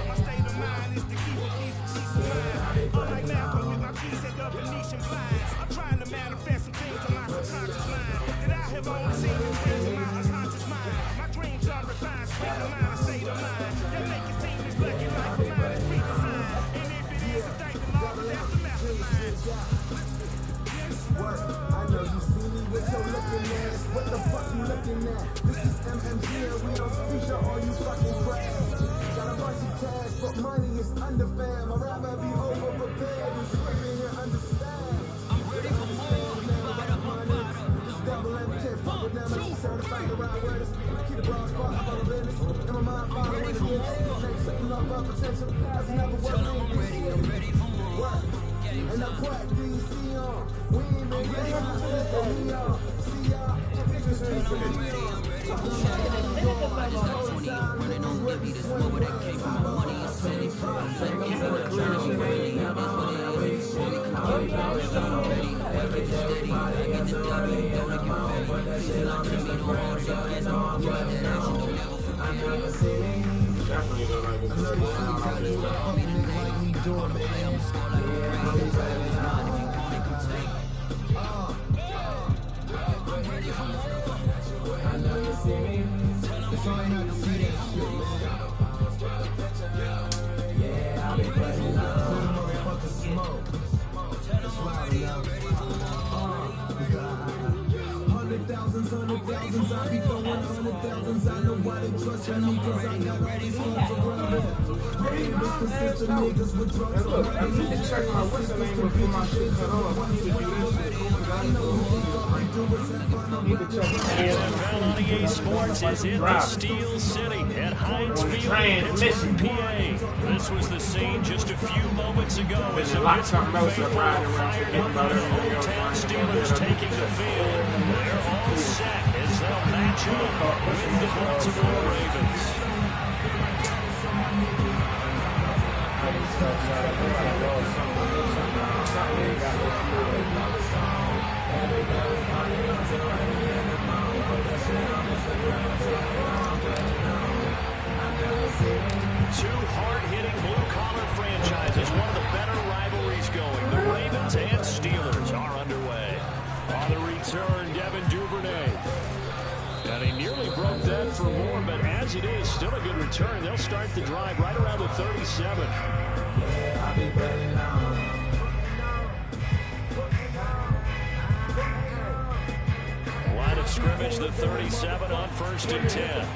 My state of mind is to keep a peace of mind. Unlike Malcolm with my keys and the Venetian blinds, I'm trying to manifest some things in my subconscious mind that I have only seen in dreams in my unconscious mind. My dreams are refined, state of mind, a state of mind that make it seem this lucky life of mine is redesigned. And if it is, it's thank the Lord, that's the mastermind. What? I know you see me with your looking ass. What the fuck you looking at? This is MMG and we don't feature all you fucking crap. Got a bunch of cash, but money is under fam. I'd rather be over NFL on EA Sports is in the Steel City at Heinz Field in Pittsburgh, PA. This was the scene just a few moments ago as the Pittsburgh faithful fired up on their hometown Steelers taking the field. They're all set as they'll match up with the Baltimore Ravens. Two hard-hitting blue-collar franchises, one of the better rivalries going. The Ravens and Steelers are underway. On the return, Devin Duvernay. And he nearly broke that for more, but as it is, still a good return. They'll start the drive right around the 37. Line of scrimmage, the 37 on 1st and 10.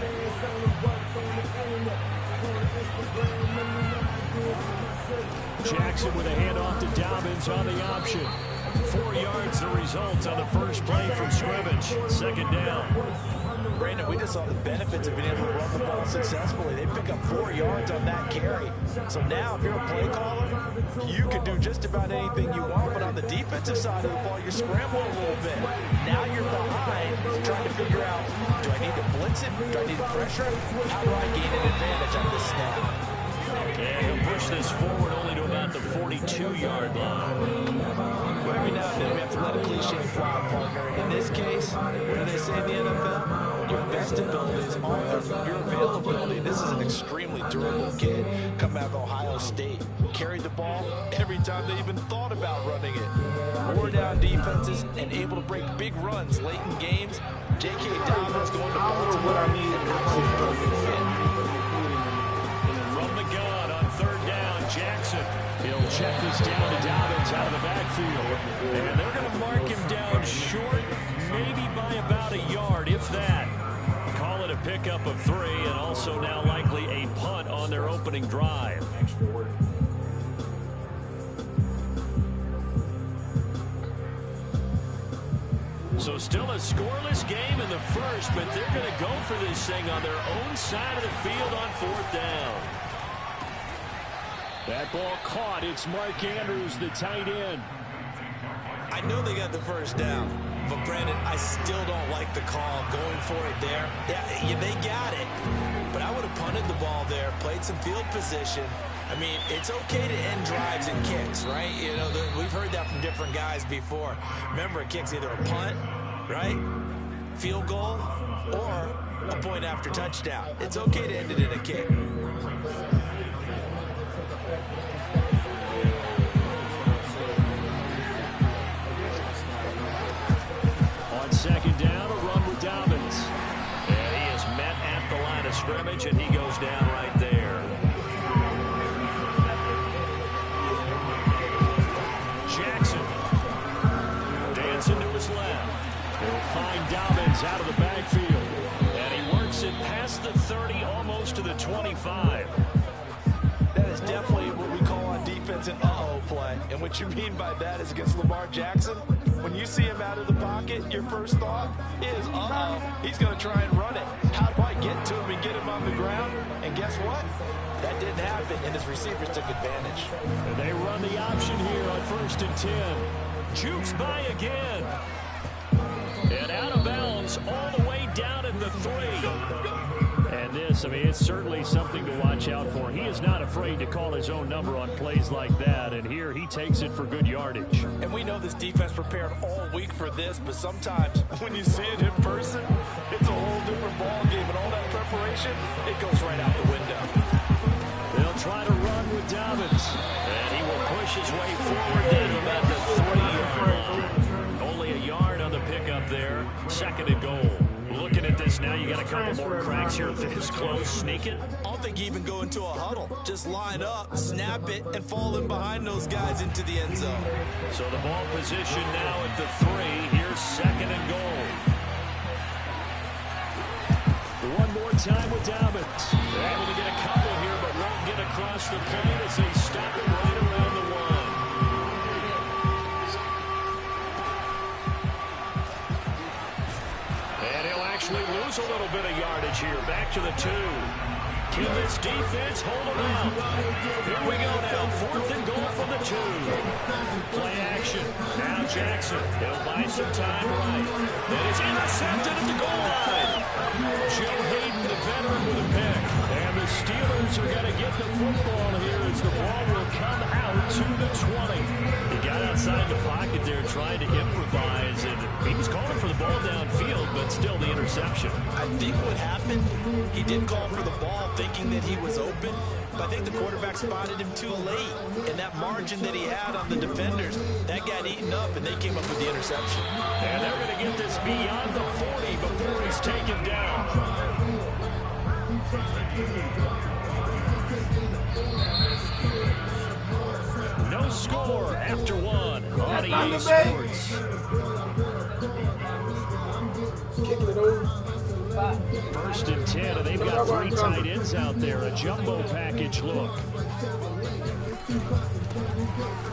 Jackson with a handoff to Dobbins on the option. 4 yards the result on the first play from scrimmage. 2nd down. Brandon, we just saw the benefits of being able to run the ball successfully. They pick up 4 yards on that carry. So now if you're a play caller, you can do just about anything you want. But on the defensive side of the ball, you're scrambling a little bit. Now you're behind, trying to figure out, do I need to blitz it? Do I need to pressure it? How do I gain an advantage on this snap? And he'll push this forward only to about the 42-yard line. Well, every now and then we have to let a cliche fly, partner. In this case, what do they say in the NFL? Your best ability is often your availability. This is an extremely durable kid coming out of Ohio State. Carried the ball every time they even thought about running it. Wore down defenses and able to break big runs late in games. J.K. Dobbins going to Baltimore. An absolute perfect fit. From the gun on 3rd down, Jackson. He'll check this down to Dobbins out of the backfield. And they're going to mark him down short, maybe by about a yard, if that. Call it a pickup of 3, and also now likely a punt on their opening drive. So still a scoreless game in the first, but they're going to go for this thing on their own side of the field on 4th down. That ball caught. It's Mark Andrews, the tight end. I know they got the first down, but Brandon, I still don't like the call going for it there. Yeah, they got it, but I would have punted the ball there, played some field position. I mean, it's okay to end drives and kicks, right? You know, we've heard that from different guys before. Remember, a kick's either a punt, right, field goal, or a point after touchdown. It's okay to end it in a kick. On 2nd down, a run with Dobbins. And he is met at the line of scrimmage, and he goes down right there. Jackson dancing to his left. He'll find Dobbins out of the backfield. And he works it past the 30, almost to the 25. That is definitely what we call on defense an uh-oh play. And what you mean by that is against Lamar Jackson, When you see him out of the pocket, your first thought is, he's going to try and run it. How do I get to him and get him on the ground? And guess what? That didn't happen, and his receivers took advantage. And they run the option here on 1st and 10. Jukes by again. And out of bounds all the way down at the 3. And this, I mean, it's certainly something to watch out for. He is not afraid to call his own number on plays like that. And here he takes it for good yardage. And we know this defense prepared all week for this, but sometimes when you see it in person, it's a whole different ball game. And all that preparation, it goes right out the window. They'll try to run with Dobbins. And he will push his way forward down about the 3-yard line. Only a yard on the pickup there. 2nd and goal. Looking at this now, you got a couple more cracks here this close. Sneak it. I don't think you even go into a huddle. Just line up, snap it, and fall in behind those guys into the end zone. So the ball position now at the 3. Here's 2nd and goal. One more time with Dobbins. They're able to get a couple here, but won't get across the plane as they stop it right around the 1. And he'll actually lose a little bit of yardage here. Back to the 2. Can this defense hold him out? Here we go now. 4th and goal from the 2. Play action. Now Jackson. He'll buy some time right. And it's intercepted at the goal line. Joe Hayden, the veteran, with a pick. And the Steelers are going to get the football here as the ball will come out to the 20. He got outside the pocket there trying to improvise, and he was calling for the ball downfield, but still the interception. I think what happened, he did call for the ball thinking that he was open, but I think the quarterback spotted him too late. And that margin that he had on the defenders, that got eaten up, and they came up with the interception. And they're going to get this beyond the 40 before he's taken down. No score after 1 on EA Sports. First and 10, and they've got 3 tight ends out there. A jumbo package look.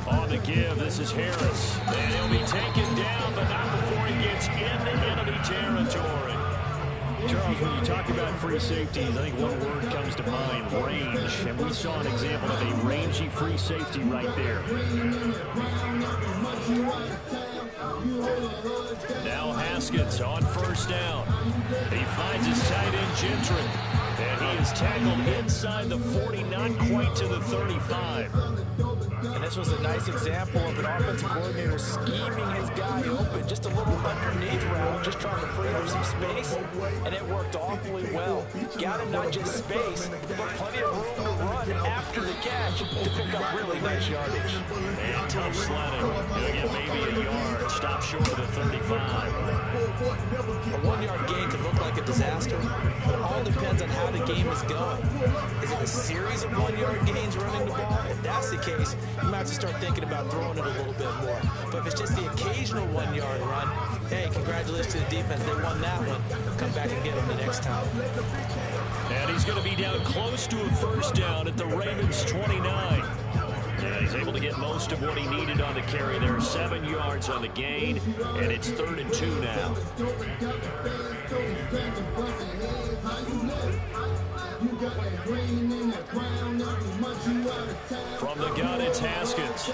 On the give, this is Harris. And he'll be taken down, but not before he gets into enemy territory. Charles, when you talk about free safeties, I think one word comes to mind, range. And we saw an example of a rangy free safety right there. Now Haskins on 1st down. He finds his tight end Gentry. And he is tackled inside the 40, not quite to the 35. And this was a nice example of an offensive coordinator scheming his guy open, just a little underneath route, just trying to free up some space, and it worked awfully well. Got him not just space, but plenty of room to run after the catch to pick up really nice yardage. And tough sledding. He'll get maybe a yard. Stop short of the 35. A 1-yard gain could look like a disaster, but it all depends on how the game is going. Is it a series of 1-yard gains running the ball? If that's the case, you might have to start thinking about throwing it a little bit more. But if it's just the occasional 1-yard run, hey, congratulations to the defense. They won that one. Come back and get them the next time. And he's going to be down close to a 1st down at the Ravens 29. And he's able to get most of what he needed on the carry there. 7 yards on the gain, and it's 3rd and 2 now. From the gun, it's Haskins.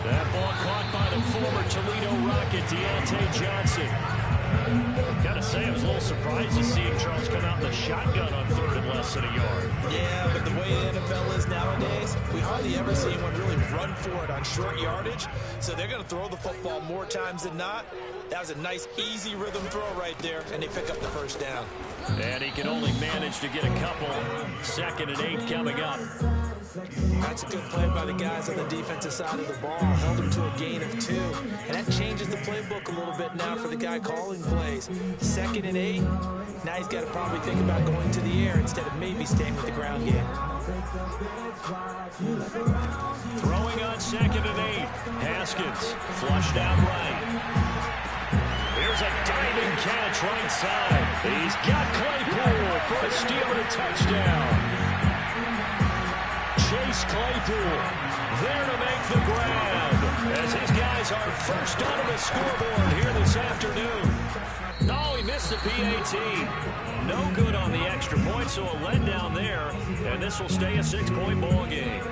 That ball caught by the former Toledo Rocket, Deontay Johnson. Gotta say, I was a little surprised to see Charles come out in the shotgun on 3rd and less than a yard. Yeah, but the way the NFL is nowadays, we hardly ever see anyone really run for it on short yardage. So they're going to throw the football more times than not. That was a nice, easy rhythm throw right there, and they pick up the 1st down. And he can only manage to get a couple. 2nd and 8 coming up. That's a good play by the guys on the defensive side of the ball. Held him to a gain of 2. And that changes the playbook a little bit now for the guy calling plays. 2nd and 8. Now he's got to probably think about going to the air instead of maybe staying with the ground game. Throwing on 2nd and 8. Haskins flushed out right. Here's a diving catch right side. He's got Claypool for a Steeler touchdown. Chase Claypool, there to make the grab, as his guys are first onto the scoreboard here this afternoon. No, he missed the PAT. No good on the extra point, so a letdown there, and this will stay a 6-point ball game.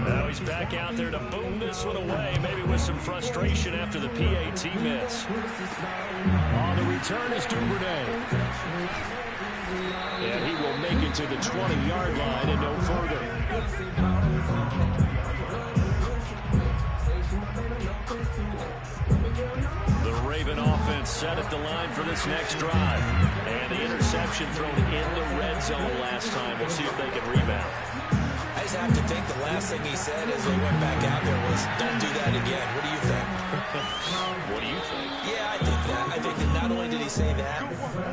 Now he's back out there to boom this one away, maybe with some frustration after the PAT miss. On the return is Duvernay. And he will make it to the 20-yard line and no further. The Raven offense set at the line for this next drive. And the interception thrown in the red zone last time. We'll see if they can rebound. I just have to think the last thing he said as they went back out there was, don't do that again. What do you think? What do you think? Yeah, I think that. I think that not only did he say that,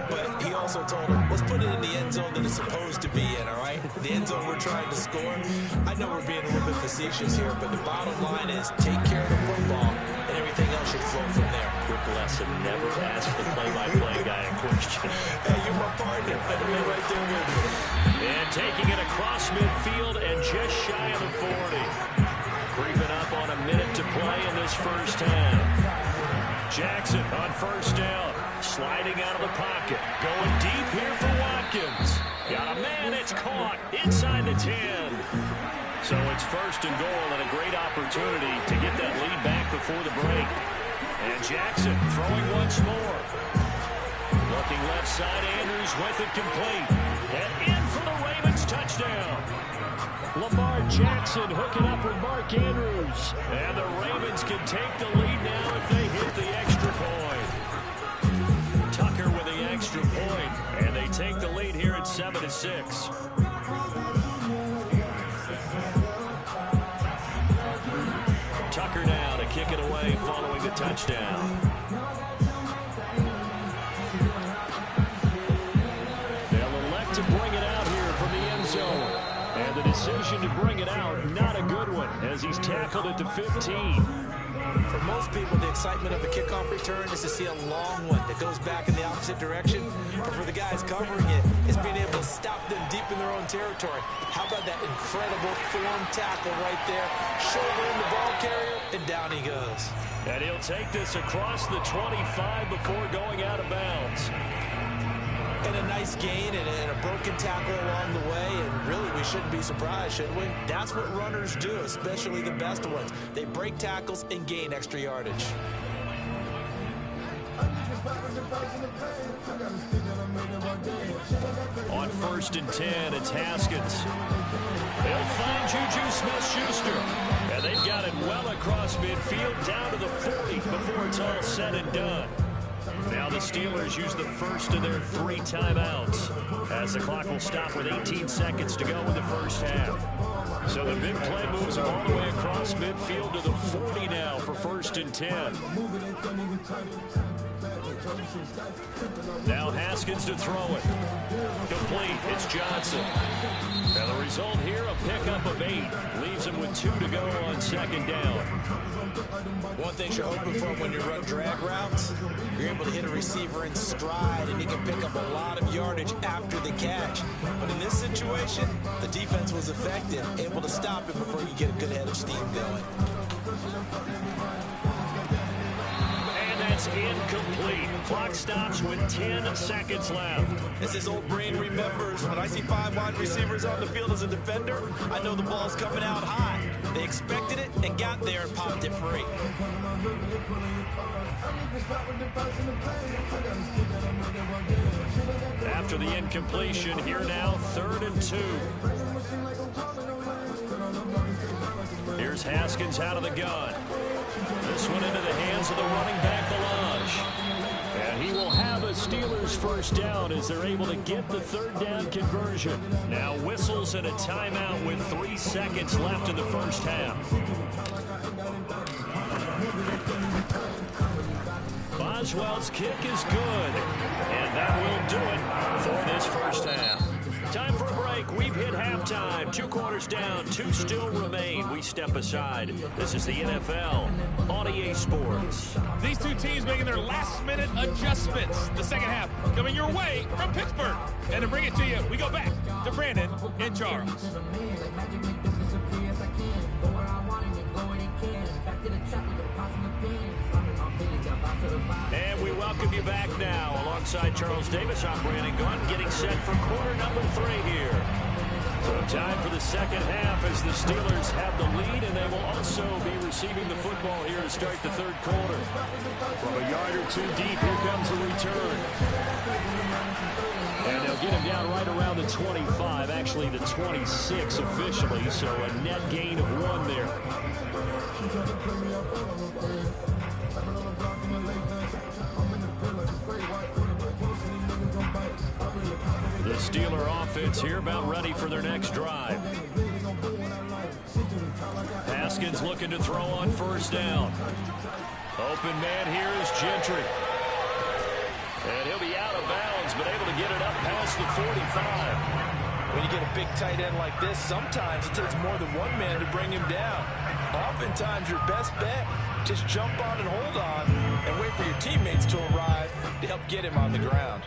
but he also told him, let's put it in the end zone that it's supposed to be in, all right? The end zone we're trying to score. I know we're being a little bit facetious here, but the bottom line is take care of the football, and everything else should flow from there. Quick lesson, never ask the play-by-play guy a question. Hey, you're my partner. I'll be right there with you. And taking it across midfield and just shy of the 40. Creeping up on a minute to play in this first half. Jackson on first down. Sliding out of the pocket. Going deep here for Watkins. Got a man, it's caught inside the 10. So it's first and goal and a great opportunity to get that lead back before the break. And Jackson throwing once more. Looking left side, Andrews with it complete. And in for the Ravens touchdown. Lamar Jackson hooking up with Mark Andrews. And the Ravens can take the lead now if they hit the extra point. Tucker with the extra point. And they take the lead here at 7-6. Tucker now to kick it away following the touchdown. They'll elect to bring it out here from the end zone. And the decision to bring it out, not a good one, as he's tackled at the 15. For most people, the excitement of a kickoff return is to see a long one that goes back in the opposite direction. But for the guys covering it, it's being able to stop them deep in their own territory. How about that incredible form tackle right there? Shoulder in the ball carrier, and down he goes. And he'll take this across the 25 before going out of bounds. And a nice gain and a broken tackle along the way, and really we shouldn't be surprised, should we? That's what runners do, especially the best ones. They break tackles and gain extra yardage. On first and 10, it's Haskins. They'll find Juju Smith-Schuster. And they've got it well across midfield down to the 40 before it's all said and done. Now the Steelers use the first of their 3 timeouts as the clock will stop with 18 seconds to go in the first half. So the big play moves them all the way across midfield to the 40 now for first and 10. Now Haskins to throw it. Complete. It's Johnson. And the result here, a pickup of 8. Leaves him with 2 to go on second down. One thing you're hoping for when you run drag routes, you're able to hit a receiver in stride, and you can pick up a lot of yardage after the catch. But in this situation, the defense was effective, able to stop it before you get a good head of steam going. That's incomplete. Clock stops with 10 seconds left. As his old brain remembers, when I see 5 wide receivers on the field as a defender, I know the ball's coming out hot. They expected it and got there and popped it free. After the incompletion, here now, 3rd and 2. Here's Haskins out of the gun. This one into the hands of the running back, Balaj. And he will have a Steelers first down as they're able to get the 3rd down conversion. Now whistles and a timeout with 3 seconds left in the first half. Boswell's kick is good. And that will do it for this first half. Time for a break. We've hit half. halftime. 2 quarters down, 2 still remain. We step aside. This is the NFL on EA Sports. These two teams making their last-minute adjustments. The second half coming your way from Pittsburgh. And to bring it to you, we go back to Brandon and Charles. And we welcome you back now. Alongside Charles Davis, I'm Brandon Gunn, getting set for quarter number 3 here. So time for the second half as the Steelers have the lead, and they will also be receiving the football here to start the third quarter. From a yard or 2 deep, here comes the return. And they'll get him down right around the 25, actually the 26 officially, so a net gain of 1 there. The Steeler offense here about ready for their next drive. Haskins looking to throw on first down. Open man here is Gentry. And he'll be out of bounds, but able to get it up past the 45. When you get a big tight end like this, sometimes it takes more than one man to bring him down. Oftentimes, your best bet, just jump on and hold on and wait for your teammates to arrive to help get him on the ground.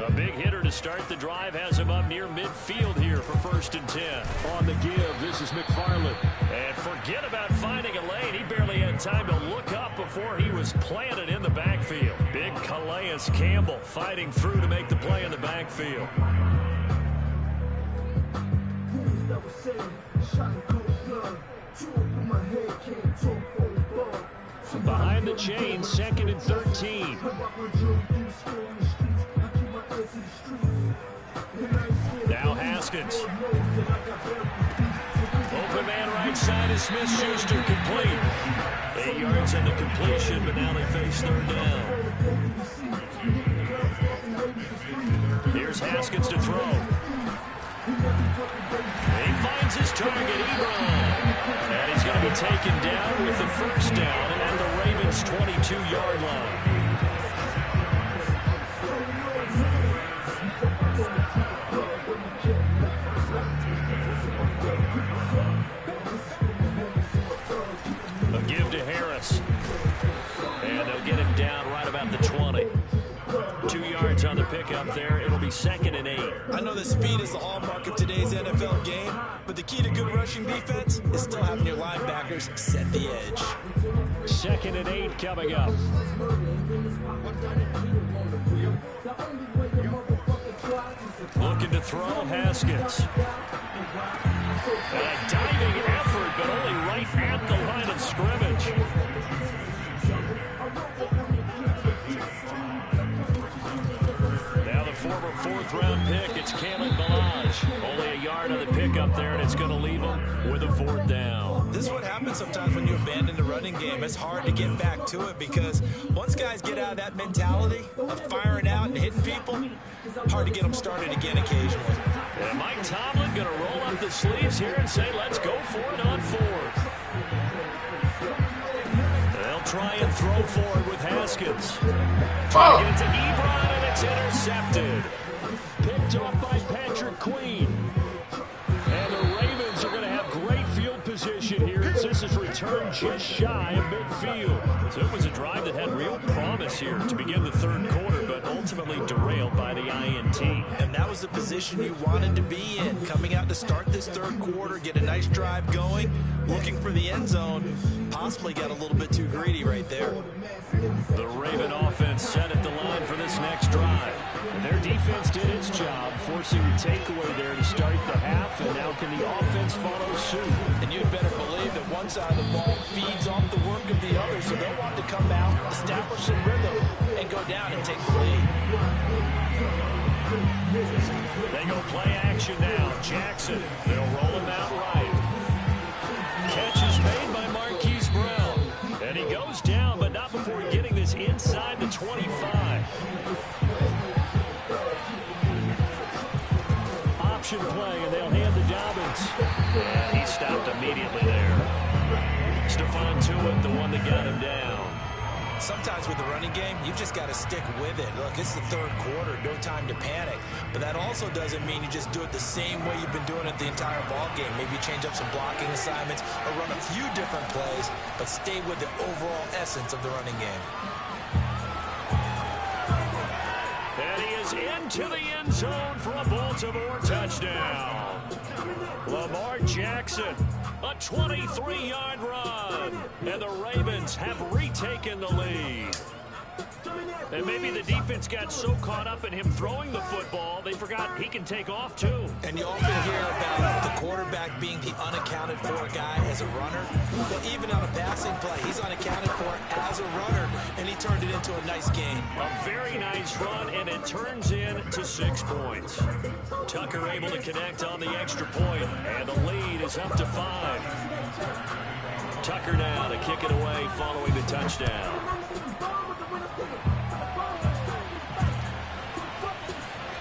A big hitter to start the drive has him up near midfield here for 1st and 10. On the give, this is McFarland. And forget about finding a lane. He barely had time to look up before he was planted in the backfield. Big Calais Campbell fighting through to make the play in the backfield. Behind the chain, 2nd and 13. Now Haskins. Open man right side is Smith-Schuster, complete. 8 yards on the completion, but now they face 3rd down. Here's Haskins to throw. He finds his target, Ebron. And he's going to be taken down with the 1st down at the Ravens' 22-yard line. A give to Harris. And they'll get him down right about the 20. 2 yards on the pickup there. It'll be 2nd and 8. I know that speed is the hallmark of today's NFL game, but the key to good rushing defense is still having your linebackers set the edge. 2nd and 8 coming up. Looking to throw, Haskins. And a diving effort, but only right at the line of scrimmage. Now the former 4th-round pick, it's Kalen Ballage. Only a yard on the pickup there, and it's going to leave him with a 4th down. This is what happens sometimes when you abandon the running game. It's hard to get back to it because once guys get out of that mentality of firing out and hitting people, hard to get them started again occasionally. And Mike Tomlin going to roll up the sleeves here and say, let's go for it on 4th. They'll try and throw for it with Haskins. Trying to get it to Ebron, and it's intercepted. Picked off by Patrick Queen. And the Ravens are going to have great field position here as this is returned just shy of midfield. So it was a drive that had real promise here to begin the 3rd quarter, but ultimately derailed by the INT. And that was the position you wanted to be in, coming out to start this 3rd quarter, get a nice drive going, looking for the end zone. Possibly got a little bit too greedy right there. The Raven offense set at the line for this next drive. And their defense did its job, forcing the takeaway there to start the half, and now can the offense follow suit? And you'd better believe that one side of the ball feeds off the work of the other, so they'll want to come out, establish some rhythm, and go down and take the lead. They go play action now. Jackson, they'll roll him out right. Catch is made by Marquise Brown. And he goes down, but not before getting this inside the 25. Option play, and they'll hand to Dobbins. And he stopped immediately there. Stephon Tuitt, the one that got him down. sometimes with the running game, you've just got to stick with it. Look, it's the third quarter, no time to panic. But that also doesn't mean you just do it the same way you've been doing it the entire ball game. Maybe change up some blocking assignments or run a few different plays, but stay with the overall essence of the running game. And he is into the end zone for a Baltimore touchdown. Lamar Jackson, a 23-yard run, and the Ravens have retaken the lead. And maybe the defense got so caught up in him throwing the football, they forgot he can take off too. And you often hear about the quarterback being the unaccounted for guy as a runner. Well, even on a passing play, he's unaccounted for as a runner, and he turned it into a nice gain. A very nice run, and it turns into 6 points. Tucker able to connect on the extra point, and the lead is up to 5. Tucker now to kick it away following the touchdown.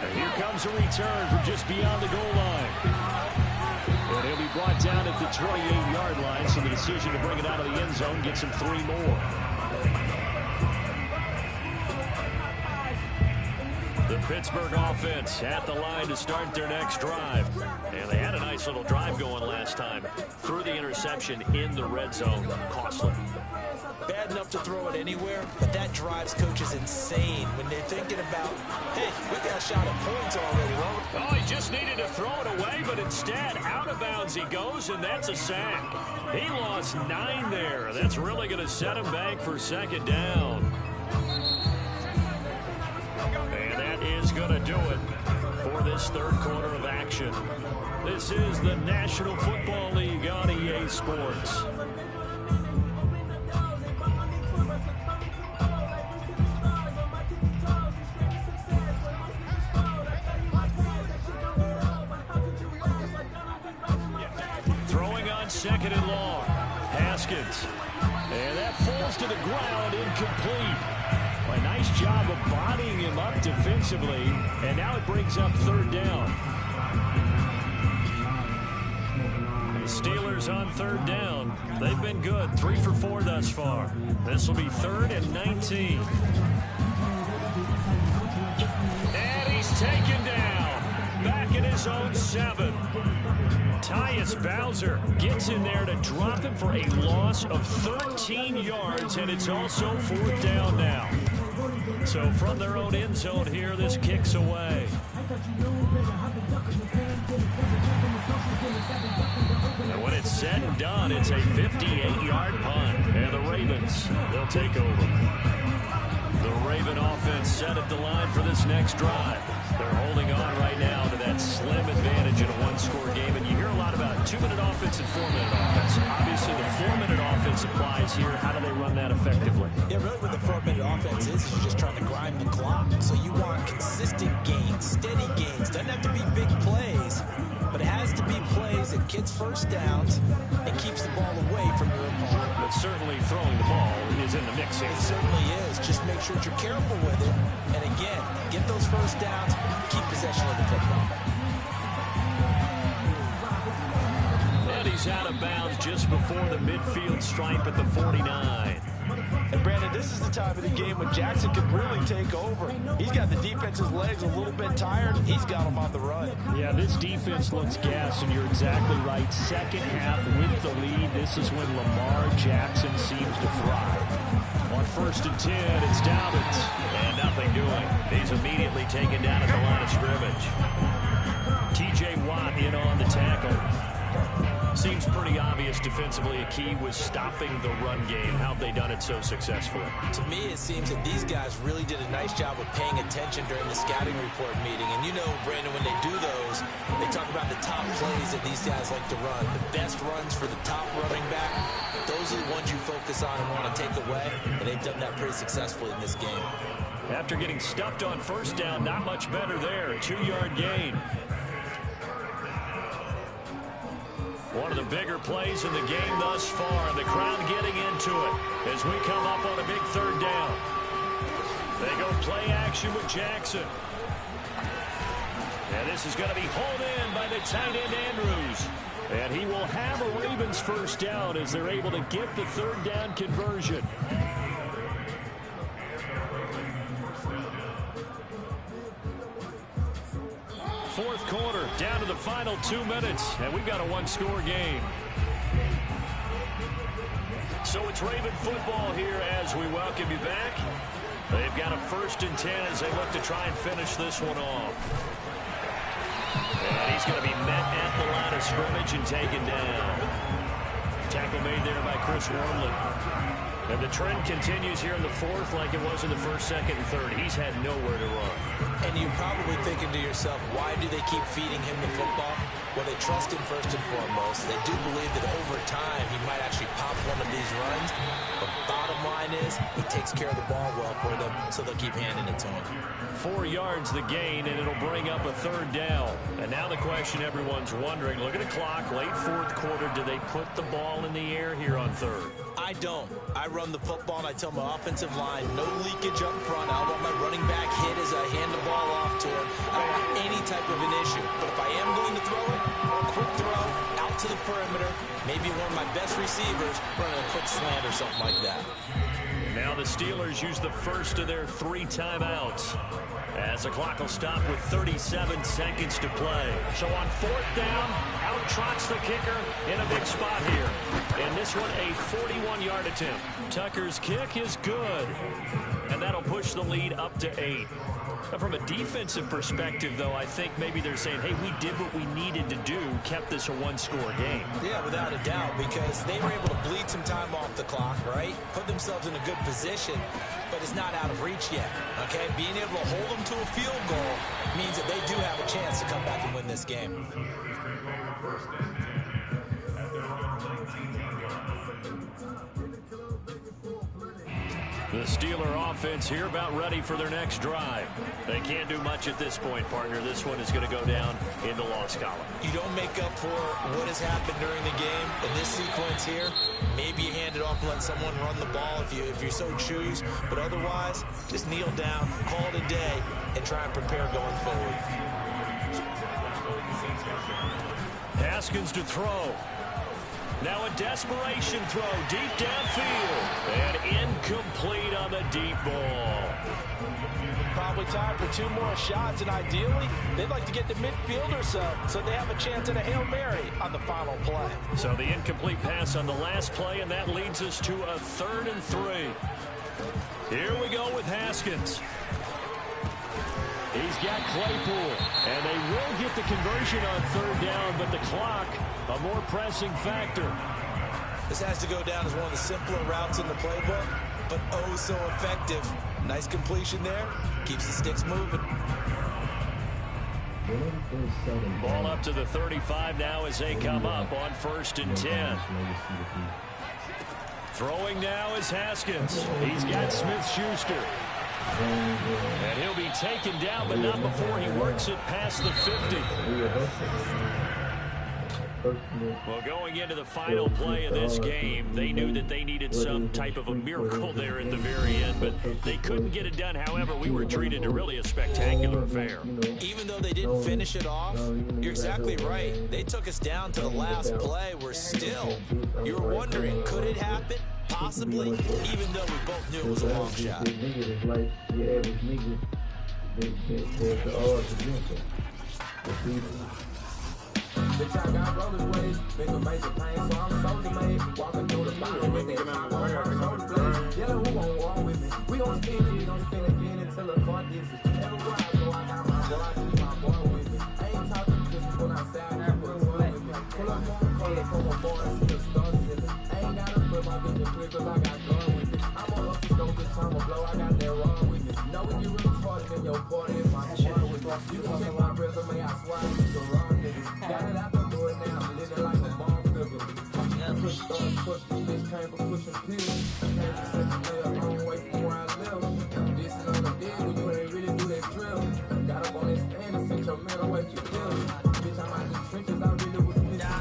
And here comes a return from just beyond the goal line. And he'll be brought down at the 28-yard line, so the decision to bring it out of the end zone gets him 3 more. The Pittsburgh offense at the line to start their next drive. And they had a nice little drive going last time. Threw the interception in the red zone. Costly. Bad enough to throw it anywhere, but that drives coaches insane when they're thinking about, hey, we got a shot at points already, Robert. Oh, he just needed to throw it away, but instead, out of bounds he goes, and that's a sack. He lost 9 there. That's really going to set him back for second down. And that is going to do it for this third quarter of action. This is the National Football League on EA Sports. Second and long. Haskins. And that falls to the ground, incomplete. A nice job of bodying him up defensively. And now it brings up third down. The Steelers on third down. They've been good. 3 for 4 thus far. This will be 3rd and 19. And he's taken down. Back in his own 7. Tyus Bowser gets in there to drop him for a loss of 13 yards, and it's also 4th down now. So from their own end zone here, this kicks away. And when it's said and done, it's a 58-yard punt, and the Ravens, they'll take over. The Raven offense set at the line for this next drive. They're holding on right now to that slim advantage in a one-score game. And you hear a lot about 2-minute offense and 4-minute offense. Obviously, the 4-minute offense applies here. How do they run that effectively? Yeah, really what the 4-minute offense is you're just trying to grind the clock. So you want consistent gains, steady gains. Doesn't have to be big plays, but it has to be plays that gets first downs and keeps the ball away from your opponent. But certainly throwing the ball is in the mix here. It certainly is. Just make sure that you're careful with it. And again, get those first downs, keep possession of the football. And he's out of bounds just before the midfield stripe at the 49. And Brandon, this is the time of the game when Jackson could really take over. He's got the defense's legs a little bit tired. He's got them on the run. Yeah, this defense looks gassed, and you're exactly right. Second half with the lead, this is when Lamar Jackson seems to thrive. On 1st and 10, it's Dobbins. And nothing doing. He's immediately taken down at the line of scrimmage. T.J. Watt in on the tackle. Seems pretty obvious defensively a key was stopping the run game. How have they done it so successfully? To me, it seems that these guys really did a nice job of paying attention during the scouting report meeting. And you know, Brandon, when they do those, they talk about the top plays that these guys like to run. The best runs for the top running back, those are the ones you focus on and want to take away. And they've done that pretty successfully in this game. After getting stuffed on 1st down, not much better there. A 2-yard gain. One of the bigger plays in the game thus far. The crowd getting into it as we come up on a big 3rd down. They go play action with Jackson. And this is going to be hauled in by the tight end Andrews. And he will have a Ravens 1st down as they're able to get the 3rd down conversion. fourth quarter, down to the final 2 minutes, and we've got a one-score game. So it's Raven football here as we welcome you back. They've got a 1st and 10 as they look to try and finish this one off. And he's going to be met at the line of scrimmage and taken down. Tackle made there by Chris Wormley. And the trend continues here in the fourth like it was in the first, second, and third. He's had nowhere to run. And you're probably thinking to yourself, why do they keep feeding him the football? Well, they trust him first and foremost. They do believe that over time he might actually pop one of these runs. But bottom line is he takes care of the ball well for them, so they'll keep handing it to him. 4 yards the gain, and it'll bring up a 3rd down. And now the question everyone's wondering, look at the clock, late fourth quarter, do they put the ball in the air here on 3rd? I don't. I run the football, and I tell my offensive line, no leakage up front. I don't want my running back hit as I hand the ball off to him. I don't want any type of an issue. But if I am going to throw it, a quick throw out to the perimeter, maybe one of my best receivers running a quick slant or something like that. Now the Steelers use the first of their 3 timeouts as the clock will stop with 37 seconds to play. So on 4th down, out trots the kicker in a big spot here. And this one a 41-yard attempt. Tucker's kick is good. And that'll push the lead up to 8. Now, from a defensive perspective, though, I think maybe they're saying, hey, we did what we needed to do, kept this a one-score game. Yeah, without a doubt, because they were able to bleed some time off the clock, right? Put themselves in a good position, but it's not out of reach yet, okay? Being able to hold them to a field goal means that they do have a chance to come back and win this game. The Steeler offense here about ready for their next drive. They can't do much at this point, partner. This one is going to go down in the loss column. You don't make up for what has happened during the game in this sequence here. Maybe you hand it off and let someone run the ball if you so choose. But otherwise, just kneel down, call it a day, and try and prepare going forward. Haskins to throw. Now a desperation throw deep downfield. And incomplete on the deep ball. Probably time for 2 more shots, and ideally, they'd like to get to midfield or so they have a chance at a Hail Mary on the final play. So the incomplete pass on the last play, and that leads us to a 3rd and 3. Here we go with Haskins. He's got Claypool, and they will get the conversion on 3rd down, but the clock, a more pressing factor. This has to go down as one of the simpler routes in the playbook, but oh so effective. Nice completion there. Keeps the sticks moving. Ball up to the 35 now as they come up on 1st and 10. Throwing now is Haskins. He's got Smith-Schuster. And he'll be taken down, but not before he works it past the 50. Well, going into the final play of this game, they knew that they needed some type of a miracle there at the very end, but they couldn't get it done. However, we were treated to really a spectacular affair. Even though they didn't finish it off, you're exactly right. They took us down to the last play. We're still, you were wondering, could it happen? Possibly, even though we both knew it was a long shot. Bitch, I got rollers ways, bigger major pain, so I'm soldier made. Walking through the bottom with that top on my shoulder blade. Yeah, who gon' walk with me? We gon' spin it, we gon' spin again until the car gets it. Never ride, so I got my boy, I keep my boy with me. I ain't talking just when I say I got put one with me. Pull up on the color from a boy and see the stars in it. I ain't gotta put my vision clear cause I got gun with me. I'm on up to go this time of blow, I got that wrong with me. Know when you really party, then your party is my party with me. You can check my resume, I swear I used to run niggas. Got it out the door now, I'm living like a bomb figure. Push stars, push this bitch came for pushing pills. Came to set the way a long way from where I live. This is on the deal when you ain't really do that drill. Got up on this stand and sent your man away to kill. Bitch, I'm out the trenches, I really was missing meals.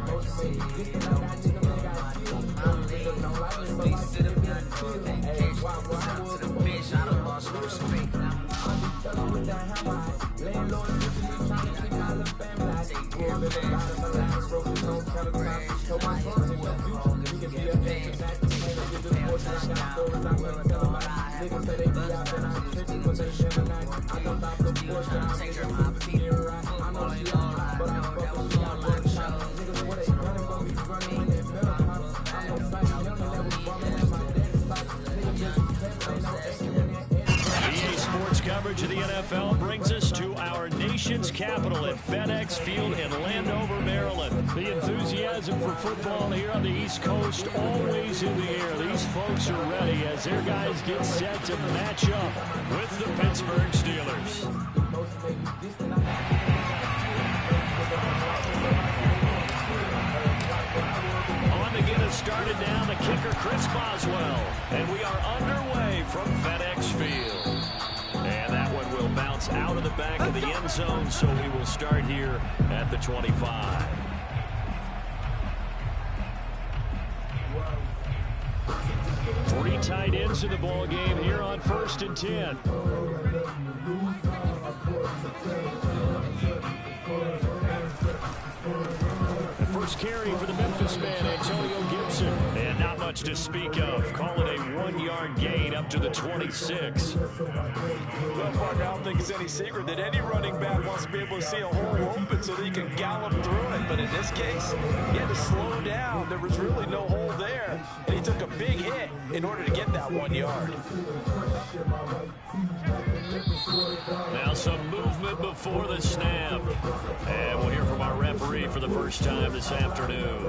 Most made me different, I got niggas that got killed. Niggas don't like me, so I sit up in the chill. Hey, why was the bitch, I done lost no respect. I'm just telling with that hammer. Landlord, bitch, me trying to keep my little family. Pull in the bottom of life, broken, don't tell the time. Told my son in the future, we can be a patient back to play. Get this portion, I got stories I'm gonna tell about. Niggas say they be out and I'm tripping, but they never nice. I know about the portion, I'm niggas, right. nation's capital at FedEx Field in Landover, Maryland. The enthusiasm for football here on the East Coast always in the air. These folks are ready as their guys get set to match up with the Pittsburgh Steelers. On to get us started now, the kicker Chris Boswell. And we are underway from FedEx Field. And that one will bounce out of the back of the end zone, so we will start here at the 25. Three tight ends in the ball game here on 1st and 10. The first carry for the Memphis man, Antonio Gibson. And not much to speak of. Call it a 1-yard gain up to the 26. Well, partner, I don't think it's any secret that any running back wants to be able to see a hole open so that he can gallop through it. But in this case, he had to slow down. There was really no hole there. And he took a big hit in order to get that 1 yard. Now some movement before the snap. And we'll hear from our referee for the first time this afternoon.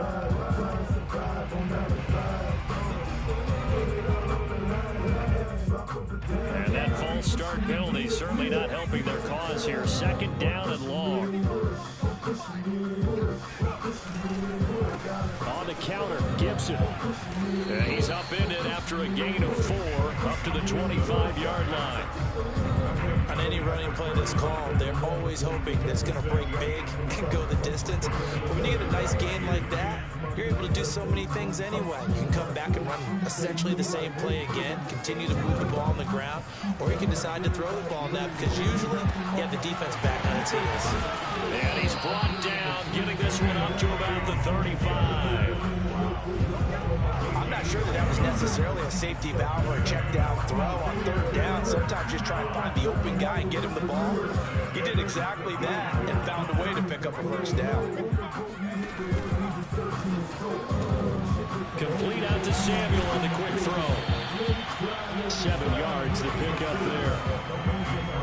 And that false start penalty certainly not helping their cause here. 2nd down and long. On the counter, Gibson. And he's upended after a gain of 4 up to the 25-yard line. On any running play that's called, they're always hoping that's going to break big and go the distance. But when you get a nice gain like that, you're able to do so many things anyway. You can come back and run essentially the same play again, continue to move the ball on the ground, or you can decide to throw the ball now because usually you have the defense back on its heels. And he's brought down, getting this one up to about the 35. I'm not sure that was necessarily a safety valve or a check down throw on 3rd down. Sometimes just try and find the open guy and get him the ball. He did exactly that and found a way to pick up a 1st down. Complete out to Samuel on the quick throw. 7 yards to pick up there.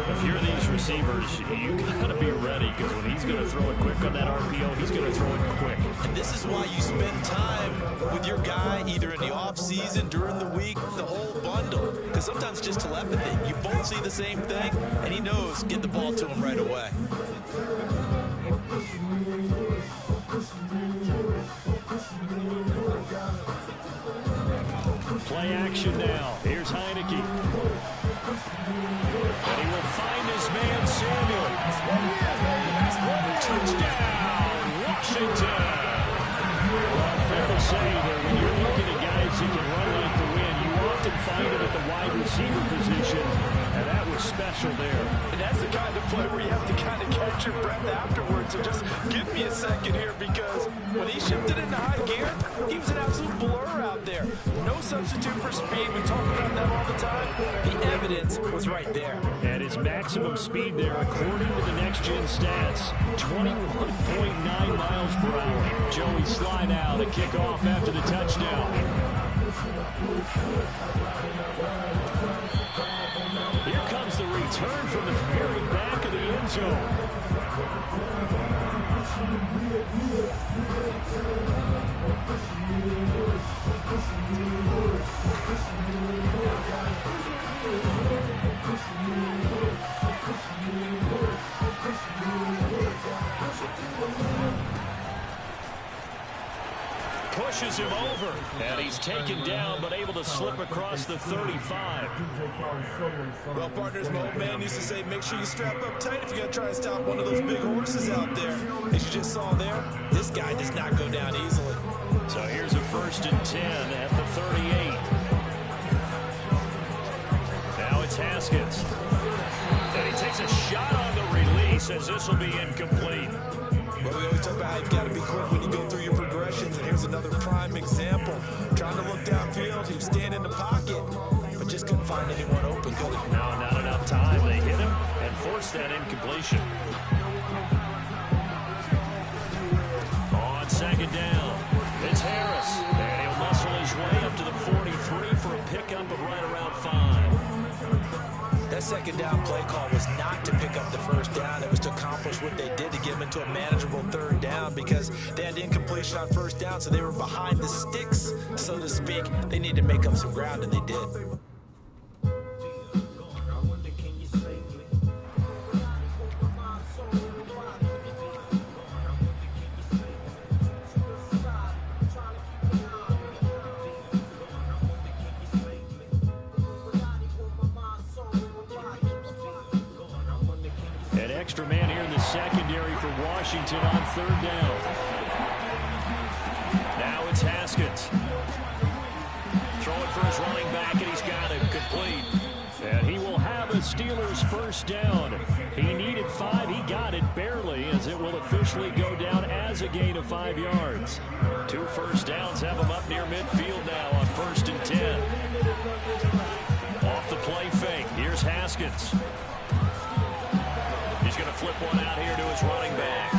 If you're these receivers, you got to be ready because when he's going to throw it quick on that RPO, he's going to throw it quick. And this is why you spend time with your guy either in the offseason, during the week, the whole bundle. Because sometimes just telepathy. You both see the same thing, and he knows get the ball to him right away. Play action now. Here's Heineke. And he will find his man, Samuel. Touchdown, Washington. Well, fair to say that when you're looking at guys who can run like the wind, you often find them at the wide receiver position, and that was special there. And that's the kind of play where you have to kind of catch your breath afterwards. So just give me a second here because when he shifted into high gear, he was an absolute blur out there. No substitute for speed. We talk about that all the time. The evidence was right there. And his maximum speed there, according to the next-gen stats, 21.9 miles per hour. Joey slide out to kick off after the touchdown. Here comes the return from the very back of the end zone. Pushes him over, and he's taken down, but able to slip across the 35. Well, partners, my old man used to say, make sure you strap up tight if you're going to try and stop one of those big horses out there. As you just saw there, this guy does not go down easily. So here's a 1st and 10 at the 38. Now it's Haskins. And he takes a shot on the release as this will be incomplete. Well, we always talk about how you've got to be quick when you go through your progressions, and here's another prime example. Trying to look downfield, he was standing in the pocket, but just couldn't find anyone open, could he? No, not enough time. They hit him and forced that incompletion. On 2nd down, it's Harris, and he'll muscle his way up to the 43 for a pickup of right around 5. That's second down play call was not to pick up the first down. It was to accomplish what they did to get them into a manageable third down because they had incompletion on first down, so they were behind the sticks, so to speak. They needed to make up some ground, and they did. An extra man here in the secondary for Washington on third down. Now it's Haskins. Throwing for his running back, and he's got it complete. And he will have a Steelers first down. He needed 5. He got it barely, as it will officially go down as a gain of 5 yards. 2 first downs have him up near midfield now on 1st and 10. Off the play fake. Here's Haskins. He's going to flip one out here to his running back.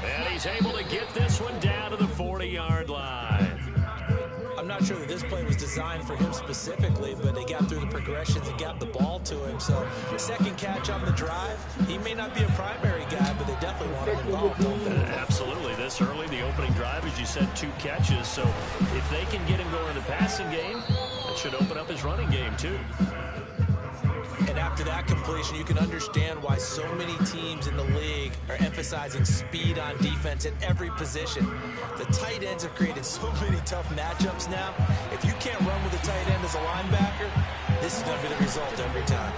And he's able to get this one down to the 40-yard line. I'm not sure that this play was designed for him specifically, but they got through the progressions and got the ball to him. So, second catch on the drive. He may not be a primary guy, but they definitely want him involved, don't they? Absolutely. This early, the opening drive, as you said, 2 catches. So, if they can get him going in the passing game, that should open up his running game, too. And after that completion, you can understand why so many teams in the league are emphasizing speed on defense at every position. The tight ends have created so many tough matchups now. If you can't run with a tight end as a linebacker, this is going to be the result every time.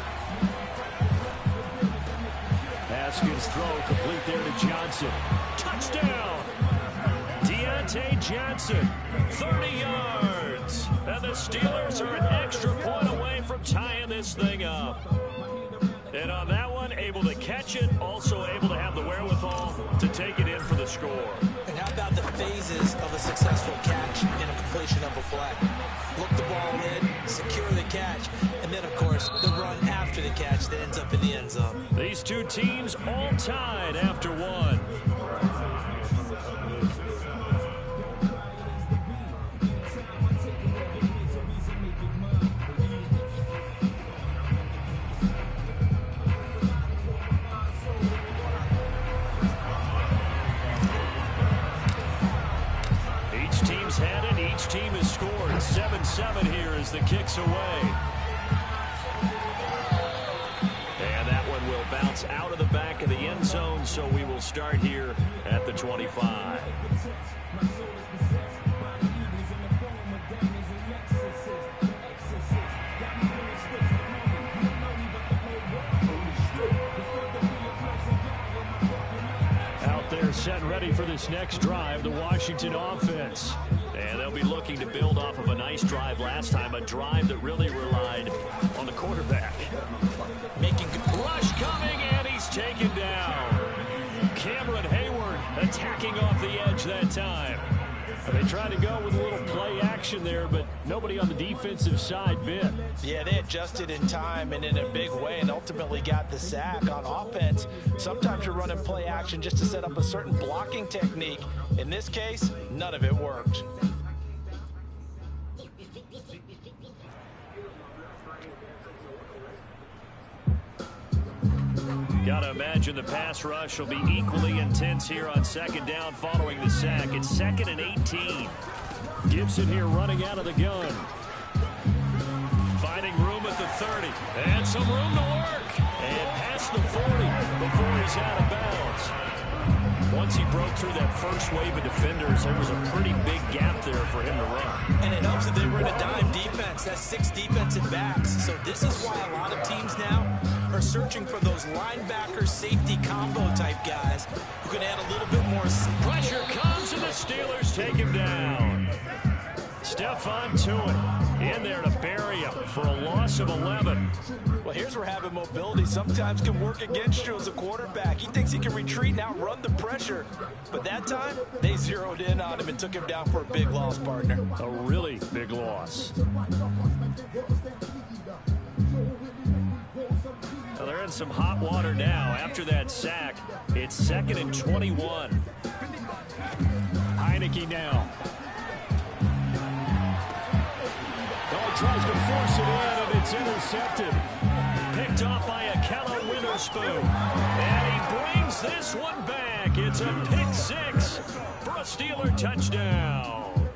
Haskins throw complete there to Johnson. Touchdown! Deontay Johnson, 30 yards. And the Steelers are an extra point away from tying this thing up. And on that one, able to catch it, also able to have the wherewithal to take it in for the score. And how about the phases of a successful catch and a completion of a play? Look the ball in, secure the catch, and then, of course, the run after the catch that ends up in the end zone. These two teams all tied after one. Each team has scored 7-7 here as the kick's away. And that one will bounce out of the back of the end zone, so we will start here at the 25. Out there set and ready for this next drive, the Washington offense. And they'll be looking to build off of a nice drive last time, a drive that really relied on the quarterback. Making good rush coming, and he's taken down. Cameron Hayward attacking off the edge that time. And they tried to go with a little play action there, but nobody on the defensive side bit. Yeah, they adjusted in time and in a big way and ultimately got the sack. On offense, sometimes you're running play action just to set up a certain blocking technique. In this case, none of it worked. Gotta imagine the pass rush will be equally intense here on second down following the sack. It's 2nd and 18. Gibson here running out of the gun. Finding room at the 30. And some room to work. And past the 40 before he's out of bounds. Once he broke through that first wave of defenders, there was a pretty big gap there for him to run. And it helps that they were in a dime defense. That's 6 defensive backs. So this is why a lot of teams now are searching for those linebacker safety combo type guys who can add a little bit more. Pressure comes and the Steelers take him down. Stephon Tuitt in there to bury him for a loss of 11. Well, here's where having mobility sometimes can work against you as a quarterback. He thinks he can retreat and outrun the pressure. But that time, they zeroed in on him and took him down for a big loss, partner. A really big loss. Well, they're in some hot water now. After that sack, it's 2nd and 21. Heineke now. Oh, tries to force it in, and it's intercepted. Picked picked off by Akello Witherspoon. And he brings this one back. It's a pick six for a Steeler touchdown.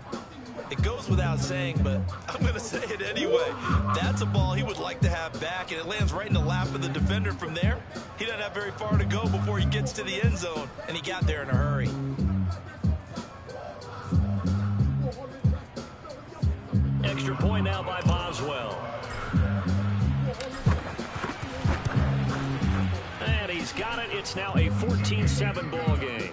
It goes without saying, but I'm going to say it anyway. That's a ball he would like to have back, and it lands right in the lap of the defender from there. He doesn't have very far to go before he gets to the end zone, and he got there in a hurry. Extra point now by Boswell. And he's got it. It's now a 14-7 ball game.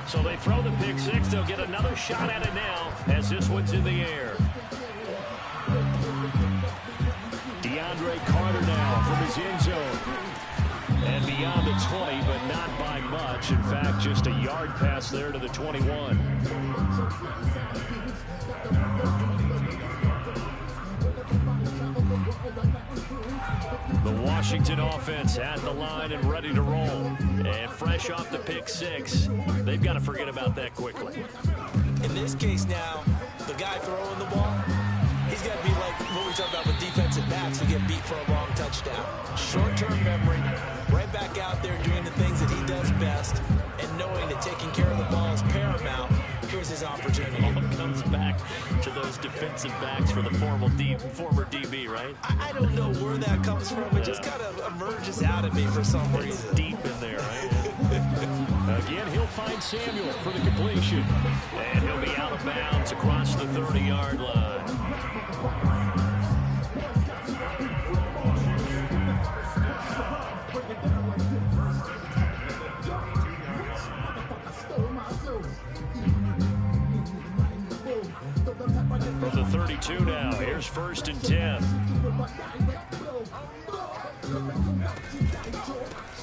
So they throw the pick six. They'll get another shot at it now as this one's in the air. DeAndre Carter now from his end zone. And beyond the 20, but not by much. In fact, just a yard pass there to the 21. The Washington offense at the line and ready to roll. And fresh off the pick six, they've got to forget about that quickly. In this case now, the guy throwing the ball, he's got to be like what we talk about with defensive backs who get beat for a long touchdown. Short-term memory, right back out there doing the things that he does best, and knowing that taking care of the ball is paramount. Here's his opportunity. All comes back to those defensive backs for the former DB, right? I don't know where that comes from. It just kind of emerges out of me for some reason. It's deep in there, right? Again, he'll find Samuel for the completion. And he'll be out of bounds across the 30-yard line. From the 32 now, here's 1st and 10.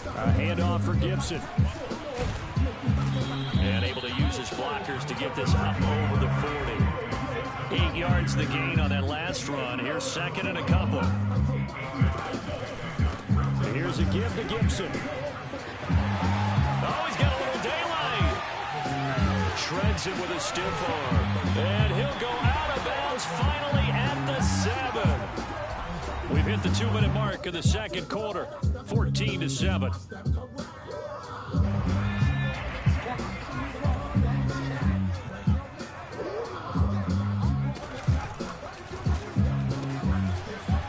A handoff for Gibson. And able to use his blockers to get this up over the 40. 8 yards the gain on that last run. Here's 2nd and a couple. And here's a give to Gibson. Oh, he's got a little daylight. Shreds it with a stiff arm. And he'll go out of bounds finally at the 7. We've hit the 2-minute mark of the second quarter. 14-7.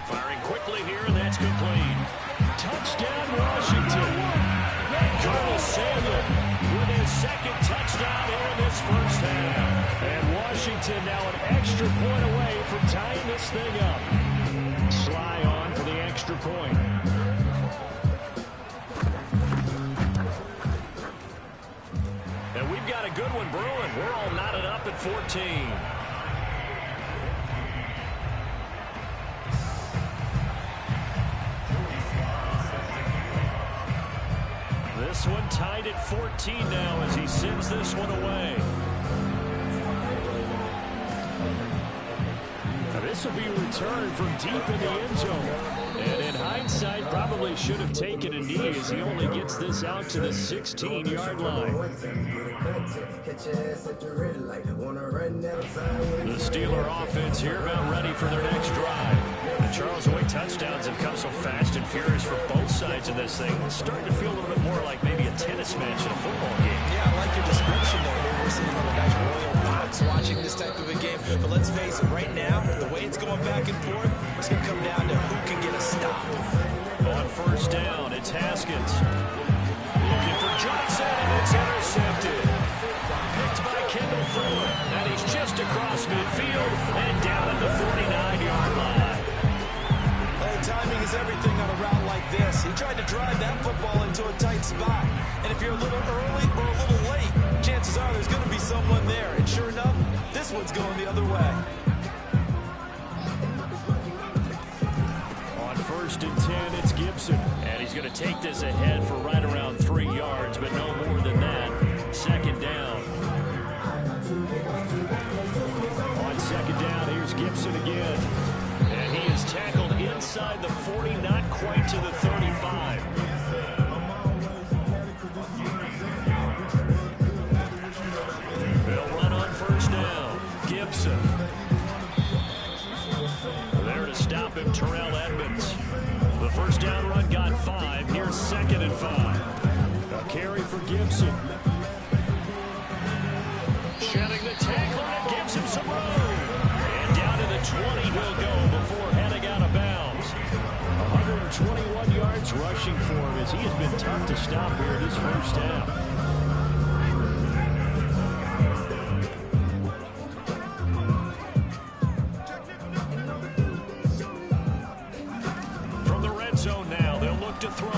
Firing quickly here, and that's complete. Touchdown, Washington. Curtis Samuel with his 2nd touchdown here in this first half. And Washington now an extra point away from tying this thing up. Sly on for the extra point. And we've got a good one brewing. We're all knotted up at 14. This one tied at 14 now as he sends this one away. Now this will be returned from deep in the end zone. And in hindsight, probably should have taken a knee as he only gets this out to the 16-yard line. The Steeler offense here about ready for their next drive. The Charles Away touchdowns have come so fast and furious for both sides of this thing. It's starting to feel a little bit more like maybe a tennis match in a football game. Yeah, I like your description there. We're sitting on a nice royal box watching this type of a game. But let's face it, right now, the way it's going back and forth, it's going to come down to who can get a stop. On 1st down, it's Haskins. Looking for Johnson, and it's intercepted. Picked by Kendall Fuller, and he's just across midfield and down at the 49-yard line. Timing is everything on a route like this. He tried to drive that football into a tight spot. And if you're a little early or a little late, chances are there's going to be someone there. And sure enough, this one's going the other way. On 1st and 10, it's Gibson. And he's going to take this ahead for right around 3 yards, but no more than that. 2nd down. On 2nd down, here's Gibson again. And he is tackled inside the 40, not quite to the 35. They'll run on 1st down. Gibson. Terrell Edmonds. The first down run got 5. Here's 2nd and 5. A carry for Gibson. Shedding the tackle, and it gives him some room. And down to the 20 he'll go before heading out of bounds. 121 yards rushing for him as he has been tough to stop here this first half. From the red zone now, they'll look to throw.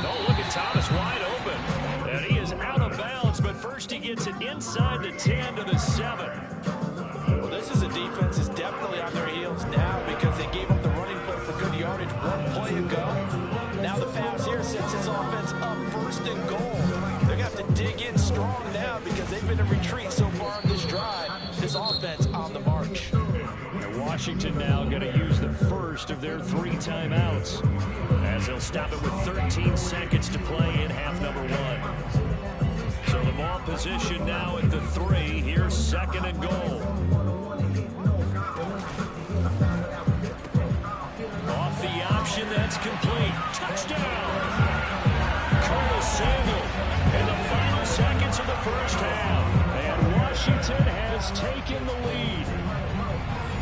Oh, look at Thomas wide open. And he is out of bounds, but first he gets it inside the 10 to the 7. Well, this is a defense that's definitely on their heels now because they gave up the running play for good yardage one play ago. Now the pass here sets his offense up 1st and goal. They're going to have to dig in strong now because they've been in retreat so far in this drive. This offense on the march. And Washington now going to use the first of their 3 timeouts as they'll stop it with 13 seconds to play in half number 1. So the ball position now at the 3. Here's 2nd and goal. Off the option, that's complete. Touchdown! Curtis Samuel in the final seconds of the first half. And Washington has taken the lead.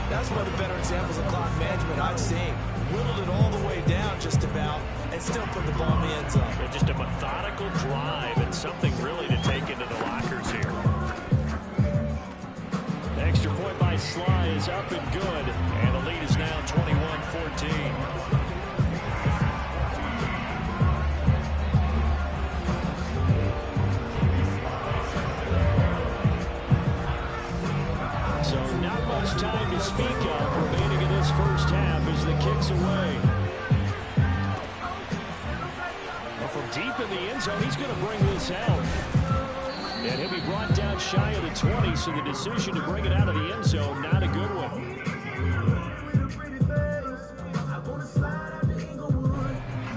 That's one of the better examples of clock management I've seen. Whittled it all the way down just about and still put the ball in the end zone. Just a methodical drive and something really to take into the lockers here. The extra point by Sly is up and good. And the lead is now 21-14. So not much time to speak of remaining in this first half as the kick's away. Well, from deep in the end zone, he's going to bring this out. And he'll be brought down shy of the 20, so the decision to bring it out of the end zone, not a good one.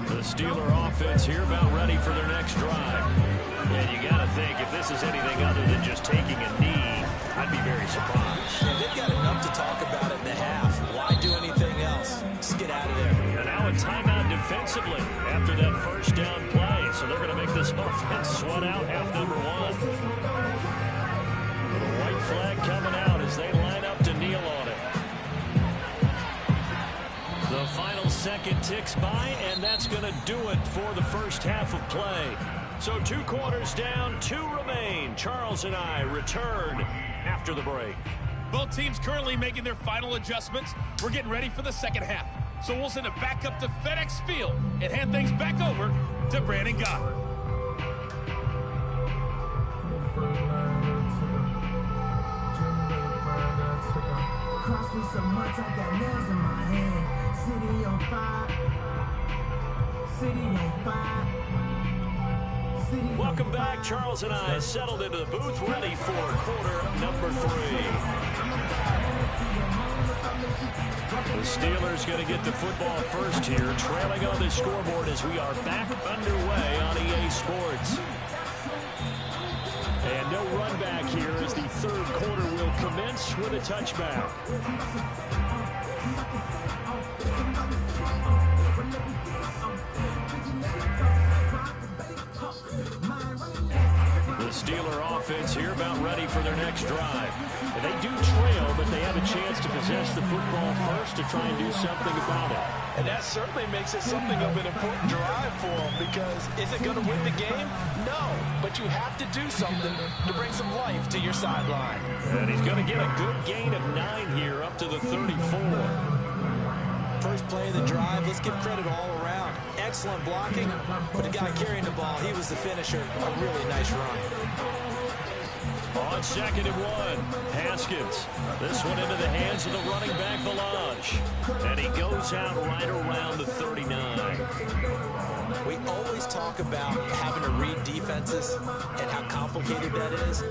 The Steeler offense here about ready for their next drive. And you got to think, if this is anything other than just taking a knee, I'd be very surprised. Yeah, they've got enough to talk about it in the half. Why do anything else? Just get out of there. And now a timeout defensively after that first down play. So they're going to make this offense sweat out half number 1. The white flag coming out as they line up to kneel on it. The final second ticks by, and that's going to do it for the first half of play. So 2 quarters down, 2 remain. Charles and I return after the break. Both teams currently making their final adjustments. We're getting ready for the second half. So we'll send it back up to FedEx Field and hand things back over to Brandon Goddard. Cost me so much, I got nails in my hand. City on fire. City on fire. Welcome back. Charles and I settled into the booth, ready for quarter number 3. The Steelers going to get the football first here, trailing on the scoreboard as we are back underway on EA Sports. And no run back here as the 3rd quarter will commence with a touchback. The Steeler offense here about ready for their next drive. And they do trail, but they have a chance to possess the football first to try and do something about it. And that certainly makes it something of an important drive for them because is it going to win the game? No, but you have to do something to bring some life to your sideline. And he's going to get a good gain of 9 here up to the 34. First play of the drive, let's give credit all around. Excellent blocking, but the guy carrying the ball, he was the finisher. A really nice run. On 2nd and 1, Haskins. This one into the hands of the running back, Balaj. And he goes out right around the 39. We always talk about having to read defenses and how complicated that is.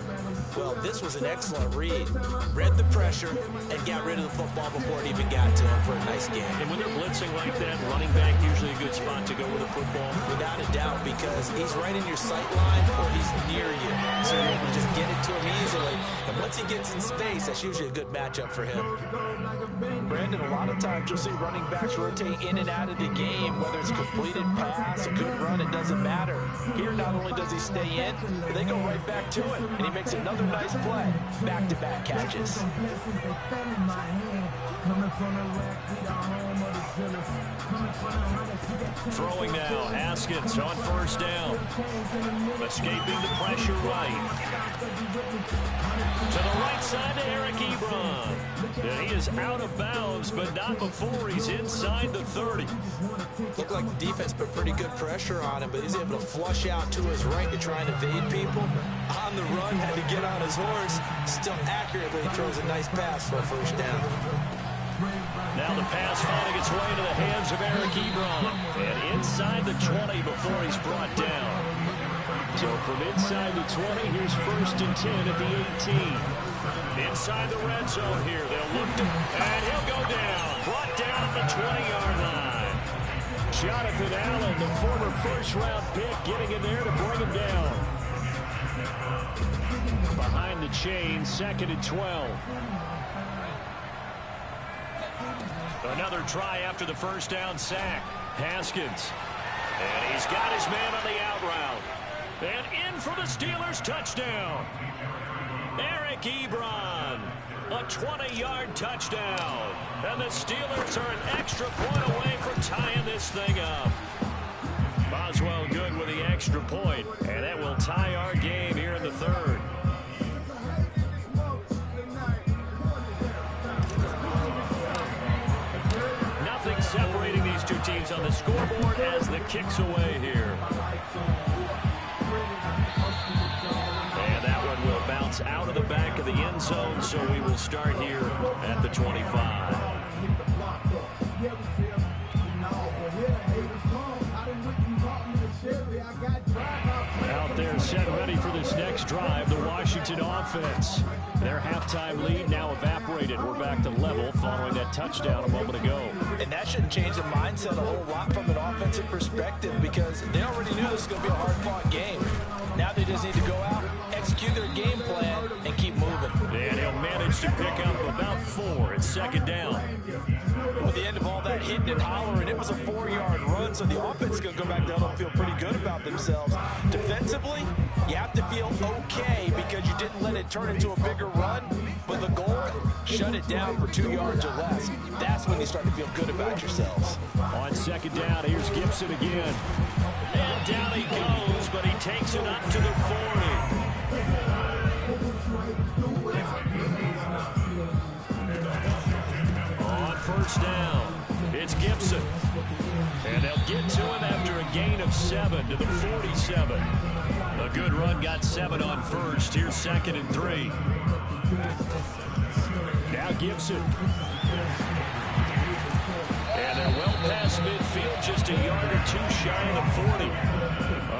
Well, this was an excellent read. Read the pressure and got rid of the football before it even got to him for a nice game. And when they're blitzing like that, running back usually a good spot to go with the football. Without a doubt, because he's right in your sight line or he's near you. So you're able to just get it to to him easily. And once he gets in space, that's usually a good matchup for him. Brandon, a lot of times you'll see running backs rotate in and out of the game, whether it's a completed pass, a good run, it doesn't matter. Here, not only does he stay in, but they go right back to it, and he makes another nice play. Back-to-back catches. Throwing now, Haskins on first down. Escaping the pressure right. To the right side to Eric Ebron. And he is out of bounds, but not before he's inside the 30. Looked like the defense put pretty good pressure on him, but he's able to flush out to his right to try and evade people. On the run, had to get on his horse. Still accurately throws a nice pass for a first down. Now the pass finding its way into the hands of Eric Ebron. And inside the 20 before he's brought down. So from inside the 20, here's 1st and 10 at the 18. Inside the red zone here, they'll look to, and he'll go down. Brought down at the 20-yard line. Jonathan Allen, the former first-round pick, getting in there to bring him down. Behind the chain, 2nd and 12. Another try after the first down sack. Haskins. And he's got his man on the out route. And in for the Steelers touchdown. Eric Ebron. A 20-yard touchdown. And the Steelers are an extra point away from tying this thing up. Boswell good with the extra point. And that will tie our game here in the 3rd. Separating these two teams on the scoreboard as the kick's away here. And that one will bounce out of the back of the end zone, so we will start here at the 25. Out there set ready for this next drive, the Washington offense. Their halftime lead now evaporated. We're back to level following that touchdown a moment ago. And that shouldn't change the mindset a whole lot from an offensive perspective because they already knew this was going to be a hard-fought game. Now they just need to go out, execute their game plan, and keep moving. And he'll manage to pick up about 4 at 2nd down. At the end of all that hitting and hollering, it was a 4-yard run, so the offense is going to go back down and feel pretty good about themselves. Defensively, you have to feel okay because you didn't let it turn into a bigger run, but the goal, shut it down for 2 yards or less. That's when you start to feel good about yourselves. On 2nd down, here's Gibson again. And down he goes, but he takes it up to the 40. On 1st down, it's Gibson. And they'll get to him after a gain of 7 to the 47. A good run, got 7 on 1st. Here's 2nd and 3. Now Gibson. And they're well past midfield, just a yard or 2 shy of the 40.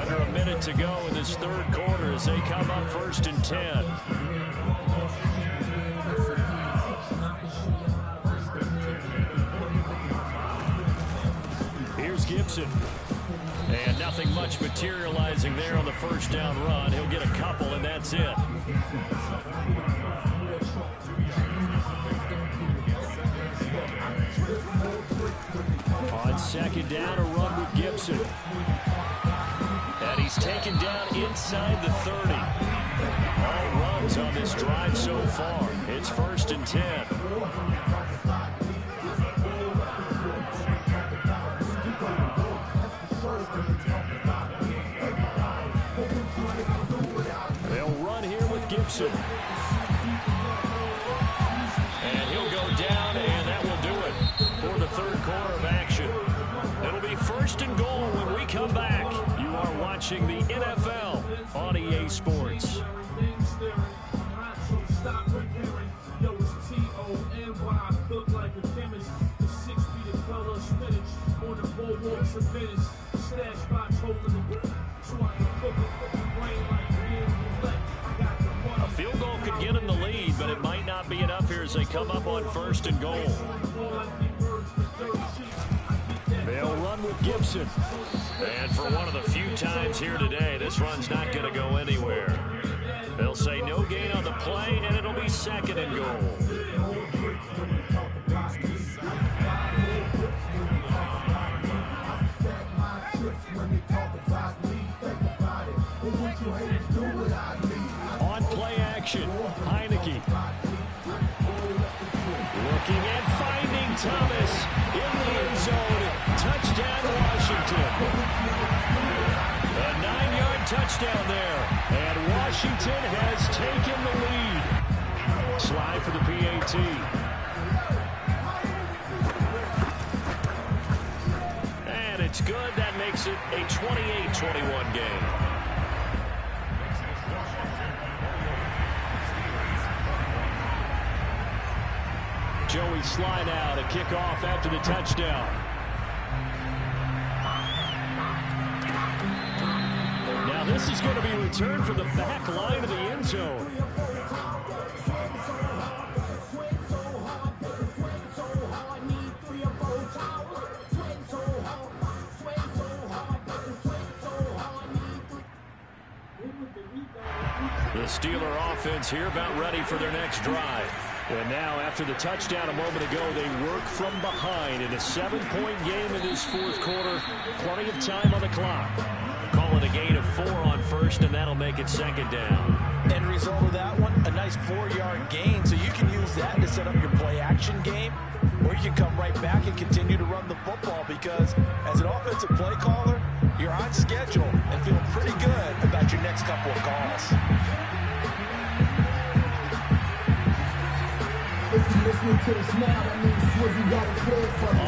Under a minute to go in this 3rd quarter as they come up 1st and 10. Here's Gibson. And nothing much materializing there on the 1st down run. He'll get a couple, and that's it. On 2nd down, a run with Gibson. And he's taken down inside the 30. All runs on this drive so far. It's 1st and 10. They'll run here with Gibson. And he'll go down, and that will do it for the 3rd quarter of action. It'll be 1st and goal when we come back. You are watching the NFL on EA Sports. A field goal could get them the lead, but it might not be enough here as they come up on 1st and goal. They'll run with Gibson. And for one of the few times here today, this run's not going to go anywhere. They'll say no gain on the play, and it'll be 2nd and goal. On play action, Heineke. Looking and finding Thomas in the end zone. Touchdown, Washington. A 9-yard touchdown there. And Washington has taken the lead. Slide for the PAT. And it's good. That makes it a 28-21 game. Joey slide out, a kickoff after the touchdown. Now this is going to be returned from the back line of the end zone. The Steeler offense here about ready for their next drive. And now, after the touchdown a moment ago, they work from behind in a 7-point game in this 4th quarter. Plenty of time on the clock. Call it a gain of 4 on 1st, and that'll make it 2nd down. End result of that one, a nice 4-yard gain. So you can use that to set up your play-action game, or you can come right back and continue to run the football because, as an offensive play caller, you're on schedule and feeling pretty good about your next couple of calls.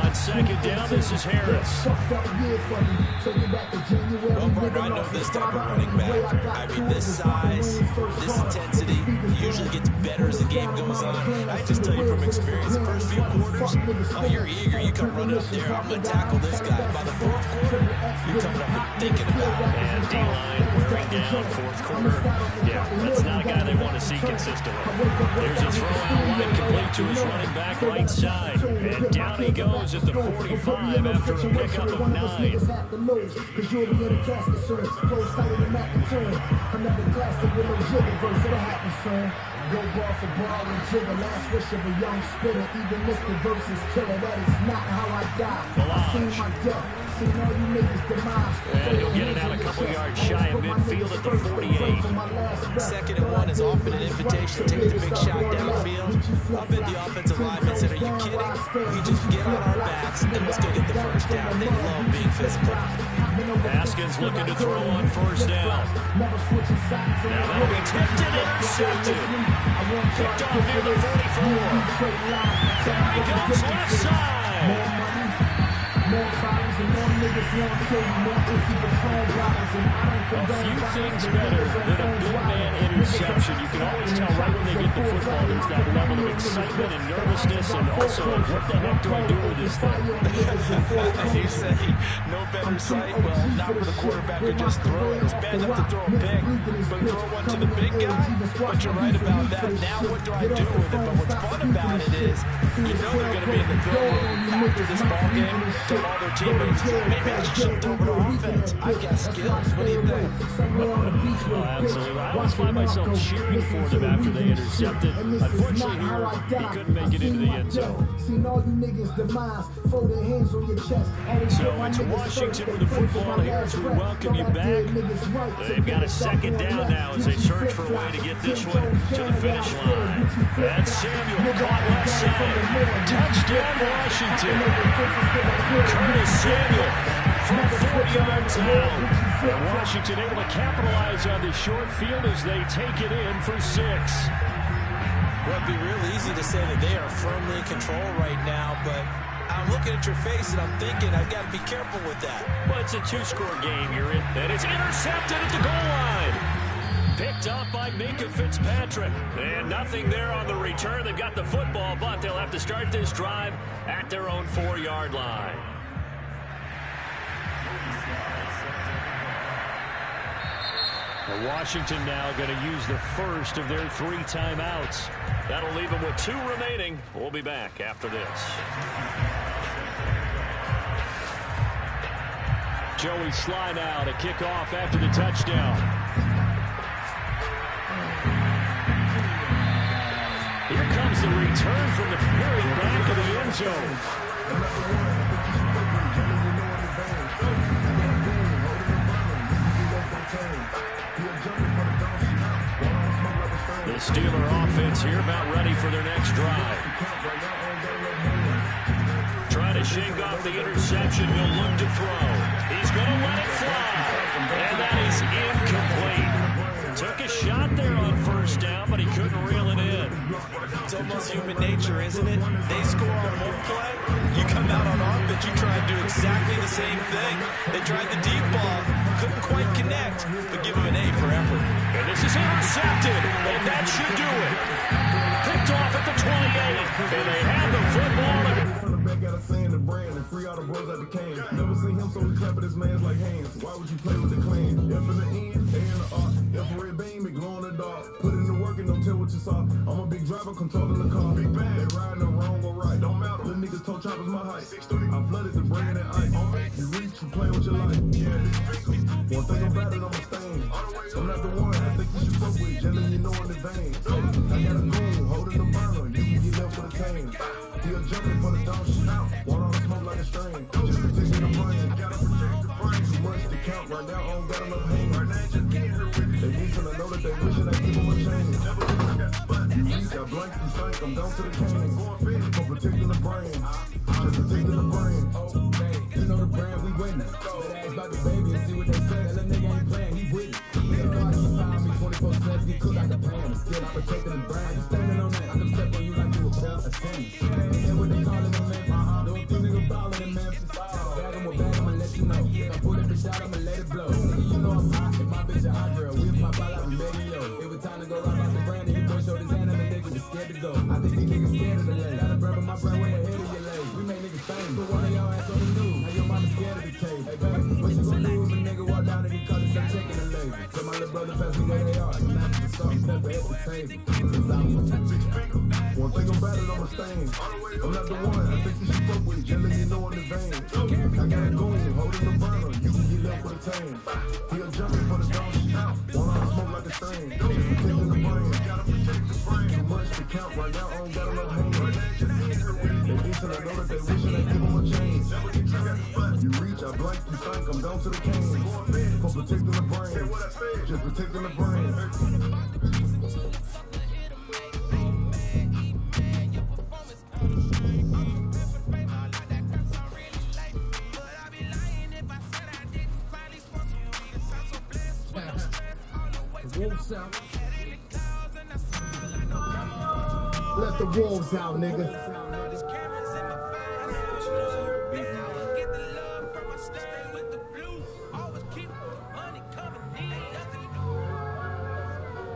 On 2nd down, this is Harris. Well, partner, I know this type of running back. I mean, this size, this intensity, usually gets better as the game goes on. I just tell you from experience, the first few quarters, oh, you're eager. You come running up there, I'm going to tackle this guy. By the 4th quarter, you're coming up and thinking about it. And D-line wearing down, 4th quarter. Yeah, that's not a guy they want to see consistently. There's a throw out wide, complete to his running back right side. And down he goes at the 45 after a pickup of 9. Go ball for ball and jigger, last wish of a young spinner. Even if the verse is killer, that is not how I die. I've seen my death, seen all you niggas demise. And he'll get it out a couple yards shy of midfield at the 48. 2nd and 1 is often an invitation to take the big shot downfield. I bet the offensive lineman said, are you kidding? We just get on our backs and let's go get the 1st down. They love being physical. Haskins looking to throw on 1st down. Now that'll be tipped and intercepted. Picked off near the 44. There he goes left side. A few things better than a big man interception. You can always tell right when they get the football, there's that level of excitement and nervousness, and also, what the heck do I do with this thing? You say, no better sight? Well, not for the quarterback to just throw it. It's bad enough to throw a pick, but throw one to the big guy? But you're right about that. Now what do I do with it? But what's fun about it is, you know they're going to be in the drill room after this ball game, tell all their teammates, maybe I should shift over to offense. I've got skills. What do you think? Oh, absolutely. I always find myself cheering for them after they intercepted. Unfortunately here, he couldn't make it into the end zone. So it's Washington with the football here as we welcome you back. They've got a 2nd down now as they search for a way to get this one to the finish line. And Samuel caught left side. Touchdown, Washington. Curtis Samuel from 4 yards out. And Washington able to capitalize on the short field as they take it in for 6. Well, it'd be real easy to say that they are firmly in control right now, but I'm looking at your face and I'm thinking I've got to be careful with that. Well, it's a 2-score game you're in, and it's intercepted at the goal line. Picked up by Minka Fitzpatrick. And nothing there on the return. They've got the football, but they'll have to start this drive at their own 4-yard line. Well, Washington now going to use the first of their 3 timeouts. That'll leave them with 2 remaining. We'll be back after this. Joey slide out, a kickoff after the touchdown. Here comes the return from the very back of the end zone. The Steeler offense here about ready for their next drive. Trying to shake off the interception. He'll look to throw. He's going to let it fly. And that is incomplete. Took a shot there on first down, but he couldn't reel it in. It's almost human nature, isn't it? They score on one play. You come out on offense, you try to do exactly the same thing. They tried the deep ball, couldn't quite connect, but give them an A for effort. And this is intercepted, and that should do it. Picked off at the 28, and they have the football. Got a saying the brand and free all the bros at the can. Never seen him so he clapping his man's like hands. Why would you play with the clan? F in the end, A in the R. F a red beam, it glow in the dark. Put in the work and don't tell what you saw. I'm a big driver, controlling the car. Big bad, they riding the wrong or right. Don't matter. Little niggas told choppers my height. 6'3". I flooded the brand and ice. You reach, you play with your life. One thing about it, I'm a stain. I'm not the one I think you should fuck with. Jelly, you know in the vein. I got a goon holding the burner. You can get left for the cane. He'll jumping for the dumb shit. Want all the smoke like a strain. Just protecting the brain. Gotta protect the brain. Too much to count right now. I don't got enough hang. Right now, just get it with it. They decent, I know that they wishing I give them a chain. You reach, I blank, you sink, I'm down to the cane. For protecting the brain. Just protecting the brain. You know the brand, we winning. Better ask about the baby and see what they say. That nigga ain't playing, he with it. Nigga know I keep firing me 24/7. Get cooked like a pan. Still, I'm protecting the brain. You standing on that, I can step on you like you a pair of tennis. Yeah, what they calling them, man. Know a few niggas ballin' in Memphis. Bag 'em or bag 'em and let you know. If I pull that bitch out, I'ma let it blow. Nigga, you know I'm hot. And my bitch a hot girl. We pop out like radio. It was time to go right off the brand. And your boy showed his hand and the nigga was scared to go. I think these niggas scared of the leg. Got a brand, but my brand way ahead of your legs. We make niggas famous. Put one of y'all ass on the news. Now your mama scared of the cave. Hey, baby, what you gonna do if a nigga walk down and he call it some chicken and label? Tell my little brother pass me where they are. And after the salt and pepper at the table. One thing about it, I'm a stain. I'm not the one I think you should fuck with. Jelly, you know in the vein. I got a goon holding the burner. You can get left with a tame. He'll jumping for the dumb shit. Want all the smoke like a strain. Just protecting the brain. Too much to count right now. I don't got enough hang. They decent, I know that they wishing they give them a change. You reach, I blank, you sink, I'm down to the cane. For protecting the brain. Just protecting the brain. Wolves out. Let the wolves out, nigga.